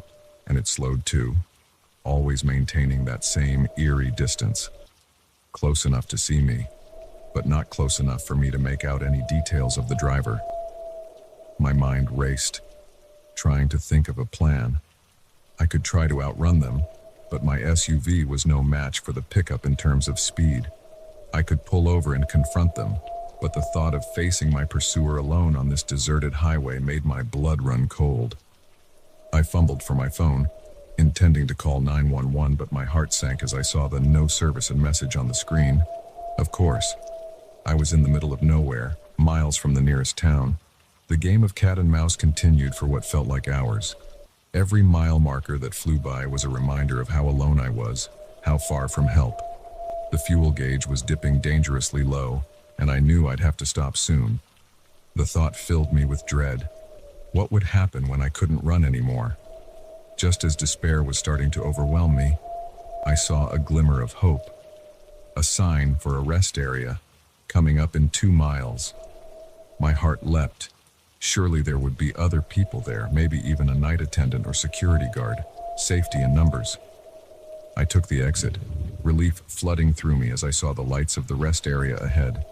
and it slowed too, always maintaining that same eerie distance. Close enough to see me, but not close enough for me to make out any details of the driver. My mind raced, trying to think of a plan. I could try to outrun them, but my SUV was no match for the pickup in terms of speed. I could pull over and confront them, but the thought of facing my pursuer alone on this deserted highway made my blood run cold. I fumbled for my phone, intending to call 911, but my heart sank as I saw the no service and message on the screen. Of course, I was in the middle of nowhere, miles from the nearest town. The game of cat and mouse continued for what felt like hours. Every mile marker that flew by was a reminder of how alone I was, how far from help. The fuel gauge was dipping dangerously low, and I knew I'd have to stop soon. The thought filled me with dread. What would happen when I couldn't run anymore? Just as despair was starting to overwhelm me, I saw a glimmer of hope. A sign for a rest area, coming up in 2 miles. My heart leapt. Surely there would be other people there, maybe even a night attendant or security guard. Safety in numbers. I took the exit, relief flooding through me as I saw the lights of the rest area ahead.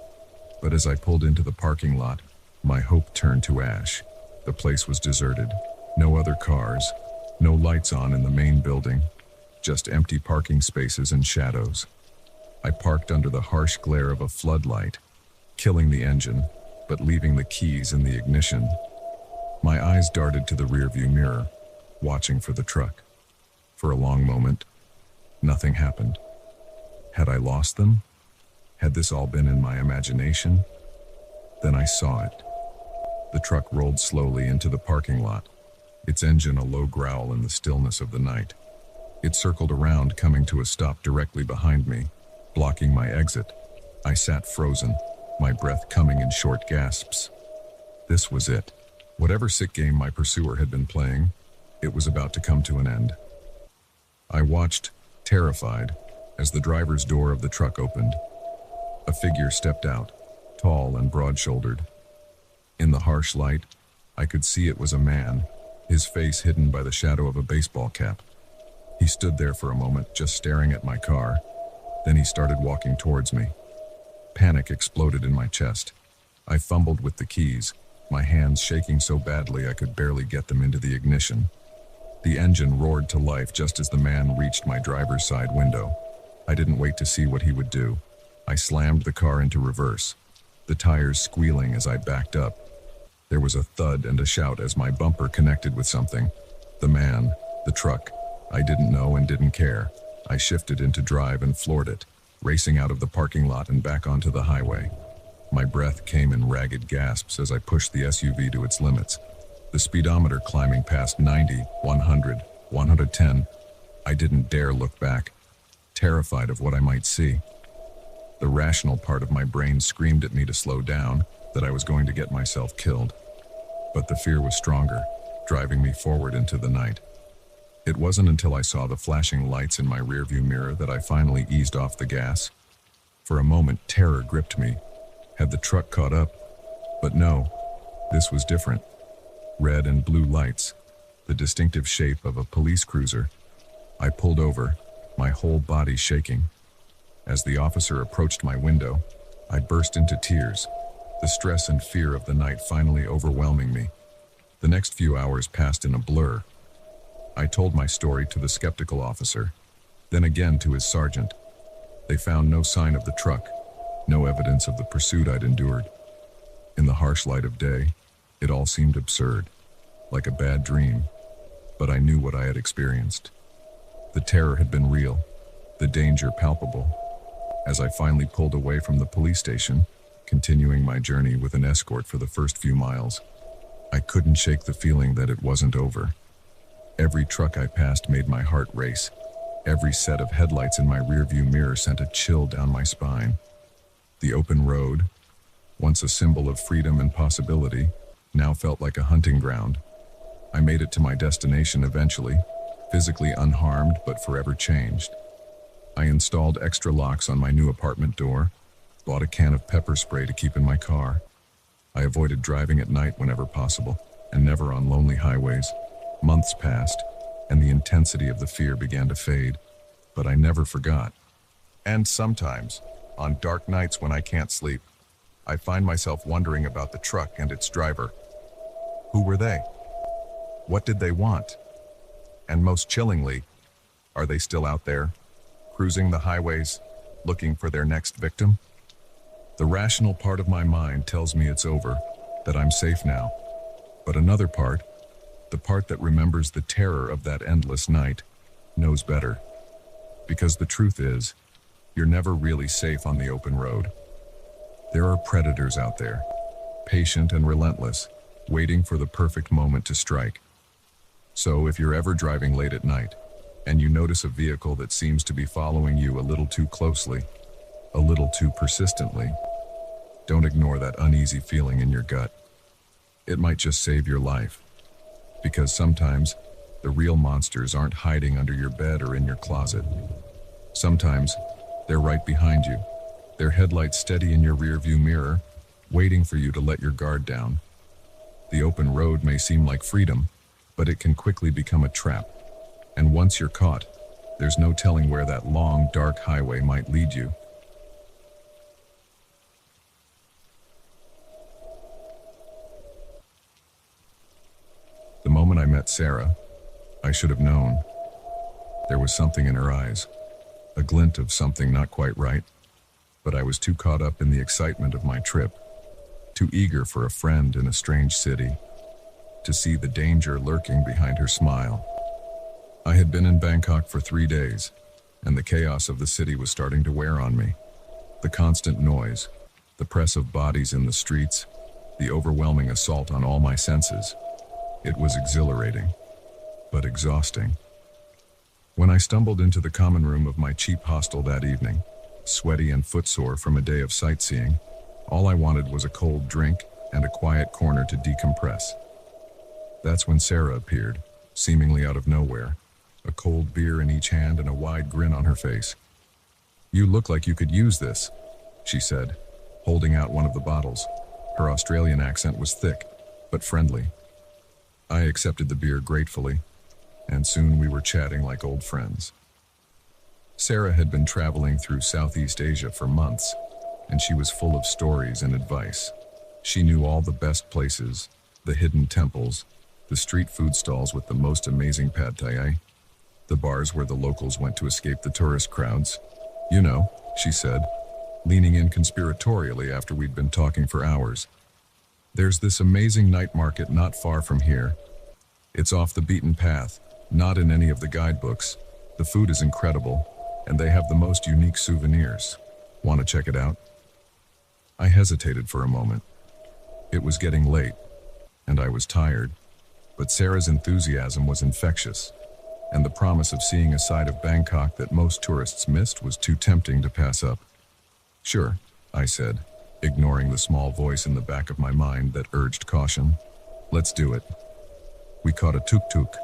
But as I pulled into the parking lot, my hope turned to ash. The place was deserted. No other cars, no lights on in the main building, just empty parking spaces and shadows. I parked under the harsh glare of a floodlight, killing the engine, but leaving the keys in the ignition. My eyes darted to the rearview mirror, watching for the truck. For a long moment, nothing happened. Had I lost them? Had this all been in my imagination? Then I saw it. The truck rolled slowly into the parking lot, its engine a low growl in the stillness of the night. It circled around, coming to a stop directly behind me, blocking my exit. I sat frozen, my breath coming in short gasps. This was it. Whatever sick game my pursuer had been playing, it was about to come to an end. I watched, terrified, as the driver's door of the truck opened. A figure stepped out, tall and broad-shouldered. In the harsh light, I could see it was a man, his face hidden by the shadow of a baseball cap. He stood there for a moment, just staring at my car. Then he started walking towards me. Panic exploded in my chest. I fumbled with the keys, my hands shaking so badly I could barely get them into the ignition. The engine roared to life just as the man reached my driver's side window. I didn't wait to see what he would do. I slammed the car into reverse, the tires squealing as I backed up. There was a thud and a shout as my bumper connected with something. The man, the truck. I didn't know and didn't care. I shifted into drive and floored it, racing out of the parking lot and back onto the highway. My breath came in ragged gasps as I pushed the SUV to its limits. The speedometer climbing past 90, 100, 110. I didn't dare look back, terrified of what I might see. The rational part of my brain screamed at me to slow down, that I was going to get myself killed. But the fear was stronger, driving me forward into the night. It wasn't until I saw the flashing lights in my rearview mirror that I finally eased off the gas. For a moment, terror gripped me. Had the truck caught up? But no, this was different. Red and blue lights, the distinctive shape of a police cruiser. I pulled over, my whole body shaking. As the officer approached my window, I burst into tears, the stress and fear of the night finally overwhelming me. The next few hours passed in a blur. I told my story to the skeptical officer, then again to his sergeant. They found no sign of the truck, no evidence of the pursuit I'd endured. In the harsh light of day, it all seemed absurd, like a bad dream, but I knew what I had experienced. The terror had been real, the danger palpable. As I finally pulled away from the police station, continuing my journey with an escort for the first few miles, I couldn't shake the feeling that it wasn't over. Every truck I passed made my heart race. Every set of headlights in my rearview mirror sent a chill down my spine. The open road, once a symbol of freedom and possibility, now felt like a hunting ground. I made it to my destination eventually, physically unharmed but forever changed. I installed extra locks on my new apartment door, bought a can of pepper spray to keep in my car. I avoided driving at night whenever possible, and never on lonely highways. Months passed, and the intensity of the fear began to fade, but I never forgot. And sometimes, on dark nights when I can't sleep, I find myself wondering about the truck and its driver. Who were they? What did they want? And most chillingly, are they still out there, cruising the highways, looking for their next victim? The rational part of my mind tells me it's over, that I'm safe now. But another part, the part that remembers the terror of that endless night, knows better. Because the truth is, you're never really safe on the open road. There are predators out there, patient and relentless, waiting for the perfect moment to strike. So if you're ever driving late at night, and you notice a vehicle that seems to be following you a little too closely, a little too persistently, don't ignore that uneasy feeling in your gut. It might just save your life. Because sometimes, the real monsters aren't hiding under your bed or in your closet. Sometimes, they're right behind you, their headlights steady in your rearview mirror, waiting for you to let your guard down. The open road may seem like freedom, but it can quickly become a trap. And once you're caught, there's no telling where that long, dark highway might lead you. The moment I met Sarah, I should have known. There was something in her eyes, a glint of something not quite right, but I was too caught up in the excitement of my trip, too eager for a friend in a strange city, to see the danger lurking behind her smile. I had been in Bangkok for 3 days, and the chaos of the city was starting to wear on me. The constant noise, the press of bodies in the streets, the overwhelming assault on all my senses. It was exhilarating, but exhausting. When I stumbled into the common room of my cheap hostel that evening, sweaty and footsore from a day of sightseeing, all I wanted was a cold drink and a quiet corner to decompress. That's when Sarah appeared, seemingly out of nowhere, a cold beer in each hand and a wide grin on her face. "You look like you could use this," she said, holding out one of the bottles. Her Australian accent was thick, but friendly. I accepted the beer gratefully, and soon we were chatting like old friends. Sarah had been traveling through Southeast Asia for months, and she was full of stories and advice. She knew all the best places, the hidden temples, the street food stalls with the most amazing pad thai, the bars where the locals went to escape the tourist crowds. "You know," she said, leaning in conspiratorially after we'd been talking for hours. "There's this amazing night market not far from here. It's off the beaten path, not in any of the guidebooks. The food is incredible, and they have the most unique souvenirs. Want to check it out?" I hesitated for a moment. It was getting late, and I was tired, but Sarah's enthusiasm was infectious, and the promise of seeing a side of Bangkok that most tourists missed was too tempting to pass up. "Sure," I said, ignoring the small voice in the back of my mind that urged caution. "Let's do it." We caught a tuk-tuk,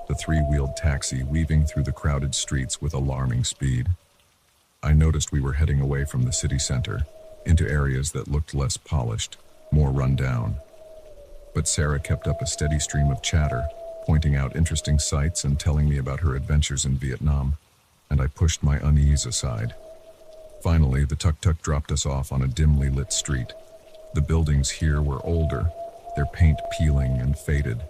the three-wheeled taxi weaving through the crowded streets with alarming speed. I noticed we were heading away from the city center, into areas that looked less polished, more run down. But Sarah kept up a steady stream of chatter, pointing out interesting sights and telling me about her adventures in Vietnam, and I pushed my unease aside. Finally, the tuk-tuk dropped us off on a dimly lit street. The buildings here were older, their paint peeling and faded.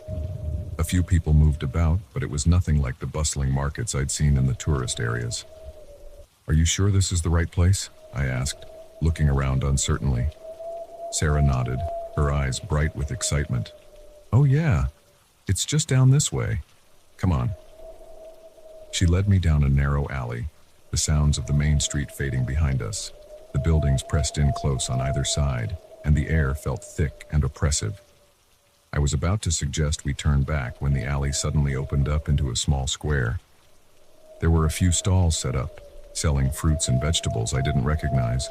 A few people moved about, but it was nothing like the bustling markets I'd seen in the tourist areas. "Are you sure this is the right place?" I asked, looking around uncertainly. Sarah nodded, her eyes bright with excitement. "Oh yeah, it's just down this way. Come on." She led me down a narrow alley, the sounds of the main street fading behind us. The buildings pressed in close on either side, and the air felt thick and oppressive. I was about to suggest we turn back when the alley suddenly opened up into a small square. There were a few stalls set up, selling fruits and vegetables I didn't recognize.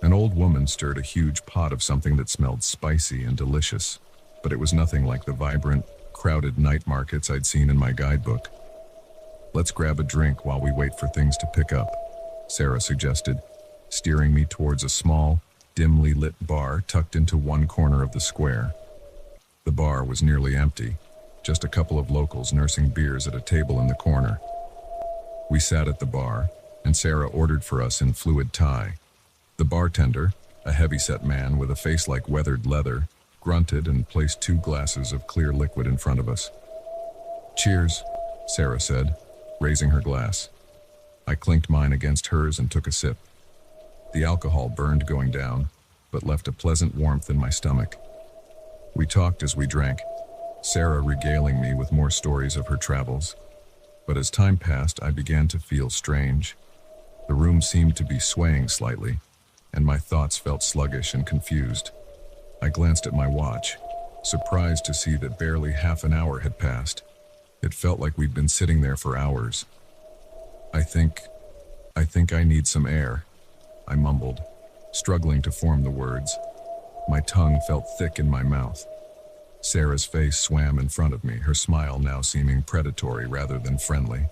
An old woman stirred a huge pot of something that smelled spicy and delicious, but it was nothing like the vibrant, crowded night markets I'd seen in my guidebook. "Let's grab a drink while we wait for things to pick up," Sarah suggested, steering me towards a small, dimly lit bar tucked into one corner of the square. The bar was nearly empty, just a couple of locals nursing beers at a table in the corner. We sat at the bar, and Sarah ordered for us in fluid Thai. The bartender, a heavy-set man with a face like weathered leather, grunted and placed 2 glasses of clear liquid in front of us. "Cheers," Sarah said, raising her glass. I clinked mine against hers and took a sip. The alcohol burned going down, but left a pleasant warmth in my stomach. We talked as we drank, Sarah regaling me with more stories of her travels. But as time passed, I began to feel strange. The room seemed to be swaying slightly, and my thoughts felt sluggish and confused. I glanced at my watch, surprised to see that barely half an hour had passed. It felt like we'd been sitting there for hours. I think I need some air," I mumbled, struggling to form the words. My tongue felt thick in my mouth. Sarah's face swam in front of me, her smile now seeming predatory rather than friendly.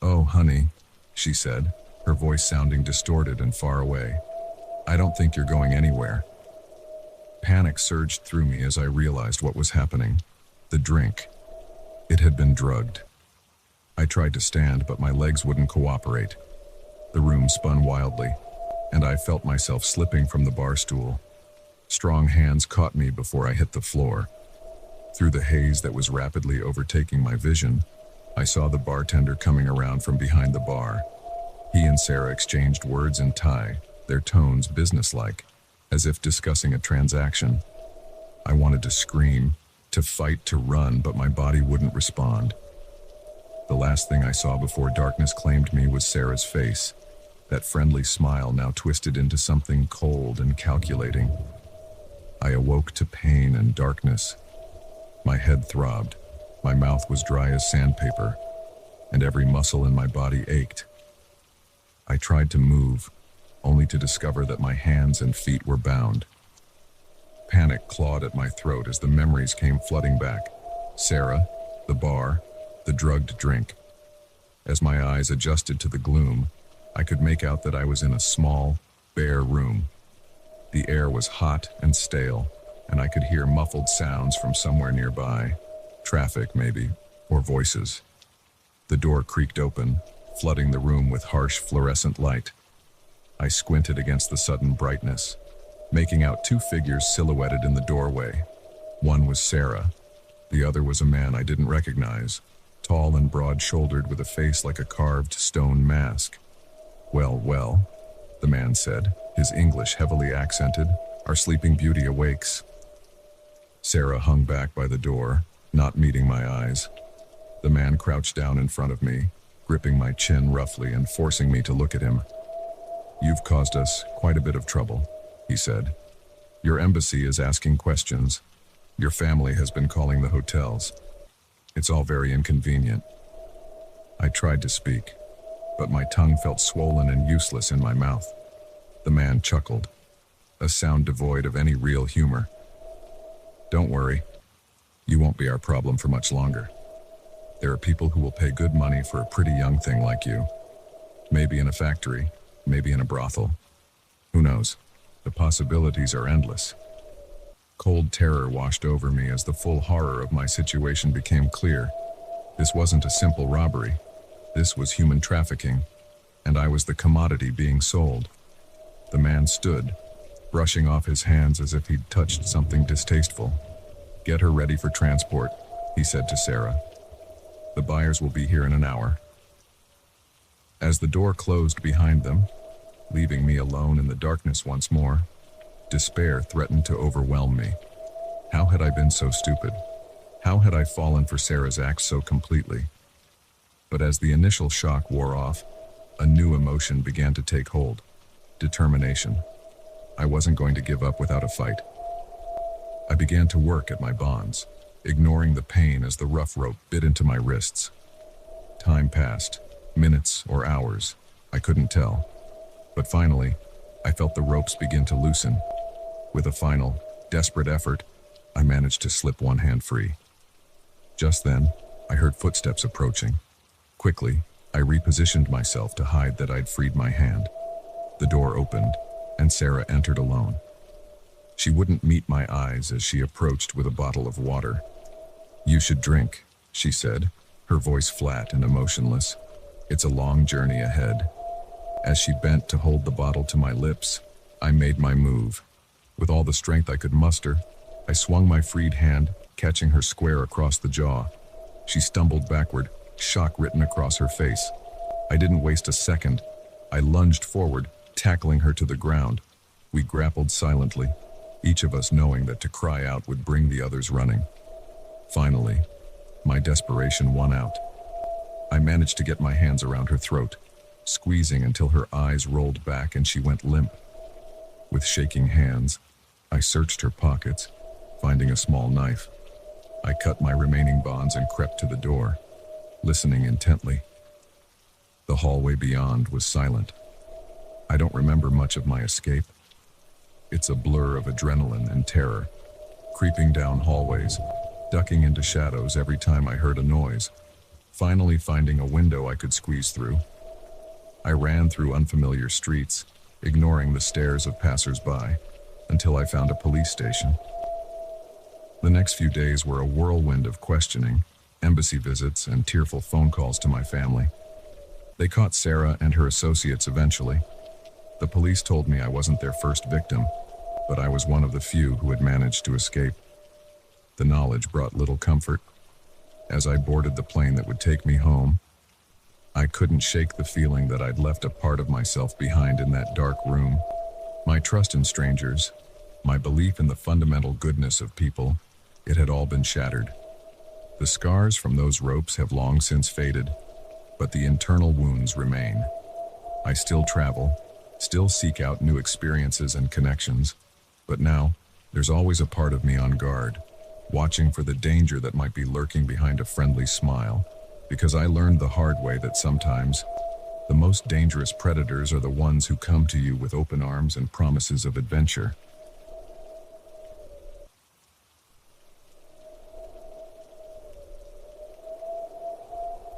"Oh, honey," she said, her voice sounding distorted and far away. "I don't think you're going anywhere." Panic surged through me as I realized what was happening. The drink. It had been drugged. I tried to stand, but my legs wouldn't cooperate. The room spun wildly, and I felt myself slipping from the bar stool. Strong hands caught me before I hit the floor. Through the haze that was rapidly overtaking my vision, I saw the bartender coming around from behind the bar. He and Sarah exchanged words in Thai, their tones businesslike, as if discussing a transaction. I wanted to scream, to fight, to run, but my body wouldn't respond. The last thing I saw before darkness claimed me was Sarah's face, that friendly smile now twisted into something cold and calculating. I awoke to pain and darkness. My head throbbed, my mouth was dry as sandpaper, and every muscle in my body ached. I tried to move, only to discover that my hands and feet were bound. Panic clawed at my throat as the memories came flooding back. Sarah, the bar, the drugged drink. As my eyes adjusted to the gloom, I could make out that I was in a small, bare room. The air was hot and stale, and I could hear muffled sounds from somewhere nearby. Traffic, maybe, or voices. The door creaked open, flooding the room with harsh fluorescent light. I squinted against the sudden brightness, making out two figures silhouetted in the doorway. One was Sarah. The other was a man I didn't recognize, tall and broad-shouldered with a face like a carved stone mask. Well, the man said, his English heavily accented. Our sleeping beauty awakes. Sarah hung back by the door, not meeting my eyes. The man crouched down in front of me, gripping my chin roughly and forcing me to look at him. "You've caused us quite a bit of trouble," he said. "Your embassy is asking questions. Your family has been calling the hotels. It's all very inconvenient." I tried to speak, but my tongue felt swollen and useless in my mouth. The man chuckled, a sound devoid of any real humor. "Don't worry. You won't be our problem for much longer. There are people who will pay good money for a pretty young thing like you. Maybe in a factory, maybe in a brothel. Who knows? The possibilities are endless." Cold terror washed over me as the full horror of my situation became clear. This wasn't a simple robbery. This was human trafficking, and I was the commodity being sold. The man stood, brushing off his hands as if he'd touched something distasteful. "Get her ready for transport," he said to Sarah. "The buyers will be here in an hour." As the door closed behind them, leaving me alone in the darkness once more, despair threatened to overwhelm me. How had I been so stupid? How had I fallen for Sarah's act so completely? But as the initial shock wore off, a new emotion began to take hold. Determination. I wasn't going to give up without a fight. I began to work at my bonds, ignoring the pain as the rough rope bit into my wrists. Time passed, minutes or hours, I couldn't tell. But finally, I felt the ropes begin to loosen. With a final, desperate effort, I managed to slip one hand free. Just then, I heard footsteps approaching. Quickly, I repositioned myself to hide that I'd freed my hand. The door opened, and Sarah entered alone. She wouldn't meet my eyes as she approached with a bottle of water. "You should drink," she said, her voice flat and emotionless. "It's a long journey ahead." As she bent to hold the bottle to my lips, I made my move. With all the strength I could muster, I swung my freed hand, catching her square across the jaw. She stumbled backward, shock written across her face. I didn't waste a second. I lunged forward, tackling her to the ground. We grappled silently, each of us knowing that to cry out would bring the others running. Finally, my desperation won out. I managed to get my hands around her throat, squeezing until her eyes rolled back and she went limp. With shaking hands, I searched her pockets, finding a small knife. I cut my remaining bonds and crept to the door, listening intently. The hallway beyond was silent. I don't remember much of my escape. It's a blur of adrenaline and terror, creeping down hallways, ducking into shadows every time I heard a noise, finally finding a window I could squeeze through. I ran through unfamiliar streets, ignoring the stares of passers-by, until I found a police station. The next few days were a whirlwind of questioning, embassy visits, and tearful phone calls to my family. They caught Sarah and her associates eventually. The police told me I wasn't their first victim, but I was one of the few who had managed to escape. The knowledge brought little comfort. As I boarded the plane that would take me home, I couldn't shake the feeling that I'd left a part of myself behind in that dark room. My trust in strangers, my belief in the fundamental goodness of people, it had all been shattered. The scars from those ropes have long since faded, but the internal wounds remain. I still travel, still seek out new experiences and connections, but now, there's always a part of me on guard, watching for the danger that might be lurking behind a friendly smile, because I learned the hard way that sometimes, the most dangerous predators are the ones who come to you with open arms and promises of adventure.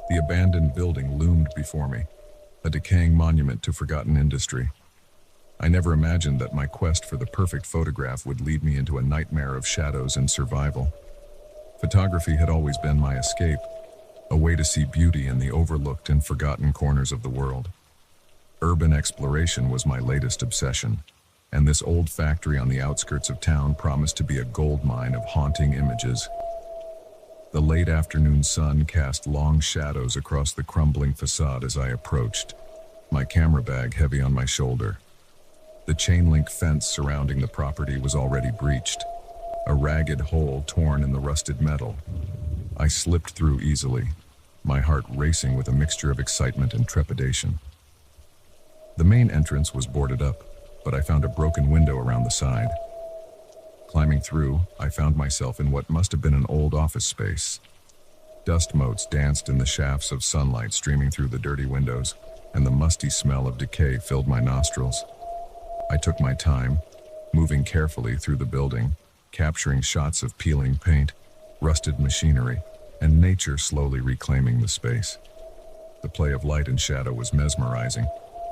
The abandoned building loomed before me, a decaying monument to forgotten industry. I never imagined that my quest for the perfect photograph would lead me into a nightmare of shadows and survival. Photography had always been my escape, a way to see beauty in the overlooked and forgotten corners of the world. Urban exploration was my latest obsession, and this old factory on the outskirts of town promised to be a goldmine of haunting images. The late afternoon sun cast long shadows across the crumbling facade as I approached, my camera bag heavy on my shoulder. The chain-link fence surrounding the property was already breached, a ragged hole torn in the rusted metal. I slipped through easily, my heart racing with a mixture of excitement and trepidation. The main entrance was boarded up, but I found a broken window around the side. Climbing through, I found myself in what must have been an old office space. Dust motes danced in the shafts of sunlight streaming through the dirty windows, and the musty smell of decay filled my nostrils. I took my time, moving carefully through the building, capturing shots of peeling paint, rusted machinery, and nature slowly reclaiming the space. The play of light and shadow was mesmerizing,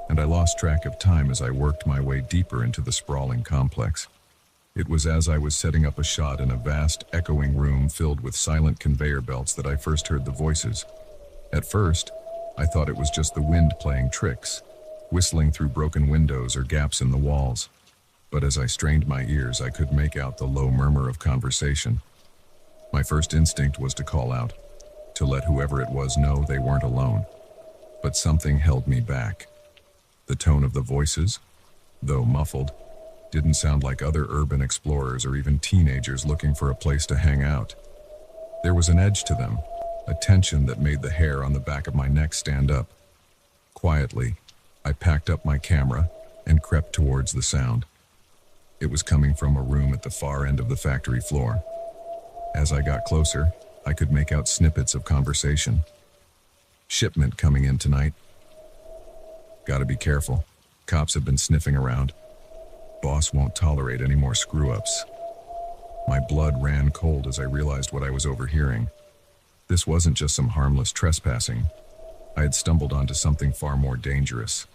and I lost track of time as I worked my way deeper into the sprawling complex. It was as I was setting up a shot in a vast, echoing room filled with silent conveyor belts that I first heard the voices. At first, I thought it was just the wind playing tricks, whistling through broken windows or gaps in the walls. But as I strained my ears, I could make out the low murmur of conversation. My first instinct was to call out, to let whoever it was know they weren't alone. But something held me back. The tone of the voices, though muffled, didn't sound like other urban explorers or even teenagers looking for a place to hang out. There was an edge to them, a tension that made the hair on the back of my neck stand up. Quietly, I packed up my camera and crept towards the sound. It was coming from a room at the far end of the factory floor. As I got closer, I could make out snippets of conversation. Shipment coming in tonight. Gotta be careful. Cops have been sniffing around. Boss won't tolerate any more screw-ups. My blood ran cold as I realized what I was overhearing. This wasn't just some harmless trespassing. I had stumbled onto something far more dangerous.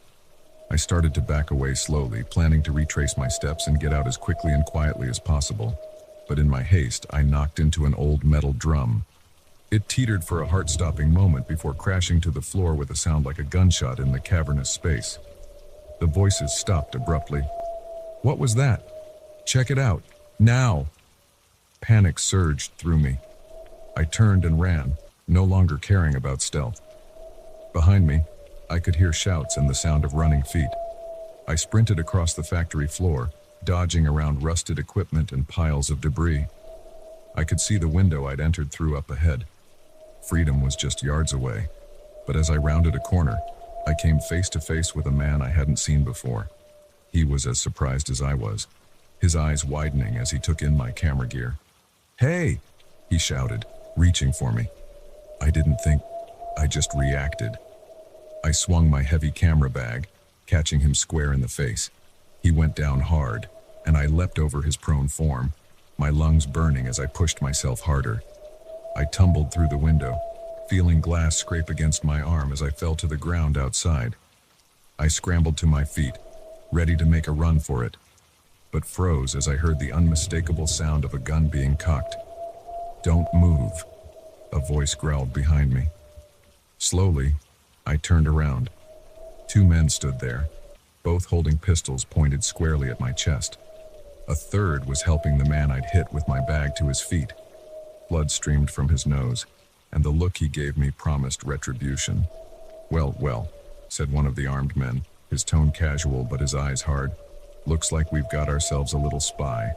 I started to back away slowly, planning to retrace my steps and get out as quickly and quietly as possible. But in my haste, I knocked into an old metal drum. It teetered for a heart-stopping moment before crashing to the floor with a sound like a gunshot in the cavernous space. The voices stopped abruptly. What was that? Check it out. Now! Panic surged through me. I turned and ran, no longer caring about stealth. Behind me, I could hear shouts and the sound of running feet. I sprinted across the factory floor, dodging around rusted equipment and piles of debris. I could see the window I'd entered through up ahead. Freedom was just yards away, but as I rounded a corner, I came face to face with a man I hadn't seen before. He was as surprised as I was, his eyes widening as he took in my camera gear. "Hey!" he shouted, reaching for me. I didn't think, I just reacted. I swung my heavy camera bag, catching him square in the face. He went down hard, and I leapt over his prone form, my lungs burning as I pushed myself harder. I tumbled through the window, feeling glass scrape against my arm as I fell to the ground outside. I scrambled to my feet, ready to make a run for it, but froze as I heard the unmistakable sound of a gun being cocked. "Don't move," a voice growled behind me. Slowly, I turned around. Two men stood there, both holding pistols pointed squarely at my chest. A third was helping the man I'd hit with my bag to his feet. Blood streamed from his nose, and the look he gave me promised retribution. Well, said one of the armed men, his tone casual but his eyes hard. "Looks like we've got ourselves a little spy."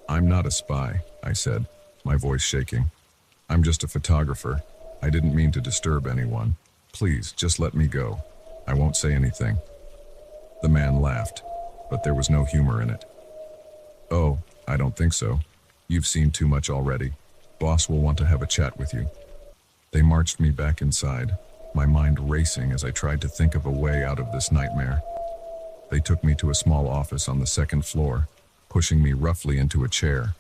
"I'm not a spy," I said, my voice shaking. I'm just a photographer. I didn't mean to disturb anyone. Please, just let me go. I won't say anything." The man laughed, but there was no humor in it. "Oh, I don't think so. You've seen too much already. Boss will want to have a chat with you." They marched me back inside, my mind racing as I tried to think of a way out of this nightmare. They took me to a small office on the second floor, pushing me roughly into a chair.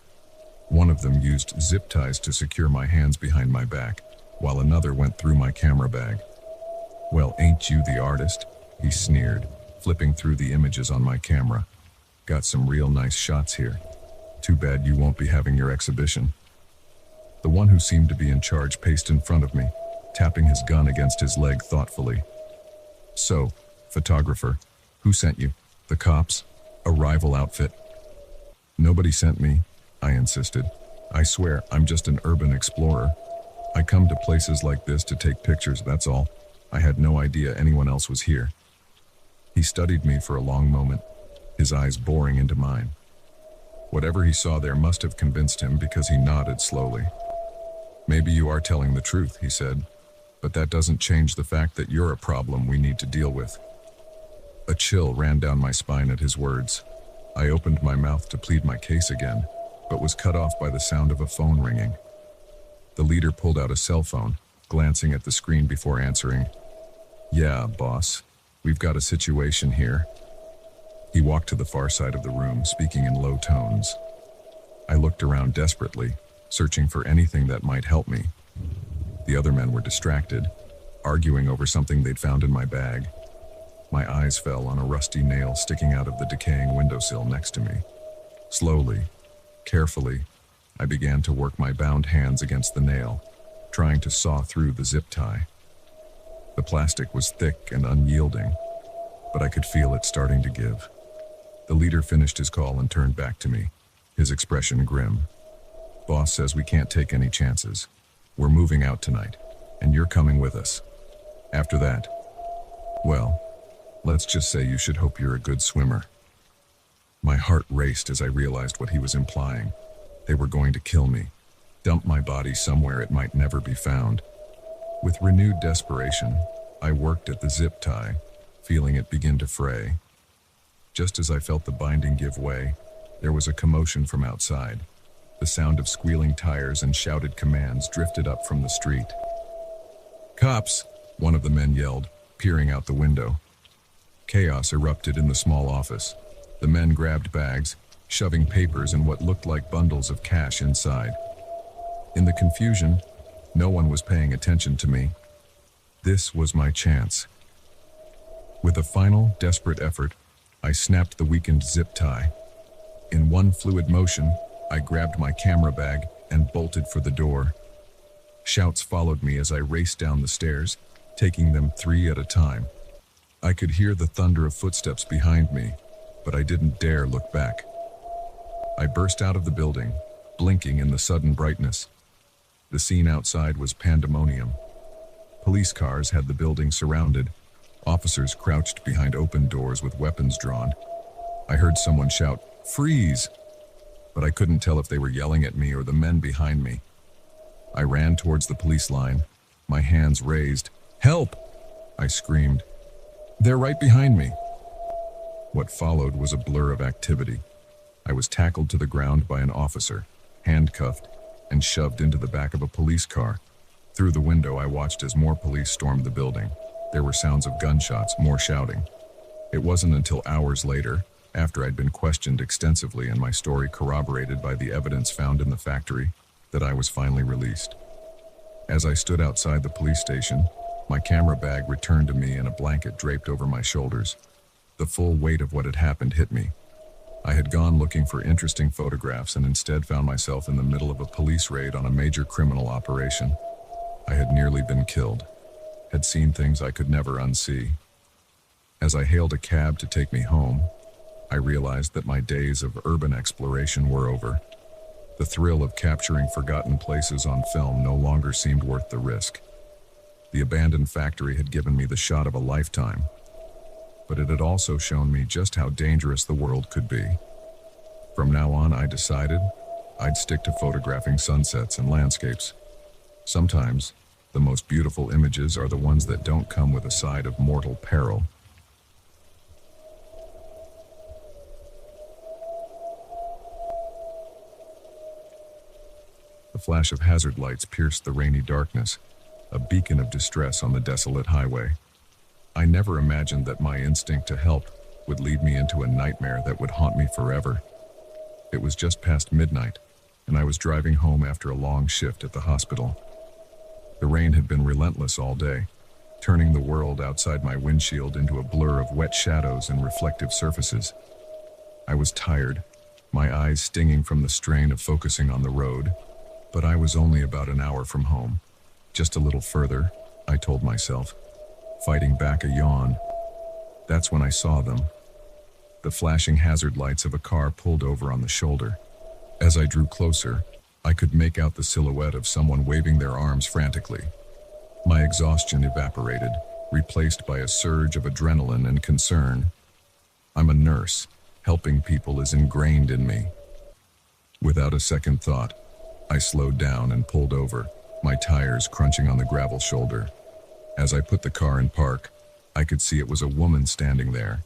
One of them used zip ties to secure my hands behind my back, while another went through my camera bag. "Well, ain't you the artist?" he sneered, flipping through the images on my camera. "Got some real nice shots here. Too bad you won't be having your exhibition." The one who seemed to be in charge paced in front of me, tapping his gun against his leg thoughtfully. "So, photographer, who sent you? The cops? A rival outfit?" "Nobody sent me," I insisted. "I swear, I'm just an urban explorer. I come to places like this to take pictures, that's all. I had no idea anyone else was here." He studied me for a long moment, his eyes boring into mine. Whatever he saw there must have convinced him because he nodded slowly. "Maybe you are telling the truth," he said, "but that doesn't change the fact that you're a problem we need to deal with." A chill ran down my spine at his words. I opened my mouth to plead my case again, but was cut off by the sound of a phone ringing. The leader pulled out a cell phone, glancing at the screen before answering. "Yeah, boss. We've got a situation here." He walked to the far side of the room, speaking in low tones. I looked around desperately, searching for anything that might help me. The other men were distracted, arguing over something they'd found in my bag. My eyes fell on a rusty nail sticking out of the decaying windowsill next to me. Slowly, carefully, I began to work my bound hands against the nail, trying to saw through the zip tie. The plastic was thick and unyielding, but I could feel it starting to give. The leader finished his call and turned back to me, his expression grim. "Boss says we can't take any chances. We're moving out tonight, and you're coming with us. After that, well, let's just say you should hope you're a good swimmer." My heart raced as I realized what he was implying. They were going to kill me, dump my body somewhere it might never be found. With renewed desperation, I worked at the zip tie, feeling it begin to fray. Just as I felt the binding give way, there was a commotion from outside. The sound of squealing tires and shouted commands drifted up from the street. "Cops!" one of the men yelled, peering out the window. Chaos erupted in the small office. The men grabbed bags, shoving papers and what looked like bundles of cash inside. In the confusion, no one was paying attention to me. This was my chance. With a final, desperate effort, I snapped the weakened zip tie. In one fluid motion, I grabbed my camera bag and bolted for the door. Shouts followed me as I raced down the stairs, taking them 3 at a time. I could hear the thunder of footsteps behind me, but I didn't dare look back. I burst out of the building, blinking in the sudden brightness. The scene outside was pandemonium. Police cars had the building surrounded. Officers crouched behind open doors with weapons drawn. I heard someone shout, "Freeze!" but I couldn't tell if they were yelling at me or the men behind me. I ran towards the police line, my hands raised. "Help!" I screamed. "They're right behind me." What followed was a blur of activity. I was tackled to the ground by an officer, handcuffed, and shoved into the back of a police car. Through the window, I watched as more police stormed the building. There were sounds of gunshots, more shouting. It wasn't until hours later, after I'd been questioned extensively and my story corroborated by the evidence found in the factory, that I was finally released. As I stood outside the police station, my camera bag returned to me and a blanket draped over my shoulders. The full weight of what had happened hit me. I had gone looking for interesting photographs and instead found myself in the middle of a police raid on a major criminal operation. I had nearly been killed, had seen things I could never unsee. As I hailed a cab to take me home, I realized that my days of urban exploration were over. The thrill of capturing forgotten places on film no longer seemed worth the risk. The abandoned factory had given me the shot of a lifetime, but it had also shown me just how dangerous the world could be. From now on, I decided I'd stick to photographing sunsets and landscapes. Sometimes, the most beautiful images are the ones that don't come with a side of mortal peril. The flash of hazard lights pierced the rainy darkness, a beacon of distress on the desolate highway. I never imagined that my instinct to help would lead me into a nightmare that would haunt me forever. It was just past midnight, and I was driving home after a long shift at the hospital. The rain had been relentless all day, turning the world outside my windshield into a blur of wet shadows and reflective surfaces. I was tired, my eyes stinging from the strain of focusing on the road, but I was only about an hour from home. Just a little further, I told myself, fighting back a yawn. That's when I saw them. The flashing hazard lights of a car pulled over on the shoulder. As I drew closer, I could make out the silhouette of someone waving their arms frantically. My exhaustion evaporated, replaced by a surge of adrenaline and concern. I'm a nurse. Helping people is ingrained in me. Without a second thought, I slowed down and pulled over, my tires crunching on the gravel shoulder. As I put the car in park, I could see it was a woman standing there,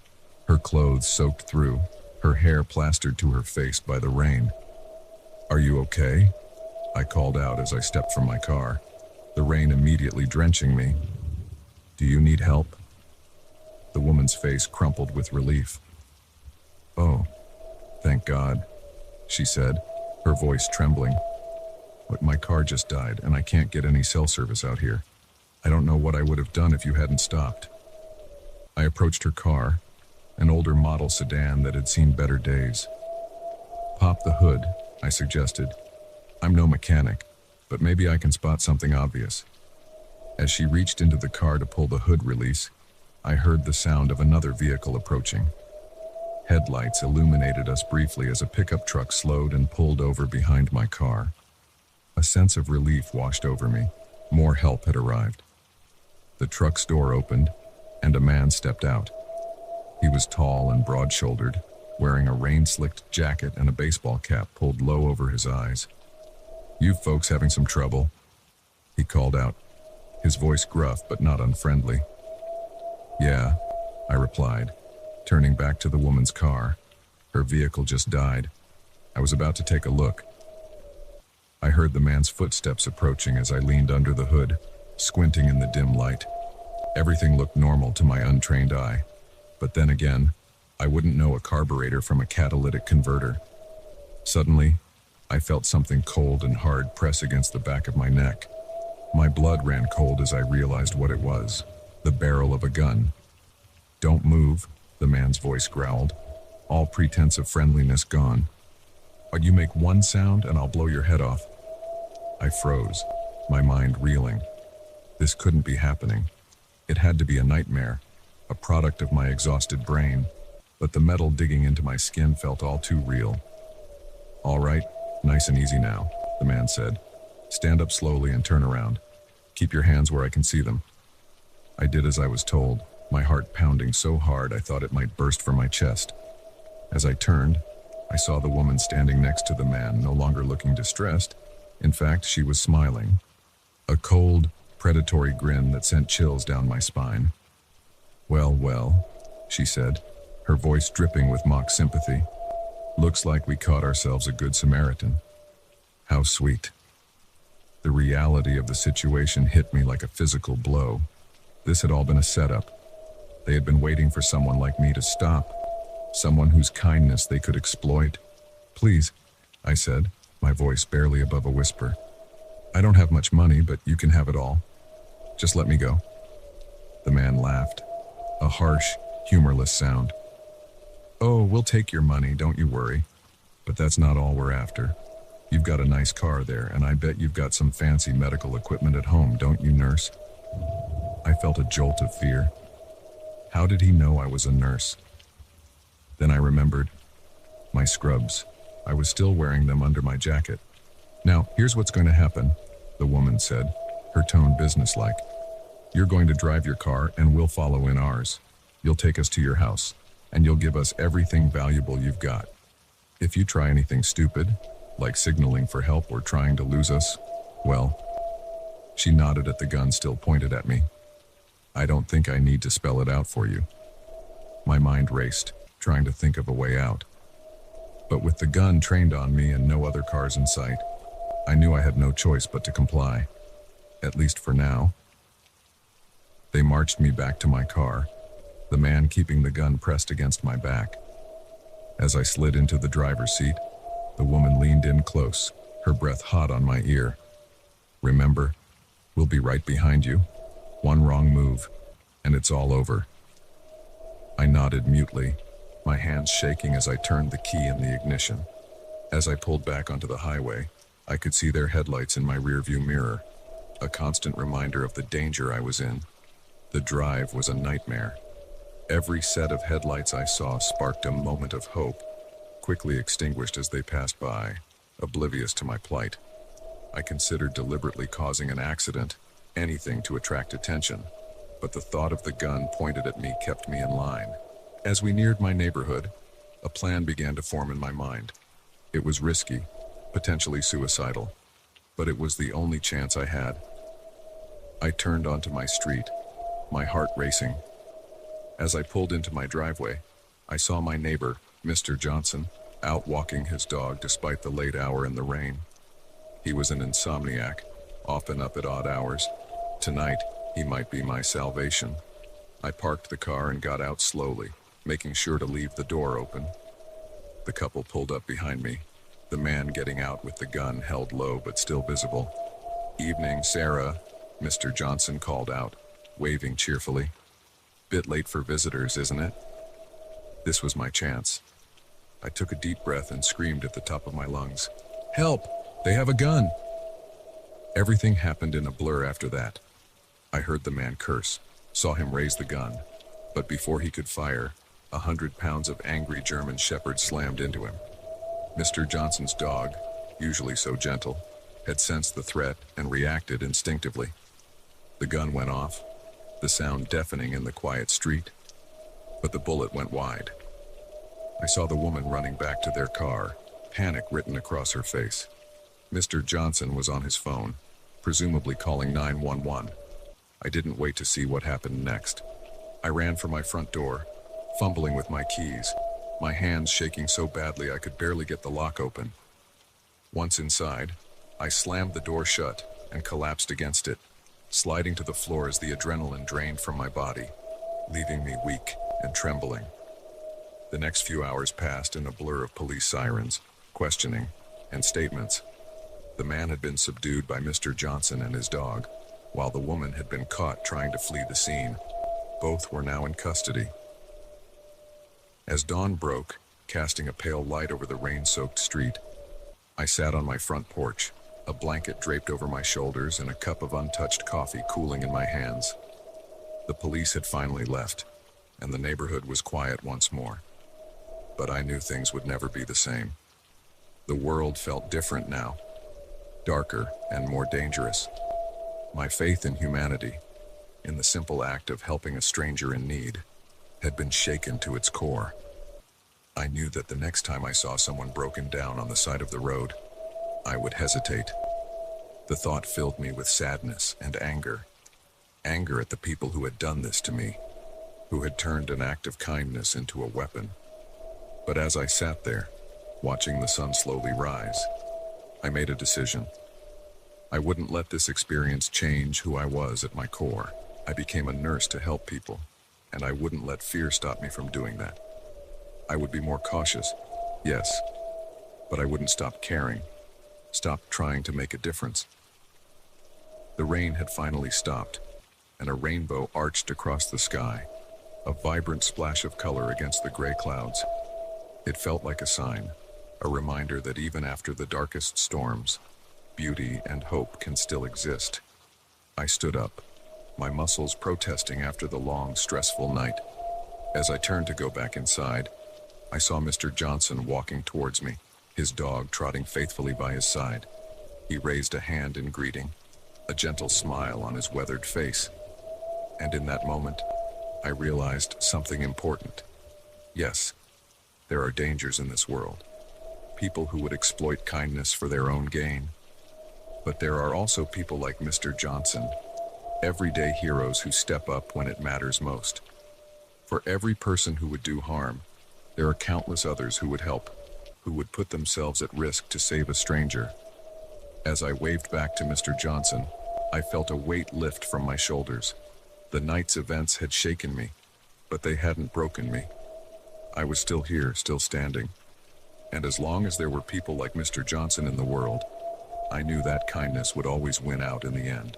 her clothes soaked through, her hair plastered to her face by the rain. "Are you okay?" I called out as I stepped from my car, the rain immediately drenching me. "Do you need help?" The woman's face crumpled with relief. "Oh, thank God," she said, her voice trembling. "But my car just died and I can't get any cell service out here. I don't know what I would have done if you hadn't stopped." I approached her car, an older model sedan that had seen better days. "Pop the hood," I suggested. "I'm no mechanic, but maybe I can spot something obvious." As she reached into the car to pull the hood release, I heard the sound of another vehicle approaching. Headlights illuminated us briefly as a pickup truck slowed and pulled over behind my car. A sense of relief washed over me. More help had arrived. The truck's door opened, and a man stepped out. He was tall and broad-shouldered, wearing a rain-slicked jacket and a baseball cap pulled low over his eyes. "You folks having some trouble?" he called out, his voice gruff but not unfriendly. "Yeah," I replied, turning back to the woman's car. Her vehicle just died. I was about to take a look. I heard the man's footsteps approaching as I leaned under the hood, squinting in the dim light. Everything looked normal to my untrained eye. But then again, I wouldn't know a carburetor from a catalytic converter. Suddenly, I felt something cold and hard press against the back of my neck. My blood ran cold as I realized what it was. The barrel of a gun. "Don't move," the man's voice growled, all pretense of friendliness gone. "But you make one sound and I'll blow your head off." I froze, my mind reeling. This couldn't be happening. It had to be a nightmare, a product of my exhausted brain, but the metal digging into my skin felt all too real. "All right, nice and easy now," the man said. "Stand up slowly and turn around. Keep your hands where I can see them." I did as I was told, my heart pounding so hard I thought it might burst from my chest. As I turned, I saw the woman standing next to the man, no longer looking distressed. In fact, she was smiling. A cold, predatory grin that sent chills down my spine. "Well, well," she said, her voice dripping with mock sympathy. "Looks like we caught ourselves a good Samaritan." How sweet. The reality of the situation hit me like a physical blow. This had all been a setup. They had been waiting for someone like me to stop. Someone whose kindness they could exploit. "Please," I said, my voice barely above a whisper. "I don't have much money, but you can have it all. Just let me go." The man laughed, a harsh, humorless sound. "Oh, we'll take your money, don't you worry. But that's not all we're after. You've got a nice car there, and I bet you've got some fancy medical equipment at home, don't you, nurse?" I felt a jolt of fear. How did he know I was a nurse? Then I remembered. My scrubs. I was still wearing them under my jacket. "Now, here's what's going to happen," the woman said, her tone businesslike. "You're going to drive your car and we'll follow in ours. You'll take us to your house, and you'll give us everything valuable you've got. If you try anything stupid, like signaling for help or trying to lose us, well, She nodded at the gun still pointed at me. I don't think I need to spell it out for you. My mind raced, trying to think of a way out. But with the gun trained on me and no other cars in sight, I knew I had no choice but to comply. At least for now. They marched me back to my car, the man keeping the gun pressed against my back. As I slid into the driver's seat, the woman leaned in close, her breath hot on my ear. Remember, we'll be right behind you. One wrong move, and it's all over. I nodded mutely, my hands shaking as I turned the key in the ignition. As I pulled back onto the highway, I could see their headlights in my rearview mirror, a constant reminder of the danger I was in. The drive was a nightmare. Every set of headlights I saw sparked a moment of hope, quickly extinguished as they passed by, oblivious to my plight. I considered deliberately causing an accident, anything to attract attention, but the thought of the gun pointed at me kept me in line. As we neared my neighborhood, a plan began to form in my mind. It was risky, potentially suicidal, but it was the only chance I had. I turned onto my street, my heart racing. As I pulled into my driveway, I saw my neighbor, Mr. Johnson, out walking his dog despite the late hour and the rain. He was an insomniac, often up at odd hours. Tonight, he might be my salvation. I parked the car and got out slowly, making sure to leave the door open. The couple pulled up behind me, the man getting out with the gun held low but still visible. "Evening, Sarah," Mr. Johnson called out, waving cheerfully. "Bit late for visitors, isn't it?" This was my chance. I took a deep breath and screamed at the top of my lungs, "Help! They have a gun!" Everything happened in a blur after that. I heard the man curse, saw him raise the gun, but before he could fire, 100 pounds of angry German shepherd slammed into him. Mr. Johnson's dog, usually so gentle, had sensed the threat and reacted instinctively. The gun went off, the sound deafening in the quiet street, but the bullet went wide. I saw the woman running back to their car, panic written across her face. Mr. Johnson was on his phone, presumably calling 911. I didn't wait to see what happened next. I ran for my front door, fumbling with my keys, my hands shaking so badly I could barely get the lock open. Once inside, I slammed the door shut and collapsed against it, sliding to the floor as the adrenaline drained from my body, leaving me weak and trembling. The next few hours passed in a blur of police sirens, questioning, and statements. The man had been subdued by Mr. Johnson and his dog, while the woman had been caught trying to flee the scene. Both were now in custody. As dawn broke, casting a pale light over the rain-soaked street, I sat on my front porch, a blanket draped over my shoulders and a cup of untouched coffee cooling in my hands. The police had finally left, and the neighborhood was quiet once more. But I knew things would never be the same. The world felt different now, darker and more dangerous. My faith in humanity, in the simple act of helping a stranger in need, had been shaken to its core. I knew that the next time I saw someone broken down on the side of the road, I would hesitate. The thought filled me with sadness and anger. Anger at the people who had done this to me, who had turned an act of kindness into a weapon. But as I sat there, watching the sun slowly rise, I made a decision. I wouldn't let this experience change who I was at my core. I became a nurse to help people, and I wouldn't let fear stop me from doing that. I would be more cautious, yes, but I wouldn't stop caring, stop trying to make a difference. The rain had finally stopped, and a rainbow arched across the sky, a vibrant splash of color against the gray clouds. It felt like a sign, a reminder that even after the darkest storms, beauty and hope can still exist. I stood up, my muscles protesting after the long, stressful night. As I turned to go back inside, I saw Mr. Johnson walking towards me, his dog trotting faithfully by his side. He raised a hand in greeting, a gentle smile on his weathered face. And in that moment, I realized something important. Yes, there are dangers in this world. People who would exploit kindness for their own gain. But there are also people like Mr. Johnson, everyday heroes who step up when it matters most. For every person who would do harm, there are countless others who would help, who would put themselves at risk to save a stranger. As I waved back to Mr. Johnson, I felt a weight lift from my shoulders. The night's events had shaken me, but they hadn't broken me. I was still here, still standing. And as long as there were people like Mr. Johnson in the world, I knew that kindness would always win out in the end.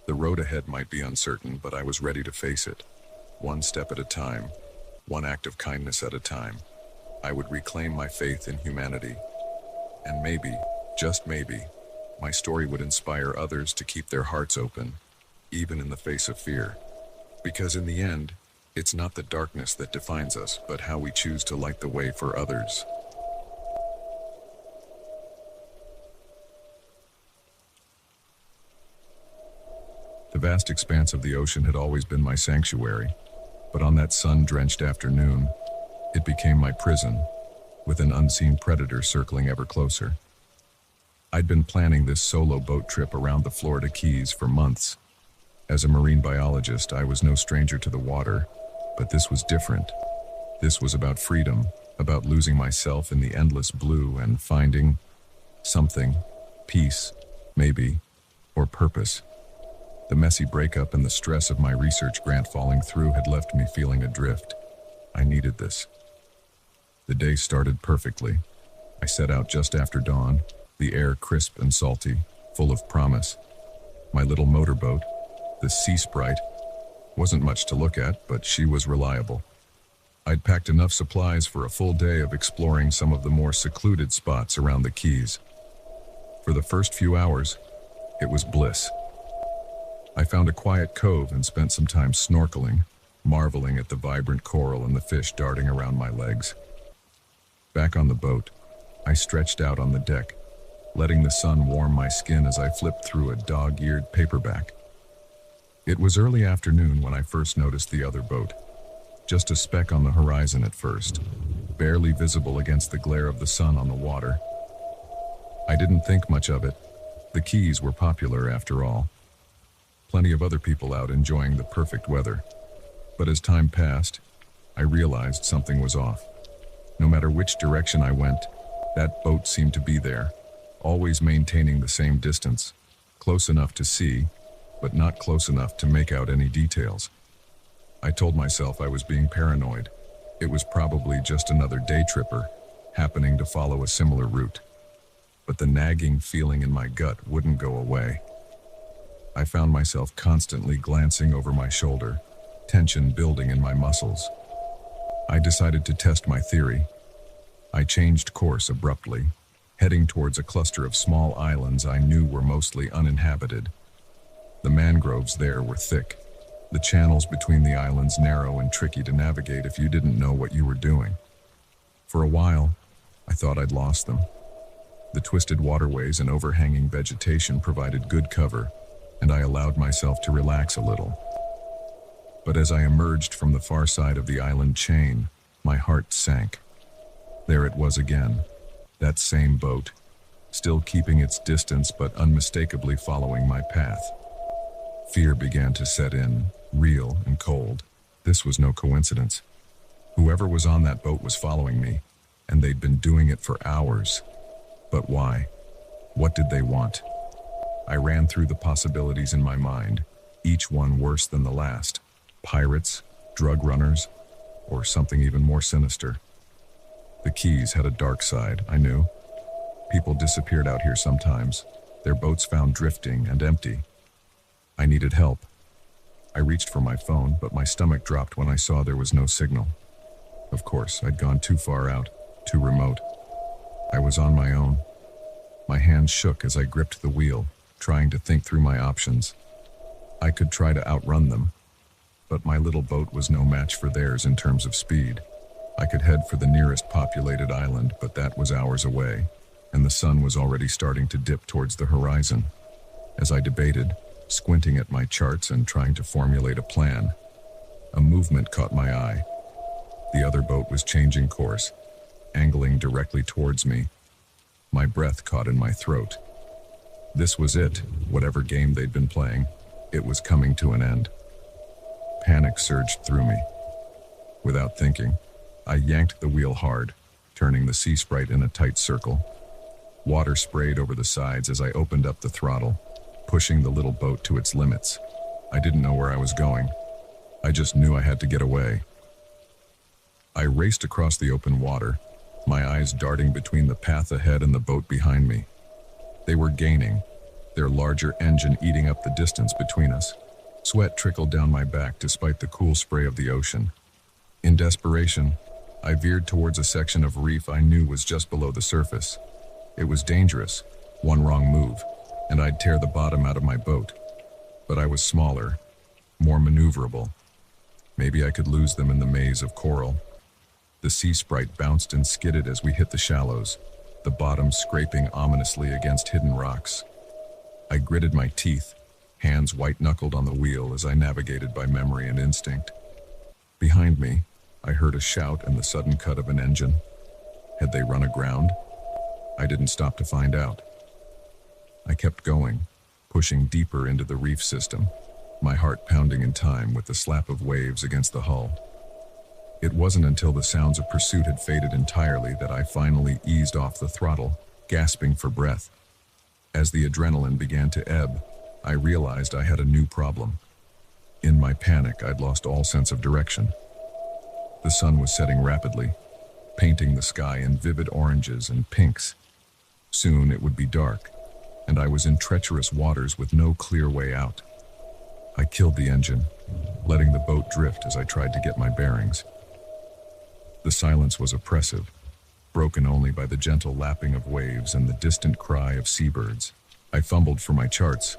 The road ahead might be uncertain, but I was ready to face it. One step at a time, one act of kindness at a time. I would reclaim my faith in humanity. And maybe, just maybe, my story would inspire others to keep their hearts open, even in the face of fear. Because in the end, it's not the darkness that defines us, but how we choose to light the way for others. The vast expanse of the ocean had always been my sanctuary, but on that sun-drenched afternoon, it became my prison, with an unseen predator circling ever closer. I'd been planning this solo boat trip around the Florida Keys for months. As a marine biologist, I was no stranger to the water, but this was different. This was about freedom, about losing myself in the endless blue and finding something, peace, maybe, or purpose. The messy breakup and the stress of my research grant falling through had left me feeling adrift. I needed this. The day started perfectly. I set out just after dawn, the air crisp and salty, full of promise. My little motorboat, the Sea Sprite, wasn't much to look at, but she was reliable. I'd packed enough supplies for a full day of exploring some of the more secluded spots around the Keys. For the first few hours, it was bliss. I found a quiet cove and spent some time snorkeling, marveling at the vibrant coral and the fish darting around my legs. Back on the boat, I stretched out on the deck, letting the sun warm my skin as I flipped through a dog-eared paperback. It was early afternoon when I first noticed the other boat, just a speck on the horizon at first, barely visible against the glare of the sun on the water. I didn't think much of it. The Keys were popular after all. Plenty of other people out enjoying the perfect weather. But as time passed, I realized something was off. No matter which direction I went, that boat seemed to be there, always maintaining the same distance, close enough to see, but not close enough to make out any details. I told myself I was being paranoid. It was probably just another day tripper, happening to follow a similar route. But the nagging feeling in my gut wouldn't go away. I found myself constantly glancing over my shoulder, tension building in my muscles. I decided to test my theory. I changed course abruptly, heading towards a cluster of small islands I knew were mostly uninhabited. The mangroves there were thick, the channels between the islands narrow and tricky to navigate if you didn't know what you were doing. For a while, I thought I'd lost them. The twisted waterways and overhanging vegetation provided good cover, and I allowed myself to relax a little. But as I emerged from the far side of the island chain, my heart sank. There it was again, that same boat, still keeping its distance but unmistakably following my path. Fear began to set in, real and cold. This was no coincidence. Whoever was on that boat was following me, and they'd been doing it for hours. But why? What did they want? I ran through the possibilities in my mind, each one worse than the last. Pirates, drug runners, or something even more sinister. The Keys had a dark side, I knew. People disappeared out here sometimes, their boats found drifting and empty. I needed help. I reached for my phone, but my stomach dropped when I saw there was no signal. Of course, I'd gone too far out, too remote. I was on my own. My hands shook as I gripped the wheel, trying to think through my options. I could try to outrun them, but my little boat was no match for theirs in terms of speed. I could head for the nearest populated island, but that was hours away, and the sun was already starting to dip towards the horizon. As I debated, squinting at my charts and trying to formulate a plan, a movement caught my eye. The other boat was changing course, angling directly towards me. My breath caught in my throat. This was it, whatever game they'd been playing. It was coming to an end. Panic surged through me. Without thinking, I yanked the wheel hard, turning the Sea Sprite in a tight circle. Water sprayed over the sides as I opened up the throttle, pushing the little boat to its limits. I didn't know where I was going. I just knew I had to get away. I raced across the open water, my eyes darting between the path ahead and the boat behind me. They were gaining, their larger engine eating up the distance between us. Sweat trickled down my back despite the cool spray of the ocean. In desperation, I veered towards a section of reef I knew was just below the surface. It was dangerous, one wrong move, and I'd tear the bottom out of my boat. But I was smaller, more maneuverable. Maybe I could lose them in the maze of coral. The Sea Sprite bounced and skidded as we hit the shallows, the bottom scraping ominously against hidden rocks. I gritted my teeth, hands white-knuckled on the wheel as I navigated by memory and instinct. Behind me, I heard a shout and the sudden cut of an engine. Had they run aground? I didn't stop to find out. I kept going, pushing deeper into the reef system, my heart pounding in time with the slap of waves against the hull. It wasn't until the sounds of pursuit had faded entirely that I finally eased off the throttle, gasping for breath. As the adrenaline began to ebb, I realized I had a new problem. In my panic, I'd lost all sense of direction. The sun was setting rapidly, painting the sky in vivid oranges and pinks. Soon it would be dark, and I was in treacherous waters with no clear way out. I killed the engine, letting the boat drift as I tried to get my bearings. The silence was oppressive, broken only by the gentle lapping of waves and the distant cry of seabirds. I fumbled for my charts,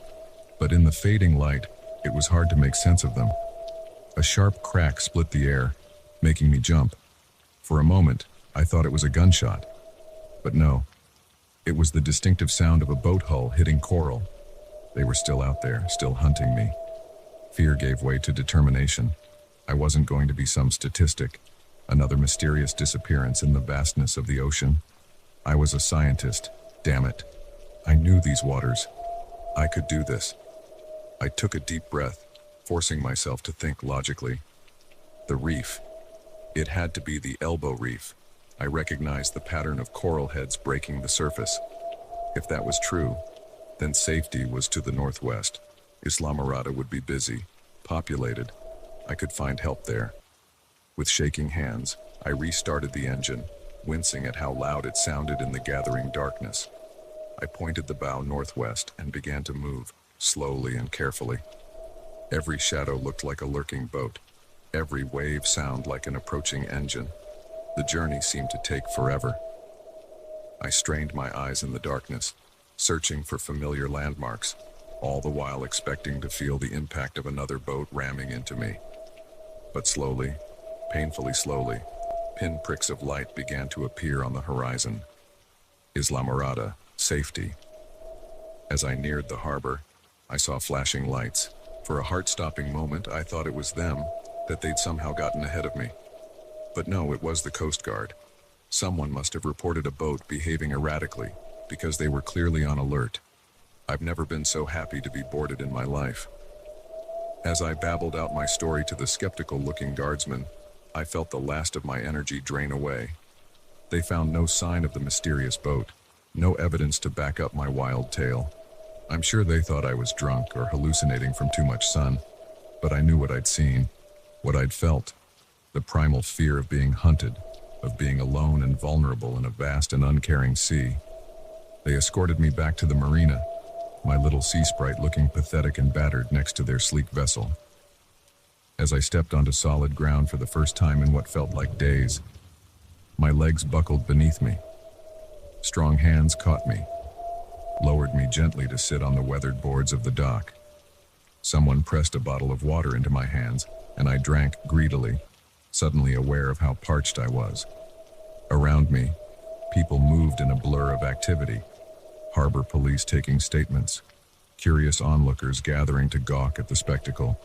but in the fading light, it was hard to make sense of them. A sharp crack split the air, making me jump. For a moment, I thought it was a gunshot. But no, it was the distinctive sound of a boat hull hitting coral. They were still out there, still hunting me. Fear gave way to determination. I wasn't going to be some statistic, another mysterious disappearance in the vastness of the ocean. I was a scientist, damn it. I knew these waters. I could do this. I took a deep breath, forcing myself to think logically. The reef. It had to be the elbow reef. I recognized the pattern of coral heads breaking the surface. If that was true, then safety was to the northwest. Islamorada would be busy, populated. I could find help there. With shaking hands, I restarted the engine, wincing at how loud it sounded in the gathering darkness. I pointed the bow northwest and began to move, slowly and carefully. Every shadow looked like a lurking boat. Every wave sounded like an approaching engine. The journey seemed to take forever. I strained my eyes in the darkness, searching for familiar landmarks, all the while expecting to feel the impact of another boat ramming into me. But slowly, painfully slowly, pinpricks of light began to appear on the horizon. Islamorada, safety. As I neared the harbor, I saw flashing lights. For a heart-stopping moment, I thought it was them, that they'd somehow gotten ahead of me. But no, it was the Coast Guard. Someone must have reported a boat behaving erratically, because they were clearly on alert. I've never been so happy to be boarded in my life. As I babbled out my story to the skeptical-looking guardsmen, I felt the last of my energy drain away. They found no sign of the mysterious boat, no evidence to back up my wild tale. I'm sure they thought I was drunk or hallucinating from too much sun, but I knew what I'd seen, what I'd felt, the primal fear of being hunted, of being alone and vulnerable in a vast and uncaring sea. They escorted me back to the marina, my little Sea Sprite looking pathetic and battered next to their sleek vessel. As I stepped onto solid ground for the first time in what felt like days, my legs buckled beneath me. Strong hands caught me, lowered me gently to sit on the weathered boards of the dock. Someone pressed a bottle of water into my hands, and I drank greedily, suddenly aware of how parched I was. Around me, people moved in a blur of activity, harbor police taking statements, curious onlookers gathering to gawk at the spectacle.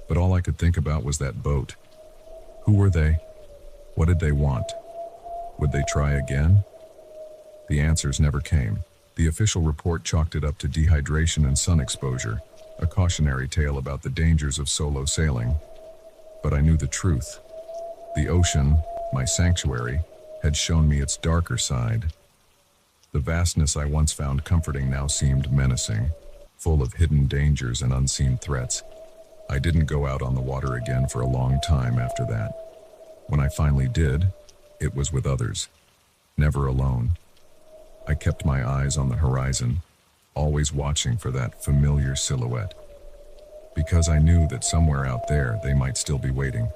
But all I could think about was that boat. Who were they? What did they want? Would they try again? The answers never came. The official report chalked it up to dehydration and sun exposure, a cautionary tale about the dangers of solo sailing. But I knew the truth. The ocean, my sanctuary, had shown me its darker side. The vastness I once found comforting now seemed menacing, full of hidden dangers and unseen threats. I didn't go out on the water again for a long time after that. When I finally did, it was with others, never alone. I kept my eyes on the horizon, always watching for that familiar silhouette. Because I knew that somewhere out there they might still be waiting,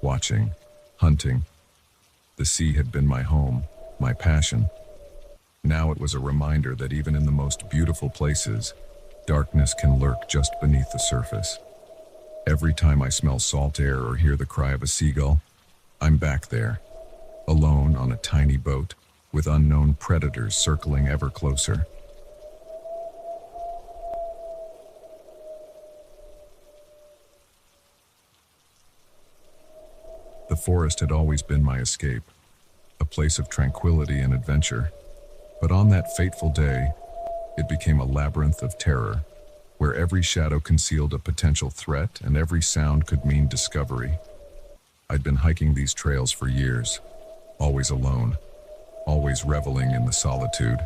watching, hunting. The sea had been my home, my passion. Now it was a reminder that even in the most beautiful places, darkness can lurk just beneath the surface. Every time I smell salt air or hear the cry of a seagull, I'm back there, alone on a tiny boat, with unknown predators circling ever closer. The forest had always been my escape, a place of tranquility and adventure. But on that fateful day, it became a labyrinth of terror, where every shadow concealed a potential threat and every sound could mean discovery. I'd been hiking these trails for years, always alone, always reveling in the solitude.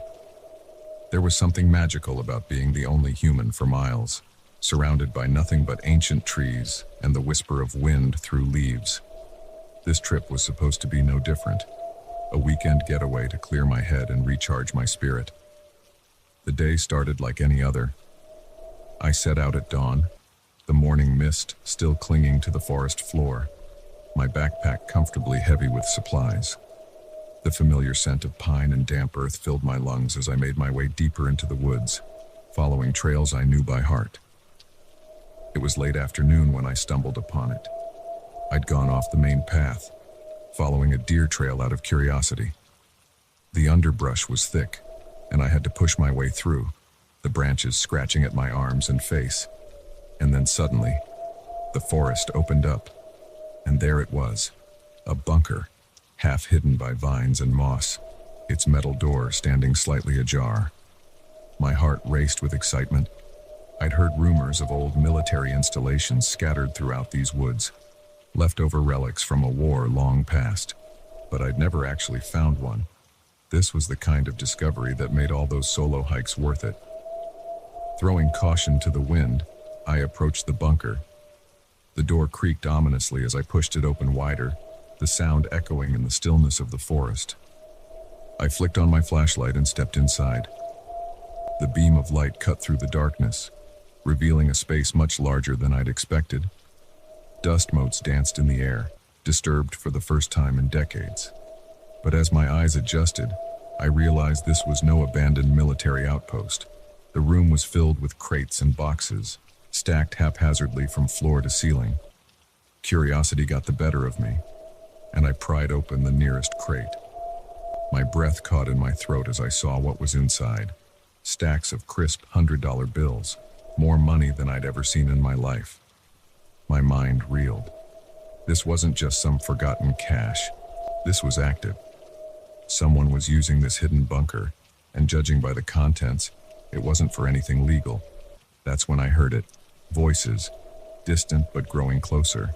There was something magical about being the only human for miles, surrounded by nothing but ancient trees and the whisper of wind through leaves. This trip was supposed to be no different, a weekend getaway to clear my head and recharge my spirit. The day started like any other. I set out at dawn, the morning mist still clinging to the forest floor, my backpack comfortably heavy with supplies. The familiar scent of pine and damp earth filled my lungs as I made my way deeper into the woods, following trails I knew by heart. It was late afternoon when I stumbled upon it. I'd gone off the main path, following a deer trail out of curiosity. The underbrush was thick, and I had to push my way through, the branches scratching at my arms and face. And then suddenly, the forest opened up, and there it was, a bunker, half hidden by vines and moss, its metal door standing slightly ajar. My heart raced with excitement. I'd heard rumors of old military installations scattered throughout these woods, leftover relics from a war long past, but I'd never actually found one. This was the kind of discovery that made all those solo hikes worth it. Throwing caution to the wind, I approached the bunker. The door creaked ominously as I pushed it open wider, the sound echoing in the stillness of the forest. I flicked on my flashlight and stepped inside. The beam of light cut through the darkness, revealing a space much larger than I'd expected. Dust motes danced in the air, disturbed for the first time in decades. But as my eyes adjusted, I realized this was no abandoned military outpost. The room was filled with crates and boxes, stacked haphazardly from floor to ceiling. Curiosity got the better of me, and I pried open the nearest crate. My breath caught in my throat as I saw what was inside. Stacks of crisp $100 bills, more money than I'd ever seen in my life. My mind reeled. This wasn't just some forgotten cash. This was active. Someone was using this hidden bunker, and judging by the contents, it wasn't for anything legal. That's when I heard it. Voices, distant but growing closer.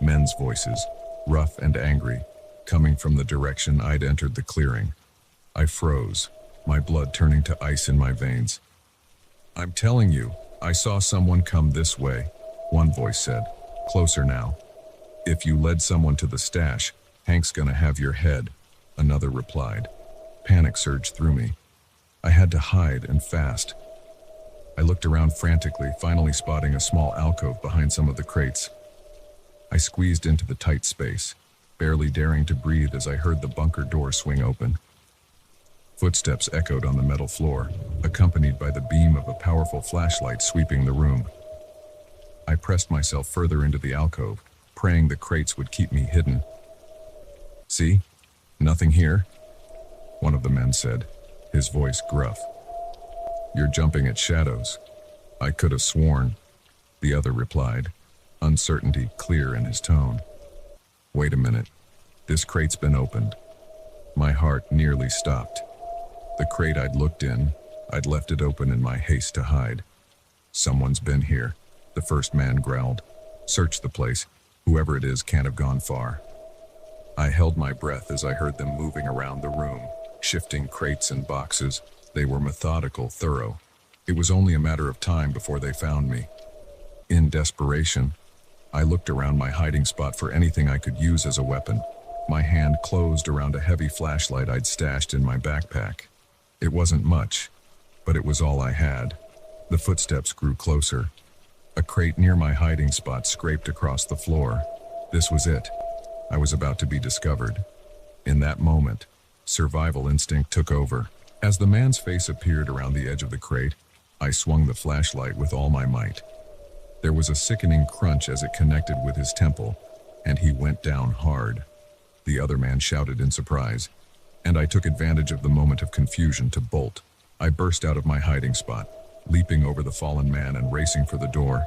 Men's voices, rough and angry, coming from the direction I'd entered the clearing. I froze, my blood turning to ice in my veins. "I'm telling you, I saw someone come this way," one voice said. "Closer now. If you led someone to the stash, Hank's gonna have your head," another replied. Panic surged through me. I had to hide, and fast. I looked around frantically, finally spotting a small alcove behind some of the crates. I squeezed into the tight space, barely daring to breathe as I heard the bunker door swing open. Footsteps echoed on the metal floor, accompanied by the beam of a powerful flashlight sweeping the room. I pressed myself further into the alcove, praying the crates would keep me hidden. "See? Nothing here?" one of the men said, his voice gruff. "You're jumping at shadows." "I could have sworn," the other replied, uncertainty clear in his tone. "Wait a minute. This crate's been opened." My heart nearly stopped. The crate I'd looked in, I'd left it open in my haste to hide. "Someone's been here," the first man growled. "Search the place. Whoever it is can't have gone far." I held my breath as I heard them moving around the room, shifting crates and boxes. They were methodical, thorough. It was only a matter of time before they found me. In desperation, I looked around my hiding spot for anything I could use as a weapon. My hand closed around a heavy flashlight I'd stashed in my backpack. It wasn't much, but it was all I had. The footsteps grew closer. A crate near my hiding spot scraped across the floor. This was it. I was about to be discovered. In that moment, survival instinct took over. As the man's face appeared around the edge of the crate, I swung the flashlight with all my might. There was a sickening crunch as it connected with his temple, and he went down hard. The other man shouted in surprise, and I took advantage of the moment of confusion to bolt. I burst out of my hiding spot, leaping over the fallen man and racing for the door.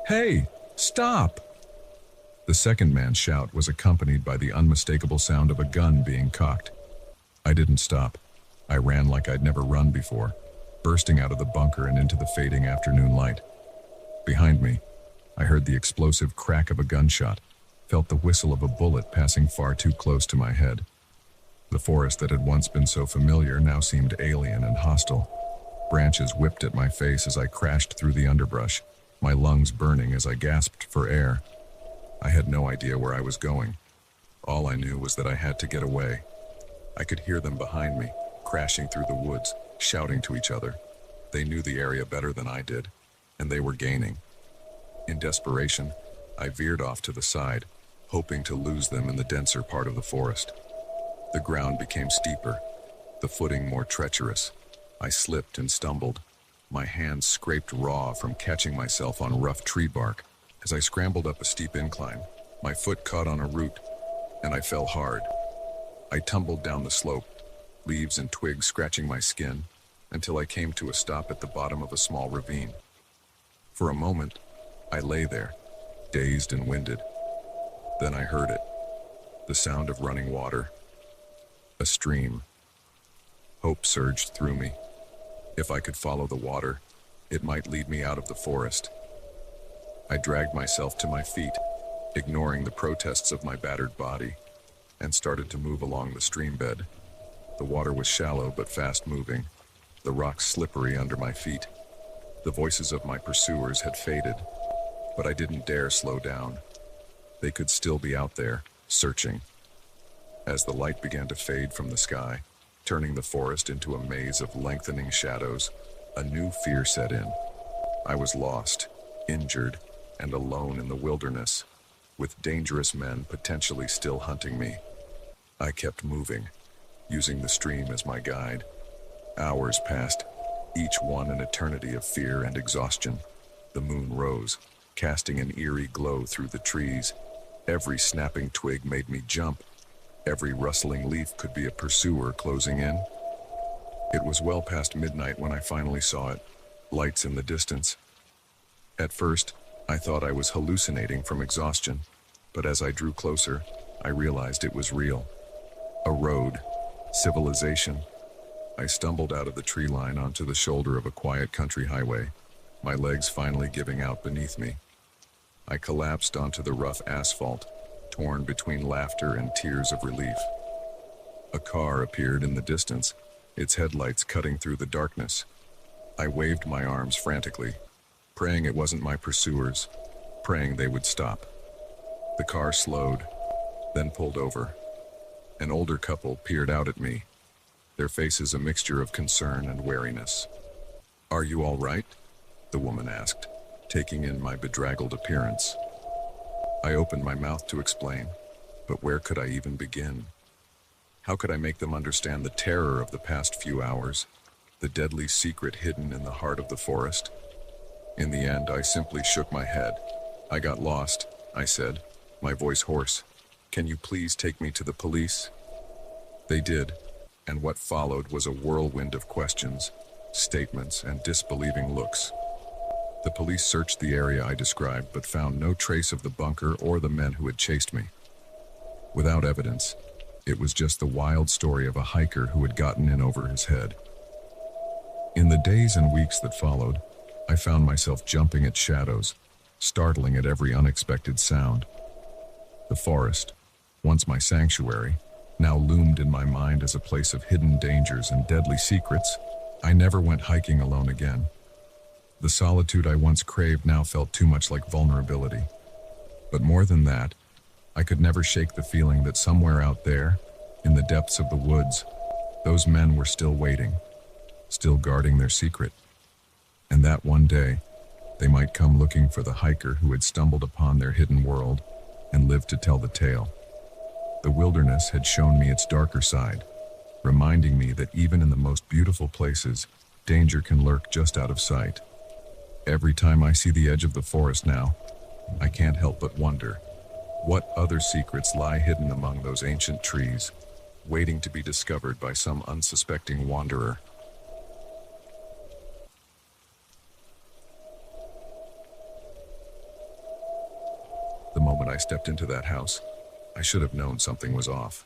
"Hey, stop!" The second man's shout was accompanied by the unmistakable sound of a gun being cocked. I didn't stop. I ran like I'd never run before, bursting out of the bunker and into the fading afternoon light. Behind me, I heard the explosive crack of a gunshot, felt the whistle of a bullet passing far too close to my head. The forest that had once been so familiar now seemed alien and hostile. Branches whipped at my face as I crashed through the underbrush, my lungs burning as I gasped for air. I had no idea where I was going. All I knew was that I had to get away. I could hear them behind me, crashing through the woods, shouting to each other. They knew the area better than I did, and they were gaining. In desperation, I veered off to the side, hoping to lose them in the denser part of the forest. The ground became steeper, the footing more treacherous. I slipped and stumbled. My hands scraped raw from catching myself on rough tree bark. As I scrambled up a steep incline, my foot caught on a root, and I fell hard. I tumbled down the slope, leaves and twigs scratching my skin, until I came to a stop at the bottom of a small ravine. For a moment, I lay there, dazed and winded. Then I heard it, the sound of running water. A stream. Hope surged through me. If I could follow the water, it might lead me out of the forest. I dragged myself to my feet, ignoring the protests of my battered body, and started to move along the stream bed. The water was shallow but fast-moving, the rocks slippery under my feet. The voices of my pursuers had faded, but I didn't dare slow down. They could still be out there, searching. As the light began to fade from the sky, turning the forest into a maze of lengthening shadows, a new fear set in. I was lost, injured, and alone in the wilderness, with dangerous men potentially still hunting me. I kept moving, using the stream as my guide. Hours passed, each one an eternity of fear and exhaustion. The moon rose, casting an eerie glow through the trees. Every snapping twig made me jump. Every rustling leaf could be a pursuer closing in. It was well past midnight when I finally saw it, lights in the distance. At first, I thought I was hallucinating from exhaustion, but as I drew closer, I realized it was real. A road, civilization. I stumbled out of the tree line onto the shoulder of a quiet country highway, my legs finally giving out beneath me. I collapsed onto the rough asphalt, torn between laughter and tears of relief. A car appeared in the distance, its headlights cutting through the darkness. I waved my arms frantically, praying it wasn't my pursuers, praying they would stop. The car slowed, then pulled over. An older couple peered out at me, their faces a mixture of concern and wariness. "Are you all right?" the woman asked, taking in my bedraggled appearance. I opened my mouth to explain, but where could I even begin? How could I make them understand the terror of the past few hours, the deadly secret hidden in the heart of the forest? In the end, I simply shook my head. "I got lost," I said, my voice hoarse. "Can you please take me to the police?" They did, and what followed was a whirlwind of questions, statements, and disbelieving looks. The police searched the area I described, but found no trace of the bunker or the men who had chased me. Without evidence, It was just the wild story of a hiker who had gotten in over his head. In the days and weeks that followed, I found myself jumping at shadows, startling at every unexpected sound. The forest, once my sanctuary, now loomed in my mind as a place of hidden dangers and deadly secrets. I never went hiking alone again. The solitude I once craved now felt too much like vulnerability. But more than that, I could never shake the feeling that somewhere out there, in the depths of the woods, those men were still waiting, still guarding their secret. And that one day, they might come looking for the hiker who had stumbled upon their hidden world and lived to tell the tale. The wilderness had shown me its darker side, reminding me that even in the most beautiful places, danger can lurk just out of sight. Every time I see the edge of the forest now, I can't help but wonder, what other secrets lie hidden among those ancient trees, waiting to be discovered by some unsuspecting wanderer? The moment I stepped into that house, I should have known something was off.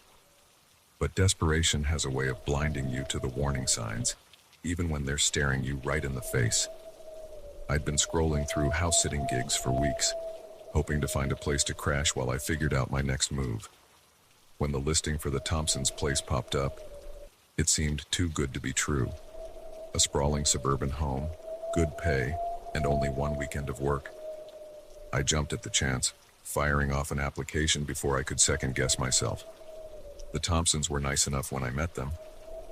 But desperation has a way of blinding you to the warning signs, even when they're staring you right in the face. I'd been scrolling through house-sitting gigs for weeks, hoping to find a place to crash while I figured out my next move. When the listing for the Thompsons' place popped up, it seemed too good to be true. A sprawling suburban home, good pay, and only one weekend of work. I jumped at the chance, firing off an application before I could second-guess myself. The Thompsons were nice enough when I met them,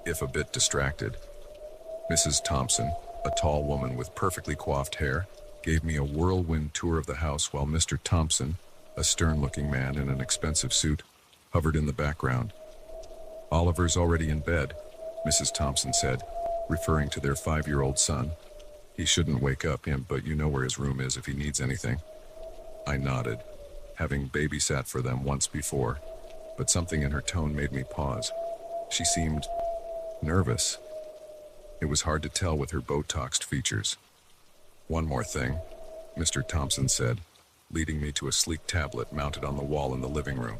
if a bit distracted. Mrs. Thompson, a tall woman with perfectly coiffed hair, gave me a whirlwind tour of the house while Mr. Thompson, a stern-looking man in an expensive suit, hovered in the background. "Oliver's already in bed," Mrs. Thompson said, referring to their 5-year-old son. "He shouldn't wake up him, but you know where his room is if he needs anything." I nodded, having babysat for them once before, but something in her tone made me pause. She seemed nervous. It was hard to tell with her Botoxed features. "One more thing," Mr. Thompson said, leading me to a sleek tablet mounted on the wall in the living room.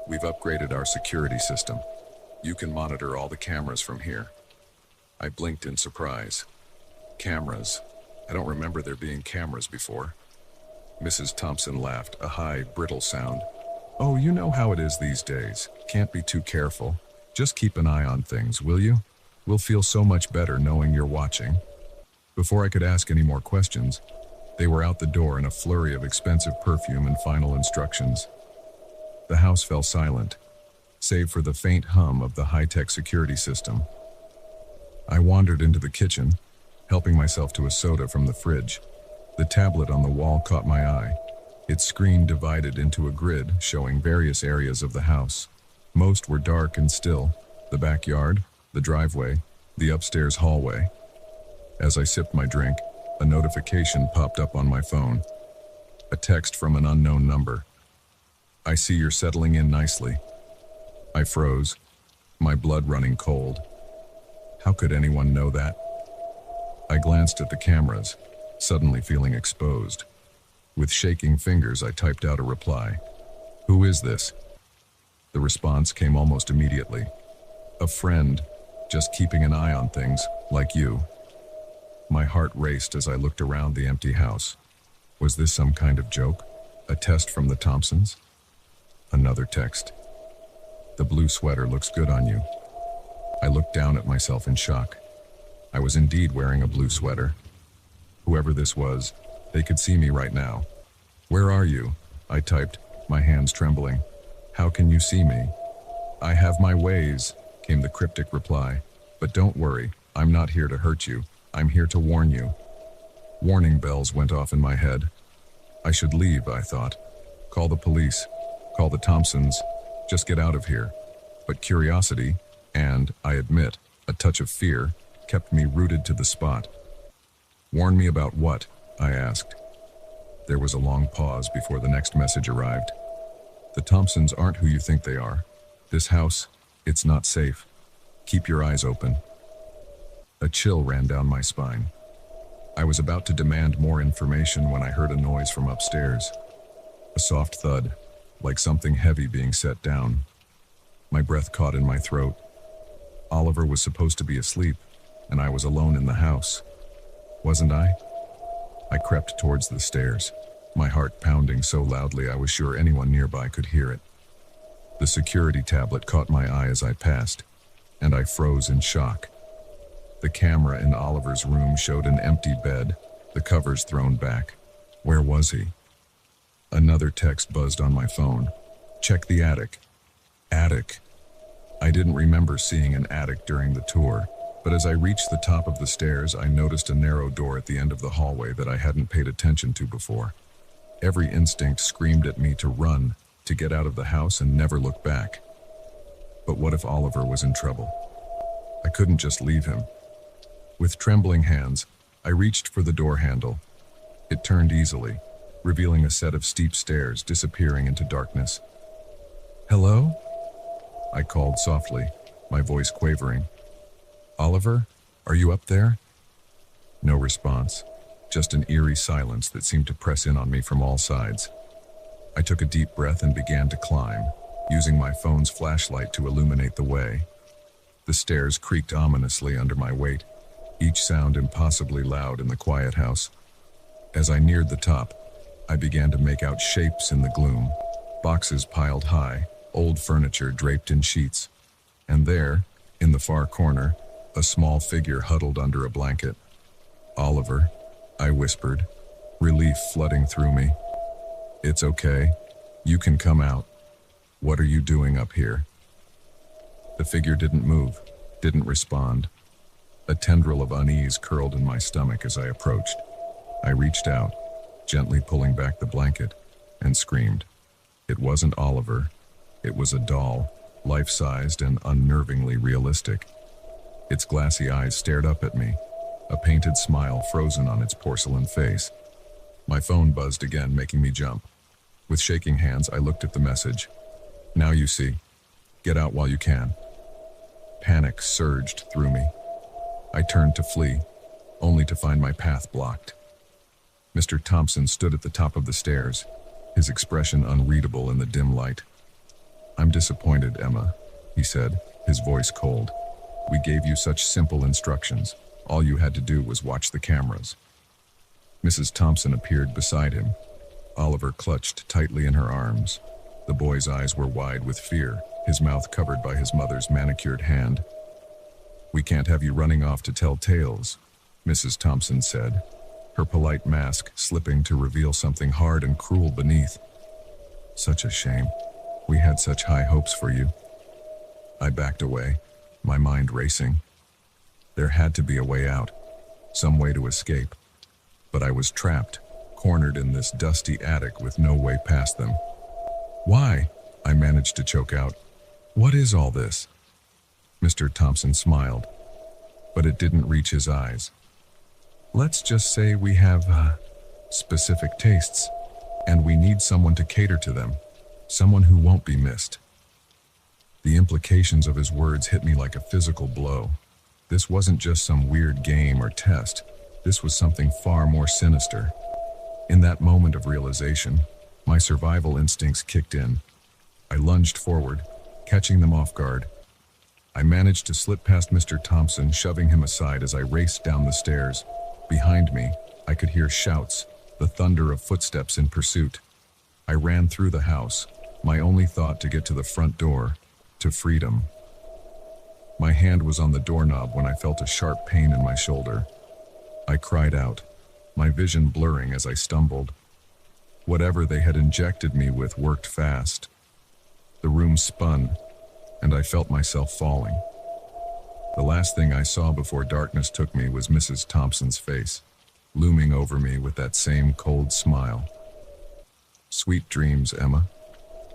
"We've upgraded our security system. You can monitor all the cameras from here." I blinked in surprise. Cameras? I don't remember there being cameras before. Mrs. Thompson laughed, a high, brittle sound. "Oh, you know how it is these days. Can't be too careful. Just keep an eye on things, will you? We'll feel so much better knowing you're watching." Before I could ask any more questions, they were out the door in a flurry of expensive perfume and final instructions. The house fell silent, save for the faint hum of the high-tech security system. I wandered into the kitchen, helping myself to a soda from the fridge. The tablet on the wall caught my eye, its screen divided into a grid showing various areas of the house. Most were dark and still: the backyard, the driveway, the upstairs hallway. As I sipped my drink, a notification popped up on my phone. A text from an unknown number. "I see you're settling in nicely." I froze, my blood running cold. How could anyone know that? I glanced at the cameras, suddenly feeling exposed. With shaking fingers, I typed out a reply. "Who is this?" The response came almost immediately. "A friend, just keeping an eye on things, like you." My heart raced as I looked around the empty house. Was this some kind of joke? A test from the Thompsons? Another text. "The blue sweater looks good on you." I looked down at myself in shock. I was indeed wearing a blue sweater. Whoever this was, they could see me right now. "Where are you?" I typed, my hands trembling. "How can you see me?" "I have my ways," came the cryptic reply. "But don't worry, I'm not here to hurt you. I'm here to warn you." Warning bells went off in my head. I should leave, I thought. Call the police. Call the Thompsons. Just get out of here. But curiosity, and, I admit, a touch of fear, kept me rooted to the spot. "Warn me about what?" I asked. There was a long pause before the next message arrived. "The Thompsons aren't who you think they are. This house, it's not safe. Keep your eyes open." A chill ran down my spine. I was about to demand more information when I heard a noise from upstairs. A soft thud, like something heavy being set down. My breath caught in my throat. Oliver was supposed to be asleep, and I was alone in the house. Wasn't I? I crept towards the stairs, my heart pounding so loudly I was sure anyone nearby could hear it. The security tablet caught my eye as I passed, and I froze in shock. The camera in Oliver's room showed an empty bed, the covers thrown back. Where was he? Another text buzzed on my phone. Check the attic. Attic. I didn't remember seeing an attic during the tour, but as I reached the top of the stairs, I noticed a narrow door at the end of the hallway that I hadn't paid attention to before. Every instinct screamed at me to run, to get out of the house and never look back. But what if Oliver was in trouble? I couldn't just leave him. With trembling hands, I reached for the door handle. It turned easily, revealing a set of steep stairs disappearing into darkness. "Hello?" I called softly, my voice quavering. "Oliver, are you up there?" No response, just an eerie silence that seemed to press in on me from all sides. I took a deep breath and began to climb, using my phone's flashlight to illuminate the way. The stairs creaked ominously under my weight, each sound impossibly loud in the quiet house. As I neared the top, I began to make out shapes in the gloom, boxes piled high, old furniture draped in sheets, and there, in the far corner, a small figure huddled under a blanket. "Oliver," I whispered, relief flooding through me. "It's okay. You can come out. What are you doing up here?" The figure didn't move, didn't respond. A tendril of unease curled in my stomach as I approached. I reached out, gently pulling back the blanket, and screamed. It wasn't Oliver. It was a doll, life-sized and unnervingly realistic. Its glassy eyes stared up at me, a painted smile frozen on its porcelain face. My phone buzzed again, making me jump. With shaking hands, I looked at the message. "Now you see. Get out while you can." Panic surged through me. I turned to flee, only to find my path blocked. Mr. Thompson stood at the top of the stairs, his expression unreadable in the dim light. "I'm disappointed, Emma," he said, his voice cold. "We gave you such simple instructions. All you had to do was watch the cameras." Mrs. Thompson appeared beside him. Oliver clutched tightly in her arms. The boy's eyes were wide with fear, his mouth covered by his mother's manicured hand. "We can't have you running off to tell tales," Mrs. Thompson said, her polite mask slipping to reveal something hard and cruel beneath. "Such a shame. We had such high hopes for you." I backed away, my mind racing. There had to be a way out, some way to escape. But I was trapped, cornered in this dusty attic with no way past them. "Why?" I managed to choke out. "What is all this?" Mr. Thompson smiled, but it didn't reach his eyes. "Let's just say we have specific tastes, and we need someone to cater to them, someone who won't be missed." The implications of his words hit me like a physical blow. This wasn't just some weird game or test. This was something far more sinister. In that moment of realization, my survival instincts kicked in. I lunged forward, catching them off guard. I managed to slip past Mr. Thompson, shoving him aside as I raced down the stairs. Behind me, I could hear shouts, the thunder of footsteps in pursuit. I ran through the house, my only thought to get to the front door, to freedom. My hand was on the doorknob when I felt a sharp pain in my shoulder. I cried out, my vision blurring as I stumbled. Whatever they had injected me with worked fast. The room spun, and I felt myself falling. The last thing I saw before darkness took me was Mrs. Thompson's face, looming over me with that same cold smile. "Sweet dreams, Emma,"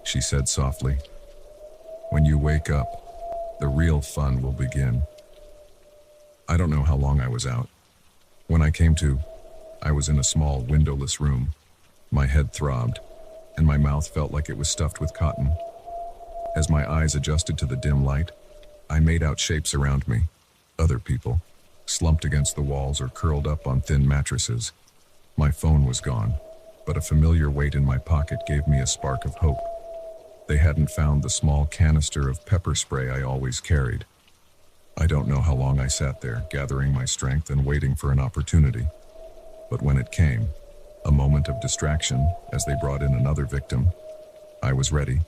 she said softly. "When you wake up, the real fun will begin." I don't know how long I was out. When I came to, I was in a small, windowless room. My head throbbed, and my mouth felt like it was stuffed with cotton. As my eyes adjusted to the dim light, I made out shapes around me, other people, slumped against the walls or curled up on thin mattresses. My phone was gone, but a familiar weight in my pocket gave me a spark of hope. They hadn't found the small canister of pepper spray I always carried. I don't know how long I sat there, gathering my strength and waiting for an opportunity. But when it came, a moment of distraction as they brought in another victim, I was ready.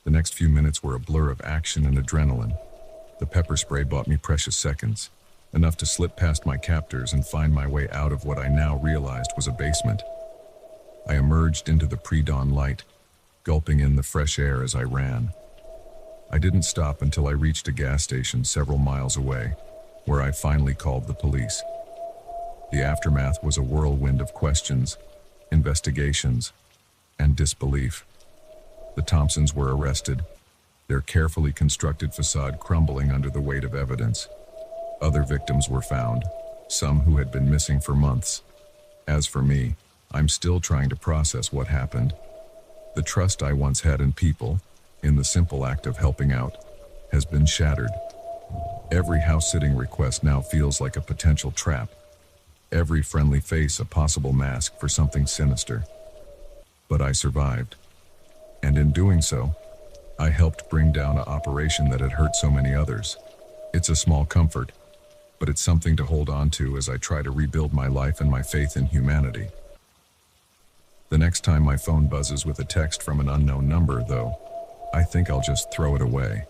The next few minutes were a blur of action and adrenaline. The pepper spray bought me precious seconds, enough to slip past my captors and find my way out of what I now realized was a basement. I emerged into the pre-dawn light, gulping in the fresh air as I ran. I didn't stop until I reached a gas station several miles away, where I finally called the police. The aftermath was a whirlwind of questions, investigations, and disbelief. The Thompsons were arrested, their carefully constructed facade crumbling under the weight of evidence. Other victims were found, some who had been missing for months. As for me, I'm still trying to process what happened. The trust I once had in people, in the simple act of helping out, has been shattered. Every house-sitting request now feels like a potential trap. Every friendly face a possible mask for something sinister. But I survived. And in doing so, I helped bring down an operation that had hurt so many others. It's a small comfort, but it's something to hold on to as I try to rebuild my life and my faith in humanity. The next time my phone buzzes with a text from an unknown number, though, I think I'll just throw it away.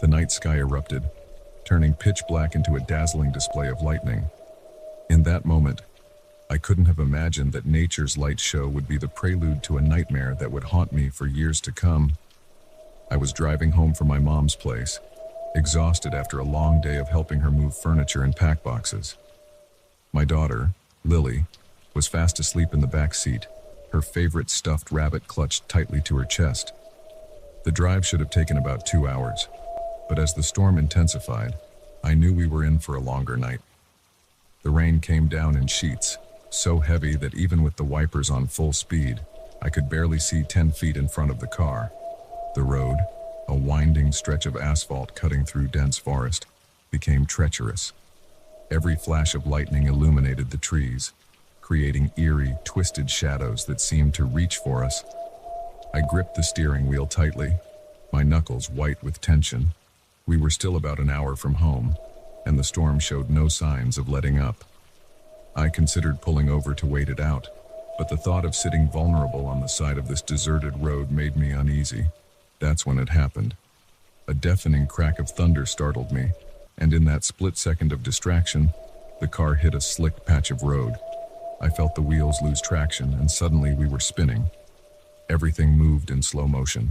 The night sky erupted, turning pitch black into a dazzling display of lightning. In that moment, I couldn't have imagined that nature's light show would be the prelude to a nightmare that would haunt me for years to come. I was driving home from my mom's place, exhausted after a long day of helping her move furniture and pack boxes. My daughter, Lily, was fast asleep in the back seat, her favorite stuffed rabbit clutched tightly to her chest. The drive should have taken about 2 hours, but as the storm intensified, I knew we were in for a longer night. The rain came down in sheets, so heavy that even with the wipers on full speed, I could barely see 10 feet in front of the car. The road, a winding stretch of asphalt cutting through dense forest, became treacherous. Every flash of lightning illuminated the trees, creating eerie, twisted shadows that seemed to reach for us. I gripped the steering wheel tightly, my knuckles white with tension. We were still about an hour from home, and the storm showed no signs of letting up. I considered pulling over to wait it out, but the thought of sitting vulnerable on the side of this deserted road made me uneasy. That's when it happened. A deafening crack of thunder startled me, and in that split second of distraction, the car hit a slick patch of road. I felt the wheels lose traction, and suddenly we were spinning. Everything moved in slow motion.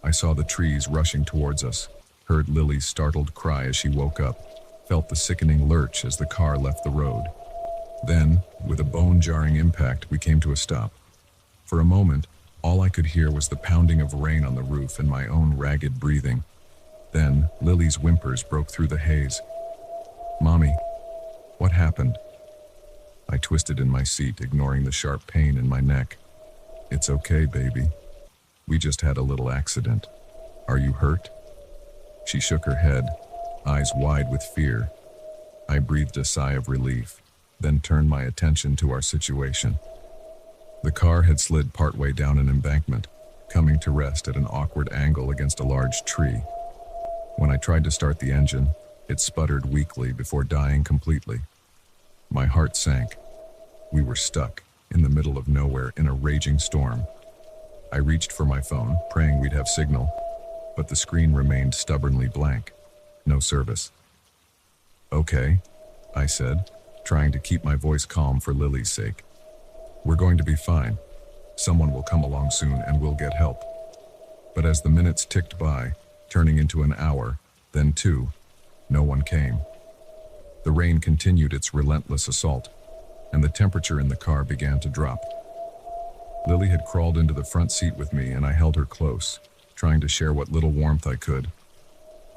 I saw the trees rushing towards us, heard Lily's startled cry as she woke up, felt the sickening lurch as the car left the road. Then, with a bone-jarring impact, we came to a stop. For a moment, all I could hear was the pounding of rain on the roof and my own ragged breathing. Then, Lily's whimpers broke through the haze. "Mommy, what happened?" I twisted in my seat, ignoring the sharp pain in my neck. "It's okay, baby. We just had a little accident. Are you hurt?" She shook her head, eyes wide with fear. I breathed a sigh of relief, then turned my attention to our situation. The car had slid partway down an embankment, coming to rest at an awkward angle against a large tree. When I tried to start the engine, it sputtered weakly before dying completely. My heart sank. We were stuck in the middle of nowhere in a raging storm. I reached for my phone, praying we'd have signal, but the screen remained stubbornly blank. No service. "Okay," I said, trying to keep my voice calm for Lily's sake. "We're going to be fine. Someone will come along soon and we'll get help." But as the minutes ticked by, turning into an hour, then 2, no one came. The rain continued its relentless assault, and the temperature in the car began to drop. Lily had crawled into the front seat with me, and I held her close, trying to share what little warmth I could.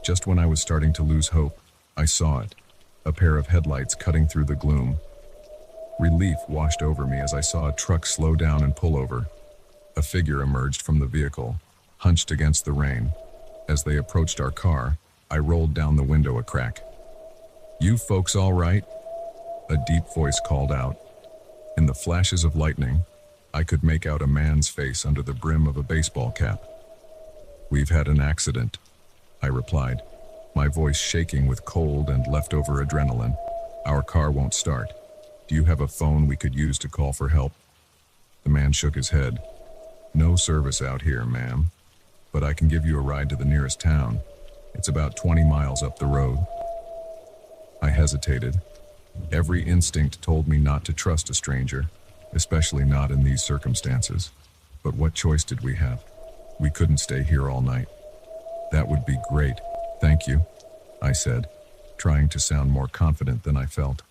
Just when I was starting to lose hope, I saw it, a pair of headlights cutting through the gloom. Relief washed over me as I saw a truck slow down and pull over. A figure emerged from the vehicle, hunched against the rain. As they approached our car, I rolled down the window a crack. "You folks all right?" A deep voice called out. In the flashes of lightning, I could make out a man's face under the brim of a baseball cap. "We've had an accident," I replied, my voice shaking with cold and leftover adrenaline. "Our car won't start. Do you have a phone we could use to call for help?" The man shook his head. "No service out here, ma'am, but I can give you a ride to the nearest town. It's about 20 miles up the road." I hesitated. Every instinct told me not to trust a stranger, especially not in these circumstances. But what choice did we have? We couldn't stay here all night. "That would be great, thank you," I said, trying to sound more confident than I felt.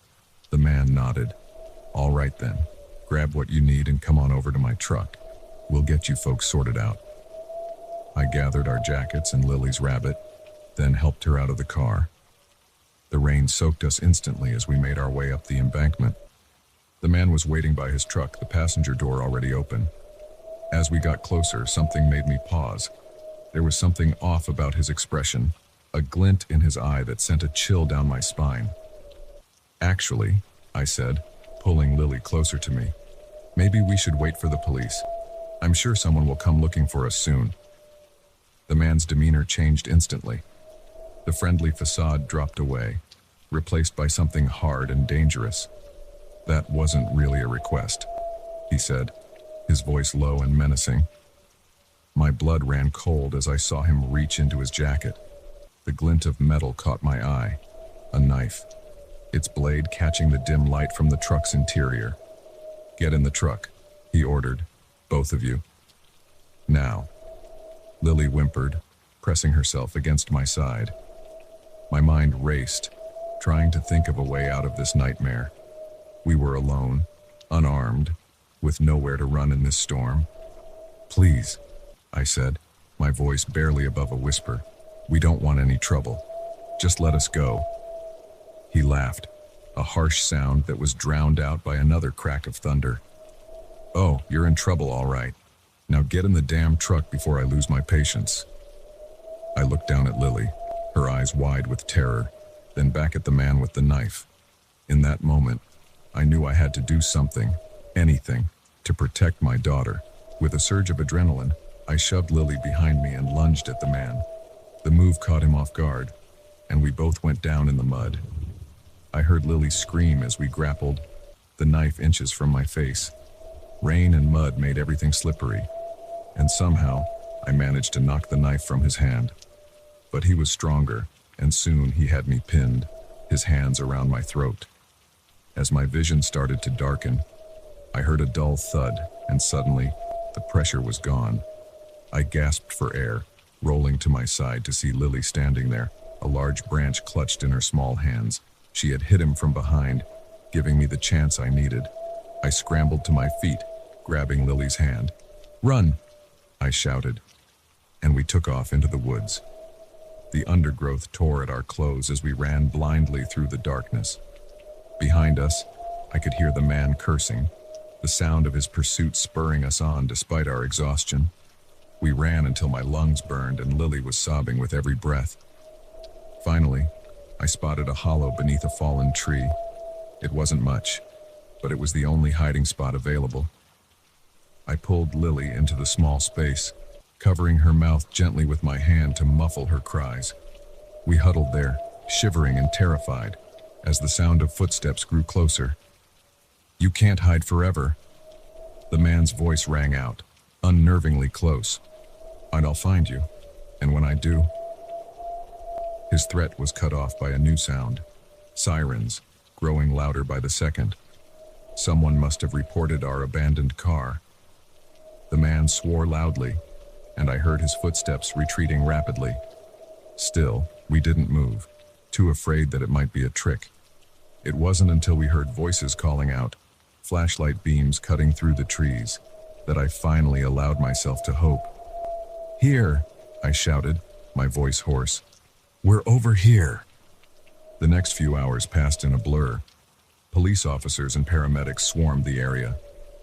The man nodded. "All right then, grab what you need and come on over to my truck. We'll get you folks sorted out." I gathered our jackets and Lily's rabbit, then helped her out of the car. The rain soaked us instantly as we made our way up the embankment. The man was waiting by his truck, the passenger door already open. As we got closer, something made me pause. There was something off about his expression, a glint in his eye that sent a chill down my spine. "Actually," I said, pulling Lily closer to me, "maybe we should wait for the police. I'm sure someone will come looking for us soon." The man's demeanor changed instantly. The friendly facade dropped away, replaced by something hard and dangerous. "That wasn't really a request," he said, his voice low and menacing. My blood ran cold as I saw him reach into his jacket. The glint of metal caught my eye. A knife, its blade catching the dim light from the truck's interior. "Get in the truck," he ordered, "both of you." "Now." Lily whimpered, pressing herself against my side. My mind raced, trying to think of a way out of this nightmare. We were alone, unarmed, with nowhere to run in this storm. "Please," I said, my voice barely above a whisper. "We don't want any trouble. Just let us go." He laughed, a harsh sound that was drowned out by another crack of thunder. "Oh, you're in trouble, all right. Now get in the damn truck before I lose my patience." I looked down at Lily, her eyes wide with terror, then back at the man with the knife. In that moment, I knew I had to do something, anything, to protect my daughter. With a surge of adrenaline, I shoved Lily behind me and lunged at the man. The move caught him off guard, and we both went down in the mud. I heard Lily scream as we grappled, the knife inches from my face. Rain and mud made everything slippery, and somehow I managed to knock the knife from his hand. But he was stronger, and soon he had me pinned, his hands around my throat. As my vision started to darken, I heard a dull thud, and suddenly, the pressure was gone. I gasped for air, rolling to my side to see Lily standing there, a large branch clutched in her small hands. She had hit him from behind, giving me the chance I needed. I scrambled to my feet, grabbing Lily's hand. "Run!" I shouted, and we took off into the woods. The undergrowth tore at our clothes as we ran blindly through the darkness. Behind us, I could hear the man cursing, the sound of his pursuit spurring us on despite our exhaustion. We ran until my lungs burned and Lily was sobbing with every breath. Finally, I spotted a hollow beneath a fallen tree. It wasn't much, but it was the only hiding spot available. I pulled Lily into the small space, covering her mouth gently with my hand to muffle her cries. We huddled there, shivering and terrified, as the sound of footsteps grew closer. "You can't hide forever." The man's voice rang out, unnervingly close. "I'll find you, and when I do..." His threat was cut off by a new sound. Sirens, growing louder by the second. Someone must have reported our abandoned car. The man swore loudly, and I heard his footsteps retreating rapidly. Still, we didn't move, too afraid that it might be a trick. It wasn't until we heard voices calling out, flashlight beams cutting through the trees, that I finally allowed myself to hope. "Here!" I shouted, my voice hoarse. "We're over here!" The next few hours passed in a blur. Police officers and paramedics swarmed the area.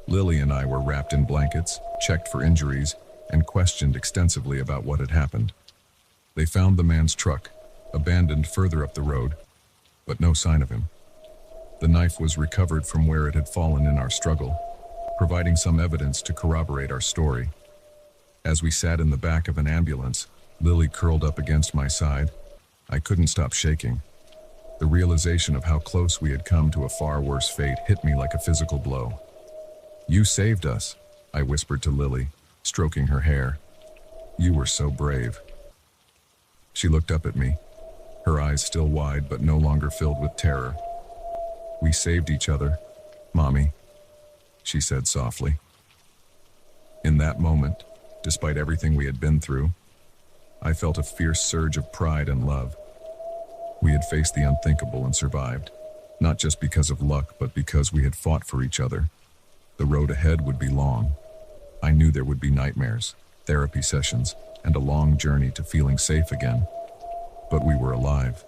Lily and I were wrapped in blankets, checked for injuries, and questioned extensively about what had happened. They found the man's truck, abandoned further up the road, but no sign of him. The knife was recovered from where it had fallen in our struggle, providing some evidence to corroborate our story. As we sat in the back of an ambulance, Lily curled up against my side. I couldn't stop shaking. The realization of how close we had come to a far worse fate hit me like a physical blow. "You saved us," I whispered to Lily, stroking her hair. "You were so brave." She looked up at me, her eyes still wide but no longer filled with terror. "We saved each other, Mommy," she said softly. In that moment, despite everything we had been through, I felt a fierce surge of pride and love. We had faced the unthinkable and survived, not just because of luck, but because we had fought for each other. The road ahead would be long. I knew there would be nightmares, therapy sessions, and a long journey to feeling safe again. But we were alive,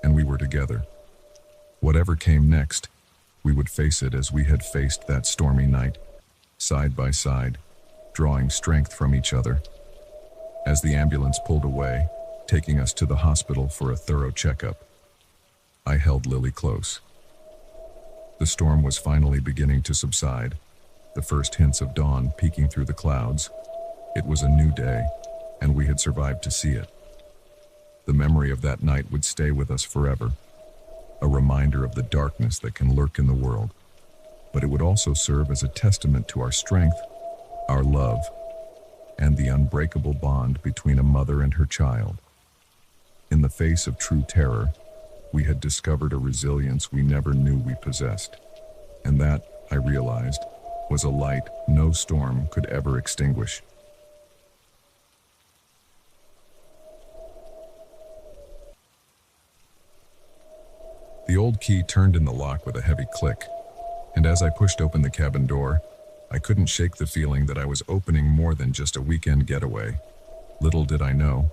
and we were together. Whatever came next, we would face it as we had faced that stormy night, side by side, drawing strength from each other. As the ambulance pulled away, taking us to the hospital for a thorough checkup, I held Lily close. The storm was finally beginning to subside, the first hints of dawn peeking through the clouds. It was a new day, and we had survived to see it. The memory of that night would stay with us forever, a reminder of the darkness that can lurk in the world. But it would also serve as a testament to our strength, our love, and the unbreakable bond between a mother and her child. In the face of true terror, we had discovered a resilience we never knew we possessed. And that, I realized, was a light no storm could ever extinguish. The old key turned in the lock with a heavy click, and as I pushed open the cabin door, I couldn't shake the feeling that I was opening more than just a weekend getaway. Little did I know,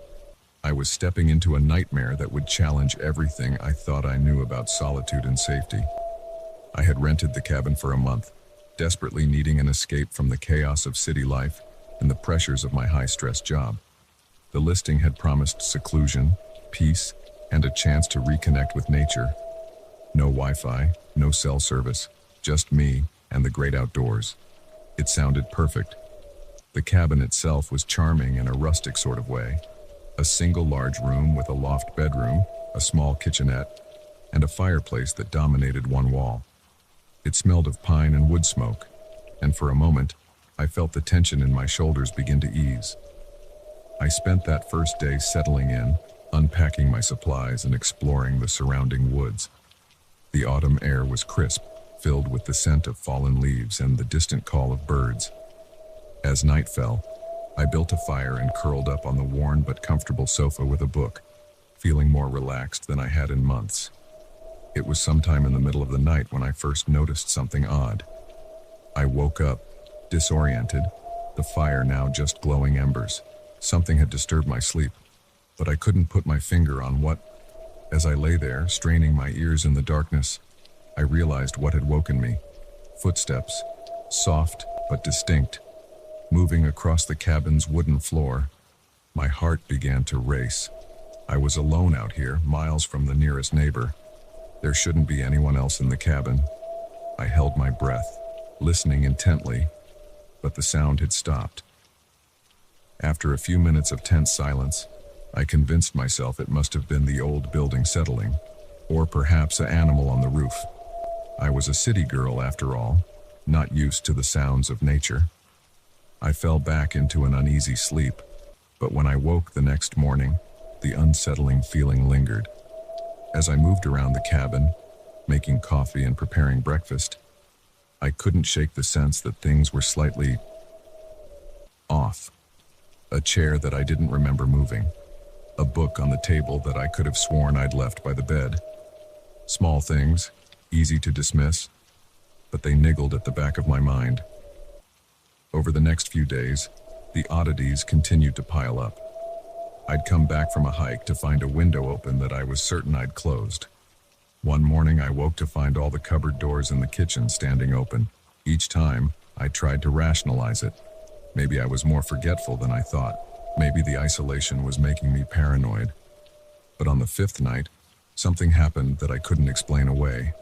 I was stepping into a nightmare that would challenge everything I thought I knew about solitude and safety. I had rented the cabin for a month, desperately needing an escape from the chaos of city life and the pressures of my high-stress job. The listing had promised seclusion, peace, and a chance to reconnect with nature. No Wi-Fi, no cell service, just me and the great outdoors. It sounded perfect. The cabin itself was charming in a rustic sort of way. A single large room with a loft bedroom, a small kitchenette, and a fireplace that dominated one wall. It smelled of pine and wood smoke, and for a moment, I felt the tension in my shoulders begin to ease. I spent that first day settling in, unpacking my supplies and exploring the surrounding woods. The autumn air was crisp, filled with the scent of fallen leaves and the distant call of birds. As night fell, I built a fire and curled up on the worn but comfortable sofa with a book, feeling more relaxed than I had in months. It was sometime in the middle of the night when I first noticed something odd. I woke up, disoriented, the fire now just glowing embers. Something had disturbed my sleep, but I couldn't put my finger on what. As I lay there, straining my ears in the darkness, I realized what had woken me. Footsteps, soft but distinct, moving across the cabin's wooden floor. My heart began to race. I was alone out here, miles from the nearest neighbor. There shouldn't be anyone else in the cabin. I held my breath, listening intently, but the sound had stopped. After a few minutes of tense silence, I convinced myself it must have been the old building settling, or perhaps an animal on the roof. I was a city girl after all, not used to the sounds of nature. I fell back into an uneasy sleep, but when I woke the next morning, the unsettling feeling lingered. As I moved around the cabin, making coffee and preparing breakfast, I couldn't shake the sense that things were slightly off. A chair that I didn't remember moving. A book on the table that I could have sworn I'd left by the bed. Small things, easy to dismiss, but they niggled at the back of my mind. Over the next few days, the oddities continued to pile up. I'd come back from a hike to find a window open that I was certain I'd closed. One morning I woke to find all the cupboard doors in the kitchen standing open. Each time, I tried to rationalize it. Maybe I was more forgetful than I thought. Maybe the isolation was making me paranoid. But on the fifth night, something happened that I couldn't explain away.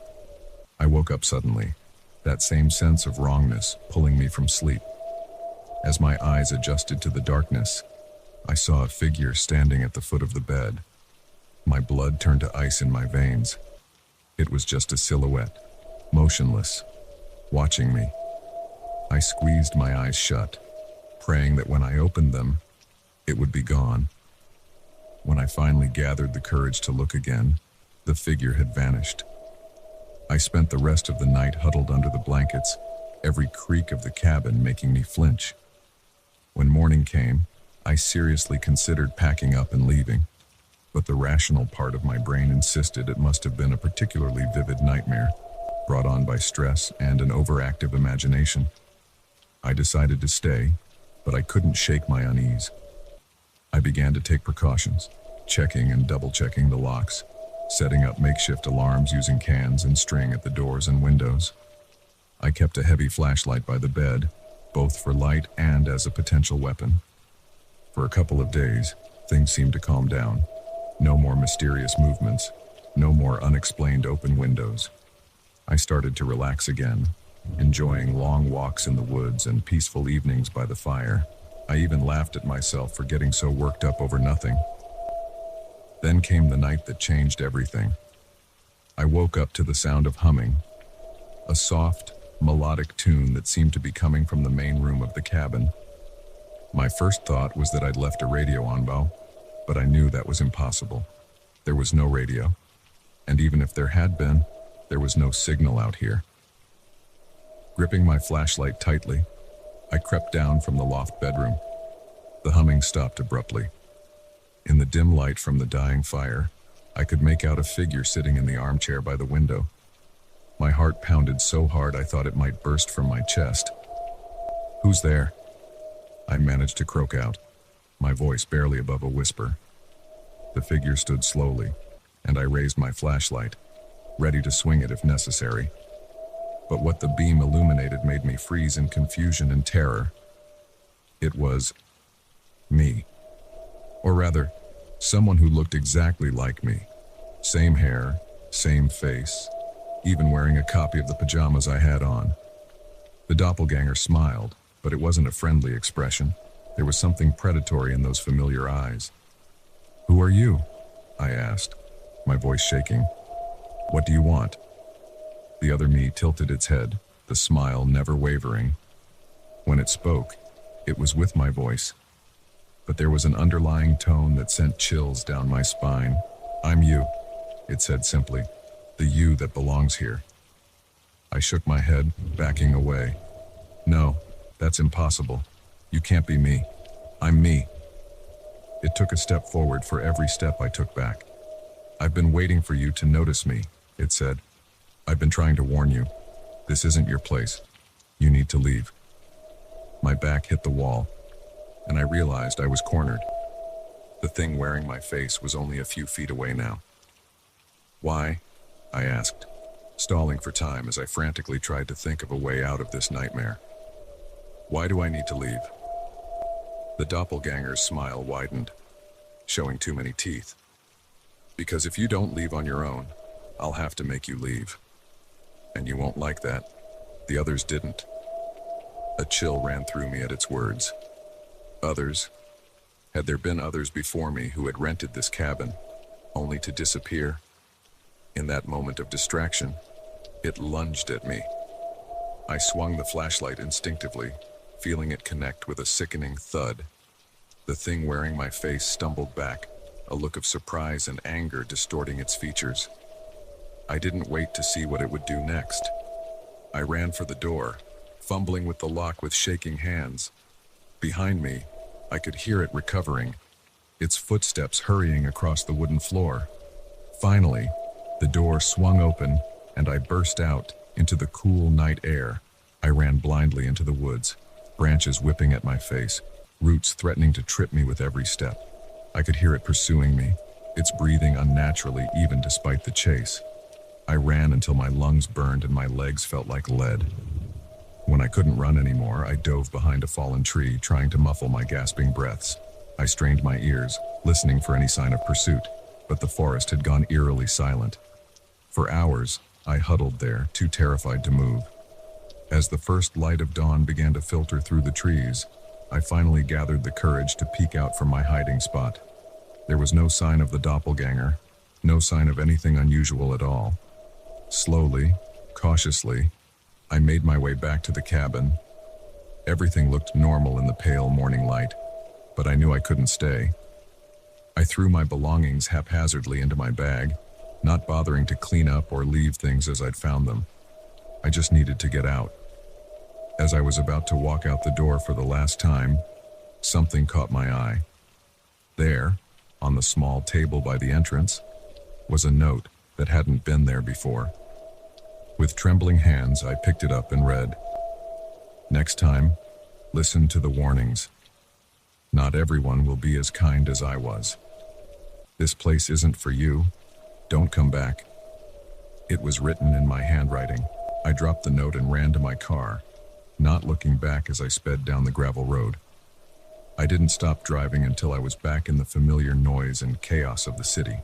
I woke up suddenly, that same sense of wrongness pulling me from sleep. As my eyes adjusted to the darkness, I saw a figure standing at the foot of the bed. My blood turned to ice in my veins. It was just a silhouette, motionless, watching me. I squeezed my eyes shut, praying that when I opened them, it would be gone. When I finally gathered the courage to look again, the figure had vanished. I spent the rest of the night huddled under the blankets, every creak of the cabin making me flinch. When morning came, I seriously considered packing up and leaving, but the rational part of my brain insisted it must have been a particularly vivid nightmare, brought on by stress and an overactive imagination. I decided to stay, but I couldn't shake my unease. I began to take precautions, checking and double-checking the locks, setting up makeshift alarms using cans and string at the doors and windows. I kept a heavy flashlight by the bed, both for light and as a potential weapon. For a couple of days, things seemed to calm down. No more mysterious movements, no more unexplained open windows. I started to relax again, enjoying long walks in the woods and peaceful evenings by the fire. I even laughed at myself for getting so worked up over nothing. Then came the night that changed everything. I woke up to the sound of humming, a soft, melodic tune that seemed to be coming from the main room of the cabin. My first thought was that I'd left a radio on, but I knew that was impossible. There was no radio, and even if there had been, there was no signal out here. Gripping my flashlight tightly, I crept down from the loft bedroom. The humming stopped abruptly. In the dim light from the dying fire, I could make out a figure sitting in the armchair by the window. My heart pounded so hard I thought it might burst from my chest. "Who's there?" I managed to croak out, my voice barely above a whisper. The figure stood slowly, and I raised my flashlight, ready to swing it if necessary. But what the beam illuminated made me freeze in confusion and terror. It was me. Or rather, someone who looked exactly like me. Same hair, same face, even wearing a copy of the pajamas I had on. The doppelganger smiled, but it wasn't a friendly expression. There was something predatory in those familiar eyes. "Who are you?" I asked, my voice shaking. "What do you want?" The other me tilted its head, the smile never wavering. When it spoke, it was with my voice. But there was an underlying tone that sent chills down my spine. "I'm you," it said simply. "The you that belongs here." I shook my head, backing away. "No, that's impossible. You can't be me. I'm me." It took a step forward for every step I took back. "I've been waiting for you to notice me," it said. "I've been trying to warn you. This isn't your place. You need to leave." My back hit the wall, and I realized I was cornered. The thing wearing my face was only a few feet away now. "Why?" I asked, stalling for time as I frantically tried to think of a way out of this nightmare. "Why do I need to leave?" The doppelganger's smile widened, showing too many teeth. "Because if you don't leave on your own, I'll have to make you leave. And you won't like that. The others didn't." A chill ran through me at its words. Others? Had there been others before me who had rented this cabin, only to disappear? In that moment of distraction, it lunged at me. I swung the flashlight instinctively, feeling it connect with a sickening thud. The thing wearing my face stumbled back, a look of surprise and anger distorting its features. I didn't wait to see what it would do next. I ran for the door, fumbling with the lock with shaking hands. Behind me, I could hear it recovering, its footsteps hurrying across the wooden floor. Finally, the door swung open, and I burst out into the cool night air. I ran blindly into the woods, branches whipping at my face, roots threatening to trip me with every step. I could hear it pursuing me, its breathing unnaturally even despite the chase. I ran until my lungs burned and my legs felt like lead. When I couldn't run anymore, I dove behind a fallen tree, trying to muffle my gasping breaths. I strained my ears, listening for any sign of pursuit, but the forest had gone eerily silent. For hours, I huddled there, too terrified to move. As the first light of dawn began to filter through the trees, I finally gathered the courage to peek out from my hiding spot. There was no sign of the doppelganger, no sign of anything unusual at all. Slowly, cautiously, I made my way back to the cabin. Everything looked normal in the pale morning light, but I knew I couldn't stay. I threw my belongings haphazardly into my bag, not bothering to clean up or leave things as I'd found them. I just needed to get out. As I was about to walk out the door for the last time, something caught my eye. There, on the small table by the entrance, was a note that hadn't been there before. With trembling hands, I picked it up and read, "Next time, listen to the warnings. Not everyone will be as kind as I was. This place isn't for you. Don't come back." It was written in my handwriting. I dropped the note and ran to my car, not looking back as I sped down the gravel road. I didn't stop driving until I was back in the familiar noise and chaos of the city.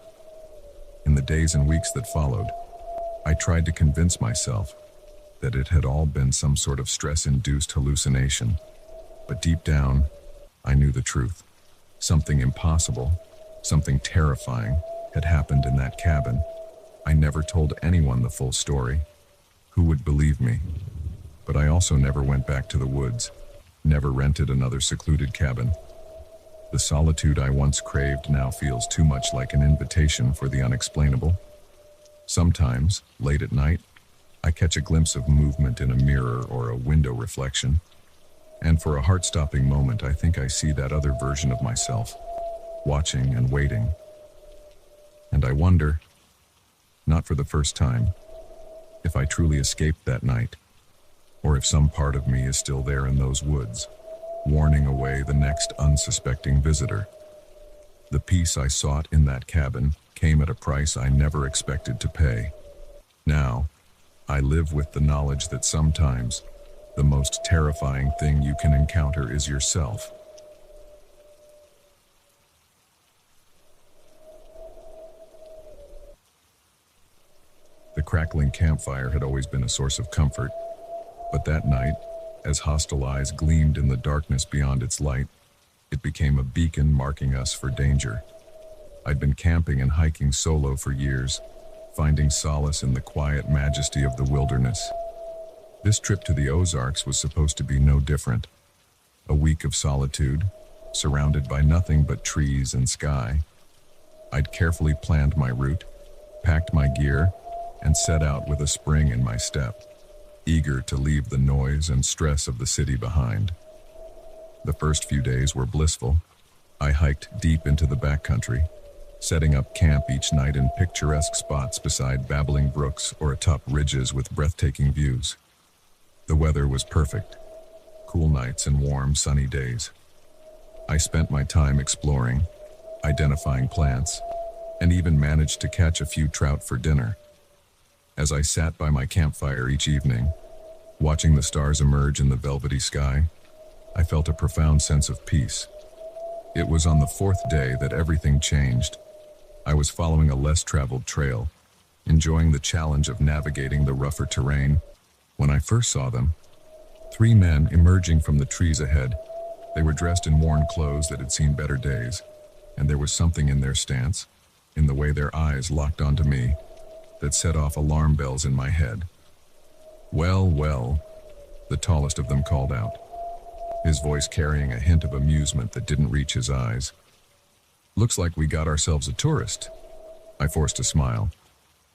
In the days and weeks that followed, I tried to convince myself that it had all been some sort of stress-induced hallucination. But deep down, I knew the truth. Something impossible, something terrifying, had happened in that cabin. I never told anyone the full story. Who would believe me? But I also never went back to the woods, never rented another secluded cabin. The solitude I once craved now feels too much like an invitation for the unexplainable. Sometimes, late at night, I catch a glimpse of movement in a mirror or a window reflection, and for a heart-stopping moment I think I see that other version of myself, watching and waiting. And I wonder, not for the first time, if I truly escaped that night, or if some part of me is still there in those woods, warning away the next unsuspecting visitor. The peace I sought in that cabin came at a price I never expected to pay. Now, I live with the knowledge that sometimes the most terrifying thing you can encounter is yourself. The crackling campfire had always been a source of comfort, but that night, as hostile eyes gleamed in the darkness beyond its light, it became a beacon marking us for danger. I'd been camping and hiking solo for years, finding solace in the quiet majesty of the wilderness. This trip to the Ozarks was supposed to be no different. A week of solitude, surrounded by nothing but trees and sky. I'd carefully planned my route, packed my gear, and set out with a spring in my step, eager to leave the noise and stress of the city behind. The first few days were blissful. I hiked deep into the backcountry, setting up camp each night in picturesque spots beside babbling brooks or atop ridges with breathtaking views. The weather was perfect, cool nights and warm, sunny days. I spent my time exploring, identifying plants, and even managed to catch a few trout for dinner. As I sat by my campfire each evening, watching the stars emerge in the velvety sky, I felt a profound sense of peace. It was on the fourth day that everything changed. I was following a less traveled trail, enjoying the challenge of navigating the rougher terrain, when I first saw them. 3 men emerging from the trees ahead. They were dressed in worn clothes that had seen better days, and there was something in their stance, in the way their eyes locked onto me, that set off alarm bells in my head. "Well, well," the tallest of them called out, his voice carrying a hint of amusement that didn't reach his eyes. "Looks like we got ourselves a tourist." I forced a smile,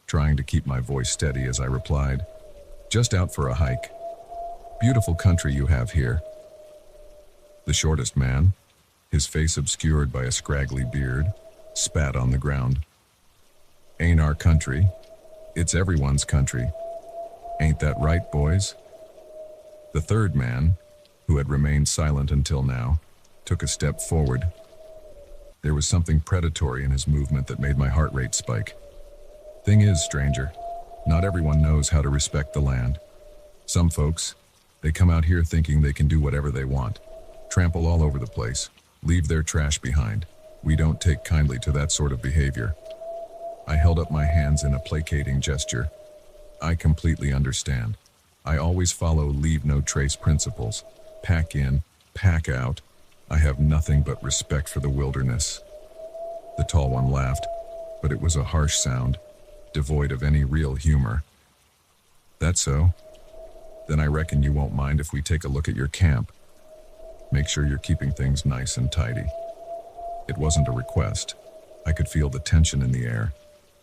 trying to keep my voice steady as I replied, "Just out for a hike. Beautiful country you have here." The shortest man, his face obscured by a scraggly beard, spat on the ground. "Ain't our country. It's everyone's country. Ain't that right, boys?" The third man, who had remained silent until now, took a step forward. There was something predatory in his movement that made my heart rate spike. "Thing is, stranger, not everyone knows how to respect the land. Some folks, they come out here thinking they can do whatever they want, trample all over the place, leave their trash behind. We don't take kindly to that sort of behavior." I held up my hands in a placating gesture. I completely understand. I always follow leave no trace principles. Pack in, pack out. I have nothing but respect for the wilderness. The tall one laughed, but it was a harsh sound, devoid of any real humor. That so? Then I reckon you won't mind if we take a look at your camp. Make sure you're keeping things nice and tidy. It wasn't a request. I could feel the tension in the air,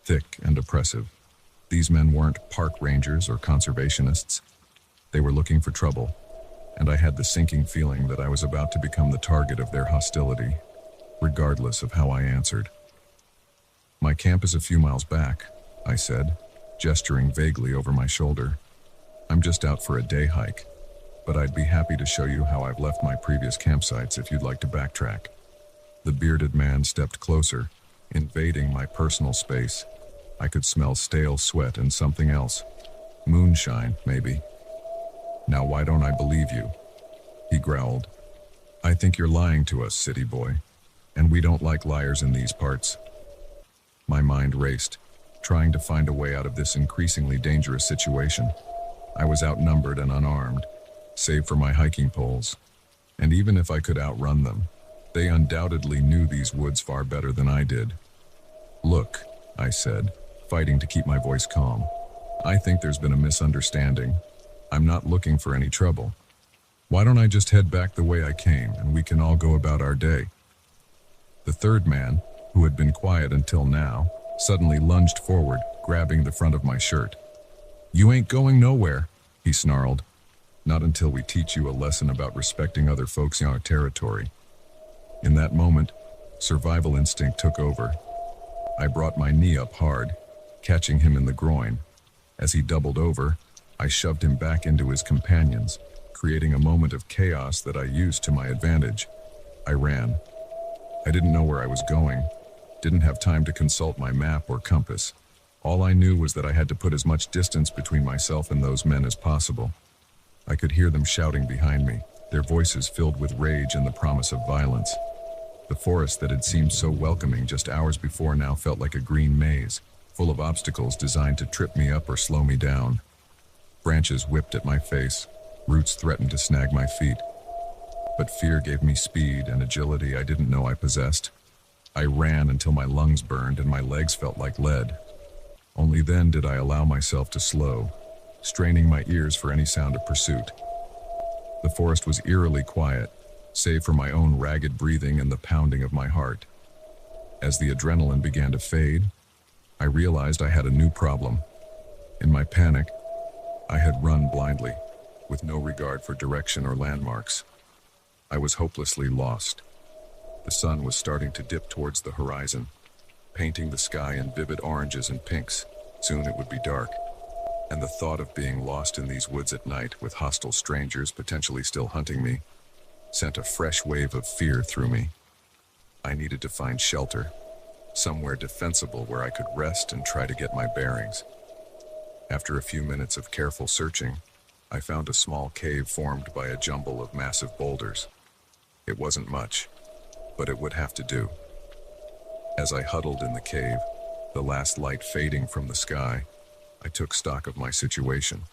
thick and oppressive. These men weren't park rangers or conservationists. They were looking for trouble, and I had the sinking feeling that I was about to become the target of their hostility, regardless of how I answered. My camp is a few miles back, I said, gesturing vaguely over my shoulder. I'm just out for a day hike, but I'd be happy to show you how I've left my previous campsites if you'd like to backtrack. The bearded man stepped closer, invading my personal space. I could smell stale sweat and something else. Moonshine, maybe. Now why don't I believe you? He growled. I think you're lying to us, city boy, and we don't like liars in these parts. My mind raced, trying to find a way out of this increasingly dangerous situation. I was outnumbered and unarmed, save for my hiking poles. And even if I could outrun them, they undoubtedly knew these woods far better than I did. Look, I said, fighting to keep my voice calm. I think there's been a misunderstanding. I'm not looking for any trouble. Why don't I just head back the way I came and we can all go about our day? The third man, who had been quiet until now, suddenly lunged forward, grabbing the front of my shirt. You ain't going nowhere, he snarled. Not until we teach you a lesson about respecting other folks in our territory. In that moment, survival instinct took over. I brought my knee up hard, catching him in the groin. As he doubled over, I shoved him back into his companions, creating a moment of chaos that I used to my advantage. I ran. I didn't know where I was going, didn't have time to consult my map or compass. All I knew was that I had to put as much distance between myself and those men as possible. I could hear them shouting behind me, their voices filled with rage and the promise of violence. The forest that had seemed so welcoming just hours before now felt like a green maze, full of obstacles designed to trip me up or slow me down. Branches whipped at my face, roots threatened to snag my feet. But fear gave me speed and agility I didn't know I possessed. I ran until my lungs burned and my legs felt like lead. Only then did I allow myself to slow, straining my ears for any sound of pursuit. The forest was eerily quiet, save for my own ragged breathing and the pounding of my heart. As the adrenaline began to fade, I realized I had a new problem. In my panic, I had run blindly, with no regard for direction or landmarks. I was hopelessly lost. The sun was starting to dip towards the horizon, painting the sky in vivid oranges and pinks. Soon it would be dark, and the thought of being lost in these woods at night with hostile strangers potentially still hunting me sent a fresh wave of fear through me. I needed to find shelter, somewhere defensible where I could rest and try to get my bearings. After a few minutes of careful searching, I found a small cave formed by a jumble of massive boulders. It wasn't much, but it would have to do. As I huddled in the cave, the last light fading from the sky, I took stock of my situation.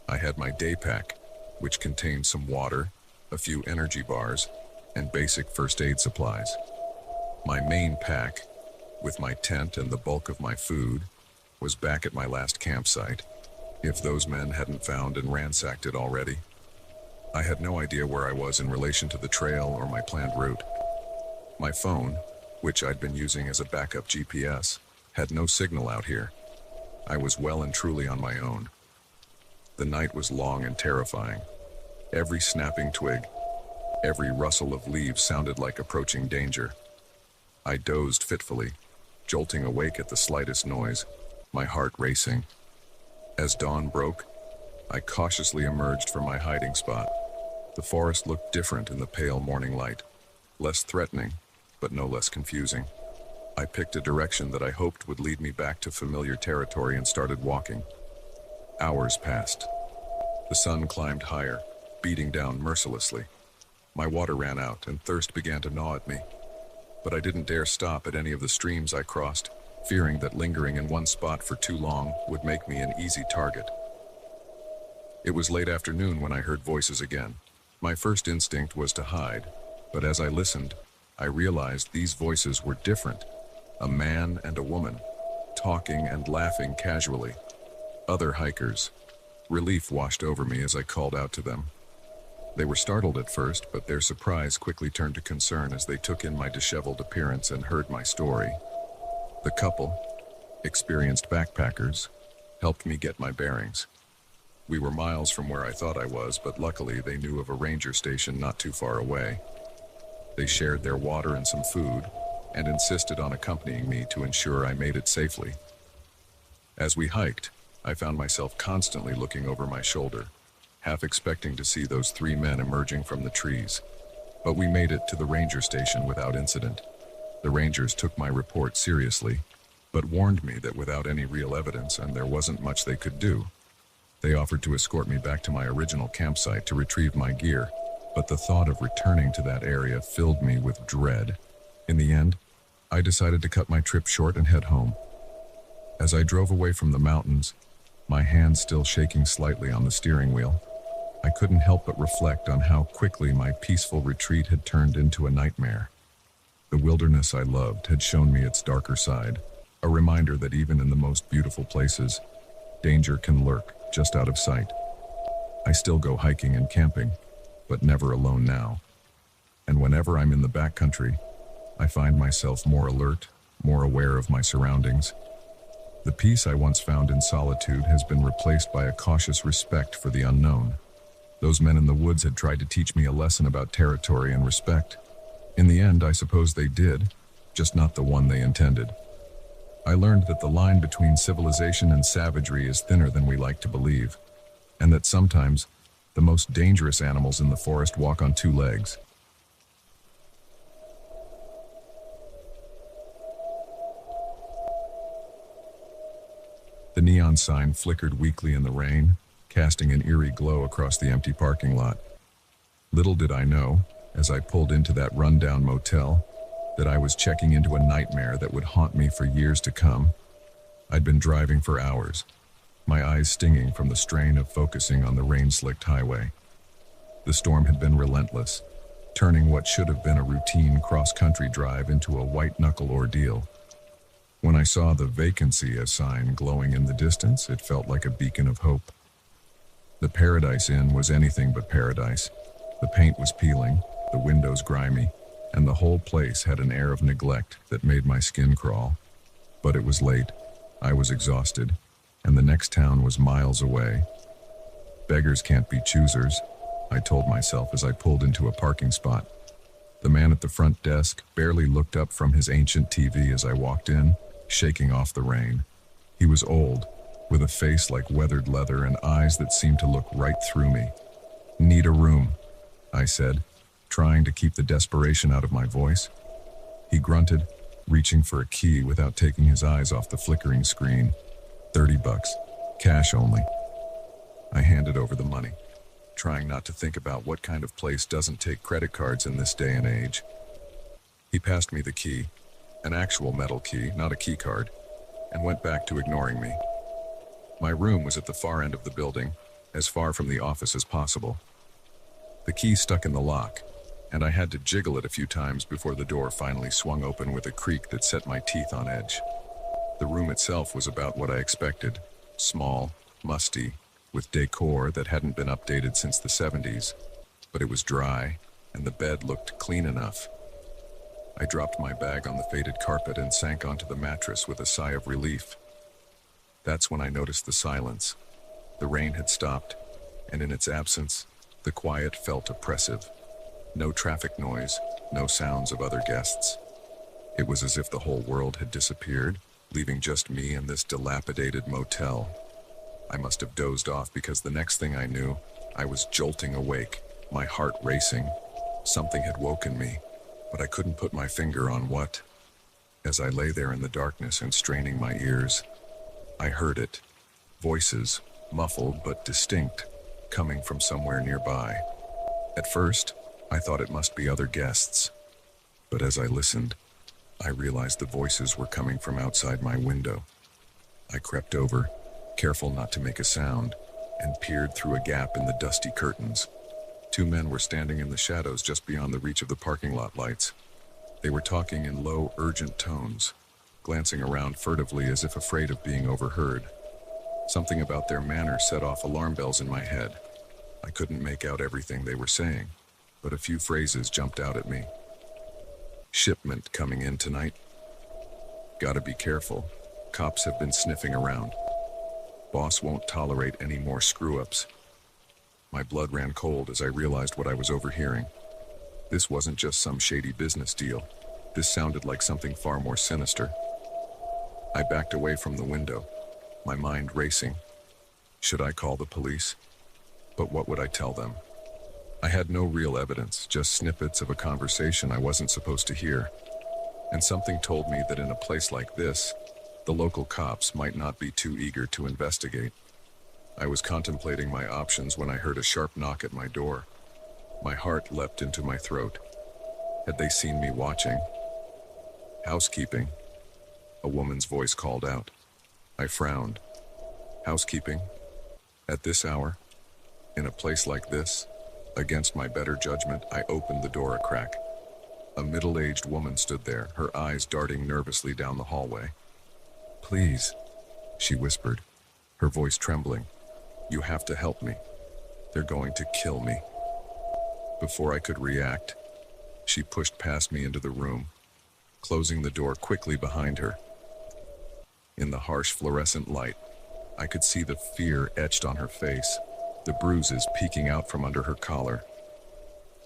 I had my day pack, which contained some water, a few energy bars, and basic first aid supplies. My main pack, with my tent and the bulk of my food, was back at my last campsite, if those men hadn't found and ransacked it already. I had no idea where I was in relation to the trail or my planned route. My phone, which I'd been using as a backup GPS, had no signal out here. I was well and truly on my own. The night was long and terrifying. Every snapping twig, every rustle of leaves sounded like approaching danger. I dozed fitfully, jolting awake at the slightest noise, my heart racing. As dawn broke, I cautiously emerged from my hiding spot. The forest looked different in the pale morning light, less threatening, but no less confusing. I picked a direction that I hoped would lead me back to familiar territory and started walking. Hours passed. The sun climbed higher, beating down mercilessly. My water ran out and thirst began to gnaw at me, but I didn't dare stop at any of the streams I crossed. fearing that lingering in one spot for too long would make me an easy target. It was late afternoon when I heard voices again. My first instinct was to hide, but as I listened, I realized these voices were different. A man and a woman, talking and laughing casually. Other hikers. Relief washed over me as I called out to them. They were startled at first, but their surprise quickly turned to concern as they took in my disheveled appearance and heard my story. The couple, experienced backpackers, helped me get my bearings. We were miles from where I thought I was, but luckily they knew of a ranger station not too far away. They shared their water and some food, and insisted on accompanying me to ensure I made it safely. As we hiked, I found myself constantly looking over my shoulder, half expecting to see those three men emerging from the trees. But we made it to the ranger station without incident. The rangers took my report seriously, but warned me that without any real evidence and there wasn't much they could do. They offered to escort me back to my original campsite to retrieve my gear, but the thought of returning to that area filled me with dread. In the end, I decided to cut my trip short and head home. As I drove away from the mountains, my hand still shaking slightly on the steering wheel, I couldn't help but reflect on how quickly my peaceful retreat had turned into a nightmare. The wilderness I loved had shown me its darker side, a reminder that even in the most beautiful places, danger can lurk just out of sight. I still go hiking and camping, but never alone now. And whenever I'm in the backcountry, I find myself more alert, more aware of my surroundings. The peace I once found in solitude has been replaced by a cautious respect for the unknown. Those men in the woods had tried to teach me a lesson about territory and respect. In the end, I suppose they did, just not the one they intended. I learned that the line between civilization and savagery is thinner than we like to believe, and that sometimes the most dangerous animals in the forest walk on two legs. The neon sign flickered weakly in the rain, casting an eerie glow across the empty parking lot. Little did I know, as I pulled into that rundown motel, that I was checking into a nightmare that would haunt me for years to come. I'd been driving for hours, my eyes stinging from the strain of focusing on the rain-slicked highway. The storm had been relentless, turning what should have been a routine cross-country drive into a white-knuckle ordeal. When I saw the vacancy sign glowing in the distance, it felt like a beacon of hope. The Paradise Inn was anything but paradise. The paint was peeling, the windows grimy, and the whole place had an air of neglect that made my skin crawl. But it was late, I was exhausted, and the next town was miles away. Beggars can't be choosers, I told myself as I pulled into a parking spot. The man at the front desk barely looked up from his ancient TV as I walked in, shaking off the rain. He was old, with a face like weathered leather and eyes that seemed to look right through me. "Need a room," I said, trying to keep the desperation out of my voice. He grunted, reaching for a key without taking his eyes off the flickering screen. $30, cash only. I handed over the money, trying not to think about what kind of place doesn't take credit cards in this day and age. He passed me the key, an actual metal key, not a key card, and went back to ignoring me. My room was at the far end of the building, as far from the office as possible. The key stuck in the lock, and I had to jiggle it a few times before the door finally swung open with a creak that set my teeth on edge. The room itself was about what I expected, small, musty, with decor that hadn't been updated since the 70s, but it was dry, and the bed looked clean enough. I dropped my bag on the faded carpet and sank onto the mattress with a sigh of relief. That's when I noticed the silence. The rain had stopped, and in its absence, the quiet felt oppressive. No traffic noise, no sounds of other guests. It was as if the whole world had disappeared, leaving just me and this dilapidated motel. I must have dozed off because the next thing I knew, I was jolting awake, my heart racing. Something had woken me, but I couldn't put my finger on what. As I lay there in the darkness and straining my ears, I heard it. Voices, muffled but distinct, coming from somewhere nearby. At first, I thought it must be other guests, but as I listened, I realized the voices were coming from outside my window. I crept over, careful not to make a sound, and peered through a gap in the dusty curtains. Two men were standing in the shadows just beyond the reach of the parking lot lights. They were talking in low, urgent tones, glancing around furtively as if afraid of being overheard. Something about their manner set off alarm bells in my head. I couldn't make out everything they were saying, but a few phrases jumped out at me. Shipment coming in tonight. Gotta be careful. Cops have been sniffing around. Boss won't tolerate any more screw-ups. My blood ran cold as I realized what I was overhearing. This wasn't just some shady business deal. This sounded like something far more sinister. I backed away from the window, my mind racing. Should I call the police? But what would I tell them? I had no real evidence, just snippets of a conversation I wasn't supposed to hear. And something told me that in a place like this, the local cops might not be too eager to investigate. I was contemplating my options when I heard a sharp knock at my door. My heart leapt into my throat. Had they seen me watching? Housekeeping, a woman's voice called out. I frowned. Housekeeping? At this hour? In a place like this? Against my better judgment, I opened the door a crack. A middle-aged woman stood there, her eyes darting nervously down the hallway. Please, she whispered, her voice trembling. You have to help me. They're going to kill me. Before I could react, she pushed past me into the room, closing the door quickly behind her. In the harsh fluorescent light, I could see the fear etched on her face, the bruises peeking out from under her collar.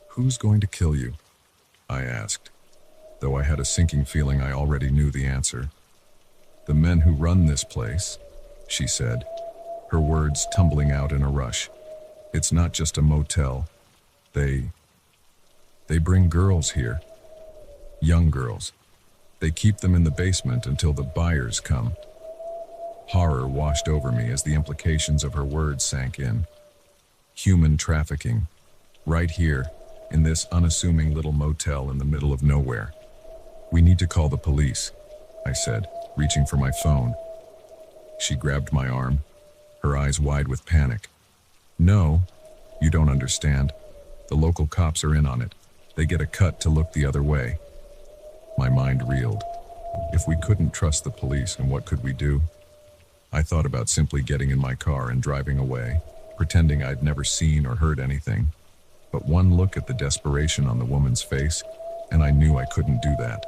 Who's going to kill you? I asked, though I had a sinking feeling I already knew the answer. The men who run this place, she said, her words tumbling out in a rush. It's not just a motel. They bring girls here. Young girls. They keep them in the basement until the buyers come. Horror washed over me as the implications of her words sank in. Human trafficking. Right here, in this unassuming little motel in the middle of nowhere. We need to call the police, I said, reaching for my phone. She grabbed my arm, her eyes wide with panic. No, you don't understand. The local cops are in on it. They get a cut to look the other way. My mind reeled. If we couldn't trust the police, and what could we do? I thought about simply getting in my car and driving away, pretending I'd never seen or heard anything. But one look at the desperation on the woman's face, and I knew I couldn't do that.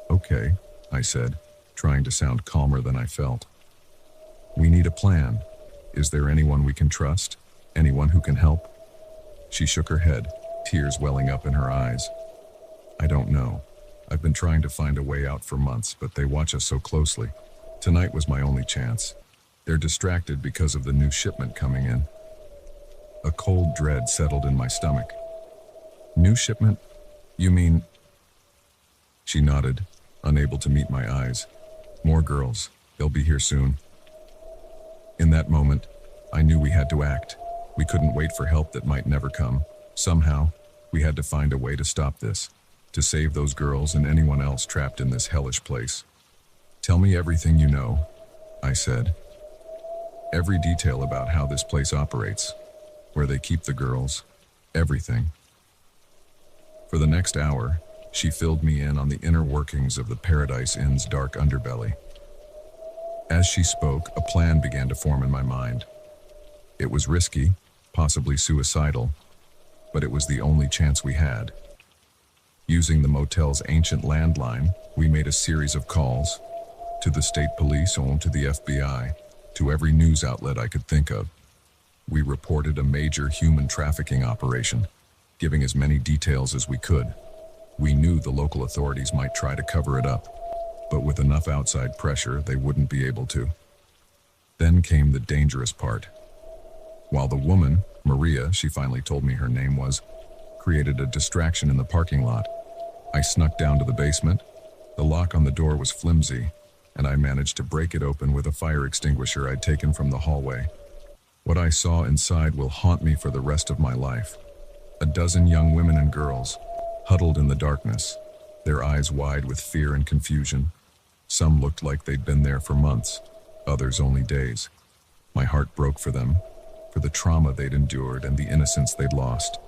Okay, I said, trying to sound calmer than I felt. We need a plan. Is there anyone we can trust? Anyone who can help? She shook her head, tears welling up in her eyes. I don't know. I've been trying to find a way out for months, but they watch us so closely. Tonight was my only chance. They're distracted because of the new shipment coming in. A cold dread settled in my stomach. New shipment? You mean... She nodded, unable to meet my eyes. More girls. They'll be here soon. In that moment, I knew we had to act. We couldn't wait for help that might never come. Somehow, we had to find a way to stop this, to save those girls and anyone else trapped in this hellish place. Tell me everything you know, I said. Every detail about how this place operates, where they keep the girls, everything. For the next hour, she filled me in on the inner workings of the Paradise Inn's dark underbelly. As she spoke, a plan began to form in my mind. It was risky, possibly suicidal, but it was the only chance we had. Using the motel's ancient landline, we made a series of calls to the state police and to the FBI, to every news outlet I could think of. We reported a major human trafficking operation, giving as many details as we could. We knew the local authorities might try to cover it up, but with enough outside pressure, they wouldn't be able to. Then came the dangerous part. While the woman, Maria, she finally told me her name was, created a distraction in the parking lot, I snuck down to the basement. The lock on the door was flimsy, and I managed to break it open with a fire extinguisher I'd taken from the hallway. What I saw inside will haunt me for the rest of my life. A dozen young women and girls, huddled in the darkness, their eyes wide with fear and confusion. Some looked like they'd been there for months, others only days. My heart broke for them, for the trauma they'd endured and the innocence they'd lost.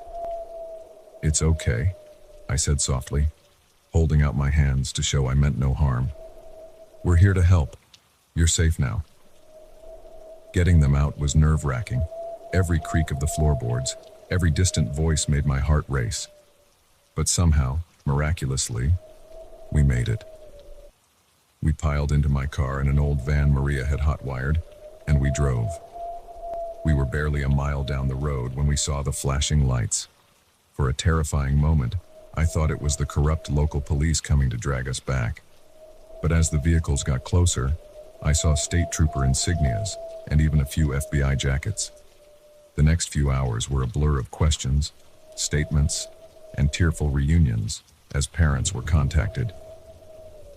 "It's okay," I said softly, holding out my hands to show I meant no harm. "We're here to help. You're safe now." Getting them out was nerve-wracking. Every creak of the floorboards, every distant voice made my heart race. But somehow, miraculously, we made it. We piled into my car in an old van Maria had hot-wired, and we drove. We were barely a mile down the road when we saw the flashing lights. For a terrifying moment, I thought it was the corrupt local police coming to drag us back. But as the vehicles got closer, I saw state trooper insignias and even a few FBI jackets. The next few hours were a blur of questions, statements, and tearful reunions as parents were contacted.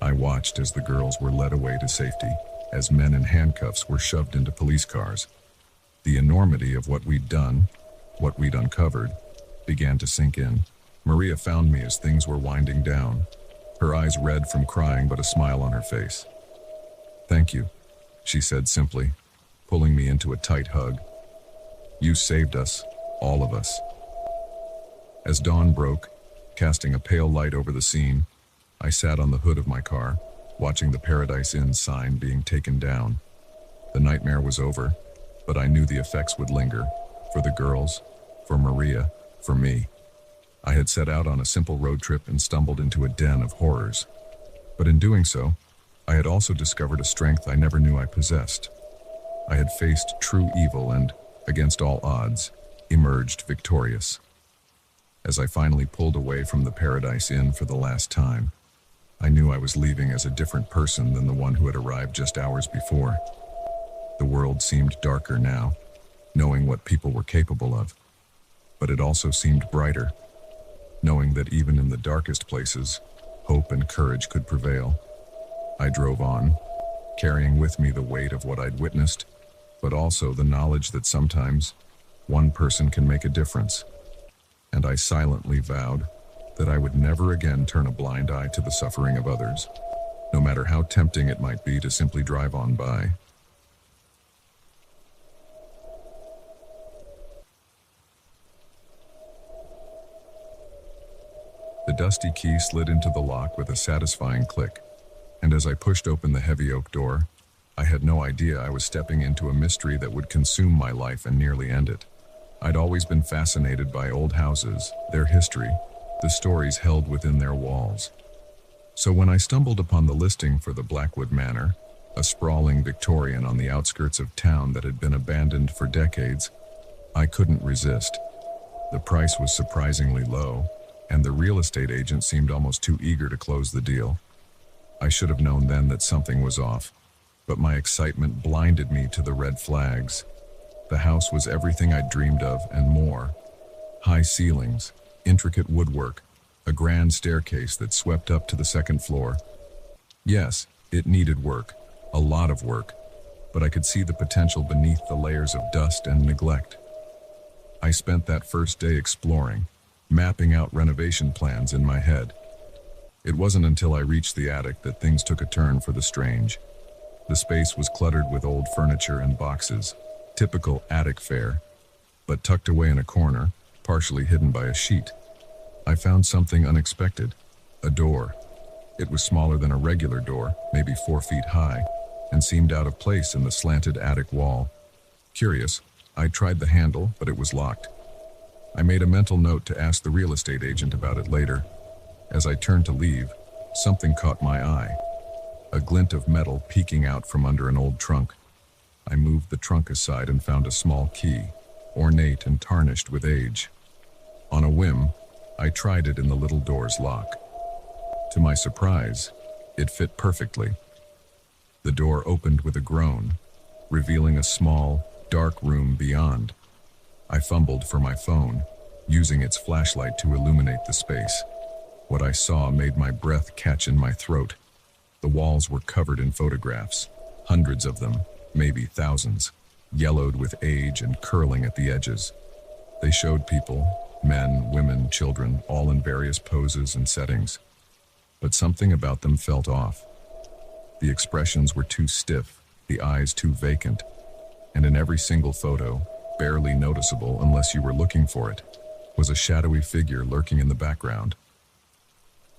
I watched as the girls were led away to safety, as men in handcuffs were shoved into police cars. The enormity of what we'd done, what we'd uncovered, began to sink in. Maria found me as things were winding down, her eyes red from crying but a smile on her face. "Thank you," she said simply, pulling me into a tight hug. "You saved us, all of us." As dawn broke, casting a pale light over the scene, I sat on the hood of my car, watching the Paradise Inn sign being taken down. The nightmare was over, but I knew the effects would linger, for the girls, for Maria, for me. I had set out on a simple road trip and stumbled into a den of horrors. But in doing so, I had also discovered a strength I never knew I possessed. I had faced true evil and, against all odds, emerged victorious. As I finally pulled away from the Paradise Inn for the last time, I knew I was leaving as a different person than the one who had arrived just hours before. The world seemed darker now, knowing what people were capable of. But it also seemed brighter, knowing that even in the darkest places, hope and courage could prevail. I drove on, carrying with me the weight of what I'd witnessed, but also the knowledge that sometimes one person can make a difference. And I silently vowed that I would never again turn a blind eye to the suffering of others, no matter how tempting it might be to simply drive on by. The dusty key slid into the lock with a satisfying click, and as I pushed open the heavy oak door, I had no idea I was stepping into a mystery that would consume my life and nearly end it. I'd always been fascinated by old houses, their history, the stories held within their walls. So when I stumbled upon the listing for the Blackwood Manor, a sprawling Victorian on the outskirts of town that had been abandoned for decades, I couldn't resist. The price was surprisingly low, and the real estate agent seemed almost too eager to close the deal. I should have known then that something was off, but my excitement blinded me to the red flags. The house was everything I'd dreamed of and more. High ceilings, intricate woodwork, a grand staircase that swept up to the second floor. Yes, it needed work, a lot of work, but I could see the potential beneath the layers of dust and neglect. I spent that first day exploring, mapping out renovation plans in my head. It wasn't until I reached the attic that things took a turn for the strange. The space was cluttered with old furniture and boxes, typical attic fare, but tucked away in a corner, partially hidden by a sheet, I found something unexpected, a door. It was smaller than a regular door, maybe 4 feet high, and seemed out of place in the slanted attic wall. Curious, I tried the handle, but it was locked. I made a mental note to ask the real estate agent about it later. As I turned to leave, something caught my eye, a glint of metal peeking out from under an old trunk. I moved the trunk aside and found a small key, ornate and tarnished with age. On a whim, I tried it in the little door's lock. To my surprise, it fit perfectly. The door opened with a groan, revealing a small, dark room beyond. I fumbled for my phone, using its flashlight to illuminate the space. What I saw made my breath catch in my throat. The walls were covered in photographs, hundreds of them, maybe thousands, yellowed with age and curling at the edges. They showed people, men, women, children, all in various poses and settings. but something about them felt off. The expressions were too stiff, the eyes too vacant, and in every single photo, barely noticeable unless you were looking for it, was a shadowy figure lurking in the background.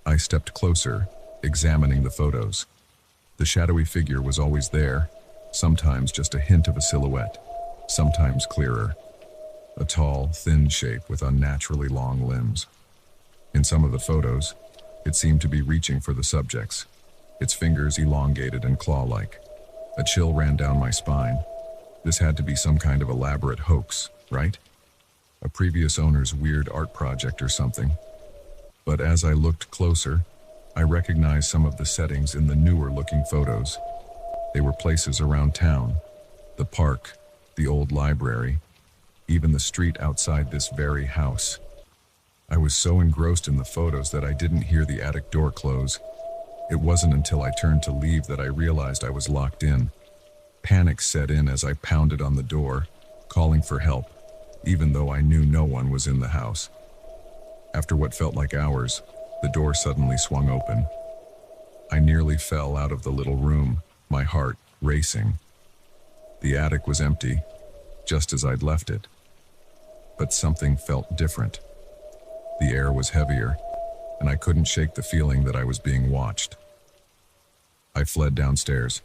I stepped closer, examining the photos. The shadowy figure was always there, sometimes just a hint of a silhouette, sometimes clearer. A tall, thin shape with unnaturally long limbs. In some of the photos, it seemed to be reaching for the subjects, its fingers elongated and claw-like. A chill ran down my spine. This had to be some kind of elaborate hoax, right? A previous owner's weird art project or something. But as I looked closer, I recognized some of the settings in the newer-looking photos. They were places around town, the park, the old library, even the street outside this very house. I was so engrossed in the photos that I didn't hear the attic door close. It wasn't until I turned to leave that I realized I was locked in. Panic set in as I pounded on the door, calling for help, even though I knew no one was in the house. After what felt like hours, the door suddenly swung open. I nearly fell out of the little room, my heart racing. The attic was empty, just as I'd left it. But something felt different. The air was heavier, and I couldn't shake the feeling that I was being watched. I fled downstairs,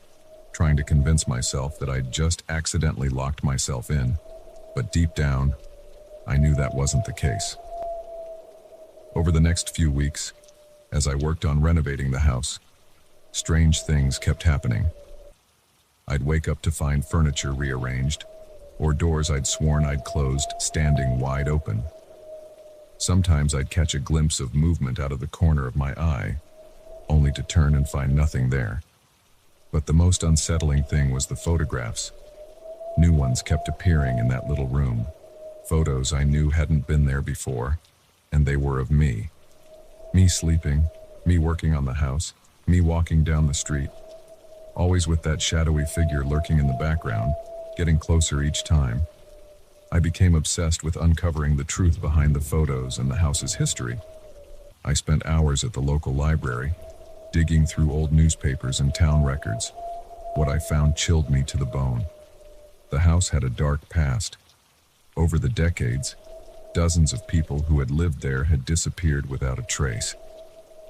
trying to convince myself that I'd just accidentally locked myself in, but deep down, I knew that wasn't the case. Over the next few weeks, as I worked on renovating the house, strange things kept happening. I'd wake up to find furniture rearranged, or doors I'd sworn I'd closed standing wide open. Sometimes I'd catch a glimpse of movement out of the corner of my eye, only to turn and find nothing there. But the most unsettling thing was the photographs. New ones kept appearing in that little room. Photos I knew hadn't been there before, and they were of me. Me sleeping, me working on the house, me walking down the street, always with that shadowy figure lurking in the background, getting closer each time. I became obsessed with uncovering the truth behind the photos and the house's history. I spent hours at the local library, digging through old newspapers and town records. What I found chilled me to the bone. The house had a dark past. Over the decades, dozens of people who had lived there had disappeared without a trace.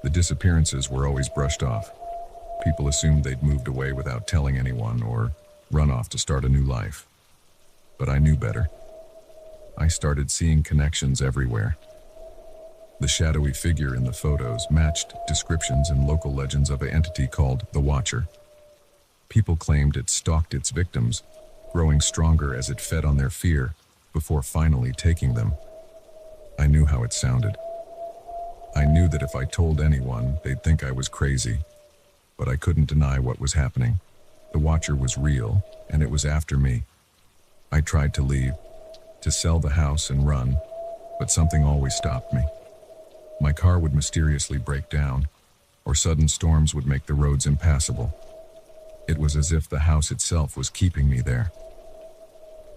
The disappearances were always brushed off. People assumed they'd moved away without telling anyone or run off to start a new life. But I knew better. I started seeing connections everywhere. The shadowy figure in the photos matched descriptions in local legends of an entity called the Watcher. People claimed it stalked its victims, growing stronger as it fed on their fear before finally taking them. I knew how it sounded. I knew that if I told anyone, they'd think I was crazy, but I couldn't deny what was happening. The Watcher was real, and it was after me. I tried to leave, to sell the house and run, but something always stopped me. My car would mysteriously break down, or sudden storms would make the roads impassable. It was as if the house itself was keeping me there.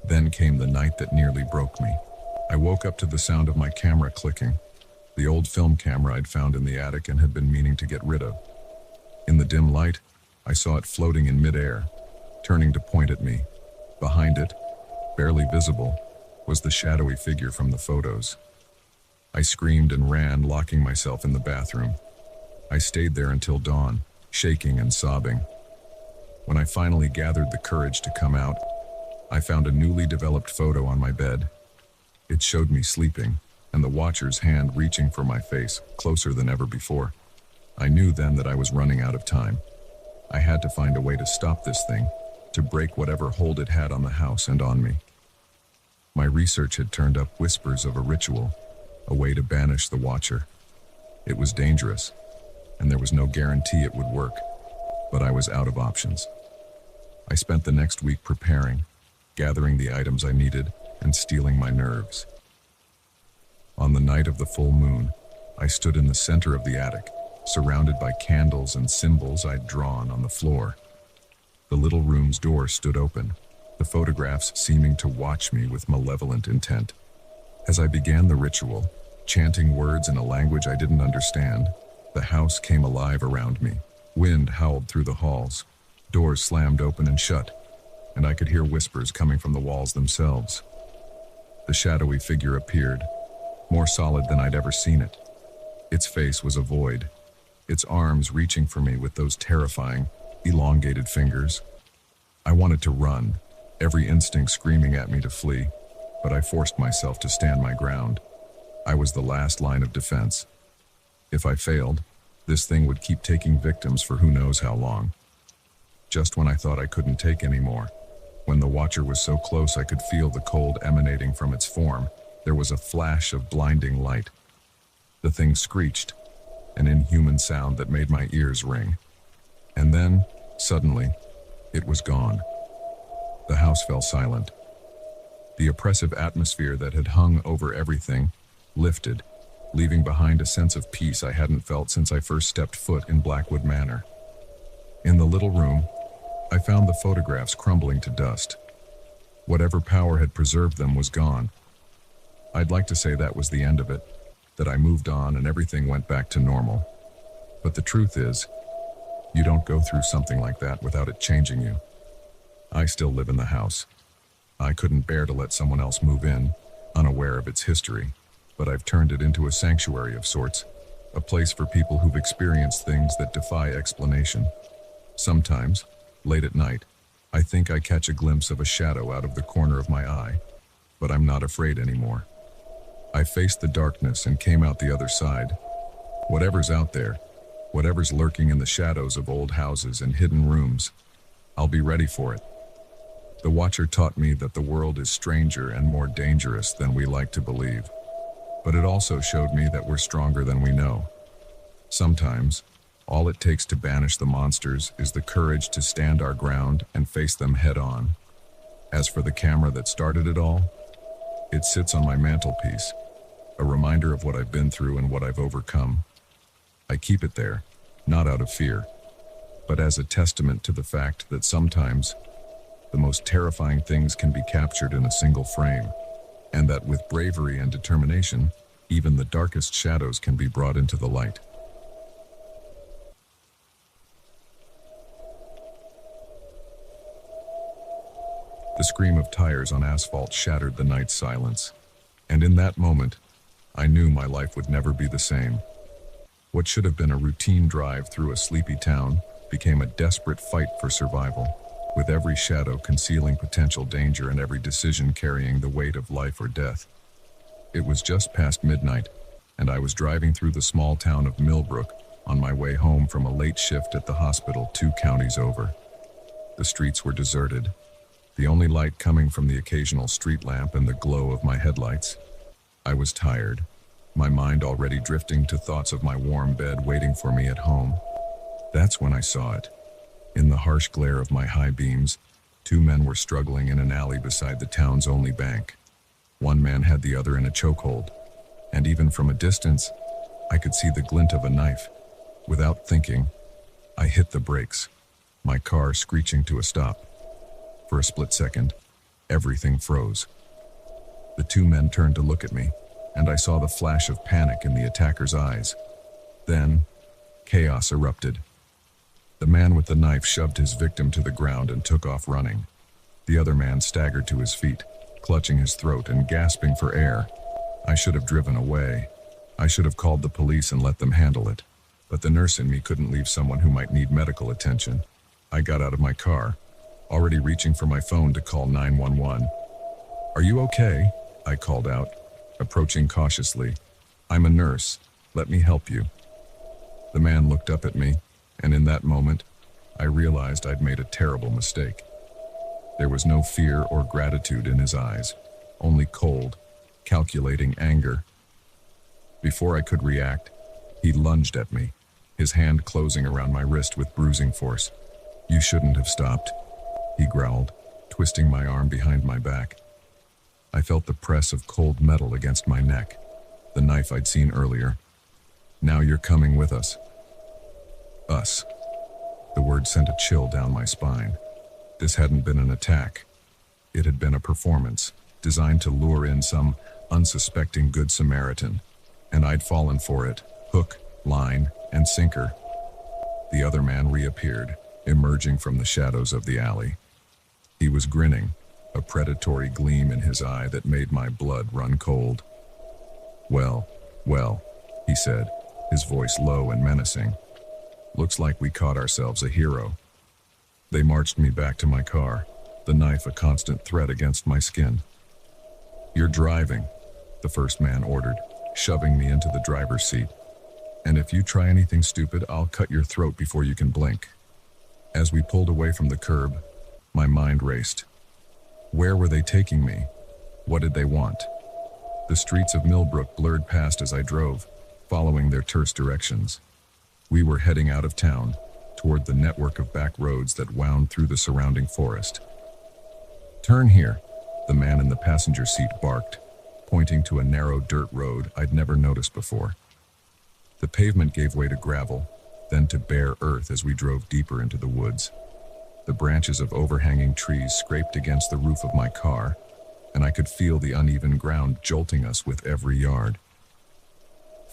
Then came the night that nearly broke me. I woke up to the sound of my camera clicking, the old film camera I'd found in the attic and had been meaning to get rid of. In the dim light, I saw it floating in midair, turning to point at me. Behind it, barely visible, was the shadowy figure from the photos. I screamed and ran, locking myself in the bathroom. I stayed there until dawn, shaking and sobbing. When I finally gathered the courage to come out, I found a newly developed photo on my bed. It showed me sleeping, and the Watcher's hand reaching for my face, closer than ever before. I knew then that I was running out of time. I had to find a way to stop this thing, to break whatever hold it had on the house and on me. My research had turned up whispers of a ritual, a way to banish the Watcher. It was dangerous, and there was no guarantee it would work, but I was out of options. I spent the next week preparing, gathering the items I needed, and steeling my nerves. On the night of the full moon, I stood in the center of the attic, surrounded by candles and symbols I'd drawn on the floor. The little room's door stood open, the photographs seeming to watch me with malevolent intent. As I began the ritual, chanting words in a language I didn't understand, The house came alive around me. Wind howled through the halls. Doors slammed open and shut, and I could hear whispers coming from the walls themselves. The shadowy figure appeared, more solid than I'd ever seen it. Its face was a void, its arms reaching for me with those terrifying, elongated fingers. I wanted to run, every instinct screaming at me to flee, but I forced myself to stand my ground. I was the last line of defense. If I failed, this thing would keep taking victims for who knows how long. Just when I thought I couldn't take any more, when the watcher was so close I could feel the cold emanating from its form, there was a flash of blinding light. The thing screeched, an inhuman sound that made my ears ring. And then, suddenly, it was gone. The house fell silent. The oppressive atmosphere that had hung over everything lifted, leaving behind a sense of peace I hadn't felt since I first stepped foot in Blackwood Manor. In the little room, I found the photographs crumbling to dust. Whatever power had preserved them was gone. I'd like to say that was the end of it, that I moved on and everything went back to normal. But the truth is, you don't go through something like that without it changing you. I still live in the house. I couldn't bear to let someone else move in, unaware of its history, but I've turned it into a sanctuary of sorts, a place for people who've experienced things that defy explanation. Sometimes, late at night, I think I catch a glimpse of a shadow out of the corner of my eye, but I'm not afraid anymore. I faced the darkness and came out the other side. Whatever's out there, whatever's lurking in the shadows of old houses and hidden rooms, I'll be ready for it. The Watcher taught me that the world is stranger and more dangerous than we like to believe, but it also showed me that we're stronger than we know. Sometimes, all it takes to banish the monsters is the courage to stand our ground and face them head on. As for the camera that started it all, it sits on my mantelpiece, a reminder of what I've been through and what I've overcome. I keep it there, not out of fear, but as a testament to the fact that sometimes the most terrifying things can be captured in a single frame, and that with bravery and determination, even the darkest shadows can be brought into the light. The scream of tires on asphalt shattered the night's silence, and in that moment, I knew my life would never be the same. What should have been a routine drive through a sleepy town became a desperate fight for survival, with every shadow concealing potential danger and every decision carrying the weight of life or death. It was just past midnight, and I was driving through the small town of Millbrook on my way home from a late shift at the hospital 2 counties over. The streets were deserted, the only light coming from the occasional street lamp and the glow of my headlights. I was tired, my mind already drifting to thoughts of my warm bed waiting for me at home. That's when I saw it. In the harsh glare of my high beams, 2 men were struggling in an alley beside the town's only bank. One man had the other in a chokehold, and even from a distance, I could see the glint of a knife. Without thinking, I hit the brakes, my car screeching to a stop. For a split second, everything froze. The 2 men turned to look at me, and I saw the flash of panic in the attacker's eyes. Then, chaos erupted. The man with the knife shoved his victim to the ground and took off running. The other man staggered to his feet, clutching his throat and gasping for air. I should have driven away. I should have called the police and let them handle it. But the nurse in me couldn't leave someone who might need medical attention. I got out of my car, already reaching for my phone to call 911. "Are you okay?" I called out, approaching cautiously. "I'm a nurse. Let me help you." The man looked up at me, and in that moment, I realized I'd made a terrible mistake. There was no fear or gratitude in his eyes, only cold, calculating anger. Before I could react, he lunged at me, his hand closing around my wrist with bruising force. "You shouldn't have stopped," he growled, twisting my arm behind my back. I felt the press of cold metal against my neck, the knife I'd seen earlier. "Now you're coming with us." Us. The word sent a chill down my spine. This hadn't been an attack. It had been a performance, designed to lure in some unsuspecting Good Samaritan, and I'd fallen for it, hook, line, and sinker. The other man reappeared, emerging from the shadows of the alley. He was grinning, a predatory gleam in his eye that made my blood run cold. Well, well, he said, his voice low and menacing. Looks like we caught ourselves a hero. They marched me back to my car, the knife a constant threat against my skin. You're driving, the first man ordered, shoving me into the driver's seat. And if you try anything stupid, I'll cut your throat before you can blink. As we pulled away from the curb, my mind raced. Where were they taking me? What did they want? The streets of Millbrook blurred past as I drove, following their terse directions. We were heading out of town, toward the network of back roads that wound through the surrounding forest. Turn here, the man in the passenger seat barked, pointing to a narrow dirt road I'd never noticed before. The pavement gave way to gravel, then to bare earth as we drove deeper into the woods. The branches of overhanging trees scraped against the roof of my car, and I could feel the uneven ground jolting us with every yard.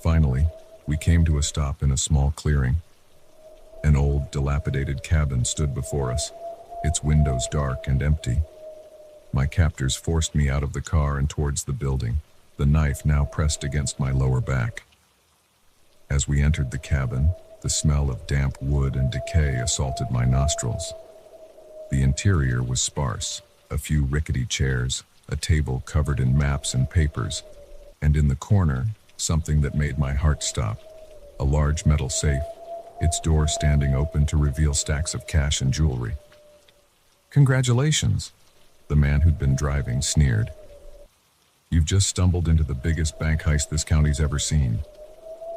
Finally, we came to a stop in a small clearing. An old, dilapidated cabin stood before us, its windows dark and empty. My captors forced me out of the car and towards the building, the knife now pressed against my lower back. As we entered the cabin, the smell of damp wood and decay assaulted my nostrils. The interior was sparse, a few rickety chairs, a table covered in maps and papers, and in the corner, something that made my heart stop, a large metal safe, its door standing open to reveal stacks of cash and jewelry. Congratulations, the man who'd been driving sneered. You've just stumbled into the biggest bank heist this county's ever seen.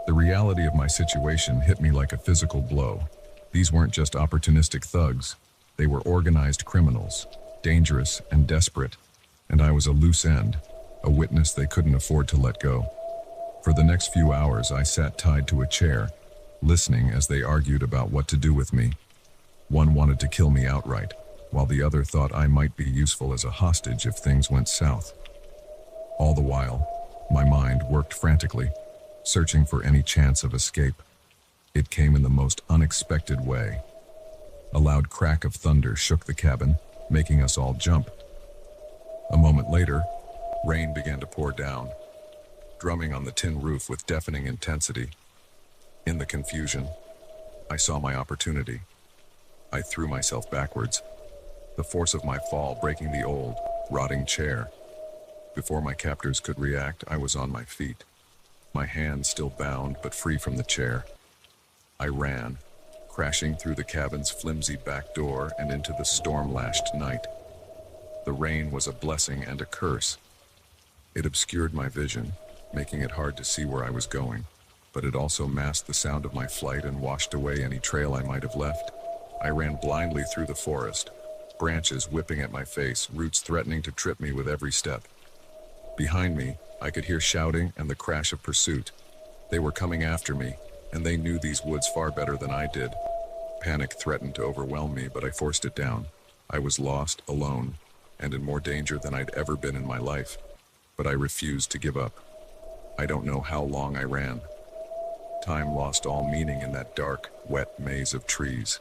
The reality of my situation hit me like a physical blow. These weren't just opportunistic thugs. They were organized criminals, dangerous and desperate, and I was a loose end, a witness they couldn't afford to let go. For the next few hours, I sat tied to a chair, listening as they argued about what to do with me. One wanted to kill me outright, while the other thought I might be useful as a hostage if things went south. All the while, my mind worked frantically, searching for any chance of escape. It came in the most unexpected way. A loud crack of thunder shook the cabin, making us all jump. A moment later, rain began to pour down, drumming on the tin roof with deafening intensity. In the confusion, I saw my opportunity. I threw myself backwards, the force of my fall breaking the old, rotting chair. Before my captors could react, I was on my feet, my hands still bound but free from the chair. I ran, crashing through the cabin's flimsy back door and into the storm-lashed night. The rain was a blessing and a curse. It obscured my vision, making it hard to see where I was going, but it also masked the sound of my flight and washed away any trail I might have left. I ran blindly through the forest, branches whipping at my face, roots threatening to trip me with every step. Behind me, I could hear shouting and the crash of pursuit. They were coming after me, and they knew these woods far better than I did. Panic threatened to overwhelm me, but I forced it down. I was lost, alone, and in more danger than I'd ever been in my life. But I refused to give up. I don't know how long I ran. Time lost all meaning in that dark, wet maze of trees.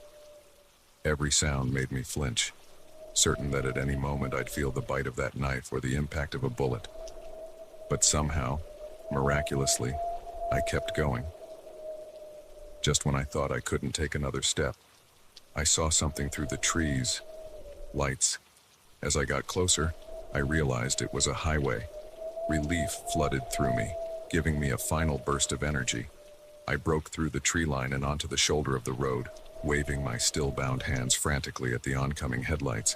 Every sound made me flinch, certain that at any moment I'd feel the bite of that knife or the impact of a bullet. But somehow, miraculously, I kept going. Just when I thought I couldn't take another step, I saw something through the trees. Lights. As I got closer, I realized it was a highway. Relief flooded through me, giving me a final burst of energy. I broke through the tree line and onto the shoulder of the road, waving my still-bound hands frantically at the oncoming headlights.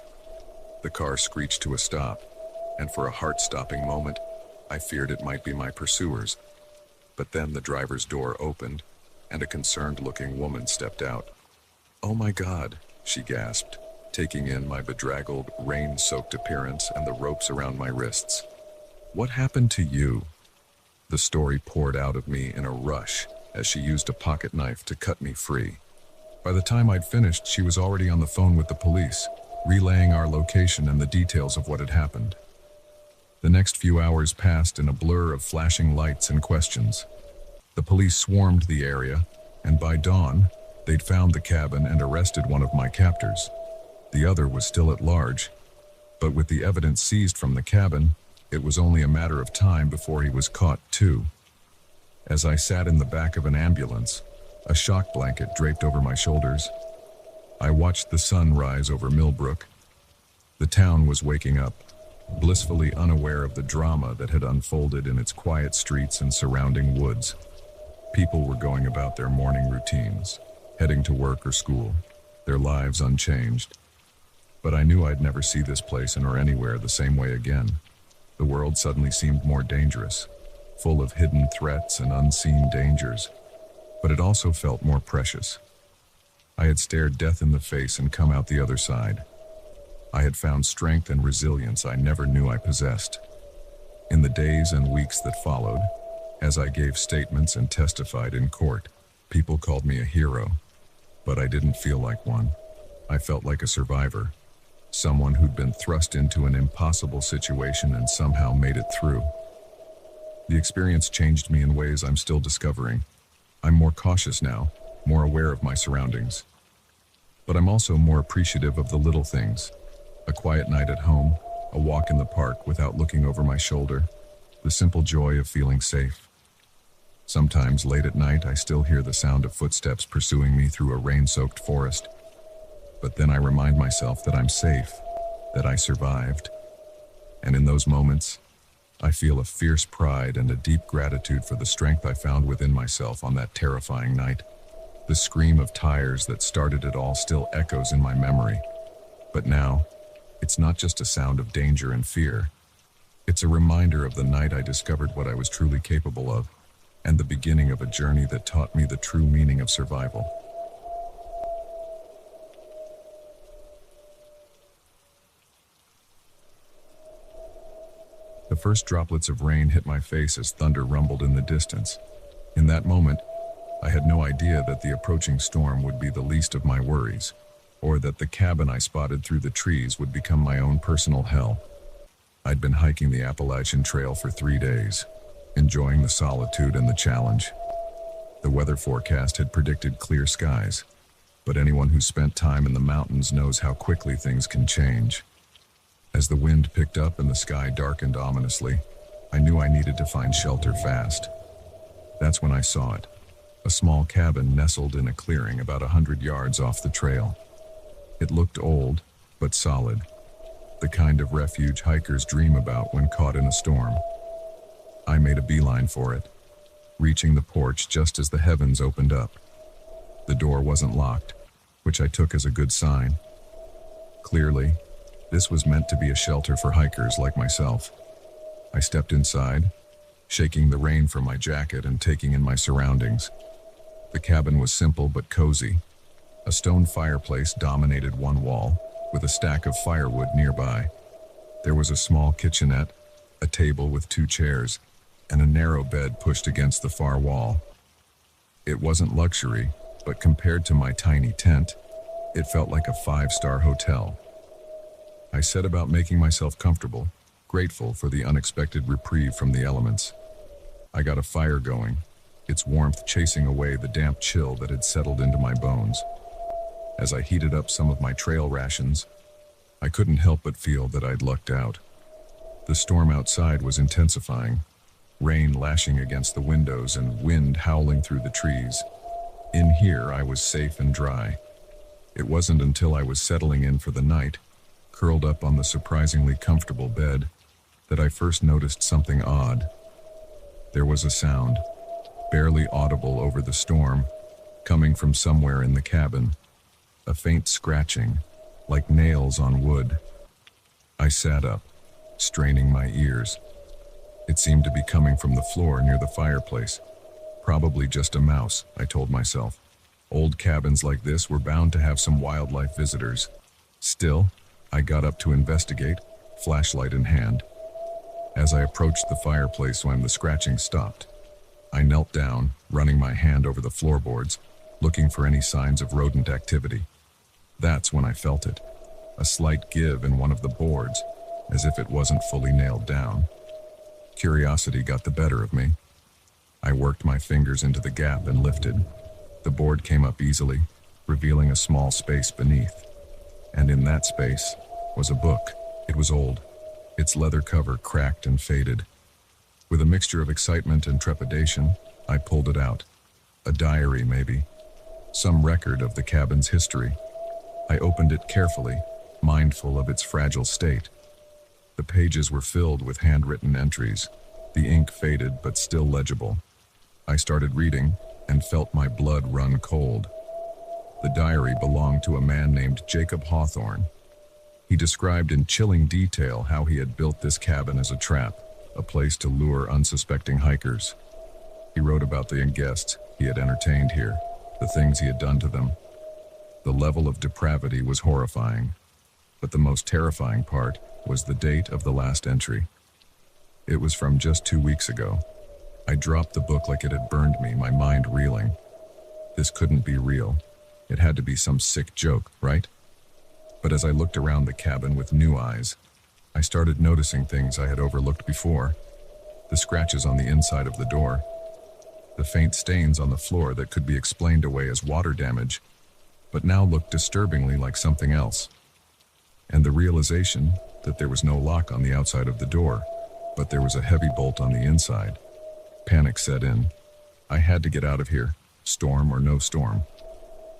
The car screeched to a stop, and for a heart-stopping moment, I feared it might be my pursuers. But then the driver's door opened, and a concerned-looking woman stepped out. "Oh my God," she gasped, taking in my bedraggled, rain-soaked appearance and the ropes around my wrists. "What happened to you?" The story poured out of me in a rush as she used a pocket knife to cut me free. By the time I'd finished, she was already on the phone with the police, relaying our location and the details of what had happened. The next few hours passed in a blur of flashing lights and questions. The police swarmed the area, and by dawn, they'd found the cabin and arrested one of my captors. The other was still at large, but with the evidence seized from the cabin, it was only a matter of time before he was caught too. As I sat in the back of an ambulance, a shock blanket draped over my shoulders, I watched the sun rise over Millbrook. The town was waking up, blissfully unaware of the drama that had unfolded in its quiet streets and surrounding woods. People were going about their morning routines, heading to work or school, their lives unchanged. But I knew I'd never see this place or anywhere the same way again. The world suddenly seemed more dangerous, full of hidden threats and unseen dangers, but it also felt more precious. I had stared death in the face and come out the other side. I had found strength and resilience I never knew I possessed. In the days and weeks that followed, as I gave statements and testified in court, people called me a hero, but I didn't feel like one. I felt like a survivor, someone who'd been thrust into an impossible situation and somehow made it through. The experience changed me in ways I'm still discovering. I'm more cautious now, more aware of my surroundings. But I'm also more appreciative of the little things. A quiet night at home, a walk in the park without looking over my shoulder, the simple joy of feeling safe. Sometimes late at night, I still hear the sound of footsteps pursuing me through a rain-soaked forest. But then I remind myself that I'm safe, that I survived. And in those moments, I feel a fierce pride and a deep gratitude for the strength I found within myself on that terrifying night. The scream of tires that started it all still echoes in my memory. But now, it's not just a sound of danger and fear. It's a reminder of the night I discovered what I was truly capable of, and the beginning of a journey that taught me the true meaning of survival. The first droplets of rain hit my face as thunder rumbled in the distance. In that moment, I had no idea that the approaching storm would be the least of my worries, or that the cabin I spotted through the trees would become my own personal hell. I'd been hiking the Appalachian Trail for 3 days, enjoying the solitude and the challenge. The weather forecast had predicted clear skies, but anyone who spent time in the mountains knows how quickly things can change. As the wind picked up and the sky darkened ominously, I knew I needed to find shelter fast. That's when I saw it, a small cabin nestled in a clearing about 100 yards off the trail. It looked old, but solid, the kind of refuge hikers dream about when caught in a storm. I made a beeline for it, reaching the porch just as the heavens opened up. The door wasn't locked, which I took as a good sign. Clearly, this was meant to be a shelter for hikers like myself. I stepped inside, shaking the rain from my jacket and taking in my surroundings. The cabin was simple but cozy. A stone fireplace dominated one wall, with a stack of firewood nearby. There was a small kitchenette, a table with 2 chairs, and a narrow bed pushed against the far wall. It wasn't luxury, but compared to my tiny tent, it felt like a 5-star hotel. I set about making myself comfortable, grateful for the unexpected reprieve from the elements. I got a fire going, its warmth chasing away the damp chill that had settled into my bones. As I heated up some of my trail rations, I couldn't help but feel that I'd lucked out. The storm outside was intensifying, rain lashing against the windows and wind howling through the trees. In here, I was safe and dry. It wasn't until I was settling in for the night, curled up on the surprisingly comfortable bed, that I first noticed something odd. There was a sound, barely audible over the storm, coming from somewhere in the cabin. A faint scratching, like nails on wood. I sat up, straining my ears. It seemed to be coming from the floor near the fireplace. Probably just a mouse, I told myself. Old cabins like this were bound to have some wildlife visitors. Still, I got up to investigate, flashlight in hand. As I approached the fireplace when the scratching stopped, I knelt down, running my hand over the floorboards, looking for any signs of rodent activity. That's when I felt it, a slight give in one of the boards, as if it wasn't fully nailed down. Curiosity got the better of me. I worked my fingers into the gap and lifted. The board came up easily, revealing a small space beneath. And in that space was a book. It was old, its leather cover cracked and faded. With a mixture of excitement and trepidation, I pulled it out. A diary, maybe. Some record of the cabin's history. I opened it carefully, mindful of its fragile state. The pages were filled with handwritten entries, the ink faded but still legible. I started reading and felt my blood run cold. The diary belonged to a man named Jacob Hawthorne. He described in chilling detail how he had built this cabin as a trap, a place to lure unsuspecting hikers. He wrote about the guests he had entertained here, the things he had done to them. The level of depravity was horrifying, but the most terrifying part was the date of the last entry. It was from just 2 weeks ago. I dropped the book like it had burned me, my mind reeling. This couldn't be real. It had to be some sick joke, right? But as I looked around the cabin with new eyes, I started noticing things I had overlooked before. The scratches on the inside of the door, the faint stains on the floor that could be explained away as water damage, but now looked disturbingly like something else. And the realization that there was no lock on the outside of the door, but there was a heavy bolt on the inside. Panic set in. I had to get out of here, storm or no storm.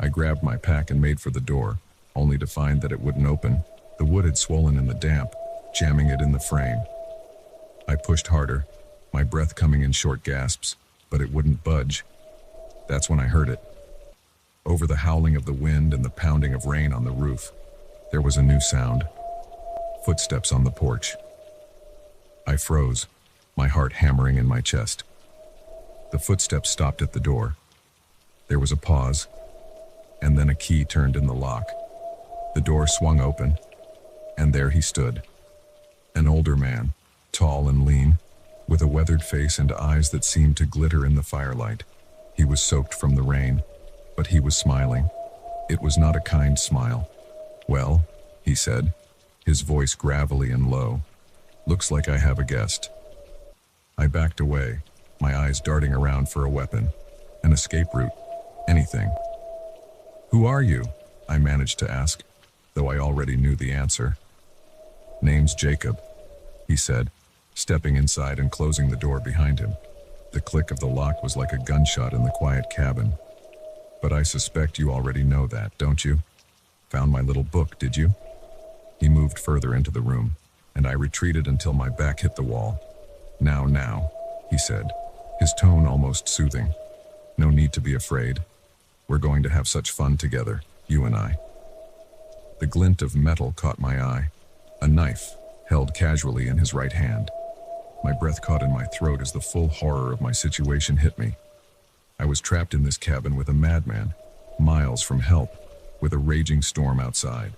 I grabbed my pack and made for the door, only to find that it wouldn't open. The wood had swollen in the damp, jamming it in the frame. I pushed harder, my breath coming in short gasps, but it wouldn't budge. That's when I heard it. Over the howling of the wind and the pounding of rain on the roof, there was a new sound. Footsteps on the porch. I froze, my heart hammering in my chest. The footsteps stopped at the door. There was a pause, and then a key turned in the lock. The door swung open, and there he stood. An older man, tall and lean, with a weathered face and eyes that seemed to glitter in the firelight. He was soaked from the rain, but he was smiling. It was not a kind smile. "Well," he said, his voice gravelly and low, "looks like I have a guest." I backed away, my eyes darting around for a weapon, an escape route, anything. "Who are you?" I managed to ask, though I already knew the answer. "Name's Jacob," he said, stepping inside and closing the door behind him. The click of the lock was like a gunshot in the quiet cabin. "But I suspect you already know that, don't you? Found my little book, did you?" He moved further into the room, and I retreated until my back hit the wall. Now, he said, his tone almost soothing. "No need to be afraid. We're going to have such fun together, you and I." The glint of metal caught my eye, a knife held casually in his right hand. My breath caught in my throat as the full horror of my situation hit me. I was trapped in this cabin with a madman, miles from help, with a raging storm outside.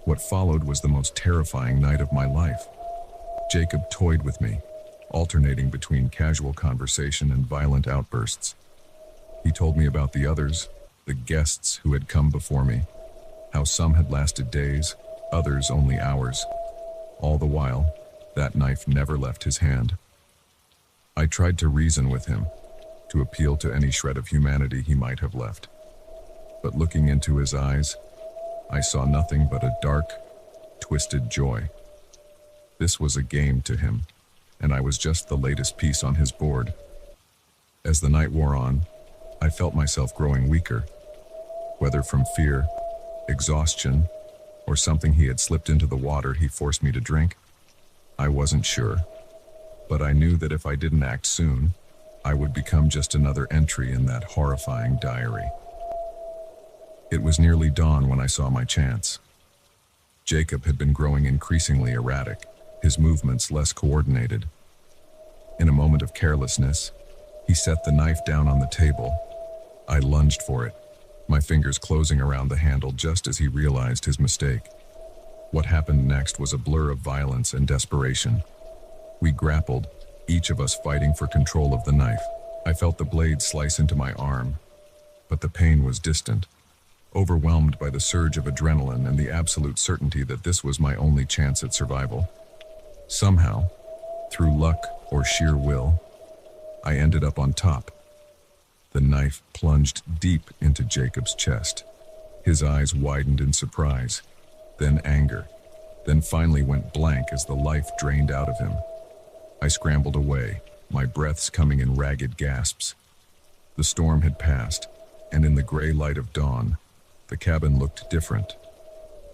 What followed was the most terrifying night of my life. Jacob toyed with me, alternating between casual conversation and violent outbursts. He told me about the others, the guests who had come before me, how some had lasted days, others only hours. All the while, that knife never left his hand. I tried to reason with him, to appeal to any shred of humanity he might have left. But looking into his eyes, I saw nothing but a dark, twisted joy. This was a game to him, and I was just the latest piece on his board. As the night wore on, I felt myself growing weaker, whether from fear, exhaustion, or something he had slipped into the water he forced me to drink. I wasn't sure, but I knew that if I didn't act soon, I would become just another entry in that horrifying diary. It was nearly dawn when I saw my chance. Jacob had been growing increasingly erratic, his movements less coordinated. In a moment of carelessness, he set the knife down on the table. I lunged for it, my fingers closing around the handle just as he realized his mistake. What happened next was a blur of violence and desperation. We grappled, each of us fighting for control of the knife. I felt the blade slice into my arm, but the pain was distant, overwhelmed by the surge of adrenaline and the absolute certainty that this was my only chance at survival. Somehow, through luck or sheer will, I ended up on top. The knife plunged deep into Jacob's chest. His eyes widened in surprise, then anger, then finally went blank as the life drained out of him. I scrambled away, my breaths coming in ragged gasps. The storm had passed, and in the gray light of dawn, the cabin looked different.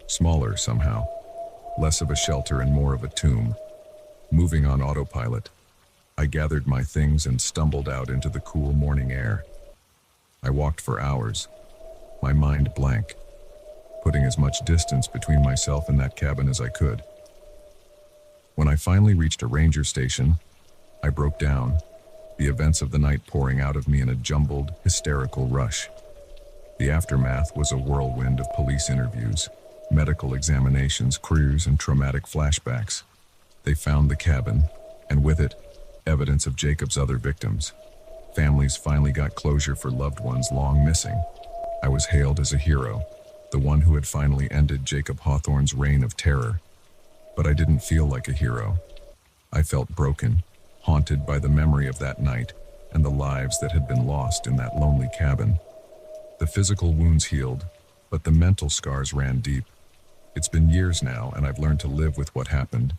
Smaller somehow, less of a shelter and more of a tomb. Moving on autopilot, I gathered my things and stumbled out into the cool morning air. I walked for hours, my mind blank, putting as much distance between myself and that cabin as I could. When I finally reached a ranger station, I broke down, the events of the night pouring out of me in a jumbled, hysterical rush. The aftermath was a whirlwind of police interviews, medical examinations, queries, and traumatic flashbacks. They found the cabin, and with it, evidence of Jacob's other victims. Families finally got closure for loved ones long missing. I was hailed as a hero, the one who had finally ended Jacob Hawthorne's reign of terror. But I didn't feel like a hero. I felt broken, haunted by the memory of that night and the lives that had been lost in that lonely cabin. The physical wounds healed, but the mental scars ran deep. It's been years now, and I've learned to live with what happened.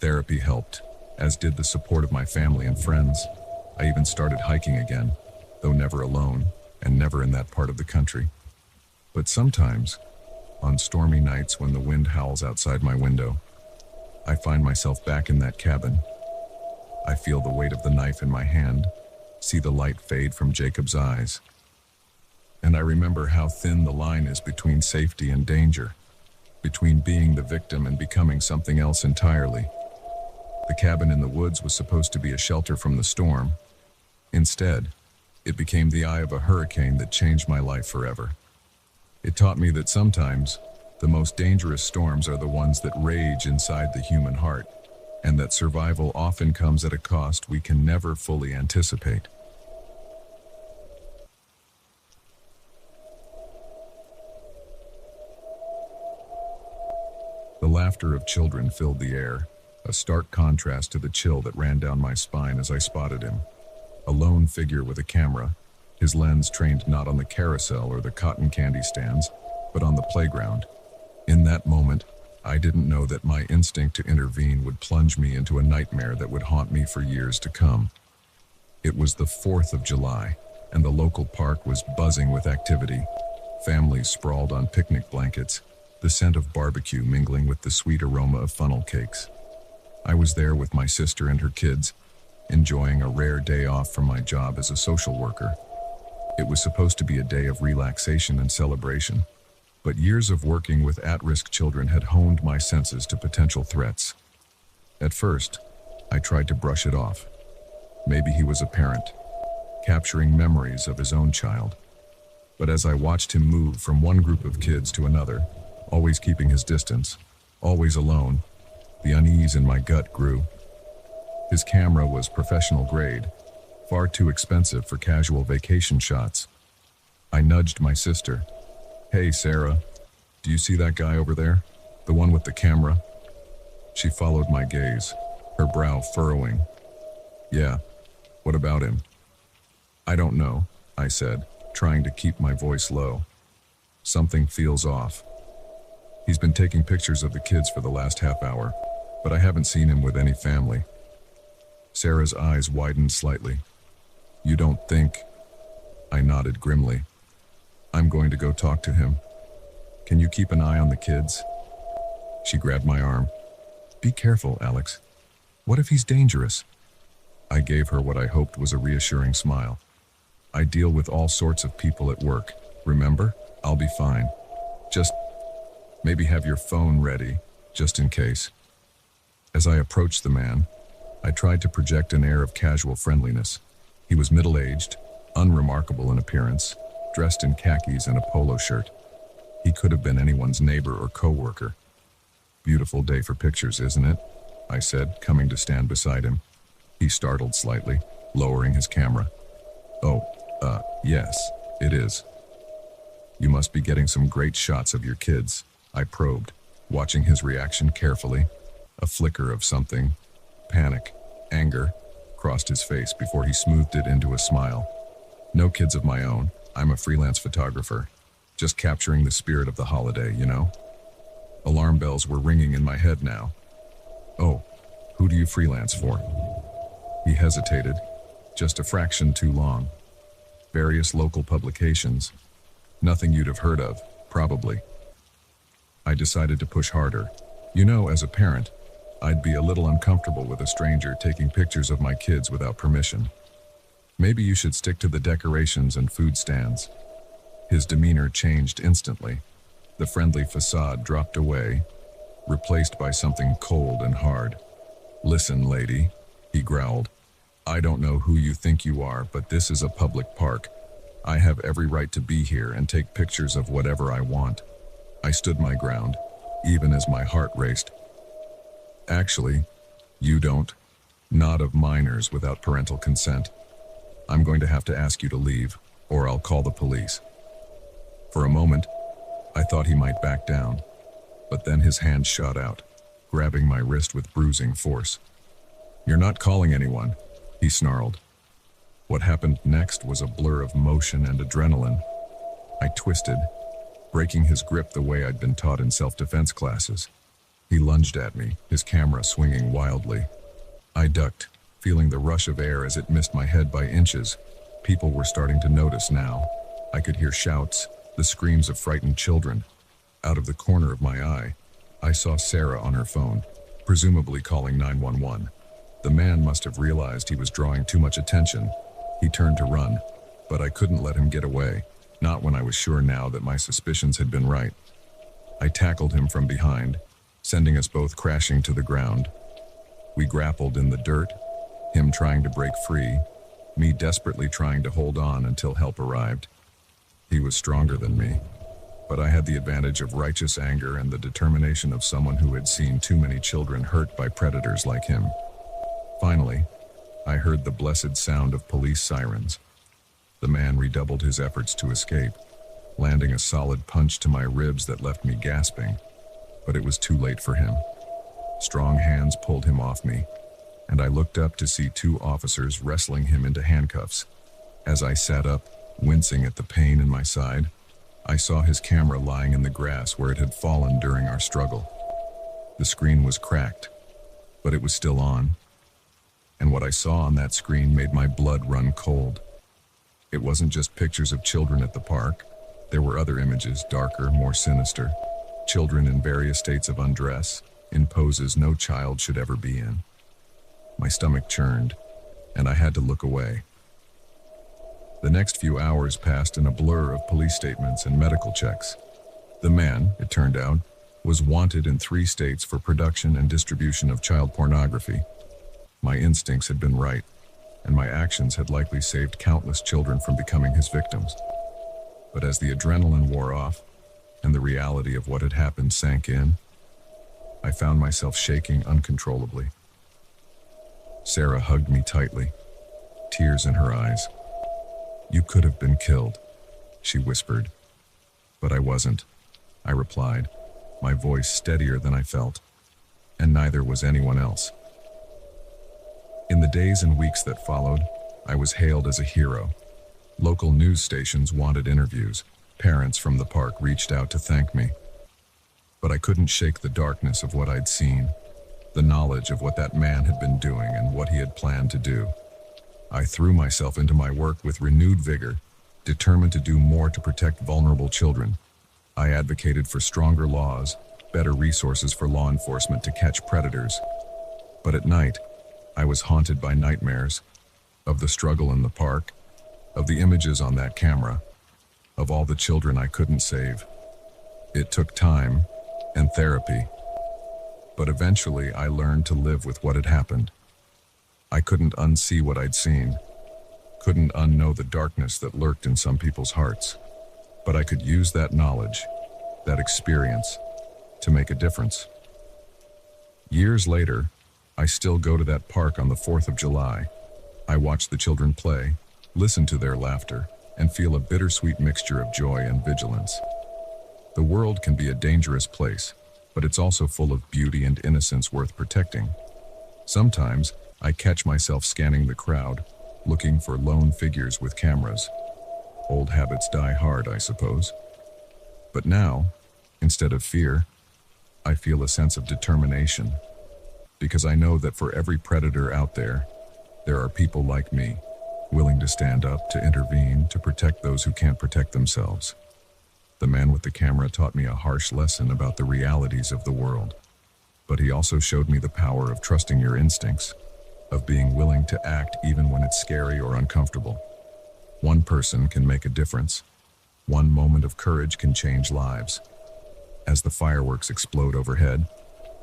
Therapy helped, as did the support of my family and friends. I even started hiking again, though never alone, and never in that part of the country. But sometimes, on stormy nights when the wind howls outside my window, I find myself back in that cabin. I feel the weight of the knife in my hand, see the light fade from Jacob's eyes. And I remember how thin the line is between safety and danger, between being the victim and becoming something else entirely. The cabin in the woods was supposed to be a shelter from the storm. Instead, it became the eye of a hurricane that changed my life forever. It taught me that sometimes, the most dangerous storms are the ones that rage inside the human heart, and that survival often comes at a cost we can never fully anticipate. The laughter of children filled the air, a stark contrast to the chill that ran down my spine as I spotted him. A lone figure with a camera, his lens trained not on the carousel or the cotton candy stands, but on the playground. In that moment, I didn't know that my instinct to intervene would plunge me into a nightmare that would haunt me for years to come. It was the 4th of July, and the local park was buzzing with activity. Families sprawled on picnic blankets, the scent of barbecue mingling with the sweet aroma of funnel cakes. I was there with my sister and her kids, enjoying a rare day off from my job as a social worker. It was supposed to be a day of relaxation and celebration, but years of working with at-risk children had honed my senses to potential threats. At first, I tried to brush it off. Maybe he was a parent, capturing memories of his own child. But as I watched him move from one group of kids to another, always keeping his distance, always alone, the unease in my gut grew. His camera was professional grade, far too expensive for casual vacation shots. I nudged my sister. "Hey, Sarah, do you see that guy over there? The one with the camera?" She followed my gaze, her brow furrowing. "Yeah, what about him?" "I don't know," I said, trying to keep my voice low. "Something feels off. He's been taking pictures of the kids for the last half hour, but I haven't seen him with any family." Sarah's eyes widened slightly. "You don't think?" I nodded grimly. "I'm going to go talk to him. Can you keep an eye on the kids?" She grabbed my arm. "Be careful, Alex. What if he's dangerous?" I gave her what I hoped was a reassuring smile. "I deal with all sorts of people at work. Remember? I'll be fine. Just maybe have your phone ready, just in case." As I approached the man, I tried to project an air of casual friendliness. He was middle-aged, unremarkable in appearance, dressed in khakis and a polo shirt. He could have been anyone's neighbor or co-worker. "Beautiful day for pictures, isn't it?" I said, coming to stand beside him. He startled slightly, lowering his camera. "Oh, yes, it is. You must be getting some great shots of your kids," I probed, watching his reaction carefully. A flicker of something, panic, anger, crossed his face before he smoothed it into a smile. No kids of my own. I'm a freelance photographer. Just capturing the spirit of the holiday, you know? Alarm bells were ringing in my head now. Oh, who do you freelance for? He hesitated, just a fraction too long. Various local publications. Nothing you'd have heard of, probably. I decided to push harder. You know, as a parent, I'd be a little uncomfortable with a stranger taking pictures of my kids without permission. Maybe you should stick to the decorations and food stands. His demeanor changed instantly. The friendly facade dropped away, replaced by something cold and hard. Listen, lady, he growled. I don't know who you think you are, but this is a public park. I have every right to be here and take pictures of whatever I want. I stood my ground, even as my heart raced. Actually, you don't. Not of minors without parental consent. I'm going to have to ask you to leave, or I'll call the police. For a moment, I thought he might back down, but then his hand shot out, grabbing my wrist with bruising force. You're not calling anyone, he snarled. What happened next was a blur of motion and adrenaline. I twisted, breaking his grip the way I'd been taught in self-defense classes. He lunged at me, his camera swinging wildly. I ducked, feeling the rush of air as it missed my head by inches. People were starting to notice now. I could hear shouts, the screams of frightened children. Out of the corner of my eye, I saw Sarah on her phone, presumably calling 911. The man must have realized he was drawing too much attention. He turned to run, but I couldn't let him get away, not when I was sure now that my suspicions had been right. I tackled him from behind, sending us both crashing to the ground. We grappled in the dirt, him trying to break free, me desperately trying to hold on until help arrived. He was stronger than me, but I had the advantage of righteous anger and the determination of someone who had seen too many children hurt by predators like him. Finally, I heard the blessed sound of police sirens. The man redoubled his efforts to escape, landing a solid punch to my ribs that left me gasping. But it was too late for him. Strong hands pulled him off me, and I looked up to see two officers wrestling him into handcuffs. As I sat up, wincing at the pain in my side, I saw his camera lying in the grass where it had fallen during our struggle. The screen was cracked, but it was still on. And what I saw on that screen made my blood run cold. It wasn't just pictures of children at the park. There were other images, darker, more sinister. Children in various states of undress, in poses no child should ever be in. My stomach churned, and I had to look away. The next few hours passed in a blur of police statements and medical checks. The man, it turned out, was wanted in 3 states for production and distribution of child pornography. My instincts had been right, and my actions had likely saved countless children from becoming his victims. But as the adrenaline wore off, and the reality of what had happened sank in, I found myself shaking uncontrollably. Sarah hugged me tightly, tears in her eyes. You could have been killed, she whispered. But I wasn't, I replied, my voice steadier than I felt, and neither was anyone else. In the days and weeks that followed, I was hailed as a hero. Local news stations wanted interviews. Parents from the park reached out to thank me. But I couldn't shake the darkness of what I'd seen, the knowledge of what that man had been doing and what he had planned to do. I threw myself into my work with renewed vigor, determined to do more to protect vulnerable children. I advocated for stronger laws, better resources for law enforcement to catch predators. But at night, I was haunted by nightmares, of the struggle in the park, of the images on that camera, of all the children I couldn't save. It took time and therapy, but eventually I learned to live with what had happened. I couldn't unsee what I'd seen, couldn't unknow the darkness that lurked in some people's hearts, but I could use that knowledge, that experience, to make a difference. Years later, I still go to that park on the 4th of July. I watch the children play, listen to their laughter, and feel a bittersweet mixture of joy and vigilance. The world can be a dangerous place, but it's also full of beauty and innocence worth protecting. Sometimes, I catch myself scanning the crowd, looking for lone figures with cameras, Old habits die hard, I suppose. But now, instead of fear, I feel a sense of determination, because I know that for every predator out there are people like me, willing to stand up, to intervene, to protect those who can't protect themselves. The man with the camera taught me a harsh lesson about the realities of the world, but he also showed me the power of trusting your instincts, of being willing to act even when it's scary or uncomfortable. One person can make a difference. One moment of courage can change lives. As the fireworks explode overhead,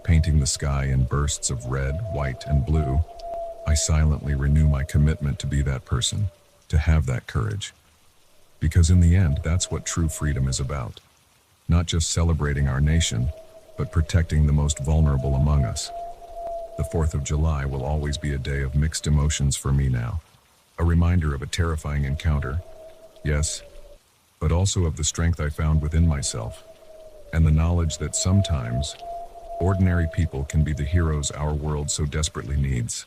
painting the sky in bursts of red, white, and blue, I silently renew my commitment to be that person, to have that courage. Because in the end, that's what true freedom is about. Not just celebrating our nation, but protecting the most vulnerable among us. The 4th of July will always be a day of mixed emotions for me now. A reminder of a terrifying encounter, yes, but also of the strength I found within myself, and the knowledge that sometimes, ordinary people can be the heroes our world so desperately needs.